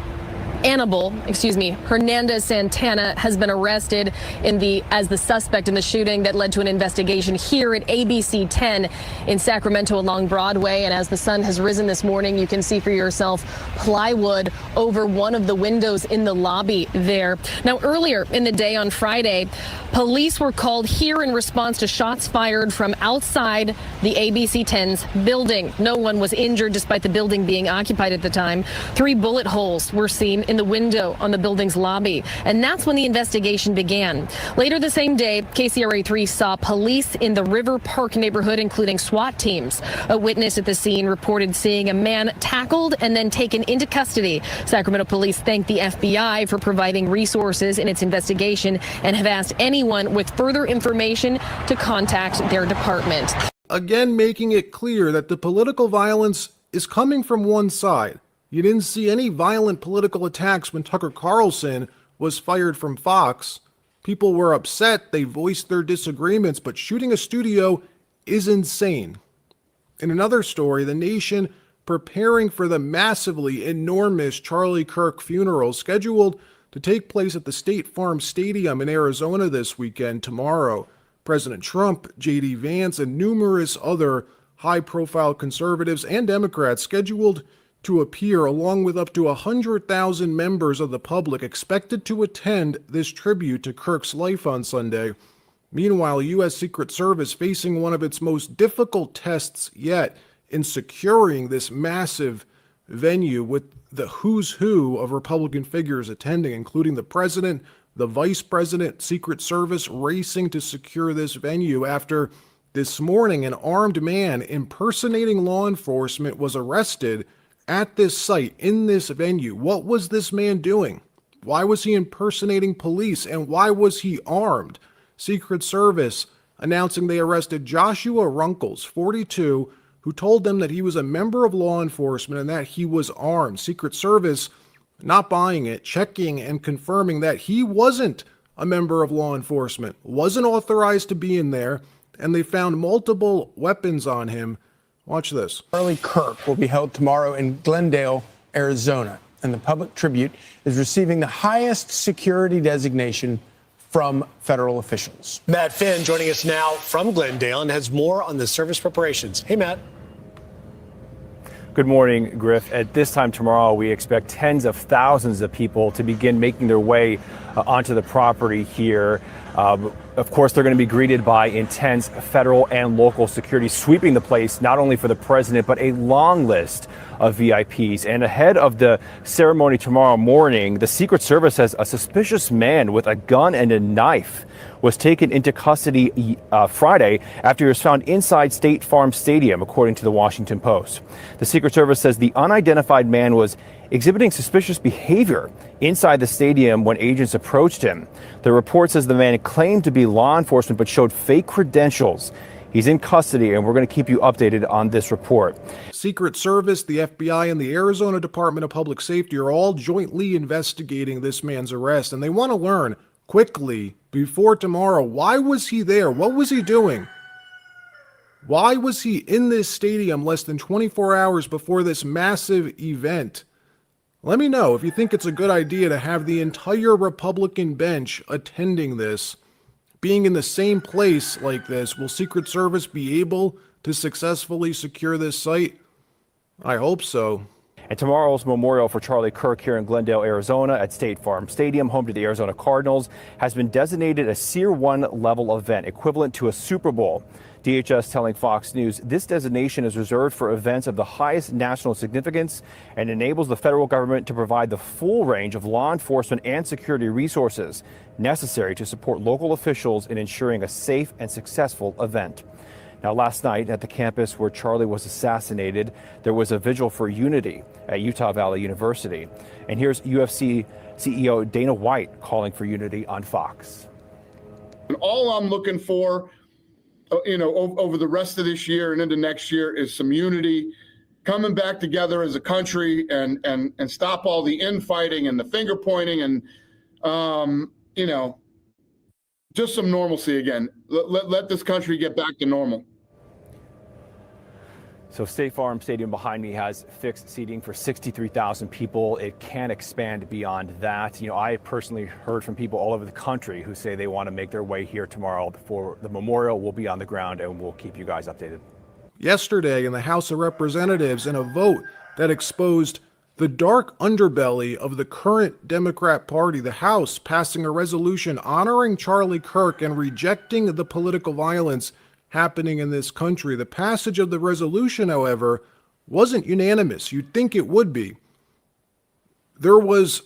Hernandez Santana has been arrested as the suspect in the shooting that led to an investigation here at ABC 10 in Sacramento along Broadway. And as the sun has risen this morning, you can see for yourself plywood over one of the windows in the lobby there. Now, earlier in the day on Friday, police were called here in response to shots fired from outside the ABC 10's building. No one was injured despite the building being occupied at the time. 3 bullet holes were seen in the window on the building's lobby. And that's when the investigation began. Later the same day, KCRA3 saw police in the River Park neighborhood, including SWAT teams. A witness at the scene reported seeing a man tackled and then taken into custody. Sacramento police thanked the FBI for providing resources in its investigation and have asked anyone with further information to contact their department. Again, making it clear that the political violence is coming from one side. You didn't see any violent political attacks when Tucker Carlson was fired from Fox. People were upset, they voiced their disagreements, but shooting a studio is insane. In another story, the nation preparing for the massively enormous Charlie Kirk funeral scheduled to take place at the State Farm Stadium in Arizona this weekend tomorrow. President Trump, J.D. Vance, and numerous other high-profile conservatives and Democrats scheduled to appear, along with up to 100,000 members of the public expected to attend this tribute to Kirk's life on Sunday. Meanwhile, U.S. Secret Service facing one of its most difficult tests yet in securing this massive venue with the who's who of Republican figures attending, including the president, the vice president, Secret Service racing to secure this venue after this morning an armed man impersonating law enforcement was arrested at this site in this venue. What was this man doing? Why was he impersonating police, and why was he armed? Secret Service announcing they arrested Joshua Runkles, 42, who told them that he was a member of law enforcement and that he was armed. Secret Service not buying it, checking and confirming that he wasn't a member of law enforcement, wasn't authorized to be in there, and they found multiple weapons on him. Watch this. Charlie Kirk will be held tomorrow in Glendale, Arizona, and the public tribute is receiving the highest security designation from federal officials. Matt Finn joining us now from Glendale and has more on the service preparations. Hey, Matt. Good morning, Griff. At this time tomorrow, we expect tens of thousands of people to begin making their way onto the property here. Of course, they're going to be greeted by intense federal and local security sweeping the place, not only for the president, but a long list of VIPs. And ahead of the ceremony tomorrow morning, the Secret Service says a suspicious man with a gun and a knife was taken into custody Friday after he was found inside State Farm Stadium, according to the Washington Post. The Secret Service says the unidentified man was exhibiting suspicious behavior inside the stadium when agents approached him. The report says the man claimed to be law enforcement but showed fake credentials. He's in custody, and we're going to keep you updated on this report. Secret Service, the FBI, and the Arizona Department of Public Safety are all jointly investigating this man's arrest, and they want to learn quickly before tomorrow, why was he there? What was he doing? Why was he in this stadium less than 24 hours before this massive event? Let me know if you think it's a good idea to have the entire Republican bench attending this, being in the same place like this. Will Secret Service be able to successfully secure this site? I hope so. And tomorrow's memorial for Charlie Kirk here in Glendale, Arizona at State Farm Stadium, home to the Arizona Cardinals, has been designated a Tier 1 level event, equivalent to a Super Bowl. DHS telling Fox News this designation is reserved for events of the highest national significance and enables the federal government to provide the full range of law enforcement and security resources necessary to support local officials in ensuring a safe and successful event. Now, last night at the campus where Charlie was assassinated, there was a vigil for unity at Utah Valley University. And here's UFC CEO Dana White calling for unity on Fox. And all I'm looking for, over the rest of this year and into next year is some unity, coming back together as a country and stop all the infighting and the finger pointing and, just some normalcy again. Let this country get back to normal. So State Farm Stadium behind me has fixed seating for 63,000 people. It can expand beyond that. I personally heard from people all over the country who say they want to make their way here tomorrow before the memorial. Will be on the ground, and we'll keep you guys updated. Yesterday in the House of Representatives, in a vote that exposed the dark underbelly of the current Democrat Party, the House passing a resolution honoring Charlie Kirk and rejecting the political violence happening in this country. The passage of the resolution, however, wasn't unanimous. You'd think it would be. There was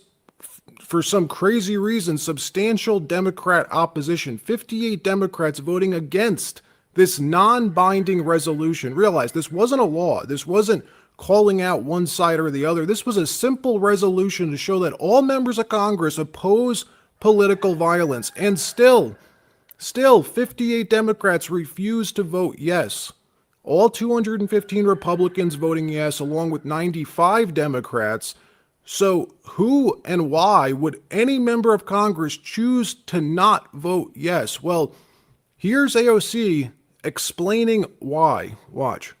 for some crazy reason, substantial Democrat opposition. 58 Democrats voting against this non-binding resolution. Realize this wasn't a law. This wasn't calling out one side or the other. This was a simple resolution to show that all members of Congress oppose political violence. And still 58 Democrats refused to vote yes. All 215 Republicans voting yes, along with 95 Democrats. So who and why would any member of Congress choose to not vote yes? Well, here's AOC explaining why. Watch.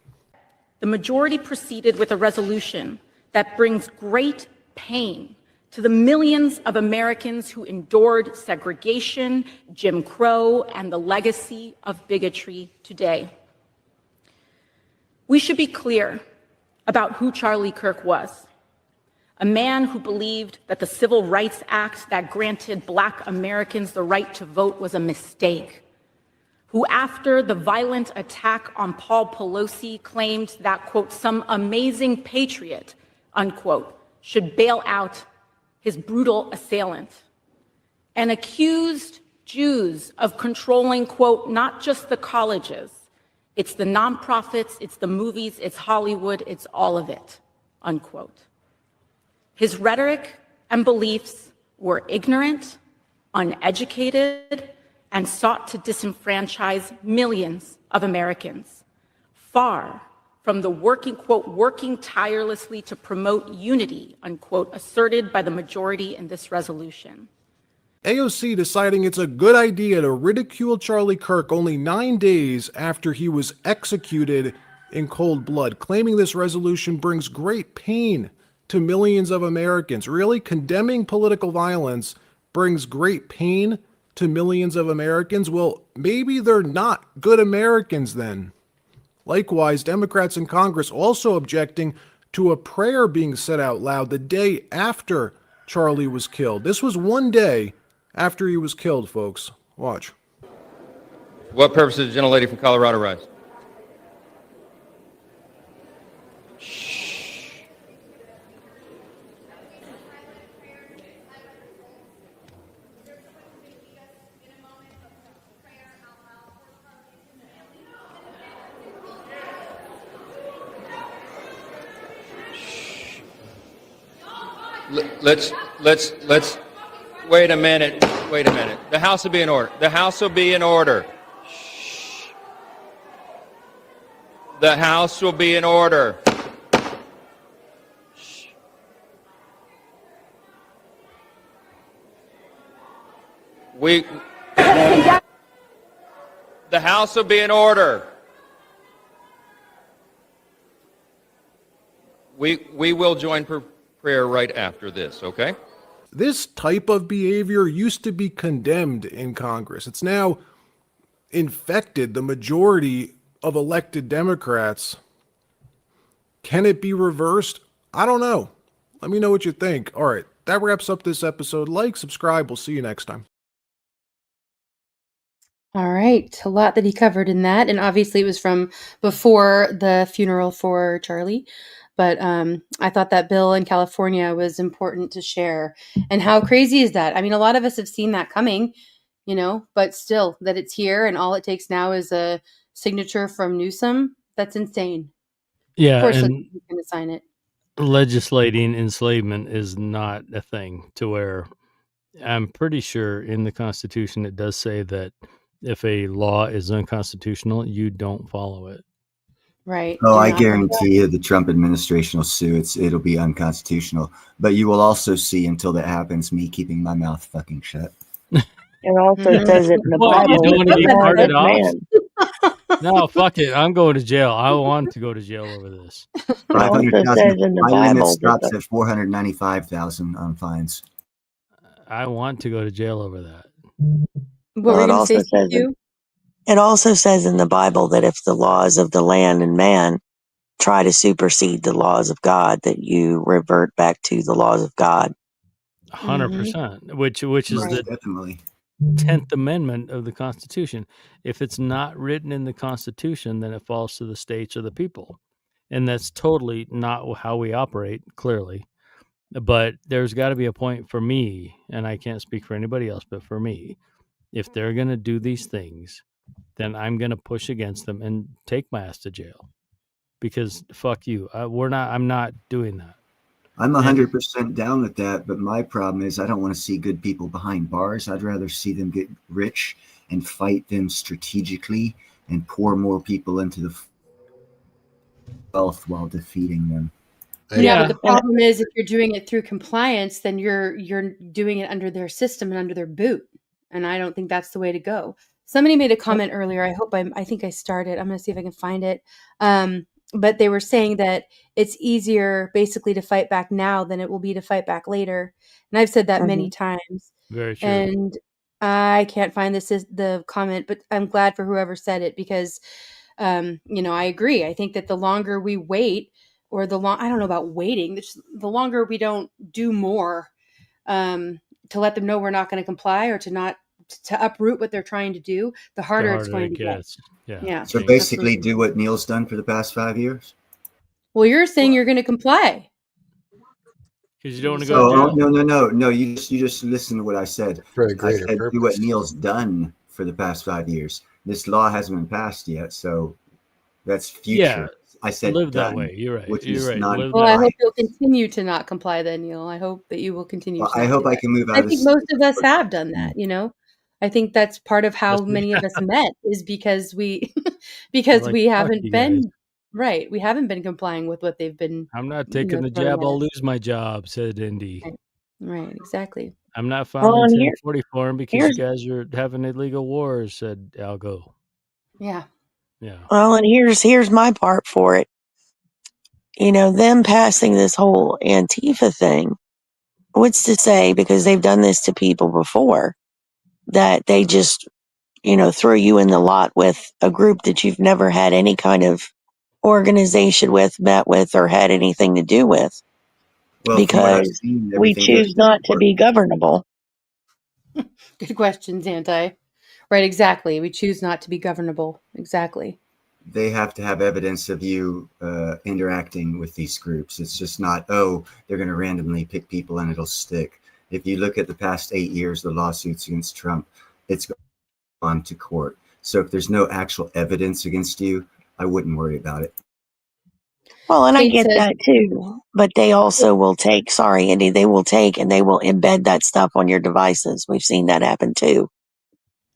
The majority proceeded with a resolution that brings great pain to the millions of Americans who endured segregation, Jim Crow, and the legacy of bigotry today. We should be clear about who Charlie Kirk was. A man who believed that the Civil Rights Act that granted Black Americans the right to vote was a mistake. Who, after the violent attack on Paul Pelosi, claimed that, quote, some amazing patriot, unquote, should bail out his brutal assailant. And accused Jews of controlling, quote, not just the colleges, it's the nonprofits, it's the movies, it's Hollywood, it's all of it, unquote. His rhetoric and beliefs were ignorant, uneducated, and sought to disenfranchise millions of Americans, far from the working, quote, working tirelessly to promote unity, unquote, asserted by the majority in this resolution. AOC deciding it's a good idea to ridicule Charlie Kirk only 9 days after he was executed in cold blood, claiming this resolution brings great pain to millions of Americans. Really, condemning political violence brings great pain to millions of Americans? Well, maybe they're not good Americans then. Likewise, Democrats in Congress also objecting to a prayer being said out loud the day after Charlie was killed. This was 1 day after he was killed, folks. Watch. What purpose does the gentlelady from Colorado rise? Let's wait a minute. The House will be in order. The House will be in order. The House will be in order. The House will be in order. We will join prayer right after this, okay? This type of behavior used to be condemned in Congress. It's now infected the majority of elected Democrats. Can it be reversed? I don't know. Let me know what you think. All right, that wraps up this episode. Like, subscribe. We'll see you next time. All right, a lot that he covered in that, and obviously it was from before the funeral for Charlie. But I thought that bill in California was important to share. And how crazy is that? I mean, a lot of us have seen that coming, you know, but still that it's here and all it takes now is a signature from Newsom. That's insane. Yeah, of course, and he's going to sign it. legislating enslavement is not a thing to where I'm pretty sure in the Constitution it does say that if a law is unconstitutional, you don't follow it. Right. Oh, I guarantee you the Trump administration will sue. It'll be unconstitutional. But you will also see, until that happens, me keeping my mouth fucking shut. It also says it in the What, you Bible. don't want to be "Man carted is off? man." No, fuck it. I'm going to jail. I want to go to jail over this. It also says in the My limit Bible that stops the- at 495,000 on fines. I want to go to jail over that. What Well, were you it going to also say, says Stu? it also says in the Bible that if the laws of the land and man try to supersede the laws of God, that you revert back to the laws of God. 100%, which is Most the definitely 10th Amendment of the Constitution. If it's not written in the Constitution, then it falls to the states or the people. And that's totally not how we operate, clearly. But there's got to be a point for me, and I can't speak for anybody else, but for me, if they're going to do these things, then I'm going to push against them and take my ass to jail. Because fuck you. I'm not doing that. I'm 100% down with that, but my problem is I don't want to see good people behind bars. I'd rather see them get rich and fight them strategically and pour more people into the wealth while defeating them. Yeah, but the problem is if you're doing it through compliance, then you're doing it under their system and under their boot. And I don't think that's the way to go. Somebody made a comment earlier. I think I started. I'm going to see if I can find it. But they were saying that it's easier basically to fight back now than it will be to fight back later. And I've said that many times. Very true. And I can't find the comment, but I'm glad for whoever said it because, I agree. I think that the longer we wait, or I don't know about waiting, the longer we don't do more to let them know we're not going to comply or to uproot what they're trying to do, the harder it's going to get. Yeah. So basically do what Neil's done for the past 5 years? Well, you're saying you're going to comply. Because you don't want to go to jail. No. You just listen to what I said. For a I greater said purpose. do what Neil's done for the past 5 years. This law hasn't been passed yet, so that's future. Yeah, I said live that done, way. You're right. Which You're is right. not Well, I hope you'll continue to not comply then, Neil. I hope that you will continue Well, to I not hope do I that. can move out I of think this. most of us have done that, I think that's part of how That's me. many of us met is because we we Fuck haven't you guys. been right. We haven't been complying with what they've been I'm not taking the throwing jab. at I'll us. lose my job, said Indy. Right, exactly. I'm not Well, filing and 1040 for him because you here's guys are having illegal wars, said Algo. Yeah. Yeah. well, and here's my part for it. Them passing this whole Antifa thing. What's to say, because they've done this to people before, that they just, throw you in the lot with a group that you've never had any kind of organization with, met with, or had anything to do with, Well, from what I've because seen, we everything goes choose to not to court. be governable. Good questions, Right, exactly. We choose not to be governable. Exactly. They have to have evidence of you interacting with these groups. It's just not, oh, they're going to randomly pick people and it'll stick. If you look at the past 8 years, the lawsuits against Trump, it's gone to court. So if there's no actual evidence against you, I wouldn't worry about it. Well, and I Kate get says- that too, but they also will take, sorry, Indy, they will take and they will embed that stuff on your devices. We've seen that happen too.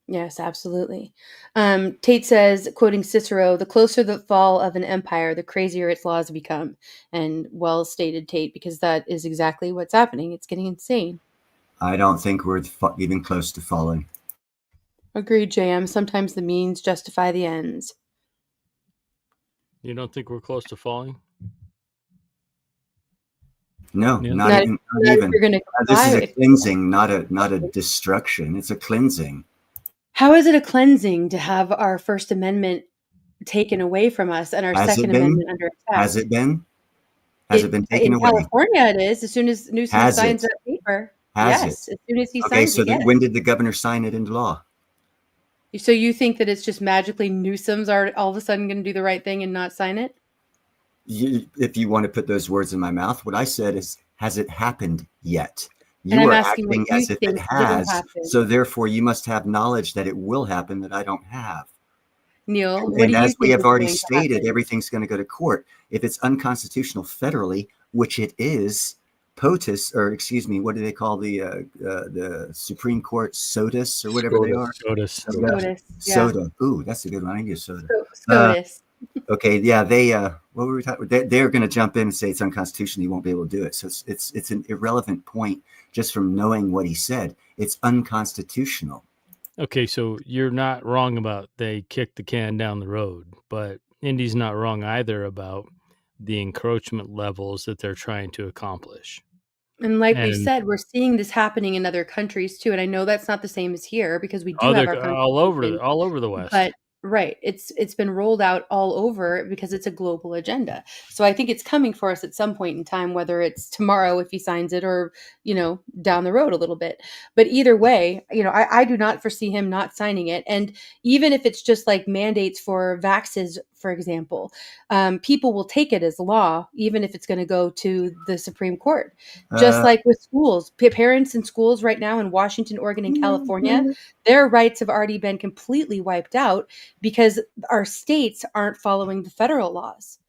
Yes, absolutely. Tate says, quoting Cicero, the closer the fall of an empire, the crazier its laws become. And well stated, Tate, because that is exactly what's happening. It's getting insane. I don't think we're even close to falling. Agreed, JM. Sometimes the means justify the ends. You don't think we're close to falling? No, Yeah. not even. if you're gonna This is comply, a cleansing, not a destruction. It's a cleansing. How is it a cleansing to have our First Amendment taken away from us and our Has it Second been? Amendment under attack? Has it been? Has it been taken in away? California, it is. As soon as Newsom Has signs it? that paper. Has Yes. it? As soon as he Okay, signs so it, yes. when did the governor sign it into law? So you think that it's just magically Newsom's are all of a sudden going to do the right thing and not sign it? If you want to put those words in my mouth, what I said is, has it happened yet? And You I'm are asking what acting you as if it think will has, happen. so therefore you must have knowledge that it will happen that I don't have. Neil, what And do you as we think have is already going to stated, happen? everything's going to go to court. If it's unconstitutional federally, which it is, POTUS, or excuse me, what do they call the Supreme Court, SOTUS or whatever they are? SOTUS. SCOTUS, yeah. Soda. Ooh, that's a good one. I need a soda. SCOTUS. Okay, yeah, what were we talking about? They're going to jump in and say it's unconstitutional. You won't be able to do it. So it's an irrelevant point just from knowing what he said. It's unconstitutional. Okay, so you're not wrong about they kicked the can down the road, but Indy's not wrong either about the encroachment levels that they're trying to accomplish. And like we And said, we're seeing this happening in other countries too. And I know that's not the same as here because we do have our all over constitution, the West. but right, it's been rolled out all over because it's a global agenda. So I think it's coming for us at some point in time, whether it's tomorrow if he signs it or down the road a little bit. But either way, I do not foresee him not signing it. And even if it's just like mandates for vaxes for example, people will take it as law, even if it's going to go to the Supreme Court. Just like with schools, parents in schools right now in Washington, Oregon, and California, their rights have already been completely wiped out because our states aren't following the federal laws.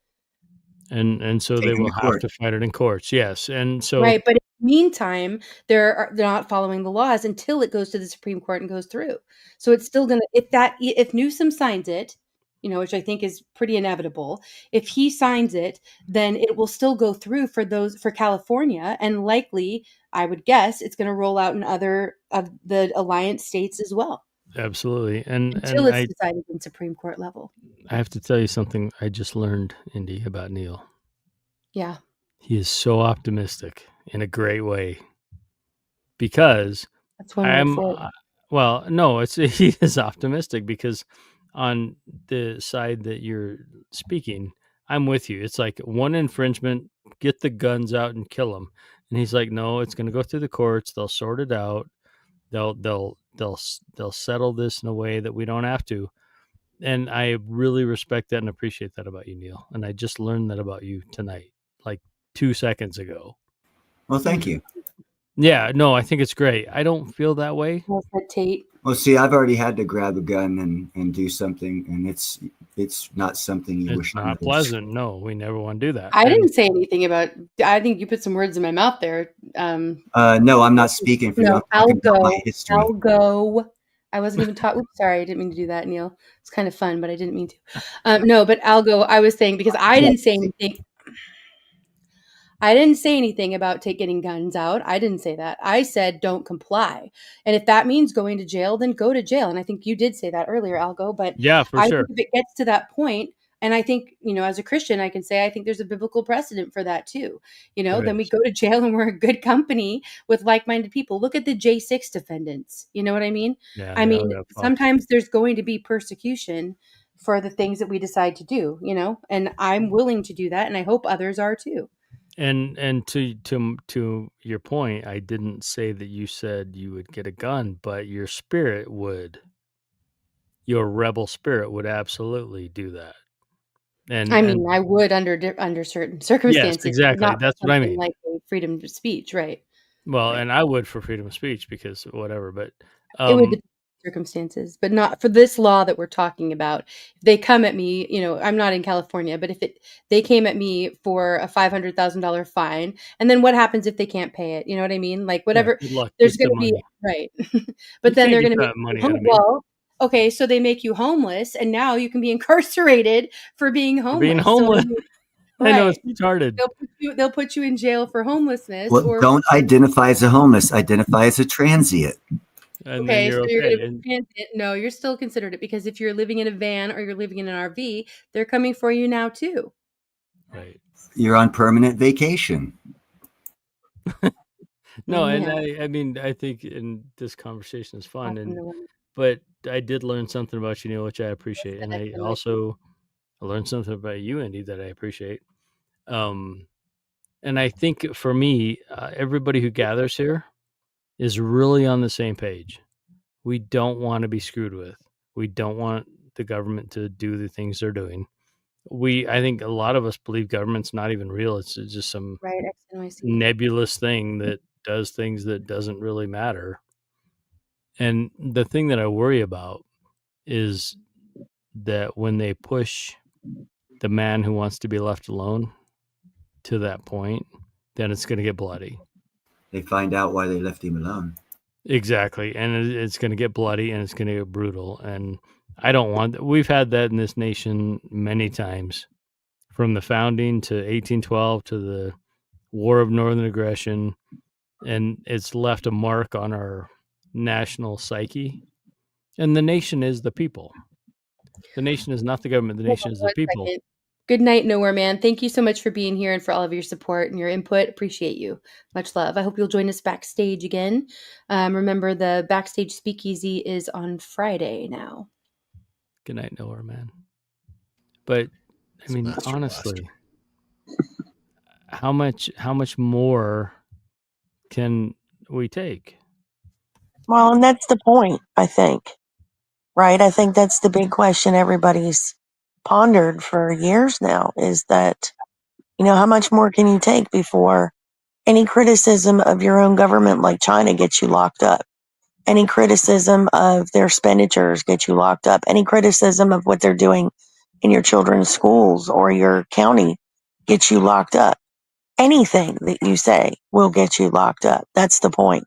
And so they Taken will to have court. to fight it in courts. Yes. And so Right, but in the meantime, they're not following the laws until it goes to the Supreme Court and goes through. So it's still gonna if Newsom signs it, which I think is pretty inevitable, if he signs it, then it will still go through for California, and likely, I would guess, it's gonna roll out in other of the alliance states as well, absolutely. And until and it's I decided in Supreme Court level. I have to tell you something I just learned, Indy, about Neil. Yeah. He is so optimistic in a great way because That's one word for it. well, no, it's he is optimistic because on the side that you're speaking, I'm with you. It's like one infringement, get the guns out and kill them. And he's like, no, it's going to go through the courts. They'll sort it out. They'll settle this in a way that we don't have to. And I really respect that and appreciate that about you, Neil. And I just learned that about you tonight, like 2 seconds ago. Well, thank you. Yeah, no, I think it's great. I don't feel that way. Well said, Tate. Well, see, I've already had to grab a gun and do something, and it's not something you It's wish on not others. pleasant. No, we never want to do that. I And didn't say anything about. I think you put some words in my mouth there. No, I'm not speaking for you. No, I'm talking about my history. I'll go. I wasn't even taught. Oops, sorry, I didn't mean to do that, Neil. It's kind of fun, but I didn't mean to. No, but I'll go. I was saying because I didn't say anything. I didn't say anything about getting guns out. I didn't say that. I said don't comply. And if that means going to jail, then go to jail. And I think you did say that earlier, Algo. But yeah, for I sure. think if it gets to that point, and I think, as a Christian, I can say I think there's a biblical precedent for that too. Then we go to jail and we're a good company with like-minded people. Look at the J6 defendants. You know what I mean? Yeah, I mean, sometimes there's going to be persecution for the things that we decide to do, and I'm willing to do that. And I hope others are too. And to your point, I didn't say that you said you would get a gun, but your spirit would. Your rebel spirit would absolutely do that. And I mean, I would under certain circumstances, yes, exactly. not That's what I something mean. like a freedom of speech, right? Well, Right. and I would for freedom of speech because whatever, but It would depend on circumstances, but not for this law that we're talking about. If they come at me, I'm not in California, but if they came at me for a $500,000 fine, and then what happens if they can't pay it? You know what I mean? Like yeah, whatever, good luck. there's Get going the to be money. right, but You then can't they're get going to make that money you out of me. well. Okay, so they make you homeless, and now you can be incarcerated for being For being homeless. homeless. So, I know, right. it's retarded. They'll put you in jail for homelessness, Well, or don't identify as a homeless. Identify as a transient. And then okay, so you're you're okay. gonna be transit. No, you're still considered it because if you're living in a van or you're living in an RV, they're coming for you now too. Right. You're on permanent vacation. No, and Yeah. I mean, I think in this conversation is fun, Awesome and to learn. but I did learn something about you, Neil, which I appreciate, and That I I like also learned something about you, Andy, that I appreciate. And I think for me, everybody who gathers here is really on the same page. We don't want to be screwed with. We don't want the government to do the things they're doing. I think a lot of us believe government's not even real. It's just some right. X and Y, C. nebulous thing that does things that doesn't really matter. And the thing that I worry about is that when they push the man who wants to be left alone to that point, then it's going to get bloody. They find out why they left him alone. Exactly. And it's going to get bloody and it's going to get brutal. And I don't want, we've had that in this nation many times, from the founding to 1812 to the War of Northern Aggression. And it's left a mark on our national psyche. And the nation is the people. The nation is not the government. The Hold nation on is the one people. second. Good night, Nowhere Man. Thank you so much for being here and for all of your support and your input. Appreciate you. Much love. I hope you'll join us backstage again. Remember, the backstage speakeasy is on Friday now. Good night, Nowhere Man. But I mean, honestly, how much more can we take? Well, and that's the point, I think. Right? I think that's the big question everybody's pondered for years now is that, how much more can you take before any criticism of your own government, like China, gets you locked up? Any criticism of their expenditures gets you locked up. Any criticism of what they're doing in your children's schools or your county gets you locked up. Anything that you say will get you locked up. That's the point.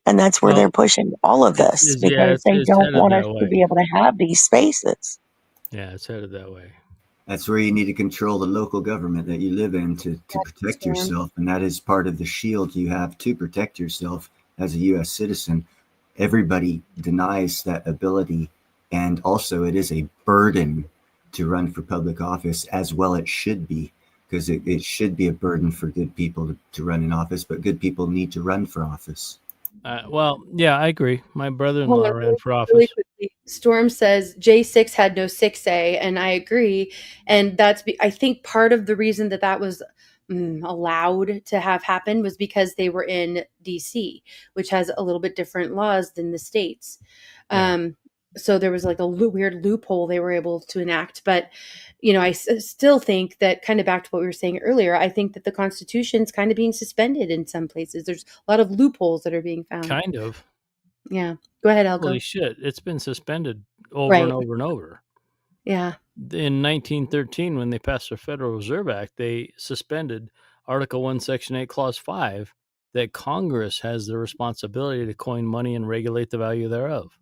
And that's where they're Well, pushing all of this because they it's don't headed want us that to way. be able to have these spaces. Yeah, it's headed that way. That's where you need to control the local government that you live in to protect yourself. And that is part of the shield you have to protect yourself as a U.S. citizen. Everybody denies that ability. And also, it is a burden to run for public office, as well it should be, because it should be a burden for good people to run in office, but good people need to run for office. Well, yeah, I agree. My brother-in-law Hold on, ran for really office. quickly. Storm says J6 had no 6A, and I agree. And I think part of the reason that was allowed to have happen was because they were in DC, which has a little bit different laws than the states. So there was like a weird loophole they were able to enact. But, I still think that, kind of back to what we were saying earlier, I think that the Constitution's kind of being suspended in some places. There's a lot of loopholes that are being found. Kind of. Yeah. Go ahead, Holy Elko. shit. It's been suspended over Right. and over and over. Yeah. In 1913, when they passed the Federal Reserve Act, they suspended Article 1, Section 8, Clause 5, that Congress has the responsibility to coin money and regulate the value thereof.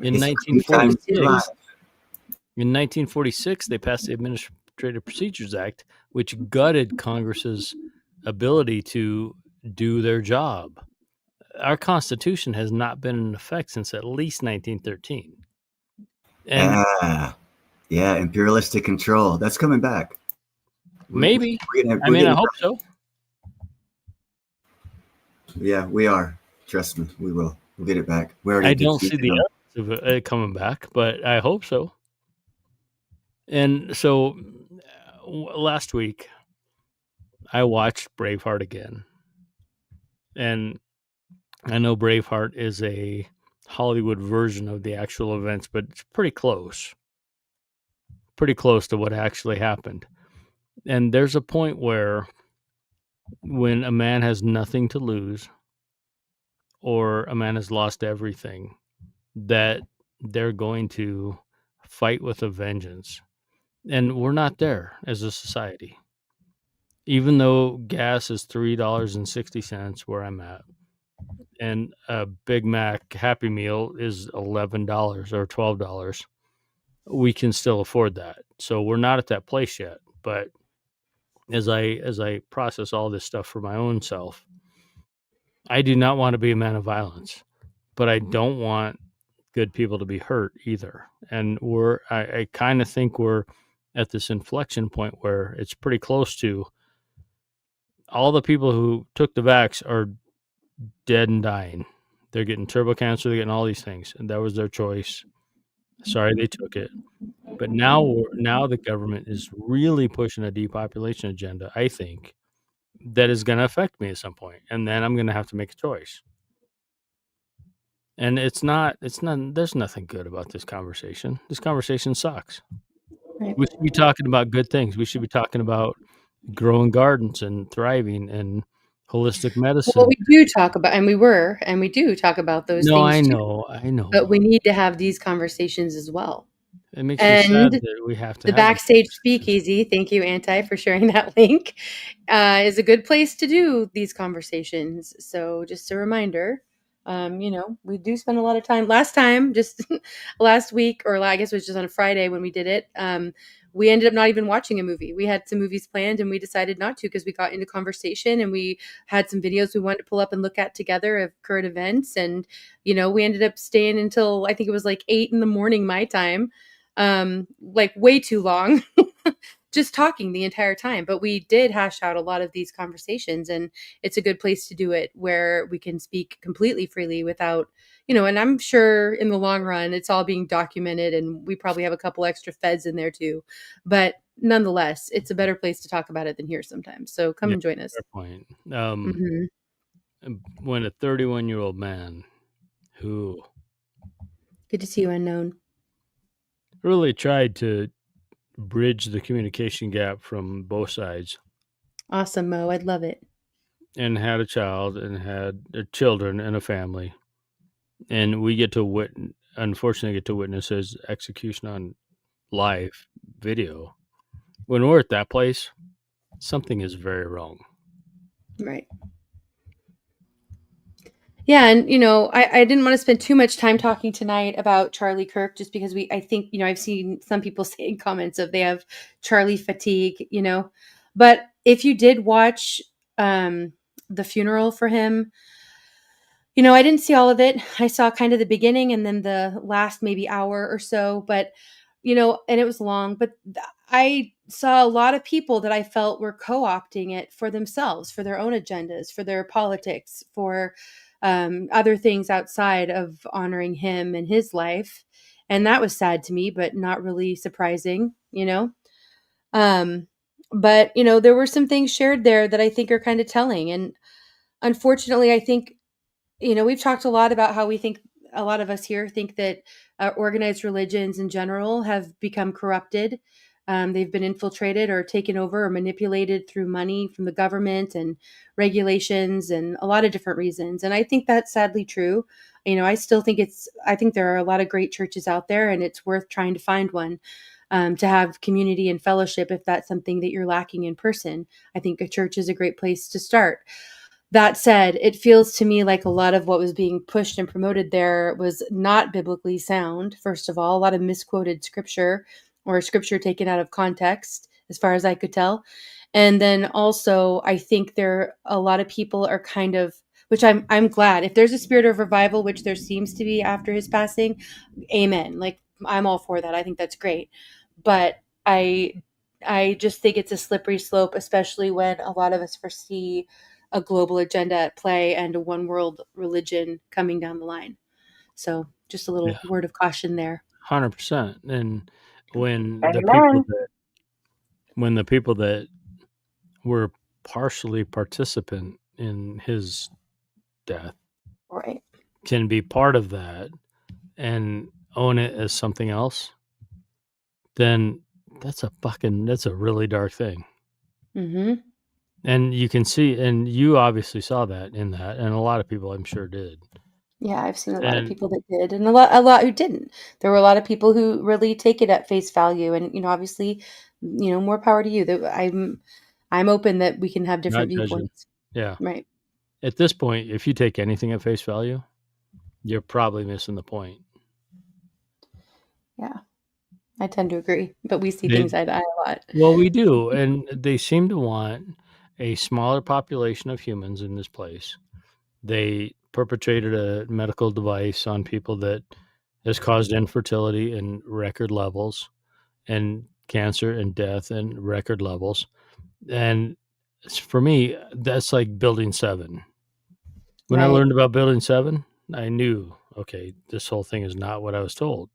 In 1946, they passed the Administrative Procedures Act, which gutted Congress's ability to do their job. Our Constitution has not been in effect since at least 1913. And yeah, imperialistic control. That's coming back. Maybe. I hope so. Yeah, we are. Trust me, we will. We'll get it back. I don't see the evidence of it coming back, but I hope so. And so last week, I watched Braveheart again. And I know Braveheart is a Hollywood version of the actual events, but it's pretty close. Pretty close to what actually happened. And there's a point where when a man has nothing to lose or a man has lost everything, that they're going to fight with a vengeance. And we're not there as a society. Even though gas is $3.60 where I'm at, and a Big Mac Happy Meal is $11 or $12, we can still afford that. So we're not at that place yet. But as I process all this stuff for my own self, I do not want to be a man of violence, but I don't want good people to be hurt either. And I kind of think we're at this inflection point where it's pretty close to all the people who took the vax are dead and dying. They're getting turbo cancer, they're getting all these things, and that was their choice. Sorry they took it. But now the government is really pushing a depopulation agenda, I think, that is going to affect me at some point, and then I'm going to have to make a choice. And there's nothing good about this conversation. This conversation sucks. Right. We should be talking about good things. We should be talking about growing gardens and thriving and holistic medicine. Well, we do talk about, and we do talk about those No, things. I know. But we need to have these conversations as well. It makes me sad And that we have to the have them. Backstage Speakeasy, thank you, Anti, for sharing that link, is a good place to do these conversations. So just a reminder, we do spend a lot of time. Last time, just last week, or I guess it was just on a Friday when we did it, we ended up not even watching a movie. We had some movies planned and we decided not to because we got into conversation and we had some videos we wanted to pull up and look at together of current events. And, we ended up staying until I think it was like 8 a.m. my time. Like way too long, just talking the entire time. But we did hash out a lot of these conversations, and it's a good place to do it where we can speak completely freely without, and I'm sure in the long run, it's all being documented and we probably have a couple extra feds in there too. But nonetheless, it's a better place to talk about it than here sometimes. So come and join us. Fair point. Mhm. When a 31-year-old man who Good to see you, Unknown. really tried to bridge the communication gap from both sides Awesome, Mo. I'd love it. and had a child and had children and a family. And we get to unfortunately get to witness his execution on live video. When we're at that place, something is very wrong. Right. Yeah, and I didn't want to spend too much time talking tonight about Charlie Kirk just because I think, I've seen some people saying comments of they have Charlie fatigue, But if you did watch the funeral for him, I didn't see all of it. I saw kind of the beginning and then the last maybe hour or so, but and it was long, but I saw a lot of people that I felt were co-opting it for themselves, for their own agendas, for their politics, for other things outside of honoring him and his life. And that was sad to me, but not really surprising, Um, but there were some things shared there that I think are kind of telling. And unfortunately, I think we've talked a lot about how we think a lot of us here think that organized religions in general have become corrupted. They've been infiltrated or taken over or manipulated through money from the government and regulations and a lot of different reasons. And I think that's sadly true. I still think I think there are a lot of great churches out there and it's worth trying to find one to have community and fellowship if that's something that you're lacking in person. I think a church is a great place to start. That said, it feels to me like a lot of what was being pushed and promoted there was not biblically sound. First of all, a lot of misquoted scripture or scripture taken out of context, as far as I could tell. And then also, I think a lot of people are kind of, which I'm glad if there's a spirit of revival, which there seems to be after his passing, amen. Like I'm all for that. I think that's great. But I just think it's a slippery slope, especially when a lot of us foresee a global agenda at play and a one world religion coming down the line. So just a little word of caution there. 100%. And when Amen. the people that were partially participant in his death Right. can be part of that and own it as something else, then that's a really dark thing. Mm-hmm. And you can see, and you obviously saw that in that, and a lot of people I'm sure did. Yeah, I've seen a lot of And people that did and a lot who didn't. There were a lot of people who really take it at face value and obviously, more power to you. That I'm open that we can have not different judging. viewpoints. Yeah. Right. At this point, if you take anything at face value, you're probably missing the point. Yeah. I tend to agree, but we see They, things eye to eye a lot. well, we do, and they seem to want a smaller population of humans in this place. They perpetrated a medical device on people that has caused infertility in record levels and cancer and death in record levels. And for me, that's like building 7. When I Right. learned about building 7, I knew, okay, this whole thing is not what I was told.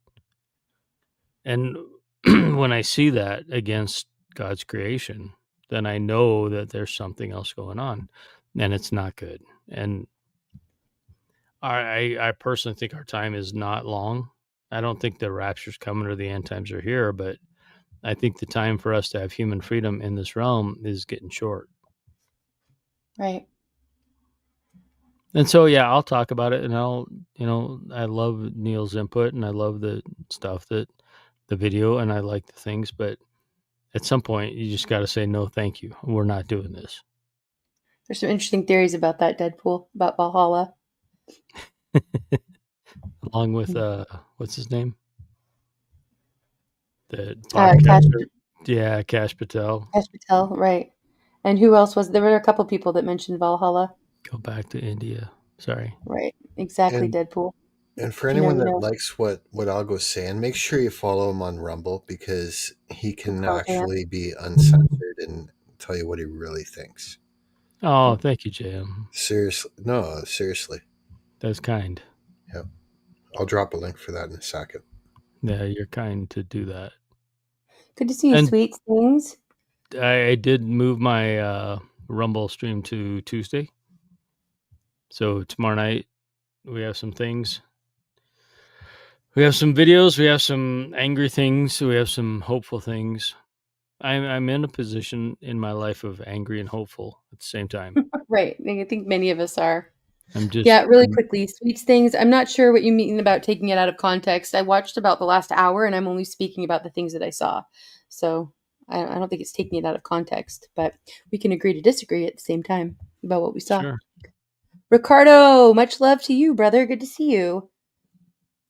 And when I see that against God's creation, then I know that there's something else going on and it's not good. And I personally think our time is not long. I don't think the rapture's coming or the end times are here, but I think the time for us to have human freedom in this realm is getting short. Right. And so, yeah, I'll talk about it and I love Neil's input and I love the stuff that the video and I like the things, but at some point you just got to say, no, thank you. We're not doing this. There's some interesting theories about that Deadpool, about Valhalla. Along with, what's his name? The Cash, podcaster. Yeah, Kash Patel. Cash Patel, right. And who else was there? Were a couple people that mentioned Valhalla. Go back to India. Sorry. Right. Exactly, And Deadpool. and for If you know, anyone you that know. likes what Algo's saying, make sure you follow him on Rumble because he can Carl Van. actually be uncensored and tell you what he really thinks. Oh, thank you, JM. Seriously, no, seriously. That's kind. Yeah, I'll drop a link for that in a second. Yeah, you're kind to do that. Good to see you, And sweet things. I did move my Rumble stream to Tuesday. So tomorrow night we have some things. We have some videos. We have some angry things. We have some hopeful things. I'm in a position in my life of angry and hopeful at the same time. Right. I think many of us are. I'm just Yeah, really quickly, Sweets things. I'm not sure what you mean about taking it out of context. I watched about the last hour, and I'm only speaking about the things that I saw. So I don't think it's taking it out of context, but we can agree to disagree at the same time about what we saw. Sure. Ricardo, much love to you, brother. Good to see you.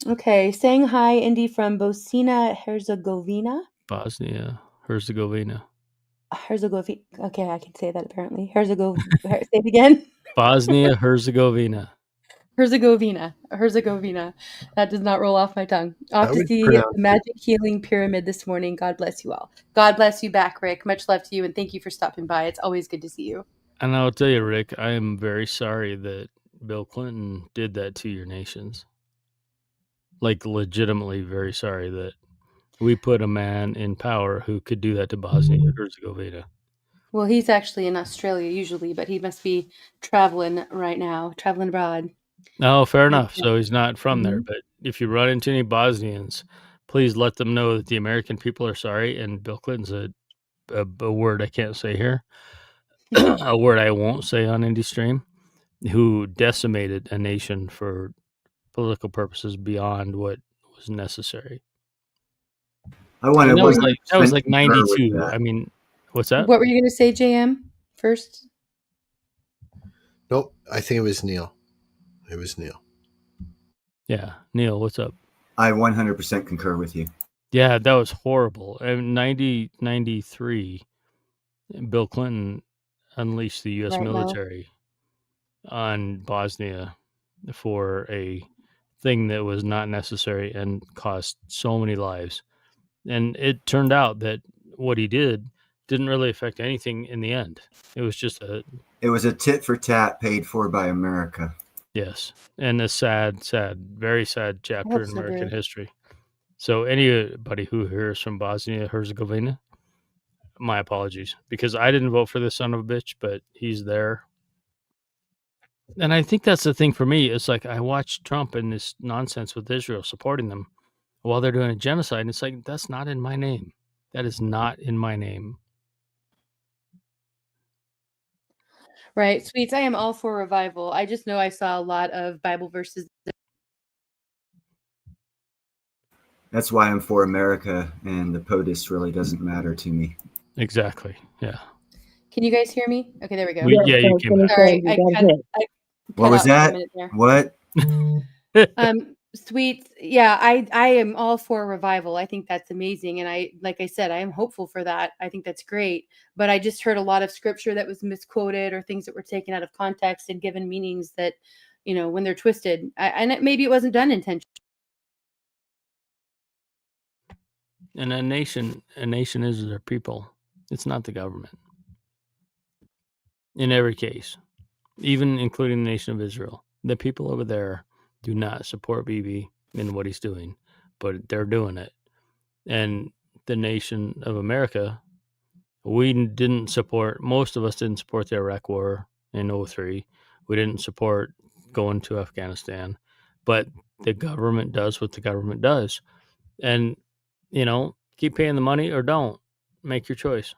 Okay, saying hi, Indy from Bosnia Herzegovina. Bosnia, Herzegovina. Herzegovina. Okay, I can say that apparently. Say it again. Bosnia, Herzegovina. Herzegovina. That does not roll off my tongue. Off I to would see pronounce the Magic Healing Pyramid this morning. God bless you all. God bless you back, Rick. Much love to you, and thank you for stopping by. It's always good to see you. And I'll tell you, Rick, I am very sorry that Bill Clinton did that to your nations. Like, legitimately very sorry that we put a man in power who could do that to Bosnia and Herzegovina. Well, he's actually in Australia usually, but he must be traveling right now, traveling abroad. Oh, fair enough. Yeah. So he's not from there. Mhm. But if you run into any Bosnians, please let them know that the American people are sorry. And Bill Clinton's a word I can't say here, a word I won't say on Indy Stream, who decimated a nation for political purposes beyond what was necessary. I want And to. that was like concur with 92. that. I mean, what's that? What were you going to say, JM, first? Nope, I think it was Neil. It was Neil. Yeah, Neil, what's up? I 100% concur with you. Yeah, that was horrible. In 1993, Bill Clinton unleashed the U.S. Right, Mo? military on Bosnia for a thing that was not necessary and cost so many lives. And it turned out that what he did didn't really affect anything in the end. It was just It was a tit for tat paid for by America. yes, and a sad, very sad chapter in so, American dude. history. So anybody who hears from Bosnia Herzegovina, my apologies, because I didn't vote for this son of a bitch, but he's there. And I think that's the thing for me. It's like I watch Trump and this nonsense with Israel supporting them while they're doing a genocide. And it's like, that's not in my name. That is not in my name. Right. Sweets, I am all for revival. I just know I saw a lot of Bible verses. That's why I'm for America, and the POTUS really doesn't matter to me. Exactly. Yeah. Can you guys hear me? Okay, there we go. Yeah, you came back. Sorry, I What was cut out for a that? minute there. What? Sweets, yeah, I am all for revival. I think that's amazing, and like I said, I am hopeful for that. I think that's great. But I just heard a lot of scripture that was misquoted or things that were taken out of context and given meanings that, when they're twisted, maybe it wasn't done intentionally. And a nation is their people. It's not the government. In every case, even including the nation of Israel, the people over there do not support Bibi in what he's doing, but they're doing it. And the nation of America, most of us didn't support the Iraq war in 2003. We didn't support going to Afghanistan, but the government does what the government does. And, keep paying the money or don't. Make your choice.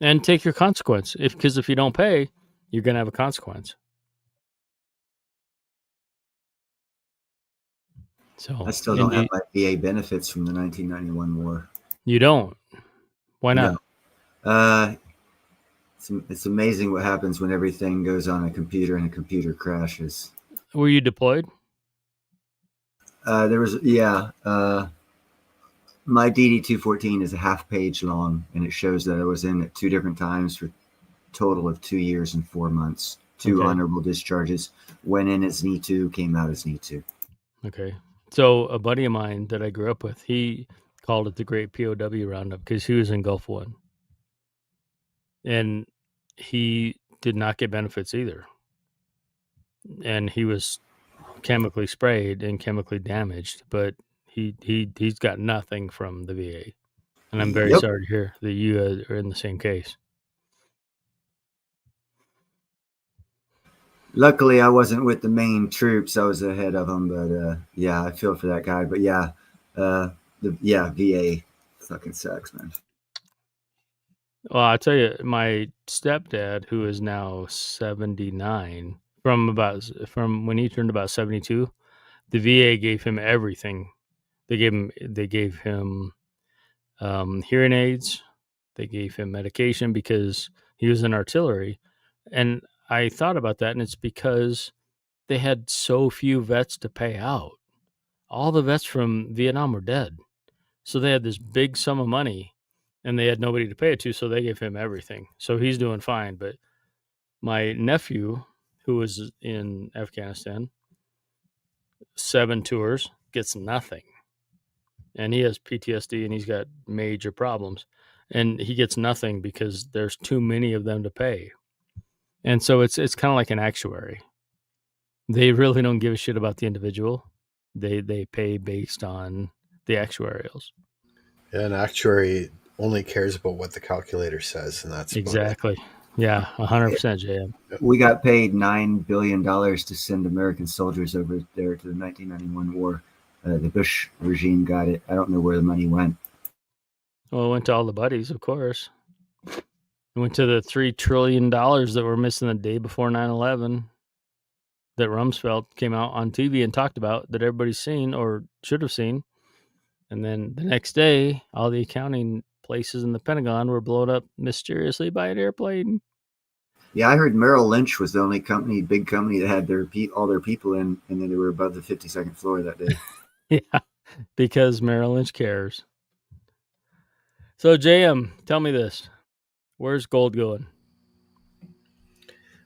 And take your consequence. Because if you don't pay, you're going to have a consequence. So I still don't have my VA benefits from the 1991 war. You don't? Why not? No. It's amazing what happens when everything goes on a computer and a computer crashes. Were you deployed? My DD-214 is a half page long, and it shows that I was in at 2 different times for a total of 2 years and 4 months. 2 honorable discharges. Went in as NE2, came out as NE2. Okay. So a buddy of mine that I grew up with, he called it the Great POW Roundup because he was in Gulf War. And he did not get benefits either. And he was chemically sprayed and chemically damaged, but he's got nothing from the VA. And I'm very sorry to hear that you are in the same case. Luckily, I wasn't with the main troops. I was ahead of them, but yeah, I feel for that guy. But yeah, VA fucking sucks, man. Well, I'll tell you, my stepdad, who is now 79, from when he turned about 72, the VA gave him everything. They gave him hearing aids. They gave him medication because he was in artillery. And I thought about that, and it's because they had so few vets to pay out. All the vets from Vietnam were dead. So they had this big sum of money and they had nobody to pay it to, so they gave him everything. So he's doing fine. But my nephew, who was in Afghanistan, 7 tours, gets nothing. And he has PTSD and he's got major problems. And he gets nothing because there's too many of them to pay. And so it's kind of like an actuary. They really don't give a shit about the individual. They pay based on the actuarials. Yeah, an actuary only cares about what the calculator says, and that's exactly. Yeah, 100%, JM. We got paid $9 billion to send American soldiers over there to the 1991 war. The Bush regime got it. I don't know where the money went. Well, it went to all the buddies, of course. It went to the $3 trillion that were missing the day before 9/11 that Rumsfeld came out on TV and talked about, that everybody's seen or should have seen. And then the next day, all the accounting places in the Pentagon were blown up mysteriously by an airplane. Yeah, I heard Merrill Lynch was the only big company that had all their people in, and then they were above the 52nd floor that day. Yeah, because Merrill Lynch cares. So, JM, tell me this. Where's gold going?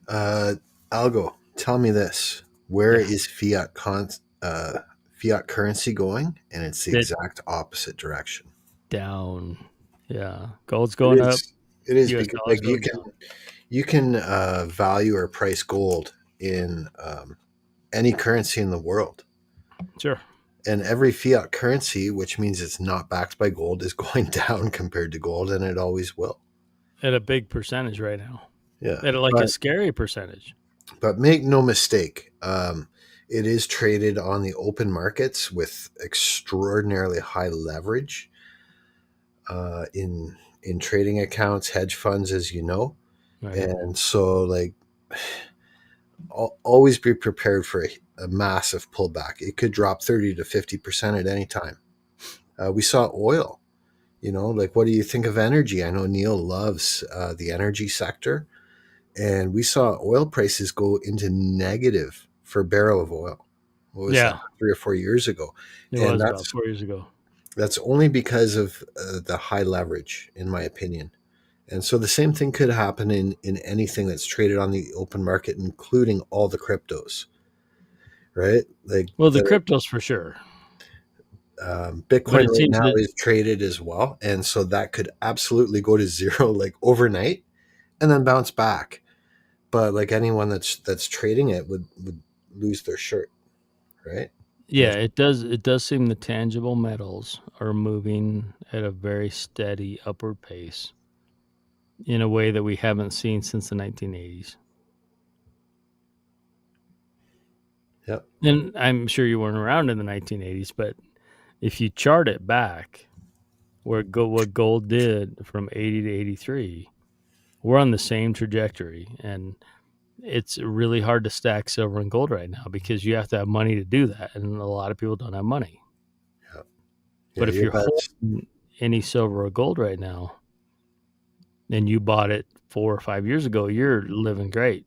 Algo, tell me this. Where is fiat currency going? And it's the exact opposite direction. Down. Yeah. Gold's going up. It is US because dollar's like going you can value or price gold in any currency in the world. Sure. And every fiat currency, which means it's not backed by gold, is going down compared to gold, and it always will. At a big percentage right now. Yeah. At a scary percentage. But make no mistake, it is traded on the open markets with extraordinarily high leverage in trading accounts, hedge funds, as you know. Right. And so, like, always be prepared for a massive pullback. It could drop 30 to 50% at any time. We saw oil, like, what do you think of energy? I know Neil loves the energy sector. And we saw oil prices go into negative for a barrel of oil. What was that, 3 or 4 years ago? It was about 4 years ago. That's only because of the high leverage, in my opinion. And so the same thing could happen in anything that's traded on the open market, including all the cryptos, right? Like, well, the cryptos for sure. Bitcoin right now is traded as well. And so that could absolutely go to zero, like, overnight, and then bounce back. But like, anyone that's trading it would lose their shirt, right? Yeah, it does seem the tangible metals are moving at a very steady upward pace in a way that we haven't seen since the 1980s. Yep. And I'm sure you weren't around in the 1980s, but if you chart it back, what gold did from 80 to 83, we're on the same trajectory. And it's really hard to stack silver and gold right now because you have to have money to do that. And a lot of people don't have money. Yep. But if you're holding any silver or gold right now and you bought it 4 or 5 years ago, you're living great.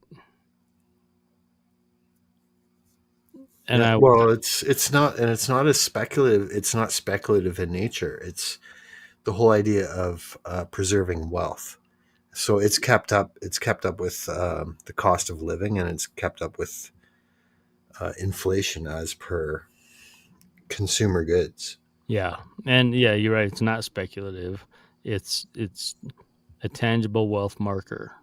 And it's not as speculative. It's not speculative in nature. It's the whole idea of preserving wealth. So it's kept up. It's kept up with the cost of living, and it's kept up with inflation as per consumer goods. Yeah, and yeah, you're right. It's not speculative. It's a tangible wealth marker.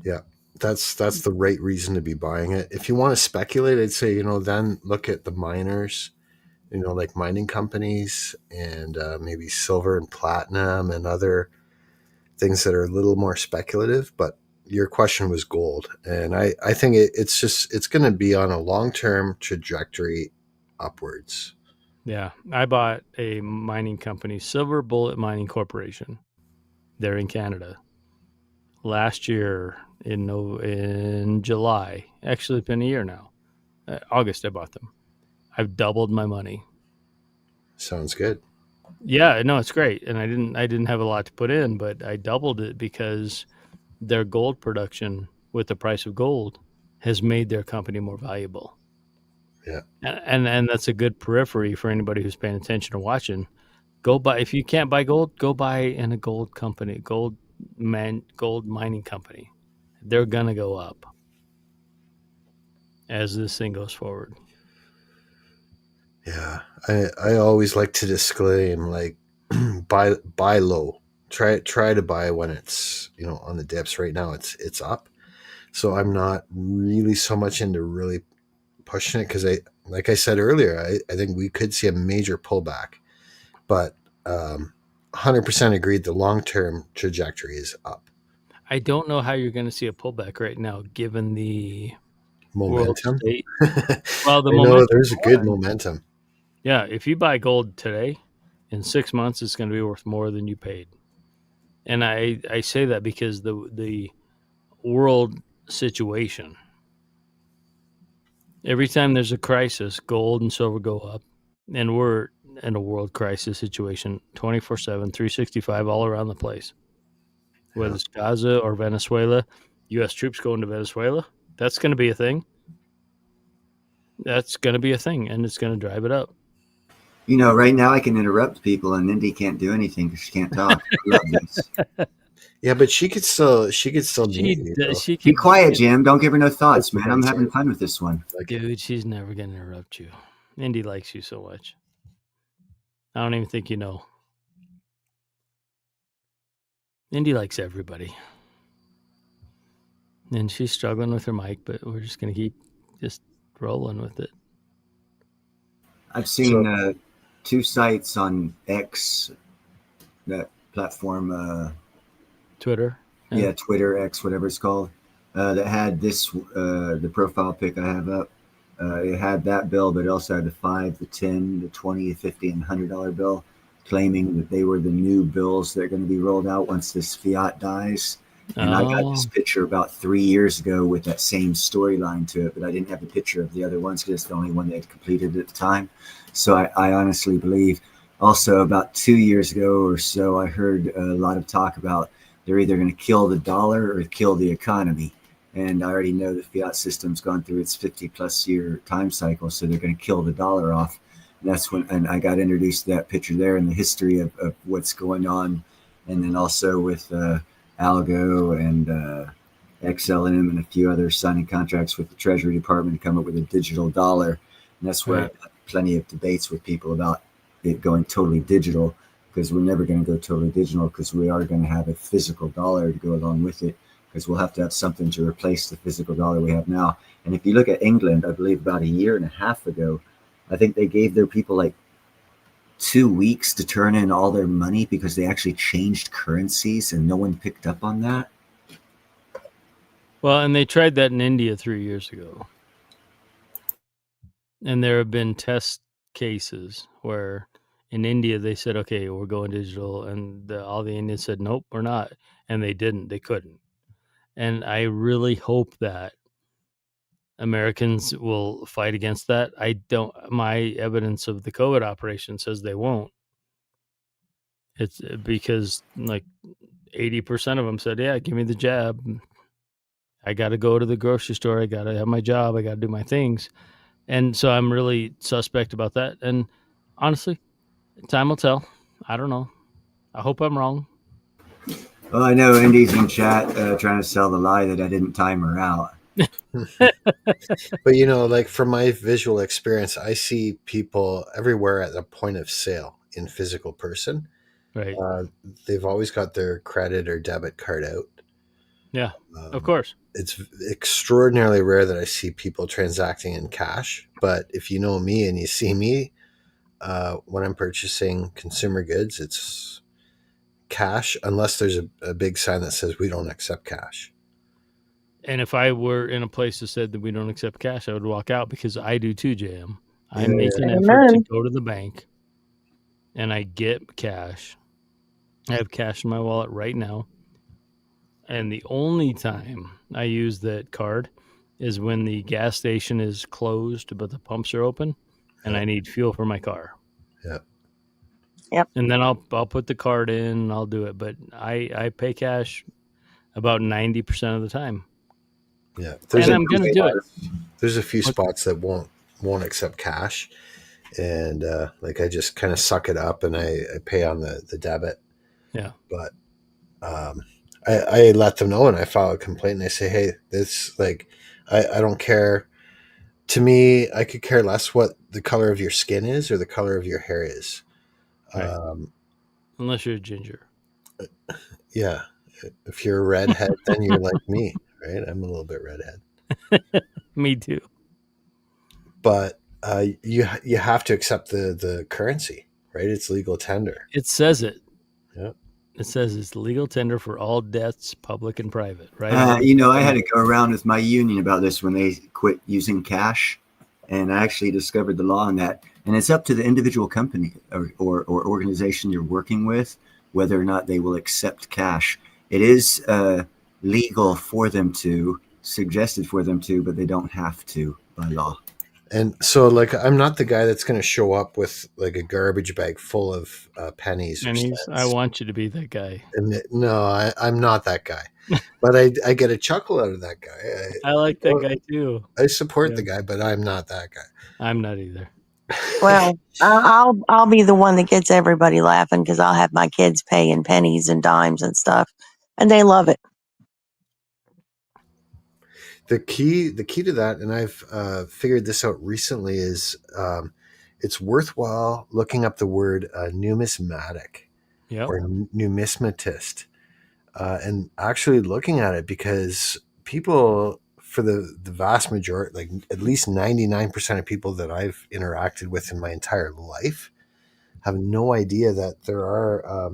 Yeah, that's the right reason to be buying it. If you want to speculate, I'd say, then look at the miners, like mining companies, and maybe silver and platinum and other things that are a little more speculative. But your question was gold, and I think it's going to be on a long-term trajectory upwards. Yeah, I bought a mining company, Silver Bullet Mining Corporation. They're in Canada. Last year in July, actually it's been a year now. August I bought them. I've doubled my money. Sounds good. Yeah, no, it's great, and I didn't have a lot to put in, but I doubled it because their gold production with the price of gold has made their company more valuable. Yeah. And that's a good periphery for anybody who's paying attention or watching. Go buy, if you can't buy gold, go buy in a gold company, gold mining company. They're gonna go up as this thing goes forward. Yeah, I always like to disclaim, like, buy low. Try to buy when it's, on the dips. Right now it's up, so I'm not really so much into really pushing it, because like I said earlier, I think we could see a major pullback, but 100% agreed. The long term trajectory is up. I don't know how you're going to see a pullback right now, given the world Momentum. state. Well, the I know momentum. there's a good momentum. Yeah, if you buy gold today, in 6 months, it's going to be worth more than you paid. And I say that because the world situation. Every time there's a crisis, gold and silver go up, and we're in a world crisis situation 24/7, 365 all around the place. Whether it's Gaza or Venezuela, U.S. troops going to Venezuela, that's going to be a thing. That's going to be a thing, and it's going to drive it up. Right now I can interrupt people, and Indy can't do anything because she can't talk. I love this. Yeah, but she could still mute you, though. Be quiet, Jim. Don't give her no thoughts, man. I'm Sorry. having fun with this one. Dude, she's never going to interrupt you. Indy likes you so much. I don't even think you know. Indy likes everybody. And she's struggling with her mic, but we're just going to keep just rolling with it. I've seen 2 sites on X, that platform. Twitter. Yeah, Twitter, X, whatever it's called, that had this, the profile pic I have up. It had that bill, but it also had the 5, the 10, the 20, the 50, and $100 bill, claiming that they were the new bills that are going to be rolled out once this fiat dies. And I got this picture about 3 years ago with that same storyline to it, but I didn't have the picture of the other ones because it's the only one they had completed at the time. So I honestly believe. Also, about 2 years ago or so, I heard a lot of talk about they're either going to kill the dollar or kill the economy. And I already know the fiat system's gone through its 50-plus year time cycle, so they're going to kill the dollar off. And that's when, and I got introduced to that picture there and the history of what's going on. And then also with Algo and XLM and a few others signing contracts with the Treasury Department to come up with a digital dollar. And that's where I've had plenty of debates with people about it going totally digital, because we're never going to go totally digital, because we are going to have a physical dollar to go along with it, because we'll have to have something to replace the physical dollar we have now. And if you look at England, I believe about 1.5 years ago, I think they gave their people like 2 weeks to turn in all their money because they actually changed currencies, and no one picked up on that. Well, and they tried that in India 3 years ago. And there have been test cases where in India they said, okay, we're going digital. And all the Indians said, nope, we're not. And they didn't. They couldn't. And I really hope that Americans will fight against that. My evidence of the COVID operation says they won't. It's because like 80% of them said, yeah, give me the jab. I got to go to the grocery store. I got to have my job. I got to do my things. And so I'm really suspect about that. And honestly, time will tell. I don't know. I hope I'm wrong. Well, I know Indy's in chat trying to sell the lie that I didn't time her out. But like from my visual experience, I see people everywhere at the point of sale in physical person. Right. They've always got their credit or debit card out. Yeah, of course. It's extraordinarily rare that I see people transacting in cash. But if you know me and you see me, when I'm purchasing consumer goods, it's cash, unless there's a big sign that says we don't accept cash. And if I were in a place that said that we don't accept cash, I would walk out because I do too, JM. I Yeah, make yeah. an effort to Amen. go to the bank and I get cash. I have cash in my wallet right now. And the only time I use that card is when the gas station is closed, but the pumps are open and Yeah. I need fuel for my car. Yeah. Yep. And then I'll put the card in and I'll do it. But I pay cash about 90% of the time. Yeah. And I'm going to do it. There's a few What- spots that won't accept cash. And like I just kind of suck it up and I pay on the debit. Yeah. But I let them know and I file a complaint and I say, hey, this like I don't care. To me, I could care less what the color of your skin is or the color of your hair is. Right. Unless you're a ginger. Yeah. If you're a redhead, then you're like me, right? I'm a little bit redhead. Me too. But you have to accept the currency, right? It's legal tender. It says it. Yeah. It says it's legal tender for all debts, public and private, right? I had to go around with my union about this when they quit using cash, and I actually discovered the law on that. And it's up to the individual company or organization you're working with whether or not they will accept cash. It is legal for them to, suggested for them to, but they don't have to by law. And so, like, I'm not the guy that's going to show up with like a garbage bag full of pennies. Or Pennies. cents. I want you to be that guy. And no, I'm not that guy. But I get a chuckle out of that guy. I like that guy too. I support Yeah. the guy, but I'm not that guy. I'm not either. Well, I'll be the one that gets everybody laughing because I'll have my kids pay in pennies and dimes and stuff, and they love it. The key to that, and I've figured this out recently, is it's worthwhile looking up the word numismatic or numismatist and actually looking at it, because people, for the vast majority, like at least 99% of people that I've interacted with in my entire life, have no idea that there are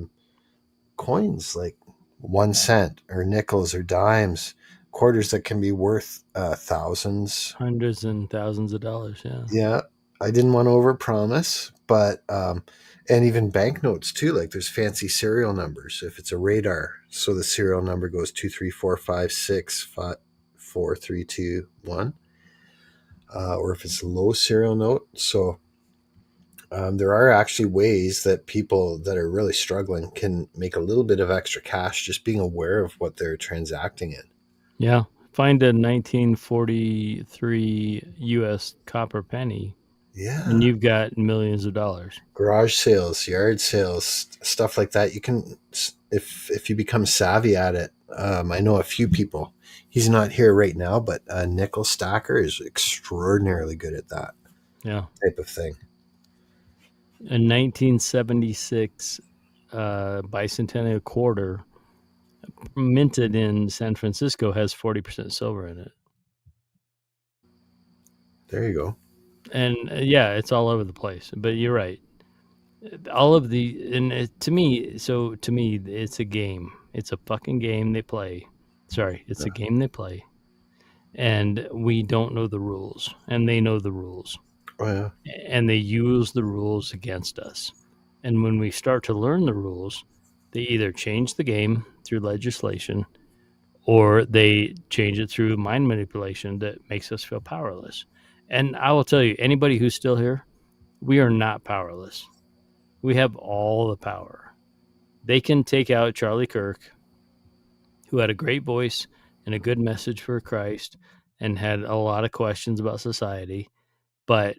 coins like 1 cent or nickels or dimes, quarters that can be worth thousands, hundreds and thousands of dollars. Yeah. Yeah, I didn't want to overpromise, but and even banknotes too. Like there's fancy serial numbers. If it's a radar, so the serial number goes 234565432 1, or if it's a low serial note. So there are actually ways that people that are really struggling can make a little bit of extra cash just being aware of what they're transacting in. Yeah. Find a 1943 U.S. copper penny. Yeah. And you've got millions of dollars. Garage sales, yard sales, stuff like that. You can, if you become savvy at it. I know a few people. He's not here right now, but Nickel Stacker is extraordinarily good at that. Yeah. Type of thing. A 1976 bicentennial quarter minted in San Francisco has 40% silver in it. There you go. And yeah, it's all over the place. But you're right. All of the, and to me, it's a game. It's a fucking game they play. Sorry, it's a game they play. And we don't know the rules, and they know the rules. Oh, yeah. And they use the rules against us. And when we start to learn the rules, they either change the game through legislation or they change it through mind manipulation that makes us feel powerless. And I will tell you, anybody who's still here, we are not powerless. We have all the power. They can take out Charlie Kirk, who had a great voice and a good message for Christ and had a lot of questions about society, but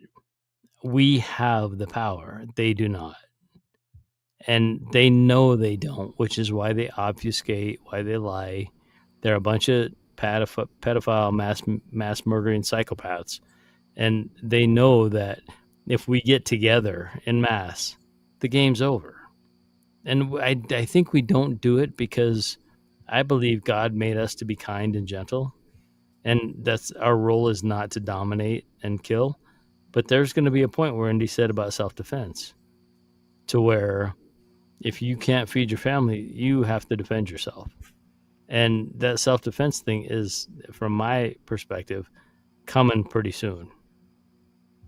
we have the power. They do not. And they know they don't, which is why they obfuscate, why they lie. They're a bunch of pedophile, mass murdering psychopaths. And they know that if we get together in mass, the game's over. And I think we don't do it because I believe God made us to be kind and gentle. And that's our role is not to dominate and kill. But there's going to be a point where Indy said about self-defense, to where if you can't feed your family, you have to defend yourself. And that self-defense thing is, from my perspective, coming pretty soon.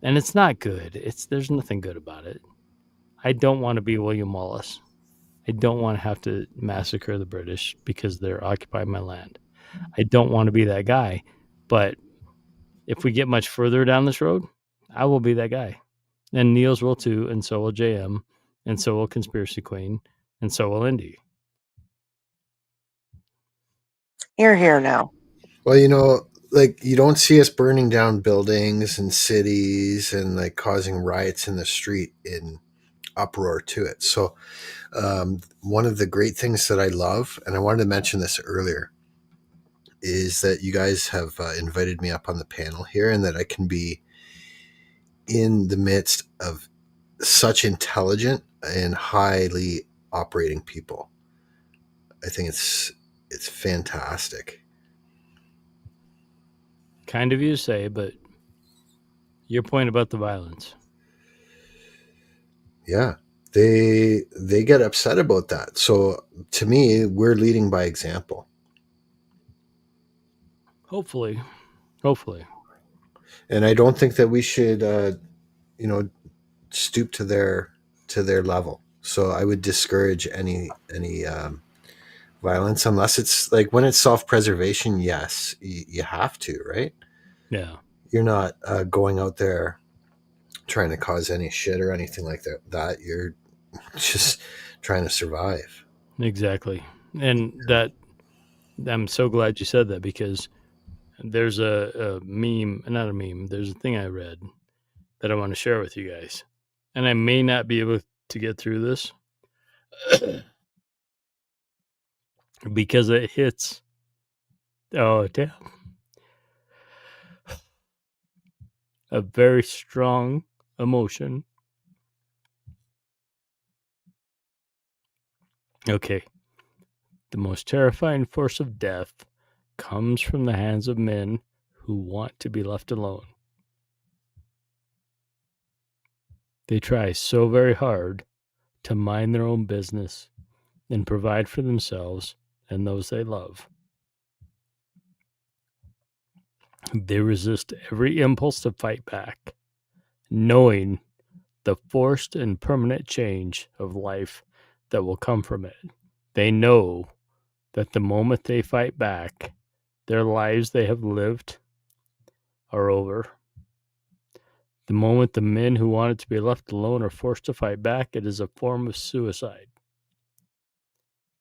And it's not good. There's nothing good about it. I don't want to be William Wallace. I don't want to have to massacre the British because they're occupying my land. I don't want to be that guy. But if we get much further down this road, I will be that guy. And Niels will too, and so will JM, and so will Conspiracy Queen, and so will Indy. You're here now. Well, like you don't see us burning down buildings and cities and like causing riots in the street in uproar to it. So one of the great things that I love, and I wanted to mention this earlier, is that you guys have invited me up on the panel here, and that I can be in the midst of such intelligent and highly operating people. I think it's fantastic. Kind of you to say, but your point about the violence. Yeah, they get upset about that. So to me, we're leading by example. Hopefully. And I don't think that we should, stoop to their level. So I would discourage any violence, unless it's like when it's self-preservation. Yes, you have to, right? Yeah. You're not going out there trying to cause any shit or anything like that. You're just trying to survive. Exactly. And that, I'm so glad you said that, because there's a meme, not a meme, there's a thing I read that I want to share with you guys. And I may not be able to get through this because it hits, oh, damn, a very strong emotion. Okay. The most terrifying force of death comes from the hands of men who want to be left alone. They try so very hard to mind their own business and provide for themselves and those they love. They resist every impulse to fight back, knowing the forced and permanent change of life that will come from it. They know that the moment they fight back, their lives they have lived are over. The moment the men who wanted to be left alone are forced to fight back, it is a form of suicide.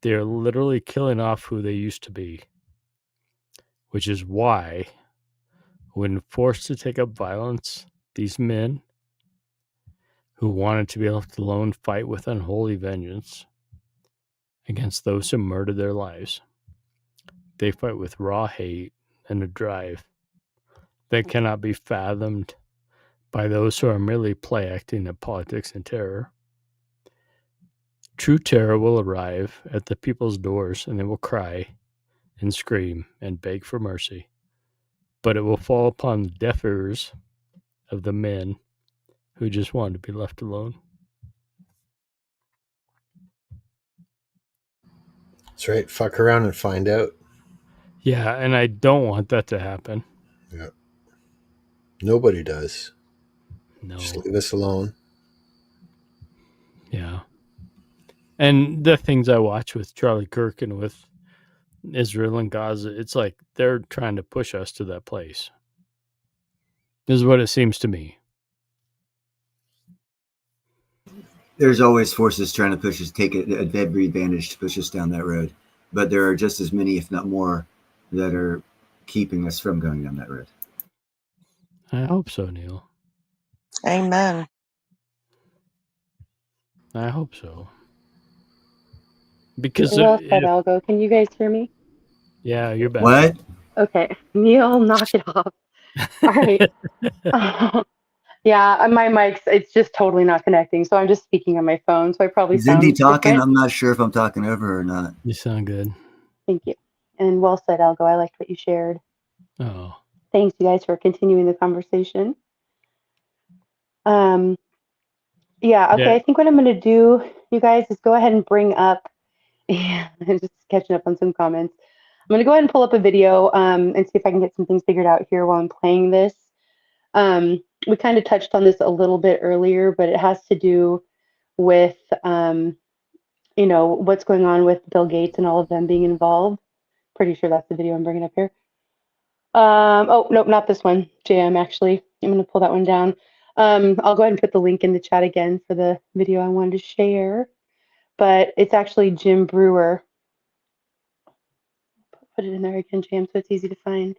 They are literally killing off who they used to be, which is why, when forced to take up violence, these men who wanted to be left alone fight with unholy vengeance against those who murdered their lives. They fight with raw hate and a drive that cannot be fathomed by those who are merely play acting at politics and terror. True terror will arrive at the people's doors, and they will cry and scream and beg for mercy. But it will fall upon the deaf ears of the men who just want to be left alone. That's right. Fuck around and find out. Yeah, and I don't want that to happen. Yeah. Nobody does. No. Just leave us alone. Yeah. And the things I watch with Charlie Kirk and with Israel and Gaza, it's like they're trying to push us to that place. This is what it seems to me. There's always forces trying to push us, take every advantage to push us down that road. But there are just as many, if not more, that are keeping us from going down that road. I hope so, Neil. Amen. I hope so. Because well said, Algo. Can you guys hear me? Yeah, you're back. What? Okay, Neil, knock it off. All right. Yeah, my mic's, it's just totally not connecting. So I'm just speaking on my phone. So I probably Is Indy sound talking? different. I'm not sure if I'm talking over her or not. You sound good. Thank you. And well said, Algo. I liked what you shared. Oh. Thanks, you guys, for continuing the conversation. Yeah, okay. Yeah. I think what I'm going to do, you guys, is go ahead and bring up, yeah, I'm just catching up on some comments. going to go ahead and pull up a video and see if I can get some things figured out here while I'm playing this. We kind of touched on this a little bit earlier, but it has to do with, what's going on with Bill Gates and all of them being involved. Pretty sure that's the video I'm bringing up here. Oh, nope, not this one. JM, actually. I'm going to pull that one down. I'll go ahead and put the link in the chat again for the video I wanted to share. But it's actually Jim Brewer. Put it in there again, JM, so it's easy to find.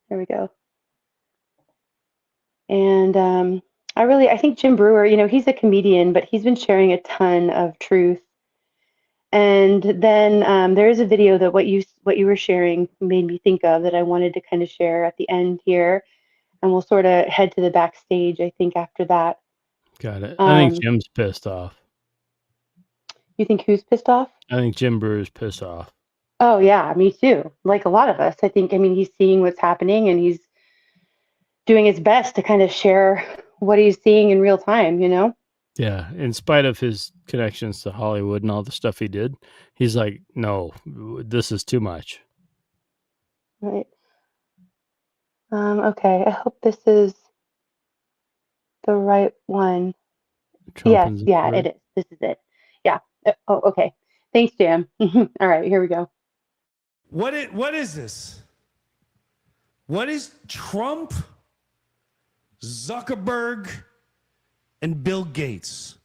There we go. And I think Jim Brewer, he's a comedian, but he's been sharing a ton of truth. And then there is a video that what you were sharing made me think of that I wanted to kind of share at the end here, and we'll sort of head to the backstage, I think, after that. Got it. I think Jim's pissed off. You think who's pissed off? I think Jim Brewer's pissed off. Oh yeah, me too. Like a lot of us, I think. I mean, he's seeing what's happening, and he's doing his best to kind of share what he's seeing in real time. Yeah, in spite of his connections to Hollywood and all the stuff he did, he's like, no, this is too much. Right. Okay, I hope this is the right one. Trump Yeah, it is. This is it. Yeah. Oh, okay. Thanks, Jam. All right, here we go. What is this? What is Trump, Zuckerberg, and Bill Gates?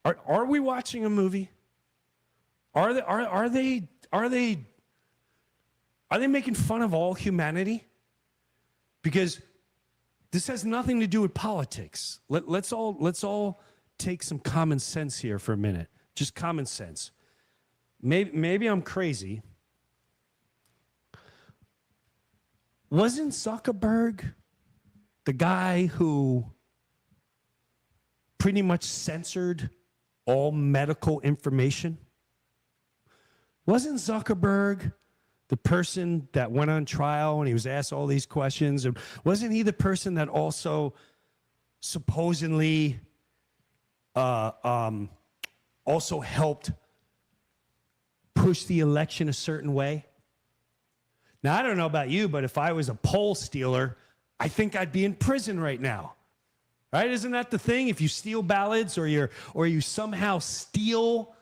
Are we watching a movie? Are they making fun of all humanity? Because this has nothing to do with politics. Let's all take some common sense here for a minute. Just common sense. Maybe I'm crazy. Wasn't Zuckerberg the guy who pretty much censored all medical information? Wasn't Zuckerberg the person that went on trial and he was asked all these questions? And wasn't he the person that also supposedly also helped push the election a certain way? Now, I don't know about you, but if I was a poll stealer, I think I'd be in prison right now. Right? Isn't that the thing? If you steal ballots or you somehow steal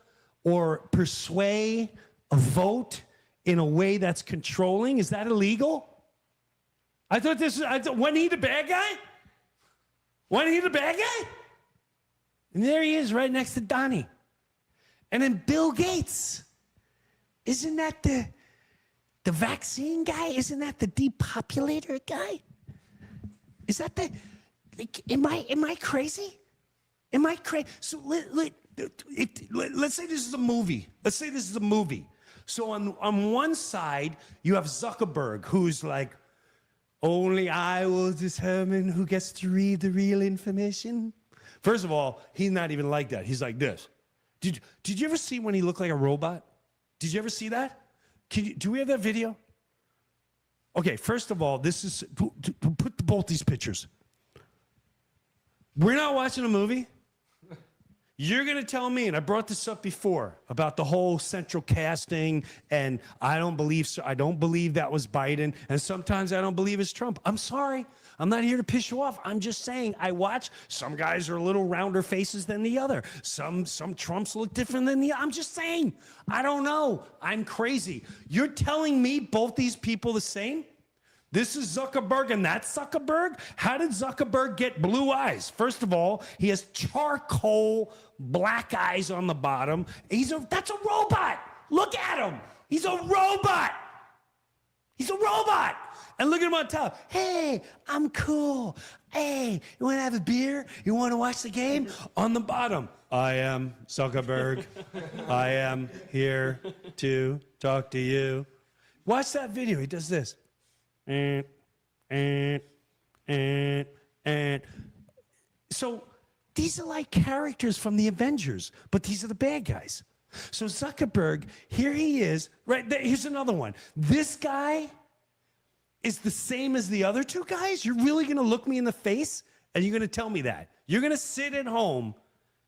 or persuade a vote in a way that's controlling, is that illegal? Wasn't he the bad guy? Wasn't he the bad guy? And there he is right next to Donnie. And then Bill Gates. Isn't that the vaccine guy? Isn't that the depopulator guy? Is that the... Am I crazy? Am I crazy? So let's say this is a movie. So on one side, you have Zuckerberg, who's like, only I will determine who gets to read the real information. First of all, he's not even like that. He's like this. Did you ever see when he looked like a robot? Did you ever see that? Do we have that video? Okay, first of all, this is, put both these pictures. We're not watching a movie. You're going to tell me, and I brought this up before, about the whole central casting, and I don't believe that was Biden, and sometimes I don't believe it's Trump. I'm sorry. I'm not here to piss you off. I'm just saying I watch. Some guys are a little rounder faces than the other. Some Trumps look different than the other. I'm just saying. I don't know. I'm crazy. You're telling me both these people the same? This is Zuckerberg and that's Zuckerberg? How did Zuckerberg get blue eyes? First of all, he has charcoal black eyes on the bottom. That's a robot. Look at him. He's a robot. He's a robot. And look at him on top. Hey, I'm cool. Hey, you want to have a beer? You want to watch the game? On the bottom, I am Zuckerberg. I am here to talk to you. Watch that video. He does this. And. So these are like characters from the Avengers, but these are the bad guys. So Zuckerberg, here he is. Right, here's another one. This guy is the same as the other two guys? You're really going to look me in the face and you're going to tell me that? You're going to sit at home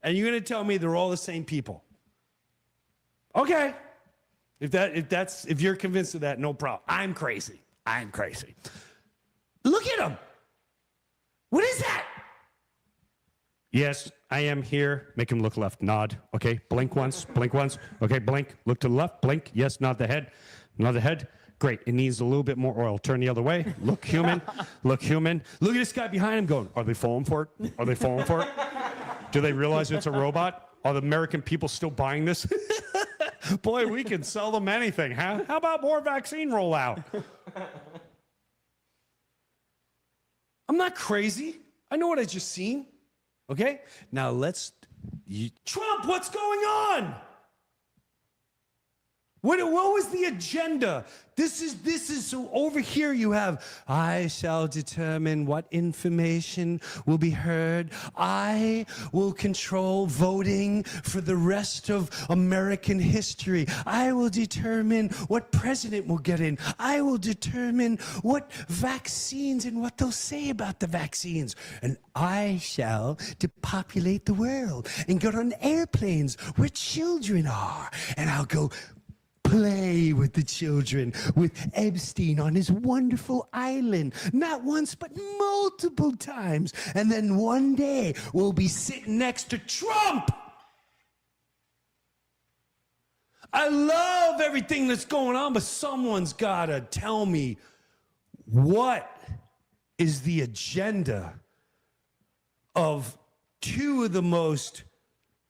and you're going to tell me they're all the same people? Okay. If you're convinced of that, no problem. I'm crazy. I'm crazy. Look at him. What is that? Yes, I am here. Make him look left. Nod. Okay. Blink once. Blink once. Okay. Blink. Look to the left. Blink. Yes. Nod the head. Nod the head. Great. It needs a little bit more oil. Turn the other way. Look human. Look human. Look at this guy behind him going, are they falling for it? Are they falling for it? Do they realize it's a robot? Are the American people still buying this? Boy, we can sell them anything, huh? How about more vaccine rollout? I'm not crazy. I know what I just seen. Okay? Now Trump, what's going on? What was the agenda? This is so over here you have, I shall determine what information will be heard. I will control voting for the rest of American history. I will determine what president will get in. I will determine what vaccines and what they'll say about the vaccines. And I shall depopulate the world and get on airplanes where children are. And I'll go play with the children, with Epstein on his wonderful island, not once but multiple times. And then one day we'll be sitting next to Trump. I love everything that's going on, but someone's got to tell me, what is the agenda of two of the most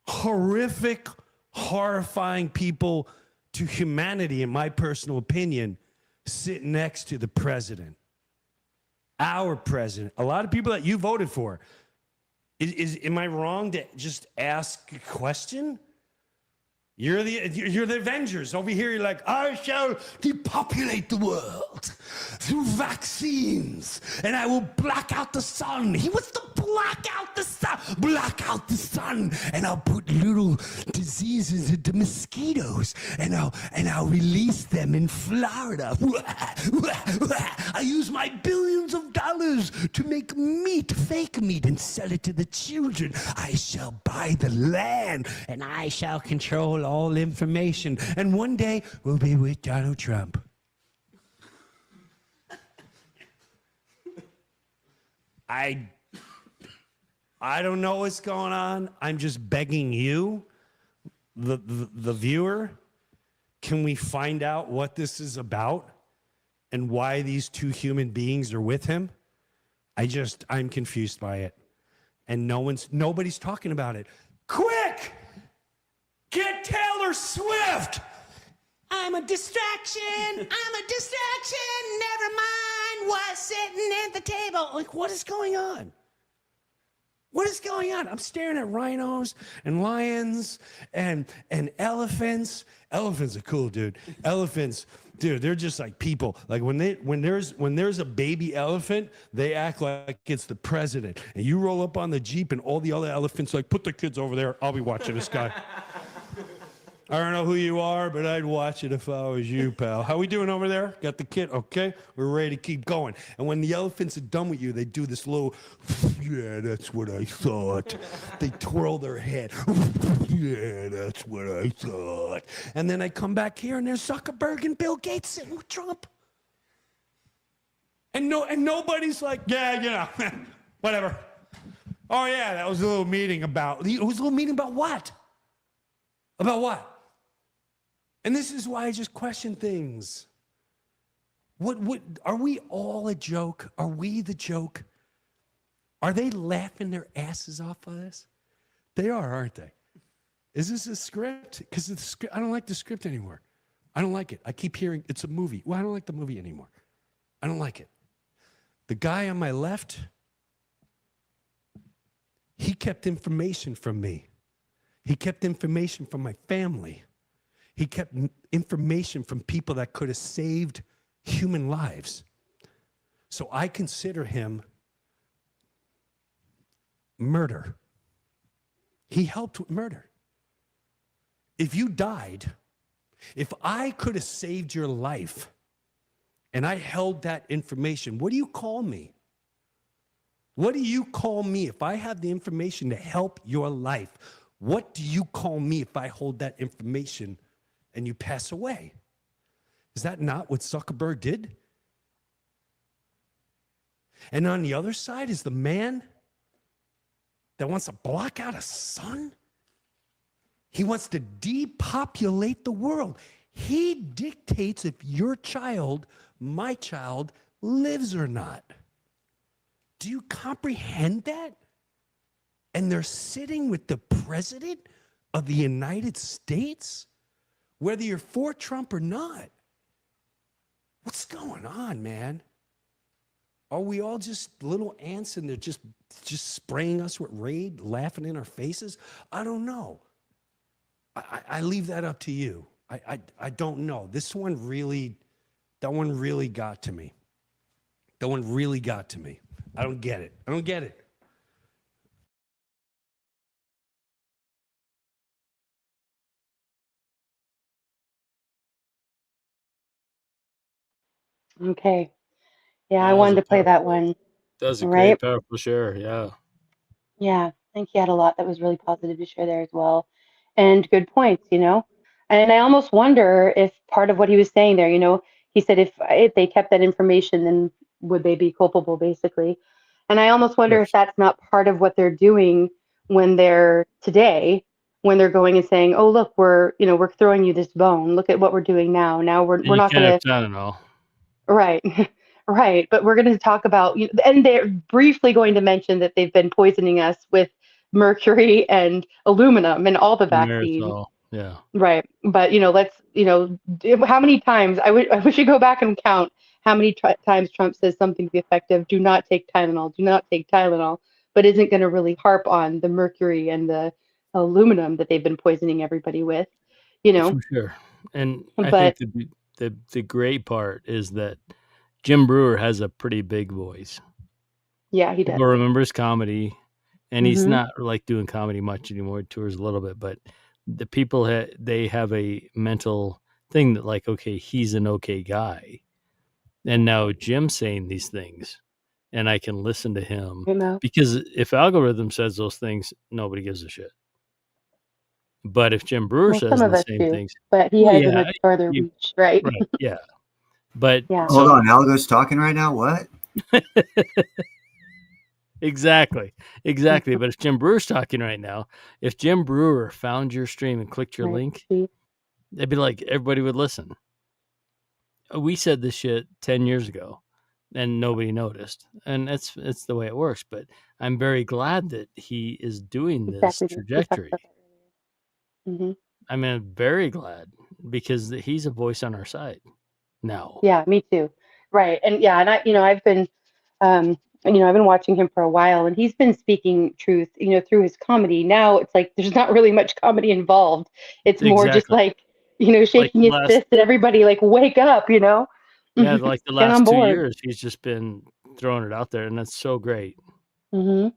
horrific, horrifying people to humanity, in my personal opinion, sitting next to the president, our president, a lot of people that you voted for. Am I wrong to just ask a question? You're the Avengers. Over here, you're like, I shall depopulate the world through vaccines, and I will black out the sun. He wants to black out the sun, and I'll put little diseases into mosquitoes, and I'll release them in Florida. I use my billions of dollars to make meat, fake meat, and sell it to the children. I shall buy the land, and I shall control all information. And one day we'll be with Donald Trump. I don't know what's going on. I'm just begging you, the viewer, can we find out what this is about and why these two human beings are with him? I'm confused by it. And nobody's talking about it. Quick! Get Taylor Swift! I'm a distraction. Never mind what's sitting at the table. Like, what is going on? What is going on? I'm staring at rhinos and lions and elephants. Elephants are cool, dude. Elephants, dude, they're just like people. Like when there's a baby elephant, they act like it's the president. And you roll up on the Jeep and all the other elephants like, put the kids over there. I'll be watching this guy. I don't know who you are, but I'd watch it if I was you, pal. How we doing over there? Got the kid? Okay. We're ready to keep going. And when the elephants are done with you, they do this little, yeah, that's what I thought. They twirl their head. Yeah, that's what I thought. And then I come back here and there's Zuckerberg and Bill Gates sitting with Trump. And nobody's like, yeah, you know, whatever. Oh, yeah, that was a little meeting about, it was a little meeting about what? About what? And this is why I just question things. What are we all a joke? Are we the joke? Are they laughing their asses off of this? They are, aren't they? Is this a script? Because I don't like the script anymore. I don't like it. I keep hearing it's a movie. Well, I don't like the movie anymore. I don't like it. The guy on my left, he kept information from me. He kept information from my family. He kept information from people that could have saved human lives. So I consider him murder. He helped with murder. If you died, if I could have saved your life and I held that information, what do you call me? What do you call me if I have the information to help your life? What do you call me if I hold that information and you pass away. Is that not what Zuckerberg did? And on the other side is the man that wants to block out a sun. He wants to depopulate the world. He dictates if your child, my child, lives or not. Do you comprehend that? And they're sitting with the president of the United States, whether you're for Trump or not. What's going on, man? Are we all just little ants and they're just spraying us with Raid, laughing in our faces? I don't know. I leave that up to you. I don't know. That one really got to me. That one really got to me. I don't get it. I don't get it. Okay. Yeah, I That was wanted a to play that powerful. one. That was a Right? great, powerful share. Yeah. Yeah, I think he had a lot that was really positive to share there as well. And good points, you know. And I almost wonder if part of what he was saying there, you know, he said if they kept that information, then would they be culpable, basically? And I almost wonder if that's not part of what they're doing when they're today, when they're going and saying, "Oh, look, we're throwing you this bone. Look at what we're doing now. Now And we're you not can't have going to." Tylenol. Right. Right. But we're going to talk about, and they're briefly going to mention that they've been poisoning us with mercury and aluminum in all the vaccines. Marisol. Yeah. Right. But, let's, how many times, I wish you go back and count how many times Trump says something to the effect of, do not take Tylenol, do not take Tylenol, but isn't going to really harp on the mercury and the aluminum that they've been poisoning everybody with, For sure. And I But think the great part is that Jim Brewer has a pretty big voice. yeah, he does. People remember his comedy, and he's Mhm. not like doing comedy much anymore. He tours a little bit, but the people they have a mental thing that like, okay, he's an okay guy. And now Jim's saying these things, and I can listen to him You know? because if algorithm says those things, nobody gives a shit. But if Jim Brewer Well, some says of the us same do, things, but he well, has a yeah, much farther you, reach, right? right, yeah. But Yeah. Hold so on, Algo's talking right now. What? exactly. But if Jim Brewer's talking right now, if Jim Brewer found your stream and clicked your Right. link, See? it'd be like everybody would listen. We said this shit 10 years ago and nobody noticed. And it's the way it works. But I'm very glad that he is doing this Exactly. We talked trajectory. about that earlier. Hmm. I'm very glad because he's a voice on our side now. Yeah, me too. Right. And yeah, and I've been, I've been watching him for a while, and he's been speaking truth, through his comedy. Now it's like there's not really much comedy involved. It's more just Exactly. like, Like shaking his last, fist at everybody, like, wake up, yeah, like the get on last 2 board. years, he's just been throwing it out there, and that's so great. Hmm.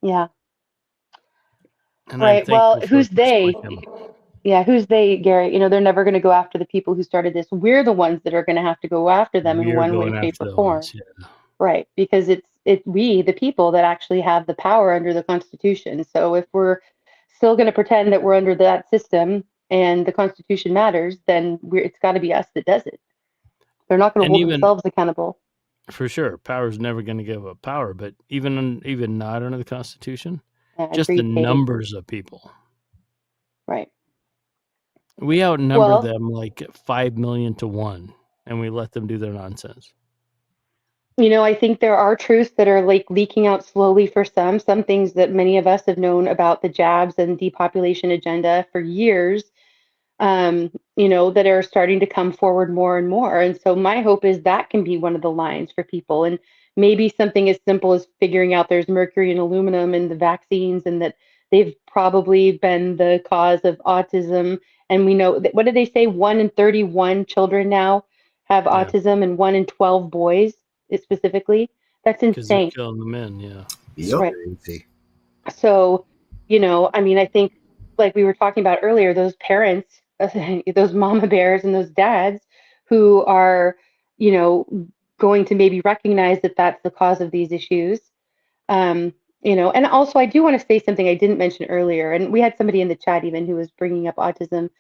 Yeah. And I'm Right. Well, thankful for who's folks they? like him. Yeah, who's they, Gary? They're never going to go after the people who started this. We're the ones that are going to have to go after them in We are one way, going shape, after or the form. ones. Yeah. Right, because it's we, the people, that actually have the power under the Constitution. So if we're still going to pretend that we're under that system and the Constitution matters, then it's got to be us that does it. They're not going to And hold even themselves accountable. for sure, power is never going to give up power, but even not under the Constitution, just the Agreed, Katie. numbers of people. Right. We outnumber Well, them like 5 million to 1, and we let them do their nonsense. I think there are truths that are like leaking out slowly for some things that many of us have known about the jabs and depopulation agenda for years, that are starting to come forward more and more. And so my hope is that can be one of the lines for people. And maybe something as simple as figuring out there's mercury and aluminum in the vaccines and that they've probably been the cause of autism. And we know that, what did they say? 1 in 31 children now have Yeah, autism and 1 in 12 boys specifically. That's because they're insane. killing the men. Yeah. Yep. Right. Crazy. So, I think like we were talking about earlier, those parents, those mama bears and those dads who are, you know, going to maybe recognize that that's the cause of these issues, um, And also I do want to say something I didn't mention earlier, and we had somebody in the chat even who was bringing up autism.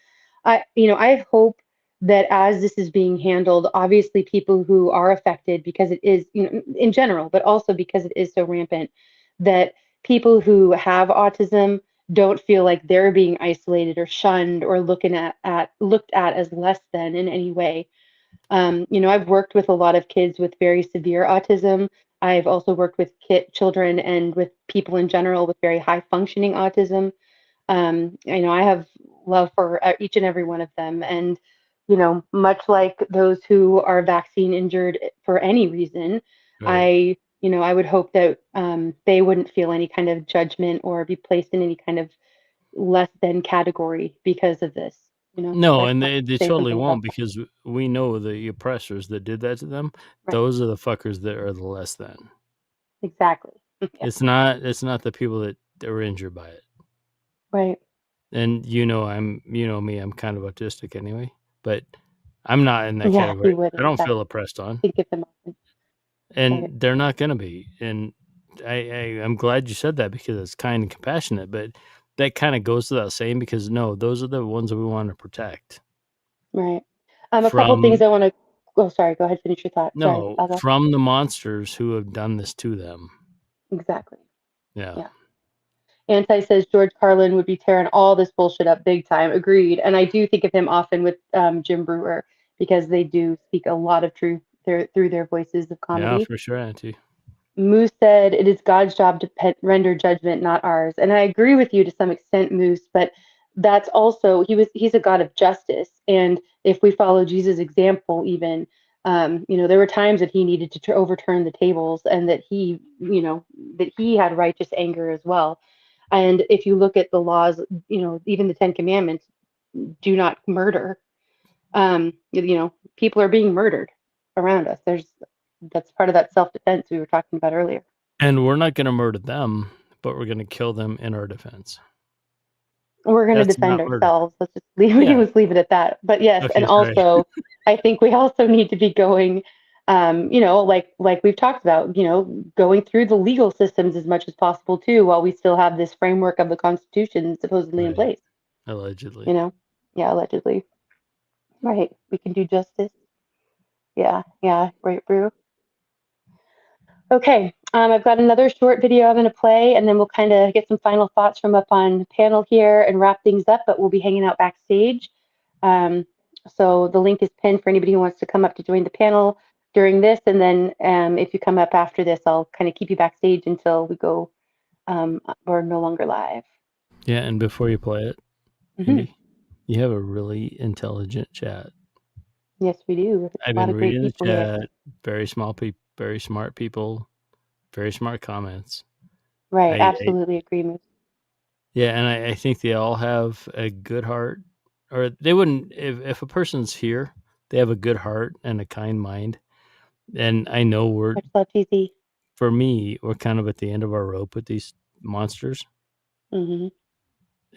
I hope that as this is being handled, obviously people who are affected because it is, in general, but also because it is so rampant, that people who have autism don't feel like they're being isolated or shunned or looked at as less than in any way. I've worked with a lot of kids with very severe autism. I've also worked with children and with people in general with very high functioning autism. I have love for each and every one of them. And, much like those who are vaccine injured for any reason, Right. I would hope that they wouldn't feel any kind of judgment or be placed in any kind of less than category because of this. So No, I just and wanted they to say totally something about won't that. because we know the oppressors that did that to them. Right. Those are the fuckers that are the less than. Exactly. Yeah. It's not the people that are injured by it. Right. And you know me, I'm kind of autistic anyway, but I'm not in that Yeah, category. you would I don't feel exactly. oppressed on, Think of them often. and Right. they're not going to be. And I'm glad you said that because it's kind and compassionate. But that kind of goes without saying because no, those are the ones that we want to protect Right. A couple things from I want to. Oh, sorry. Go ahead. Finish your thought. Sorry. no I'll go. from the monsters who have done this to them. Exactly. Yeah. Yeah. Anti says George Carlin would be tearing all this bullshit up big time. Agreed. And I do think of him often with Jim Brewer because they do speak a lot of truth through their voices of Yeah, comedy. for sure, Auntie. Moose said it is God's job to render judgment, not ours. And I agree with you to some extent, Moose, but that's also he's a God of justice. And if we follow Jesus' example, even there were times that he needed to overturn the tables, and that he had righteous anger as well. And if you look at the laws, even the Ten Commandments, do not murder. People are being murdered around us. That's part of that self-defense we were talking about earlier. And we're not going to murder them, but we're going to kill them in our defense. We're going to That's defend not murder. ourselves. Let's just leave, Yeah. let's leave it at that. But yes, Okay, and sorry. also, I think we also need to be going, like we've talked about, going through the legal systems as much as possible too, while we still have this framework of the Constitution supposedly in Right. place. Allegedly. Yeah, allegedly. Right. We can do justice. Yeah, right, Brew. Okay, I've got another short video I'm going to play, and then we'll kind of get some final thoughts from up on panel here and wrap things up, but we'll be hanging out backstage. So the link is pinned for anybody who wants to come up to join the panel during this, and then if you come up after this, I'll kind of keep you backstage until we go, we're no longer live. Yeah, and before you play it, Mhm. Indy, you have a really intelligent chat. Yes, we do. It's I've a lot been of great reading the people here. chat. Very smart people, very smart comments. Right, absolutely agree, Moose. Yeah, and I think they all have a good heart, or they wouldn't if a person's here, they have a good heart and a kind mind. And I know Much love, TZ. for me, we're kind of at the end of our rope with these monsters. Mm-hmm.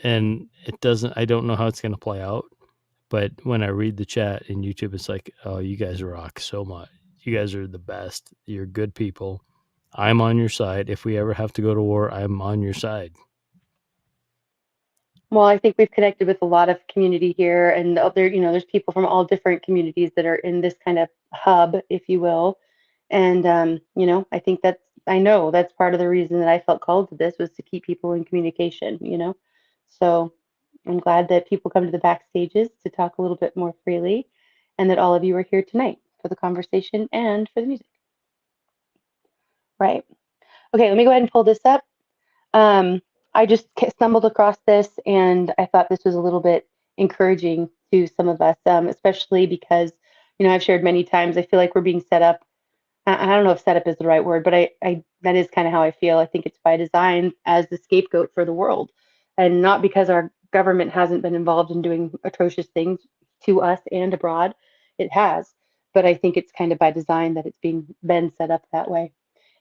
And I don't know how it's going to play out. But when I read the chat in YouTube, it's like, oh, you guys rock so much. You guys are the best. You're good people. I'm on your side. If we ever have to go to war, I'm on your side. Well, I think we've connected with a lot of community here, and there's people from all different communities that are in this kind of hub, if you will. And I know that's part of the reason that I felt called to this was to keep people in communication. So I'm glad that people come to the backstages to talk a little bit more freely, and that all of you are here tonight for the conversation and for the music. Right. Okay, let me go ahead and pull this up. I just stumbled across this, and I thought this was a little bit encouraging to some of us, especially because, I've shared many times, I feel like we're being set up. I don't know if set up is the right word, but I that is kind of how I feel. I think it's by design as the scapegoat for the world, and not because our government hasn't been involved in doing atrocious things to us and abroad. It has, but I think it's kind of by design that it's been set up that way.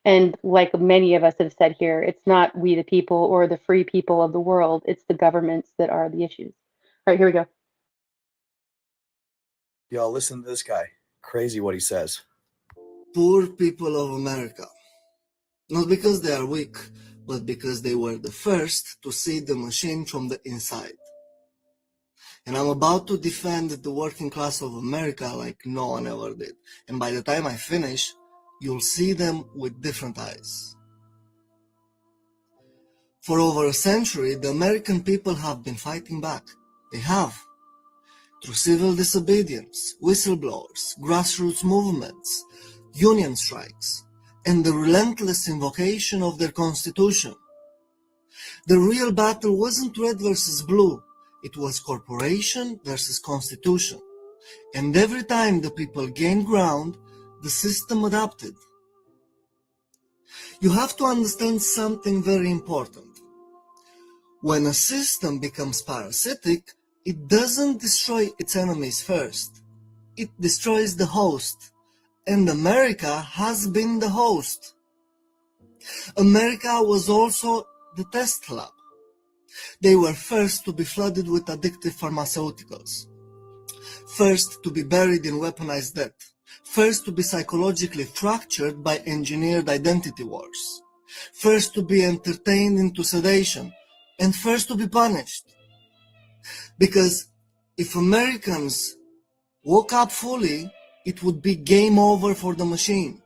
And like many of us have said here, it's not we the people or the free people of the world, it's the governments that are the issues. All right, here we go. Y'all listen to this guy. Crazy what he says. Poor people of America. Not because they are weak, but because they were the first to see the machine from the inside. And I'm about to defend the working class of America like no one ever did. And by the time I finish, you'll see them with different eyes. For over a century, the American people have been fighting back. They have. Through civil disobedience, whistleblowers, grassroots movements, union strikes, and the relentless invocation of their constitution. The real battle wasn't red versus blue. It was corporation versus constitution. And every time the people gained ground, the system adapted. You have to understand something very important. When a system becomes parasitic, it doesn't destroy its enemies first. It destroys the host. And America has been the host. America was also the test lab. They were first to be flooded with addictive pharmaceuticals. First to be buried in weaponized debt. First to be psychologically fractured by engineered identity wars. First to be entertained into sedation. And first to be punished. Because if Americans woke up fully, it would be game over for the machine.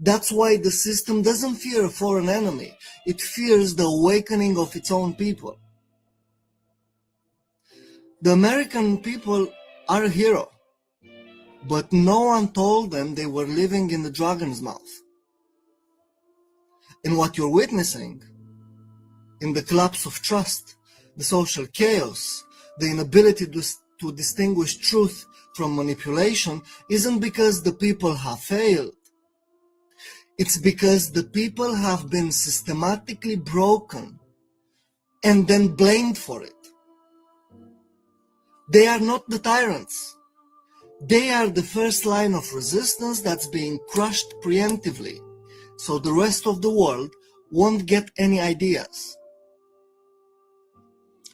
That's why the system doesn't fear a foreign enemy. It fears the awakening of its own people. The American people are a hero, but no one told them they were living in the dragon's mouth. And what you're witnessing, in the collapse of trust, the social chaos, the inability to distinguish truth from manipulation, isn't because the people have failed. It's because the people have been systematically broken and then blamed for it. They are not the tyrants. They are the first line of resistance that's being crushed preemptively, so the rest of the world won't get any ideas.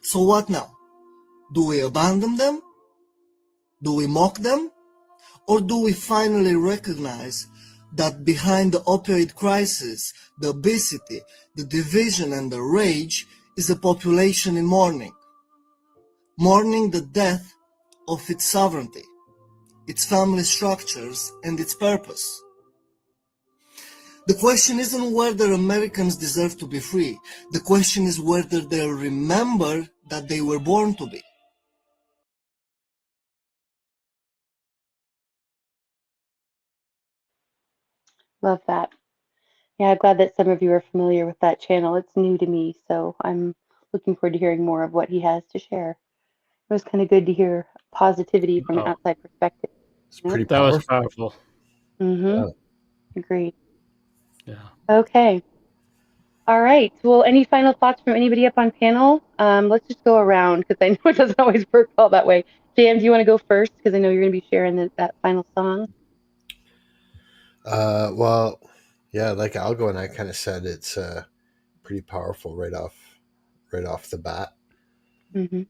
So what now? Do we abandon them? Do we mock them? Or do we finally recognize that behind the opioid crisis, the obesity, the division, and the rage is a population in mourning? Mourning the death of its sovereignty, its family structures, and its purpose. The question isn't whether Americans deserve to be free. The question is whether they'll remember that they were born to be. Love that. Yeah, I'm glad that some of you are familiar with that channel. It's new to me, so I'm looking forward to hearing more of what he has to share. It was kind of good to hear positivity from an Oh, outside perspective. It's pretty that was powerful. powerful. Mm-hmm. Yeah. Agreed. Yeah. Okay. All right. Well, any final thoughts from anybody up on panel? Let's just go around because I know it doesn't always work all that way. JM, do you want to go first? Because I know you're going to be sharing that final song. Well, yeah, like Algo and I kind of said, it's pretty powerful right off the bat. Mm-hmm.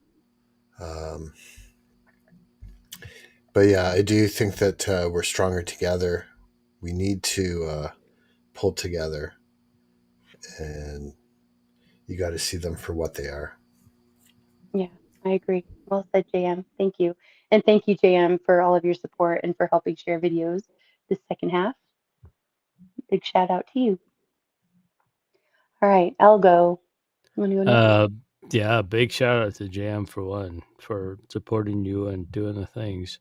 But yeah, I do think that we're stronger together. We need to pull together, and you got to see them for what they are. Yeah, I agree. Well said, JM. Thank you. And thank you, JM, for all of your support and for helping share videos this second half. Big shout out to you. All right, Algo. You want to go next? Yeah, big shout out to Jam for one, for supporting you and doing the things.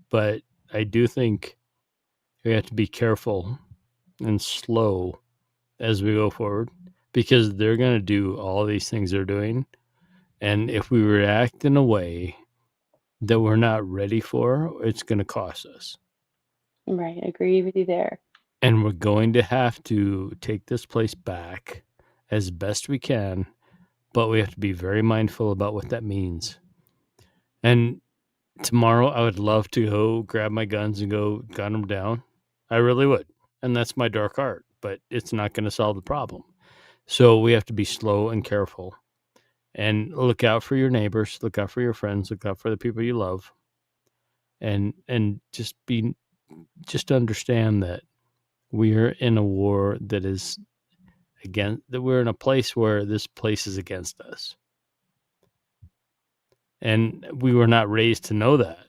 But I do think we have to be careful and slow as we go forward because they're going to do all these things they're doing. And if we react in a way that we're not ready for, it's going to cost us. Right, I agree with you there. And we're going to have to take this place back as best we can, but we have to be very mindful about what that means. And tomorrow, I would love to go grab my guns and go gun them down. I really would. And that's my dark art, but it's not going to solve the problem. So we have to be slow and careful and look out for your neighbors, look out for your friends, look out for the people you love. And just understand that we are in a war that is we're in a place where this place is against us. And we were not raised to know that.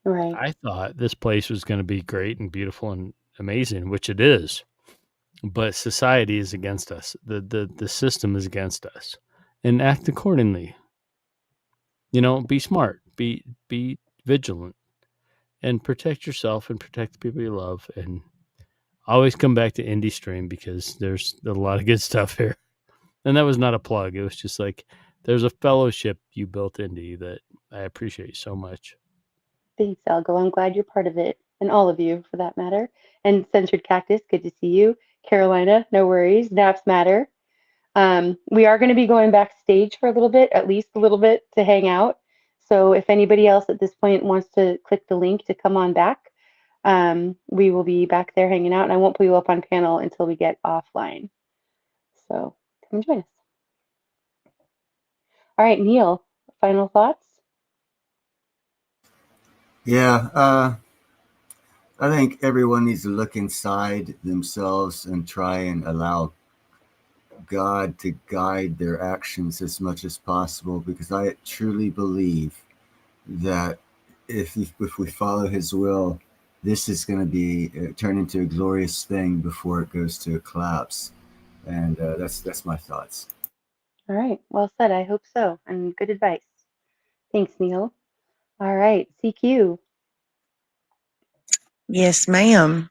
Right. I thought this place was going to be great and beautiful and amazing, which it is. But society is against us. The system is against us. And act accordingly. Be smart, be vigilant, and protect yourself and protect the people you love, and always come back to Indy Stream because there's a lot of good stuff here. And that was not a plug. It was just like there's a fellowship you built, Indy, that I appreciate so much. Thanks, Algo. I'm glad you're part of it, and all of you for that matter. And Censored Cactus, good to see you. Carolina, no worries. Naps matter. We are going to be going backstage for a little bit, at least a little bit, to hang out. So if anybody else at this point wants to click the link to come on back, we will be back there hanging out, and I won't put you up on panel until we get offline. So come and join us. All right, Neil, final thoughts? Yeah, I think everyone needs to look inside themselves and try and allow God to guide their actions as much as possible, because I truly believe that if we follow His will, this is going to be turn into a glorious thing before it goes to a collapse. And that's my thoughts. All right, well said. I hope so, and good advice. Thanks, Neil. All right, CQ. Yes, ma'am.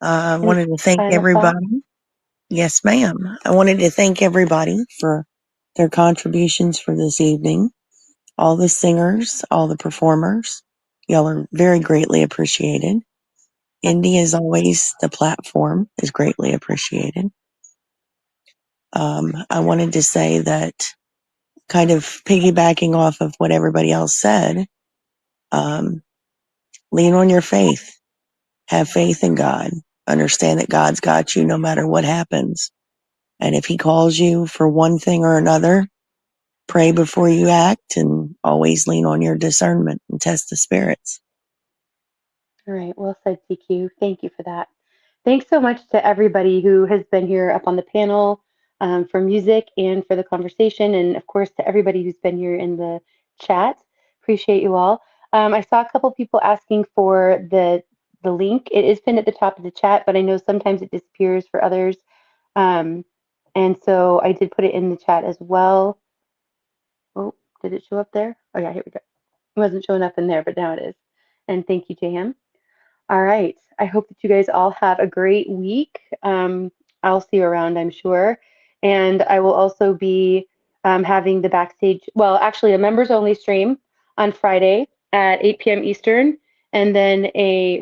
I wanted to thank Final thoughts? everybody. Yes, ma'am. I wanted to thank everybody for their contributions for this evening. All the singers, all the performers. Y'all are very greatly appreciated. Indy, as always, the platform is greatly appreciated. I wanted to say that, kind of piggybacking off of what everybody else said, lean on your faith. Have faith in God. Understand that God's got you no matter what happens. And if He calls you for one thing or another, pray before you act, and always lean on your discernment and test the spirits. All right, well said, CQ. Thank you for that. Thanks so much to everybody who has been here up on the panel, for music and for the conversation, and of course to everybody who's been here in the chat. Appreciate you all. I saw a couple people asking for the link. It is pinned at the top of the chat, but I know sometimes it disappears for others, and so I did put it in the chat as well. Oh, did it show up there? Oh yeah, here we go. It wasn't showing up in there, but now it is. And thank you, JM. All right. I hope that you guys all have a great week. I'll see you around, I'm sure. And I will also be having the backstage, well, actually, a members only stream on Friday at 8 p.m. Eastern. And then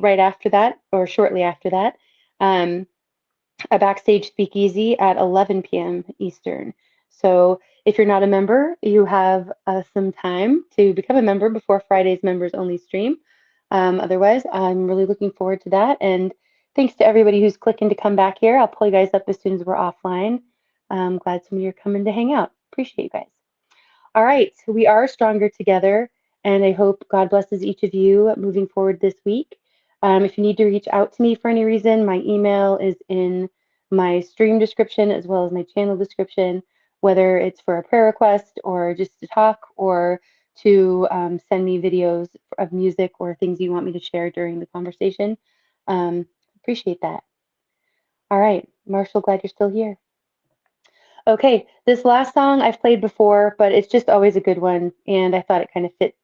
right after that, or shortly after that, a backstage speakeasy at 11 p.m. Eastern. So if you're not a member, you have some time to become a member before Friday's members only stream. Otherwise, I'm really looking forward to that. And thanks to everybody who's clicking to come back here. I'll pull you guys up as soon as we're offline. I'm glad some of you are coming to hang out. Appreciate you guys. All right, we are stronger together, and I hope God blesses each of you moving forward this week. If you need to reach out to me for any reason, my email is in my stream description as well as my channel description, whether it's for a prayer request or just to talk or to send me videos of music or things you want me to share during the conversation. Appreciate that. All right, Marshall, glad you're still here. Okay, this last song I've played before, but it's just always a good one, and I thought it kind of fit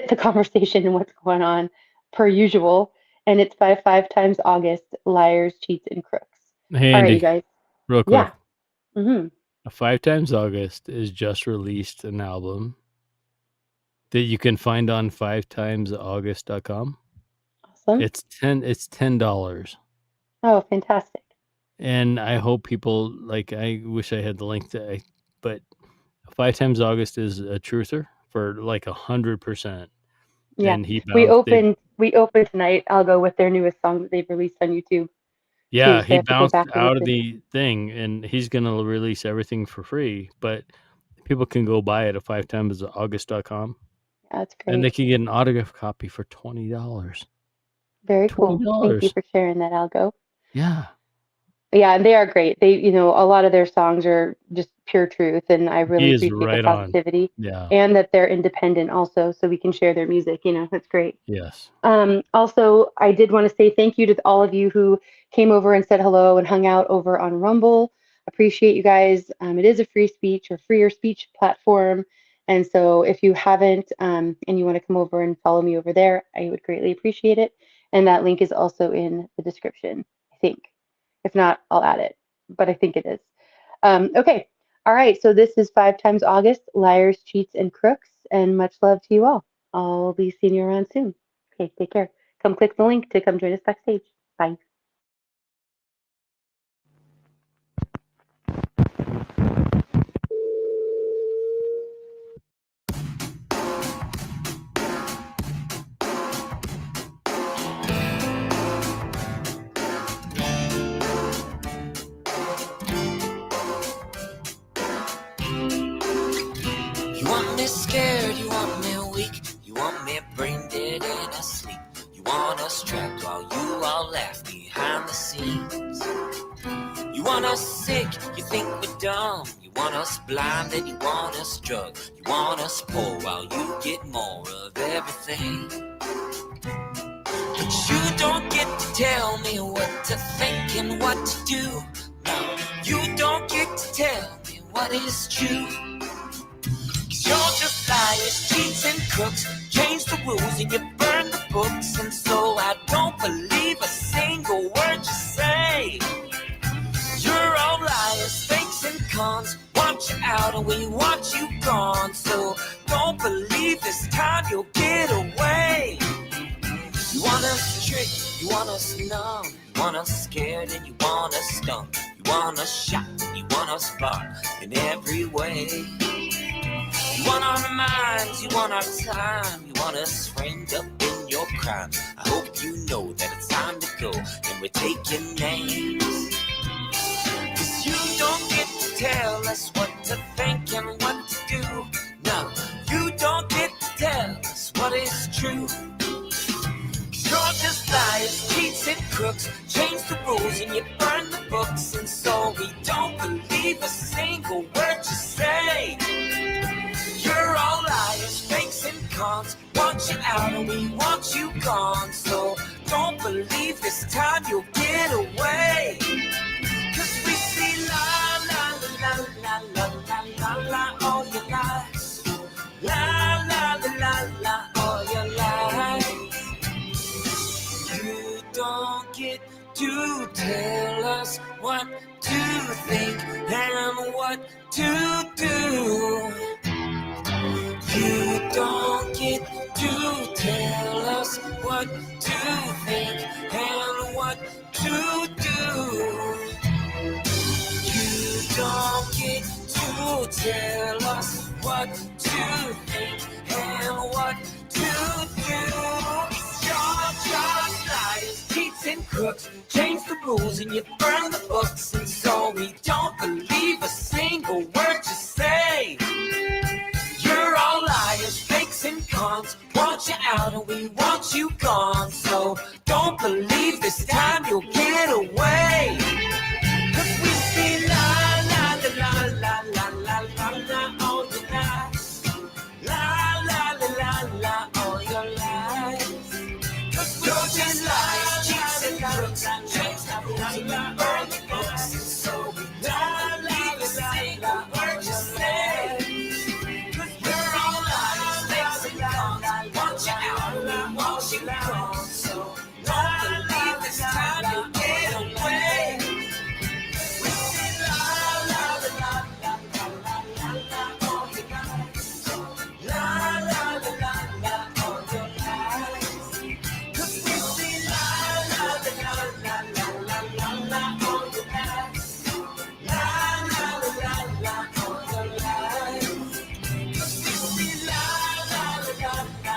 the conversation and what's going on per usual. And it's by 5 August, Liars, Cheats, and Crooks. Hey, All right, Andy, you guys. real quick. Yeah. Mm-hmm. 5 August is just released an album that you can find on 5timesaugust.com. Awesome. It's $10. Oh, fantastic. And I hope people, like, I wish I had the link but 5 August is a truther for like 100%. Yeah. And We opened tonight. I'll go with their newest song that they've released on YouTube. Yeah, Too, so I he have to go bounced back and out of listen. the thing, and he's going to release everything for free, but people can go buy it at 5timesaugust.com. That's great. And they can get an autograph copy for $20. Very cool. $20. Thank you for sharing that, Algo. Yeah. Yeah, and they are great. They, a lot of their songs are just pure truth, and I really He is appreciate the right on. positivity Yeah. and that they're independent also, so we can share their music. That's great. Yes. Also, I did want to say thank you to all of you who came over and said hello and hung out over on Rumble. Appreciate you guys. It is a free speech or freer speech platform. And so if you haven't and you want to come over and follow me over there, I would greatly appreciate it. And that link is also in the description, I think. If not, I'll add it, but I think it is. Okay. All right. So this is 5 times August, liars, cheats, and crooks. And much love to you all. I'll be seeing you around soon. Okay, take care. Come click the link to come join us backstage. Bye. You want me scared, you want me weak, you want me brain dead and asleep. You want us trapped while you all laugh behind the scenes. You want us sick, you think we're dumb. You want us blind and you want us drunk. You want us poor while you get more of everything. But you don't get to tell me what to think and what to do. No, you don't get to tell me what is true. You're just liars, cheats, and crooks. Change the rules and you burn the books. And so I don't believe a single word you say. You're all liars, fakes, and cons. Want you out and we want you gone. So don't believe this time you'll get away. You want us tricked, you want us numb. You want us scared and you want us stunned. You want us shot and you want us barred in every way. You want our minds, you want our time. You want us framed up in your crime. I hope you know that it's time to go and we're taking names. Cause you don't get to tell us what to think and what to do. No, you don't get to tell us what is true. Cause you're just liars, cheats, and crooks. Change the rules and you burn the books. And so we don't believe a single word you say. You're all liars, fakes, and cons. Want you out and we want you gone. So don't believe this time you'll get away. Cause we see la la la la la la la la all your lies. La la la la la all your lies. You don't get to tell us what to think and what to do. You don't get to tell us what to think and what to do. You don't get to tell us what to think and what to do. You're just liars, cheats, and crooks. Change the rules and you burn the books. And so we don't believe a single word you say. You're all liars, fakes, and cons. Want you out and we want you gone. So don't believe this time you'll get away. Cause we see la la la la la la la la all your lies. La la la la la all your lies. Cause you're just liars, cheats, and crooks. Change the rules and you burn the books. So we don't believe a single word you say. Want you out, we want you gone. So don't believe this time you'll get away. We say la la la la la la la la all your lies. La la la la la all your lies. Cause we say la la la la la la la la all your lies. La la la la la all your lies. Cause we say la la la la.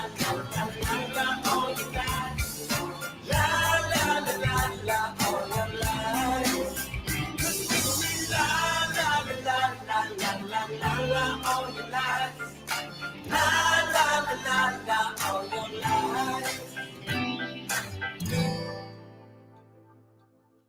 All your lies.